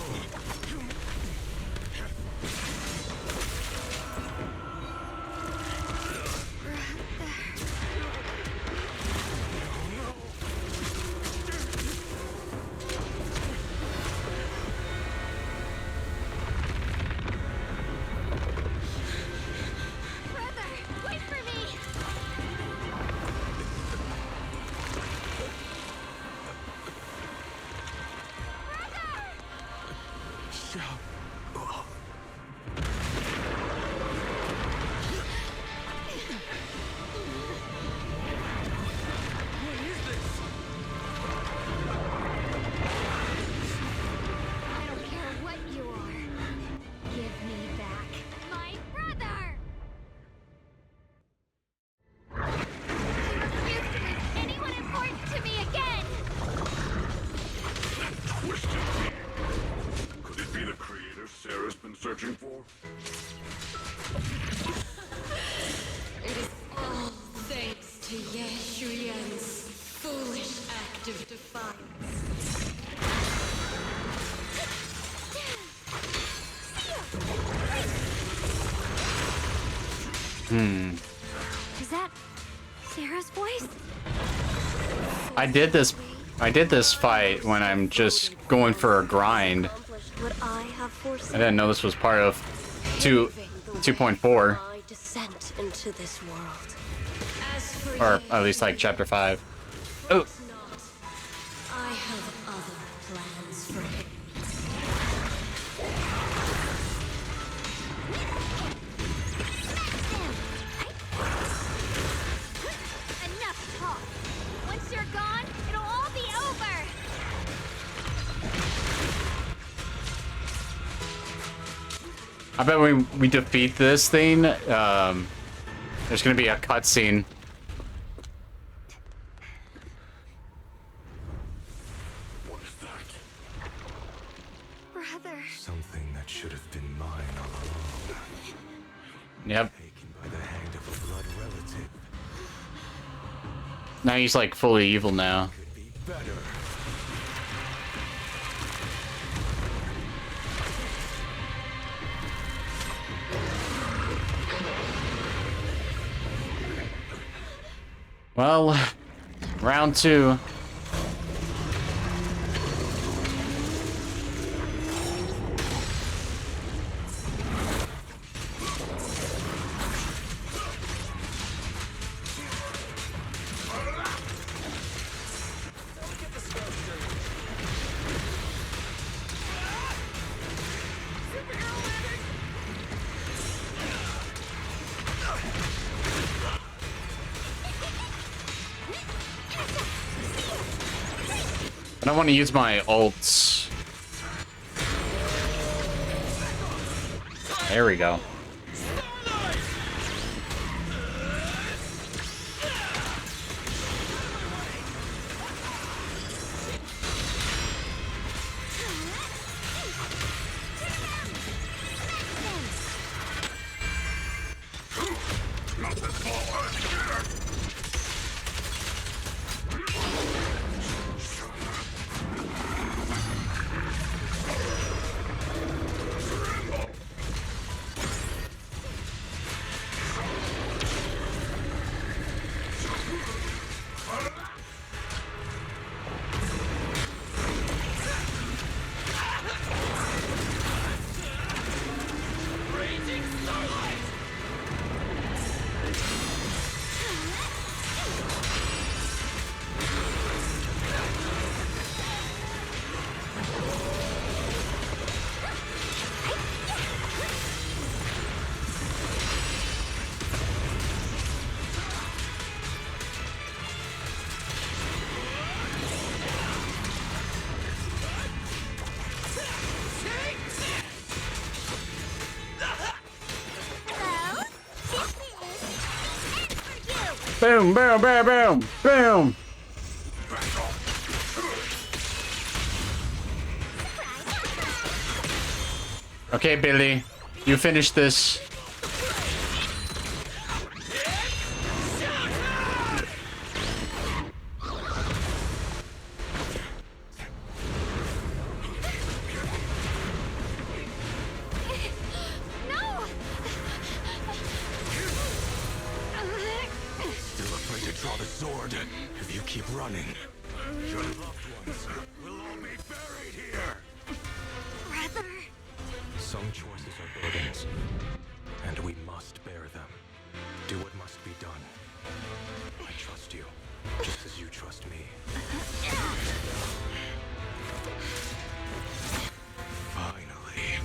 Brother, wait for me! I don't care what you are. Give me back my brother! You refuse to lose anyone important to me again! Twisted being. Could it be the creator Sarah's been searching for? It is all thanks to Ye Shuyan's foolish act of defiance. Is that Sarah's voice? I did this fight when I'm just going for a grind. What I have I foreseen. didn't know this was part of 2.4. My descent into this world. As for Or ye, at least like chapter 5. Oh, I have other plans for him. Enough talk. Once you're gone, it'll all be over. I bet when we defeat this thing, there's gonna be a cutscene. What is that? Brother. Something that should have been mine all along. Yep. Taken by the hand of a blood relative. Now he's like fully evil now. Be better. Well, round 2. I don't want to use my ults. There we go. Boom, boom, boom, boom, boom. Okay, Billy, you finish this. Still afraid to draw the sword if you keep running. Your loved ones will all be buried here. Brother. Some choices are burdens, and we must bear them. Do what must be done. I trust you, just as you trust me. Finally.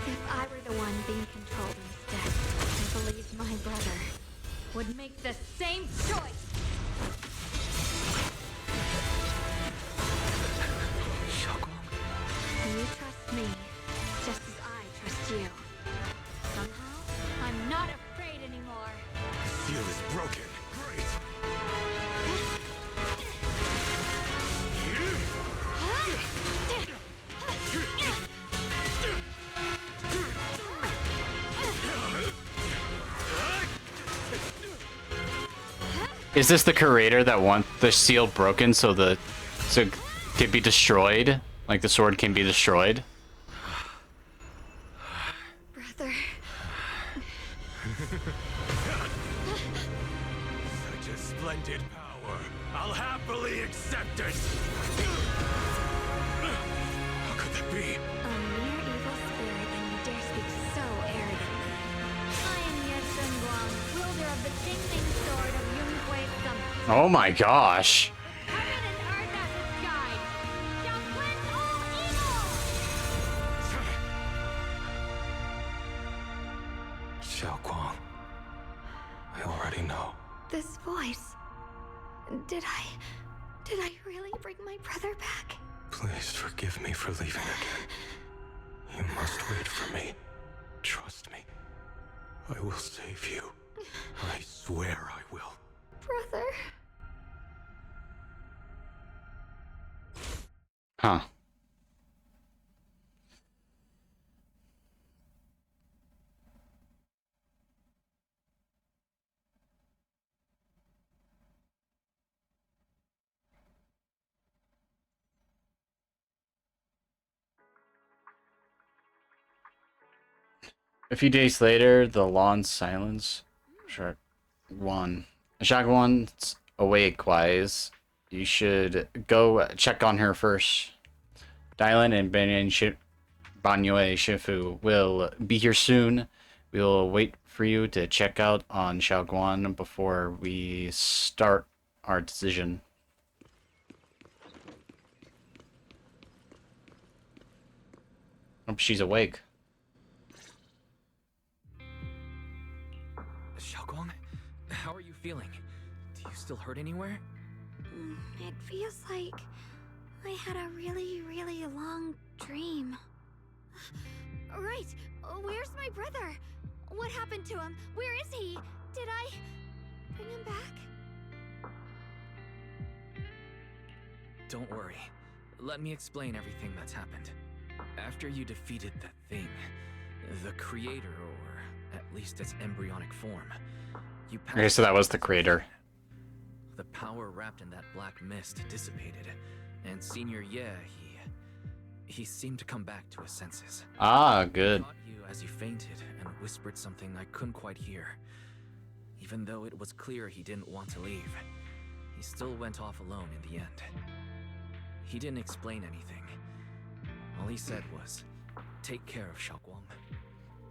If I were the one being controlled instead, I believe my brother would make the same choice. You trust me, just as I trust you. Somehow, I'm not afraid anymore. Seal is broken. Great. Is this the creator that wants the seal broken so it can be destroyed? Like the sword can be destroyed? Brother. Such a splendid power. I'll happily accept it. How could that be? A mere evil spirit, and you dare speak so arrogantly. I am Ye Guang, wielder of the Tingling Sword of Yunhui Summit. Oh my gosh. Xiaoguang, I already know. This voice. Did I really bring my brother back? Please forgive me for leaving again. You must wait for me. Trust me. I will save you. I swear I will. Brother. Huh. A few days later, the lawn's silence. Shagwan's awake, Wise. You should go check on her first. Dylan and Banyue Shifu will be here soon. We'll wait for you to check out on Xiaoguan before we start our decision. Hope she's awake. Xiaoguang, how are you feeling? Do you still hurt anywhere? It feels like I had a really, really long dream. Right, where's my brother? What happened to him? Where is he? Did I bring him back? Don't worry. Let me explain everything that's happened. After you defeated that thing, the creator, or at least its embryonic form, you passed. Okay, so that was the creator. The power wrapped in that black mist dissipated, and Senior Ye, he seemed to come back to his senses. Ah, good. He caught you as you fainted and whispered something I couldn't quite hear. Even though it was clear he didn't want to leave, he still went off alone in the end. He didn't explain anything. All he said was, take care of Xiaoguang.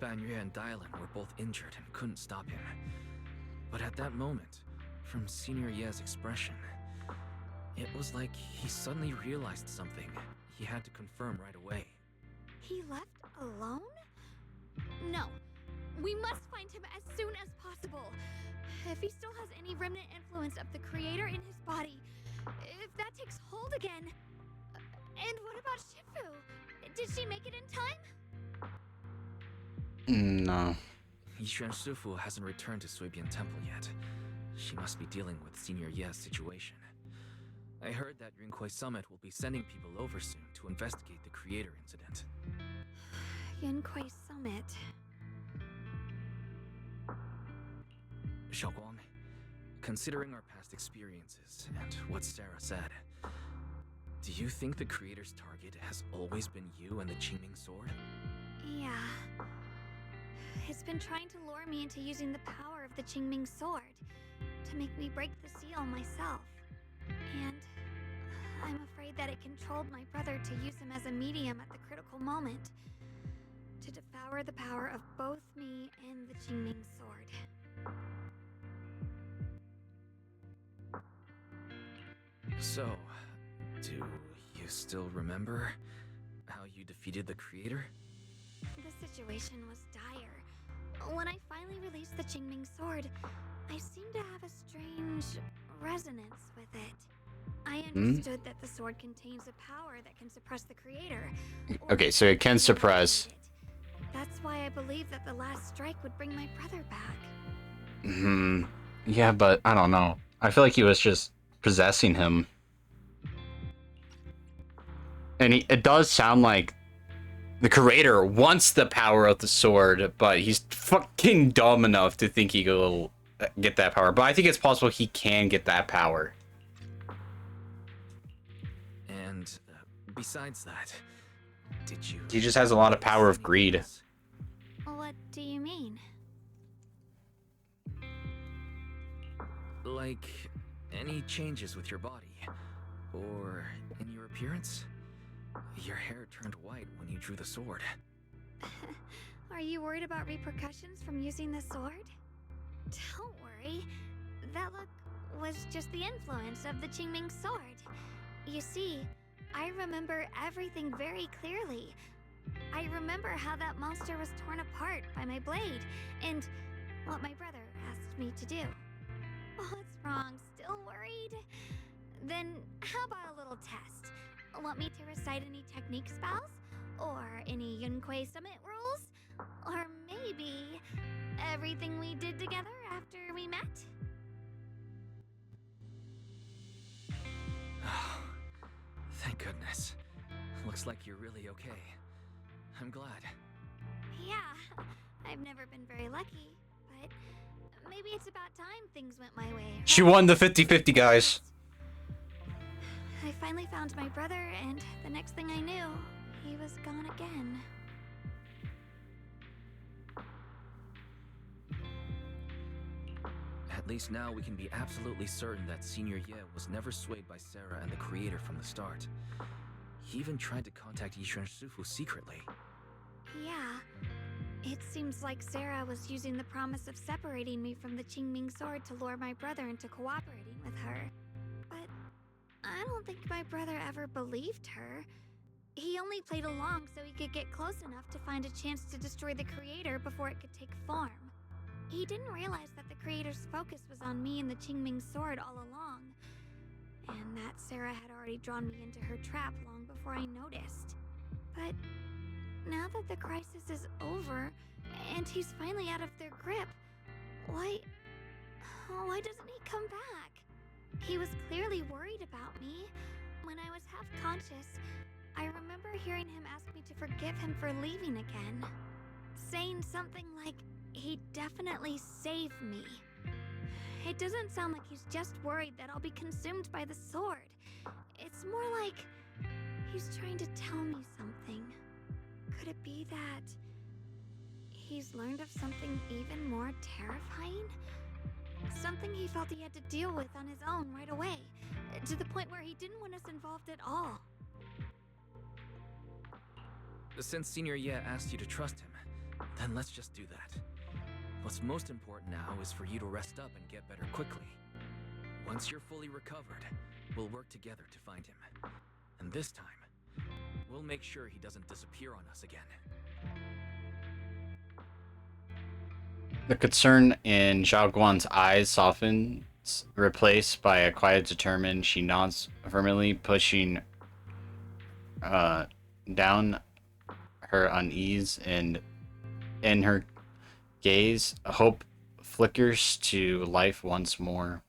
Banyue and Dylan were both injured and couldn't stop him. But at that moment, from Senior Ye's expression, it was like he suddenly realized something he had to confirm right away. He left alone? No. We must find him as soon as possible. If he still has any remnant influence of the creator in his body, if that takes hold again. And what about Shifu? Did she make it in time? No. Yishuan Shifu hasn't returned to Suibian Temple yet. She must be dealing with Senior Ye's situation. I heard that Yunquai Summit will be sending people over soon to investigate the creator incident. Yunquai Summit. Xiaoguang, considering our past experiences and what Sarah said, do you think the creator's target has always been you and the Qingming sword? Yeah. It's been trying to lure me into using the power of the Qingming sword to make me break the seal myself. And I'm afraid that it controlled my brother to use him as a medium at the critical moment to devour the power of both me and the Qingming sword. So, do you still remember how you defeated the creator? The situation was dire. When I finally released the Qingming sword, I seemed to have a strange resonance with it. I understood that the sword contains a power that can suppress the creator. Okay, so it can suppress. That's why I believed that the last strike would bring my brother back. Yeah, but I don't know. I feel like he was just possessing him. And it does sound like the creator wants the power of the sword, but he's fucking dumb enough to think he will get that power. But I think it's possible he can get that power. And besides that, did you... He just has a lot of power of greed. What do you mean? Like, any changes with your body? Or in your appearance? Your hair turned white when you drew the sword. Are you worried about repercussions from using the sword? Don't worry. That look was just the influence of the Qingming sword. You see, I remember everything very clearly. I remember how that monster was torn apart by my blade, and what my brother asked me to do. What's wrong? Still worried? Then how about a little test? Want me to recite any technique spells? Or any Yunquai Summit rules? Or maybe everything we did together after we met? Oh, thank goodness. Looks like you're really okay. I'm glad. Yeah, I've never been very lucky, but maybe it's about time things went my way. She won the 50-50, guys. I finally found my brother, and the next thing I knew, he was gone again. At least now we can be absolutely certain that Senior Ye was never swayed by Sarah and the creator from the start. He even tried to contact Yishuan Shifu secretly. Yeah. It seems like Sarah was using the promise of separating me from the Qingming sword to lure my brother into cooperating with her. But I don't think my brother ever believed her. He only played along so he could get close enough to find a chance to destroy the creator before it could take form. He didn't realize that the creator's focus was on me and the Qingming sword all along, and that Sarah had already drawn me into her trap long before I noticed. But now that the crisis is over, and he's finally out of their grip, why doesn't he come back? He was clearly worried about me. When I was half-conscious, I remember hearing him ask me to forgive him for leaving again, saying something like, he'd definitely save me. It doesn't sound like he's just worried that I'll be consumed by the sword. It's more like he's trying to tell me something. Could it be that he's learned of something even more terrifying? Something he felt he had to deal with on his own right away, to the point where he didn't want us involved at all. Since Senior Ye asked you to trust him, then let's just do that. What's most important now is for you to rest up and get better quickly. Once you're fully recovered, we'll work together to find him. And this time, we'll make sure he doesn't disappear on us again. The concern in Zhao Guan's eyes softens, replaced by a quiet determined. She nods firmly, pushing down her unease, and in her gaze, hope flickers to life once more.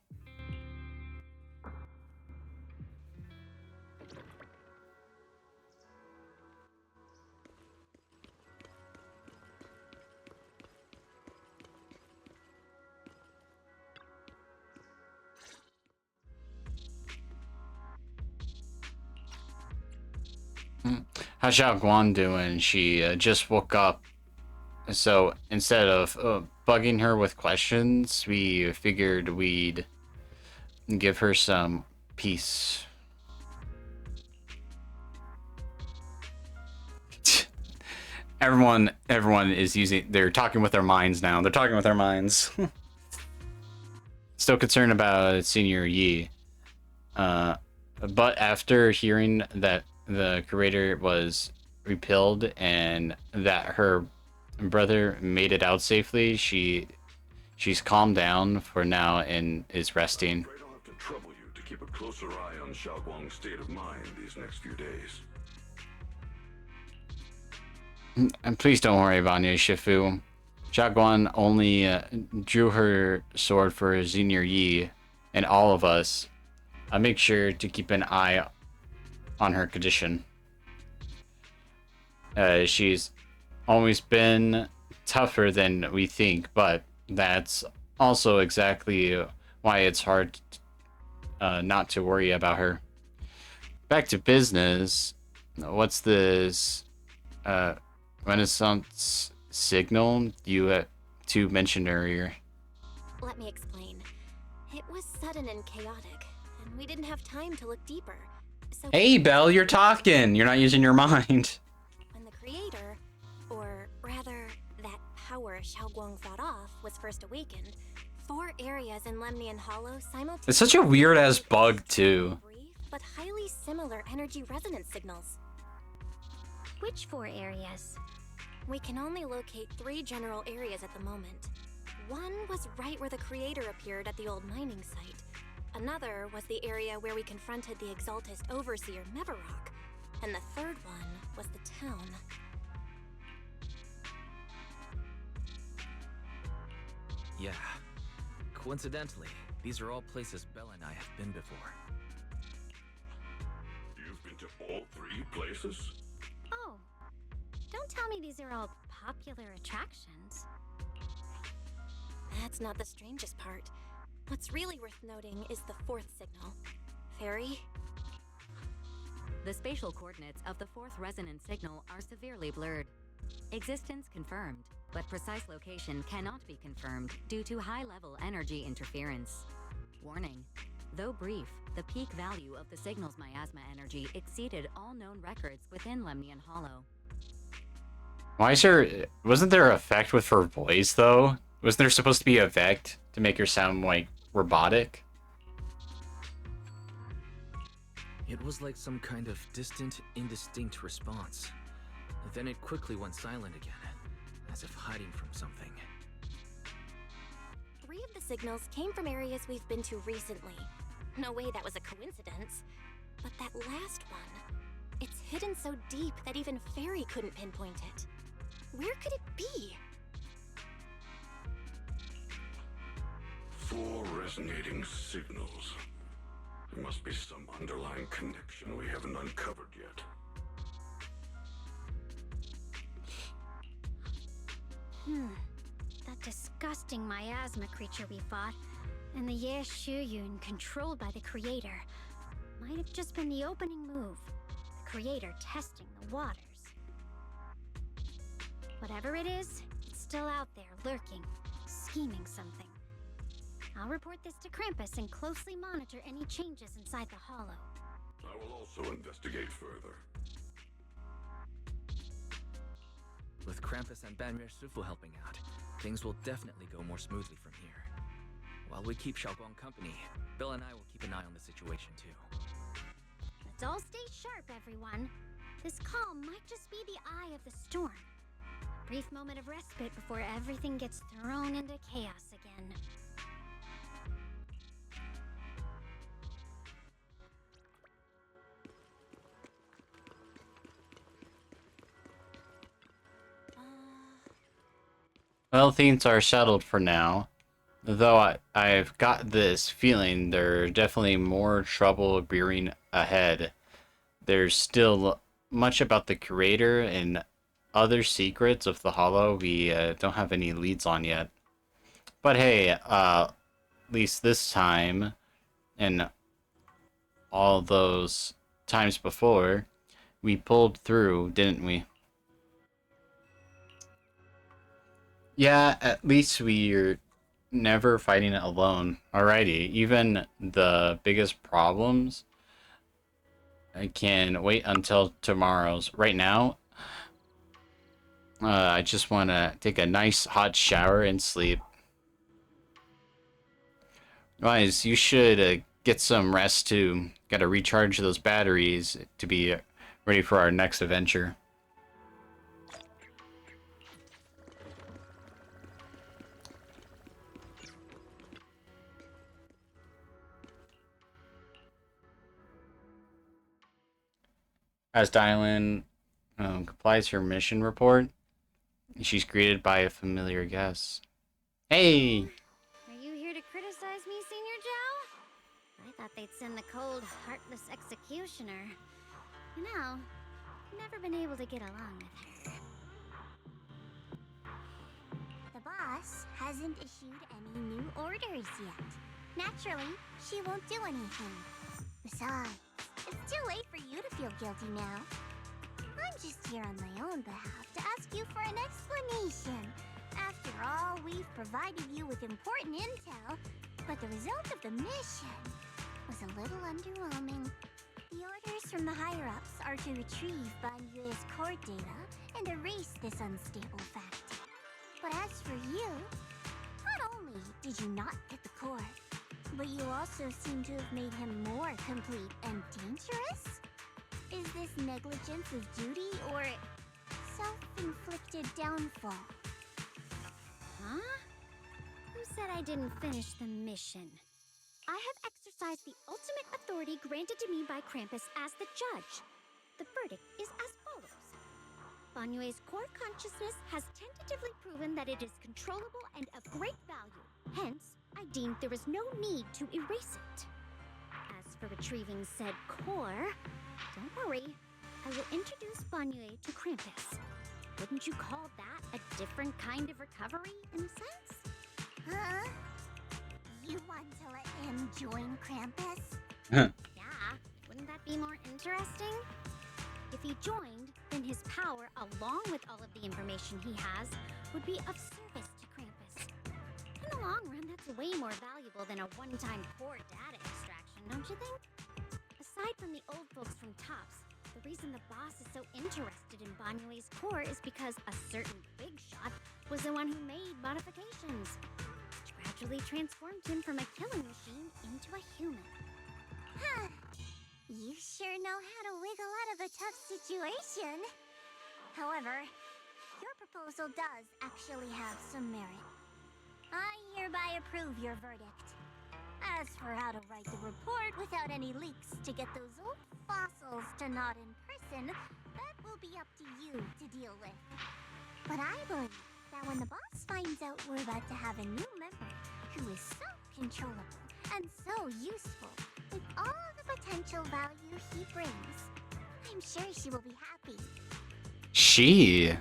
How's Xiao Guan doing? She just woke up. So instead of bugging her with questions, we figured we'd give her some peace. Everyone is they're talking with their minds now. They're talking with their minds. Still concerned about Senior Yi. But after hearing that the creator was repelled and that her brother made it out safely, she's calmed down for now and is resting. Afraid I'll have to trouble you to keep a closer eye on Xiaoguang's state of mind these next few days. And please don't worry, Vanya Shifu. Xiaoguan only drew her sword for Senior Yi and all of us. I'll make sure to keep an eye on her condition. She's always been tougher than we think, but that's also exactly why it's hard not to worry about her. Back to business. What's this Renaissance signal you two mentioned earlier? Let me explain. It was sudden and chaotic, and we didn't have time to look deeper. So Hey, Belle, you're talking. You're not using your mind. when the creator, or rather, that power Xiaoguang fought off, was first awakened, 4 areas in Lemnian Hollow simultaneously It's such a weird ass bug too. but highly similar energy resonance signals. Which 4 areas? We can only locate 3 general areas at the moment. One was right where the creator appeared at the old mining site. Another was the area where we confronted the Exaltist Overseer Mevarok. And the third one was the town. Yeah. Coincidentally, these are all places Bella and I have been before. You've been to all 3 places? Oh, don't tell me these are all popular attractions. That's not the strangest part. What's really worth noting is the 4th signal. Fairy? The spatial coordinates of the 4th resonance signal are severely blurred. Existence confirmed, but precise location cannot be confirmed due to high-level energy interference. Warning. Though brief, the peak value of the signal's miasma energy exceeded all known records within Lemnian Hollow. Wasn't there an effect with her voice though? Wasn't there supposed to be an effect to make her sound like robotic? It was like some kind of distant, indistinct response. Then it quickly went silent again, as if hiding from something. 3 of the signals came from areas we've been to recently. No way that was a coincidence. But that last one, it's hidden so deep that even Fairy couldn't pinpoint it. Where could it be? 4 resonating signals. There must be some underlying connection we haven't uncovered yet. That disgusting miasma creature we fought, and the Ye Shuyun controlled by the creator, might have just been the opening move. The creator testing the waters. Whatever it is, it's still out there, lurking, scheming something. I'll report this to Krampus and closely monitor any changes inside the hollow. I will also investigate further. With Krampus and Banmir Sufu helping out, things will definitely go more smoothly from here. While we keep Xiaoguang company, Bill and I will keep an eye on the situation too. Let's all stay sharp, everyone. This calm might just be the eye of the storm. A brief moment of respite before everything gets thrown into chaos again. Well, things are settled for now. Though I've got this feeling there's definitely more trouble brewing ahead. There's still much about the creator and other secrets of the Hollow we don't have any leads on yet. But hey, at least this time, and all those times before, we pulled through, didn't we? Yeah, at least we're never fighting it alone. Alrighty, even the biggest problems I can wait until tomorrow's. Right now, I just want to take a nice hot shower and sleep. Guys, you should get some rest too. Gotta recharge those batteries to be ready for our next adventure. As Dylan complies her mission report, she's greeted by a familiar guest. Hey! Are you here to criticize me, Senior Joe? I thought they'd send the cold, heartless executioner. No, never been able to get along with her. The boss hasn't issued any new orders yet. Naturally, she won't do anything. Besides, it's too late for you to feel guilty now. I'm just here on my own behalf to ask you for an explanation. After all, we've provided you with important intel, but the result of the mission was a little underwhelming. The orders from the higher-ups are to retrieve Banyue's core data and erase this unstable fact. But as for you, not only did you not get the core, but you also seem to have made him more complete and dangerous? Is this negligence of duty or self-inflicted downfall? Huh? Who said I didn't finish the mission? I have exercised the ultimate authority granted to me by Krampus as the judge. The verdict is as follows. Banyue's core consciousness has tentatively proven that it is controllable and of great value. Hence, I deemed there was no need to erase it. As for retrieving said core, don't worry. I will introduce Banyue to Krampus. Wouldn't you call that a different kind of recovery, in a sense? Huh? You want to let him join Krampus? Yeah, wouldn't that be more interesting? If he joined, then his power, along with all of the information he has, would be of service to Krampus. In the long run, that's way more valuable than a one-time core data extraction, don't you think? Aside from the old folks from Tops, the reason the boss is so interested in Banyue's core is because a certain big shot was the one who made modifications, which gradually transformed him from a killing machine into a human. Huh. You sure know how to wiggle out of a tough situation. However, your proposal does actually have some merit. I hereby approve your verdict. As for how to write the report without any leaks to get those old fossils to nod in person, that will be up to you to deal with. But I believe that when the boss finds out we're about to have a new member who is so controllable and so useful, with all the potential value he brings, I'm sure she will be happy. She?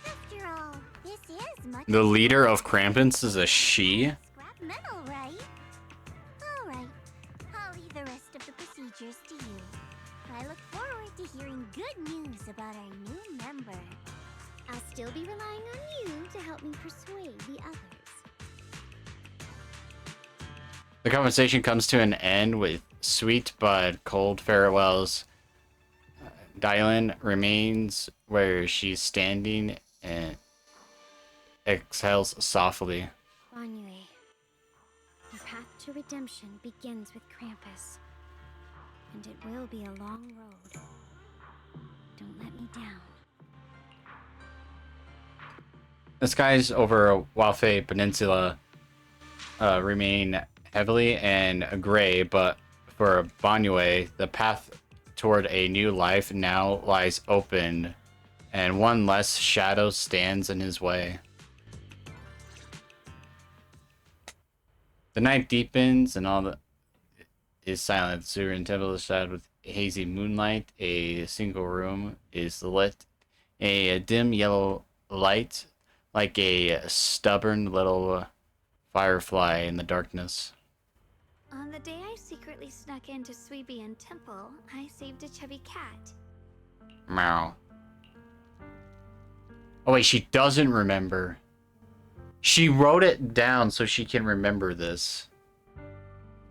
After all, this is much The leader of Krampus is a she? scrap metal, right? All right, I'll leave the rest of the procedures to you. I look forward to hearing good news about our new member. I'll still be relying on you to help me persuade the others. The conversation comes to an end with sweet but cold farewells. Dylan remains where she's standing and exhales softly. Banyue, your path to redemption begins with Krampus, and it will be a long road. Don't let me down. The skies over Wafe Peninsula remain heavily and gray, but for Banyue, the path toward a new life now lies open, and one less shadow stands in his way. The night deepens and all the is silent. The Surin temple is shrouded with hazy moonlight. A single room is lit. A dim yellow light, like a stubborn little firefly in the darkness. On the day I secretly snuck into Sweebian Temple, I saved a chubby cat. Meow. Oh wait, she doesn't remember. She wrote it down so she can remember this.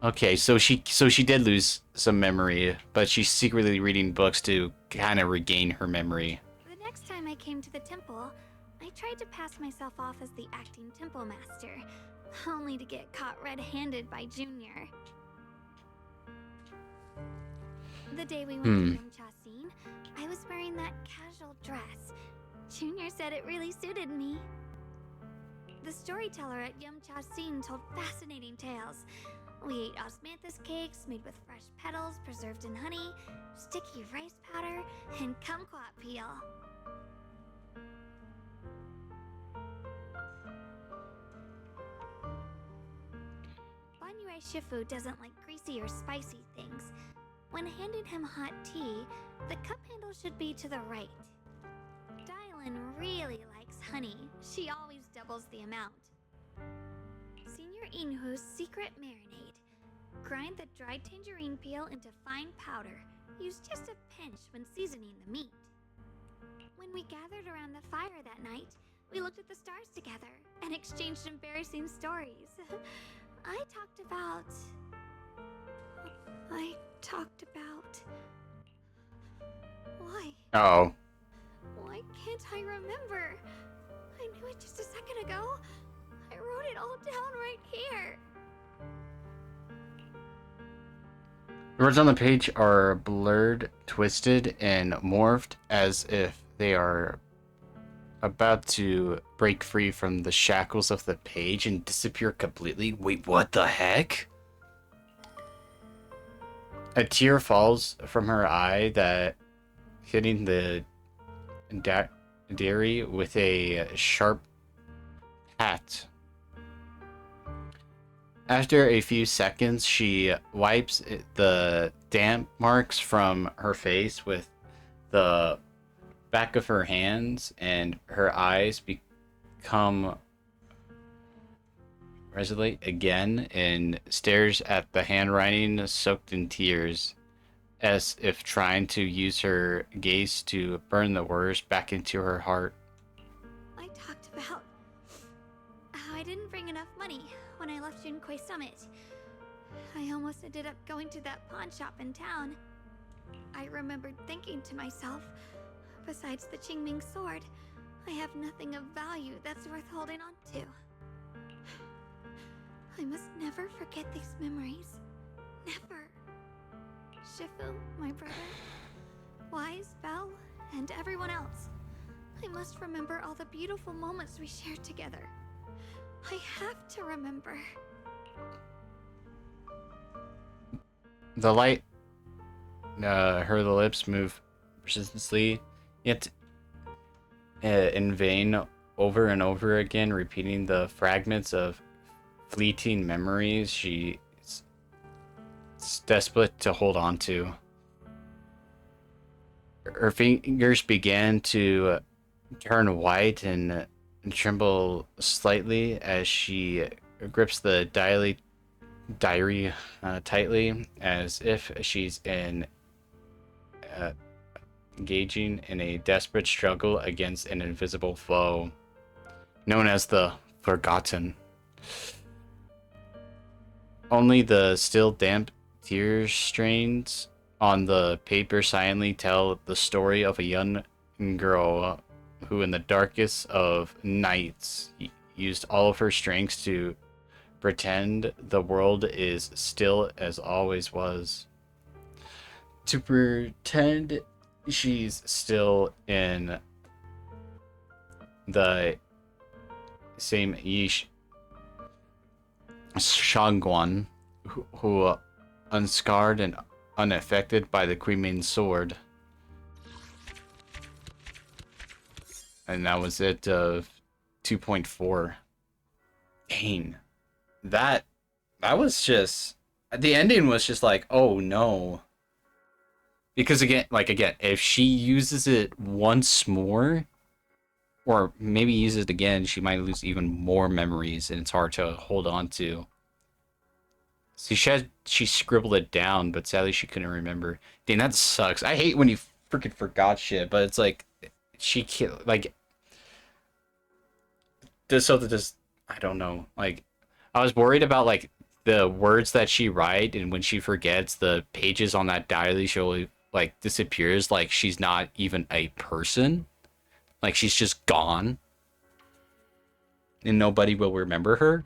Okay, so she did lose some memory, but she's secretly reading books to kind of regain her memory. The next time I came to the temple, I tried to pass myself off as the acting temple master, only to get caught red-handed by Junior. The day we went to Yumchasin, I was wearing that casual dress. Junior said it really suited me. The storyteller at Yumchasin told fascinating tales. We ate osmanthus cakes made with fresh petals preserved in honey, sticky rice powder, and kumquat peel. Banyue Shifu doesn't like greasy or spicy things. When handing him hot tea, the cup handle should be to the right. Dylan really likes honey. She always doubles the amount. Senior Inhu's secret marinade. Grind the dried tangerine peel into fine powder. Use just a pinch when seasoning the meat. When we gathered around the fire that night, we looked at the stars together and exchanged embarrassing stories. I talked about... Why? Oh. Why can't I remember? I knew it just a second ago. I wrote it all down right here. The words on the page are blurred, twisted, and morphed as if they are about to break free from the shackles of the page and disappear completely. Wait, what the heck? A tear falls from her eye, that hitting the dairy with a sharp hat. After a few seconds, she wipes the damp marks from her face with the back of her hands, and her eyes become resolute again and stares at the handwriting soaked in tears, as if trying to use her gaze to burn the words back into her heart. I talked about how I didn't bring enough money when I left Junkoi Summit. I almost ended up going to that pawn shop in town. I remembered thinking to myself, besides the Qingming sword, I have nothing of value that's worth holding on to. I must never forget these memories. Never. Shifu, my brother, Wise, Belle, and everyone else. I must remember all the beautiful moments we shared together. I have to remember. The light, her lips move persistently, yet in vain, over and over again, repeating the fragments of fleeting memories she's desperate to hold on to. Her fingers began to turn white and tremble slightly as she grips the diary tightly, as if she's engaging in a desperate struggle against an invisible foe, known as the Forgotten. Only the still damp tear stains on the paper silently tell the story of a young girl who, in the darkest of nights, used all of her strength to pretend the world is still as always was. To pretend she's still in the same Yish Shangguan, who unscarred and unaffected by the Queen's sword. And that was it of 2.4. Dang. That That was just the ending was just like, oh no. Because again, if she uses it once more, or maybe uses it again, she might lose even more memories, and it's hard to hold on to. See, she scribbled it down, but sadly she couldn't remember. Dang, that sucks. I hate when you freaking forgot shit, but it's like she can't like this. So that just I don't know. Like I was worried about like the words that she write, and when she forgets, the pages on that diary show like disappears. Like she's not even a person. Like she's just gone, and nobody will remember her.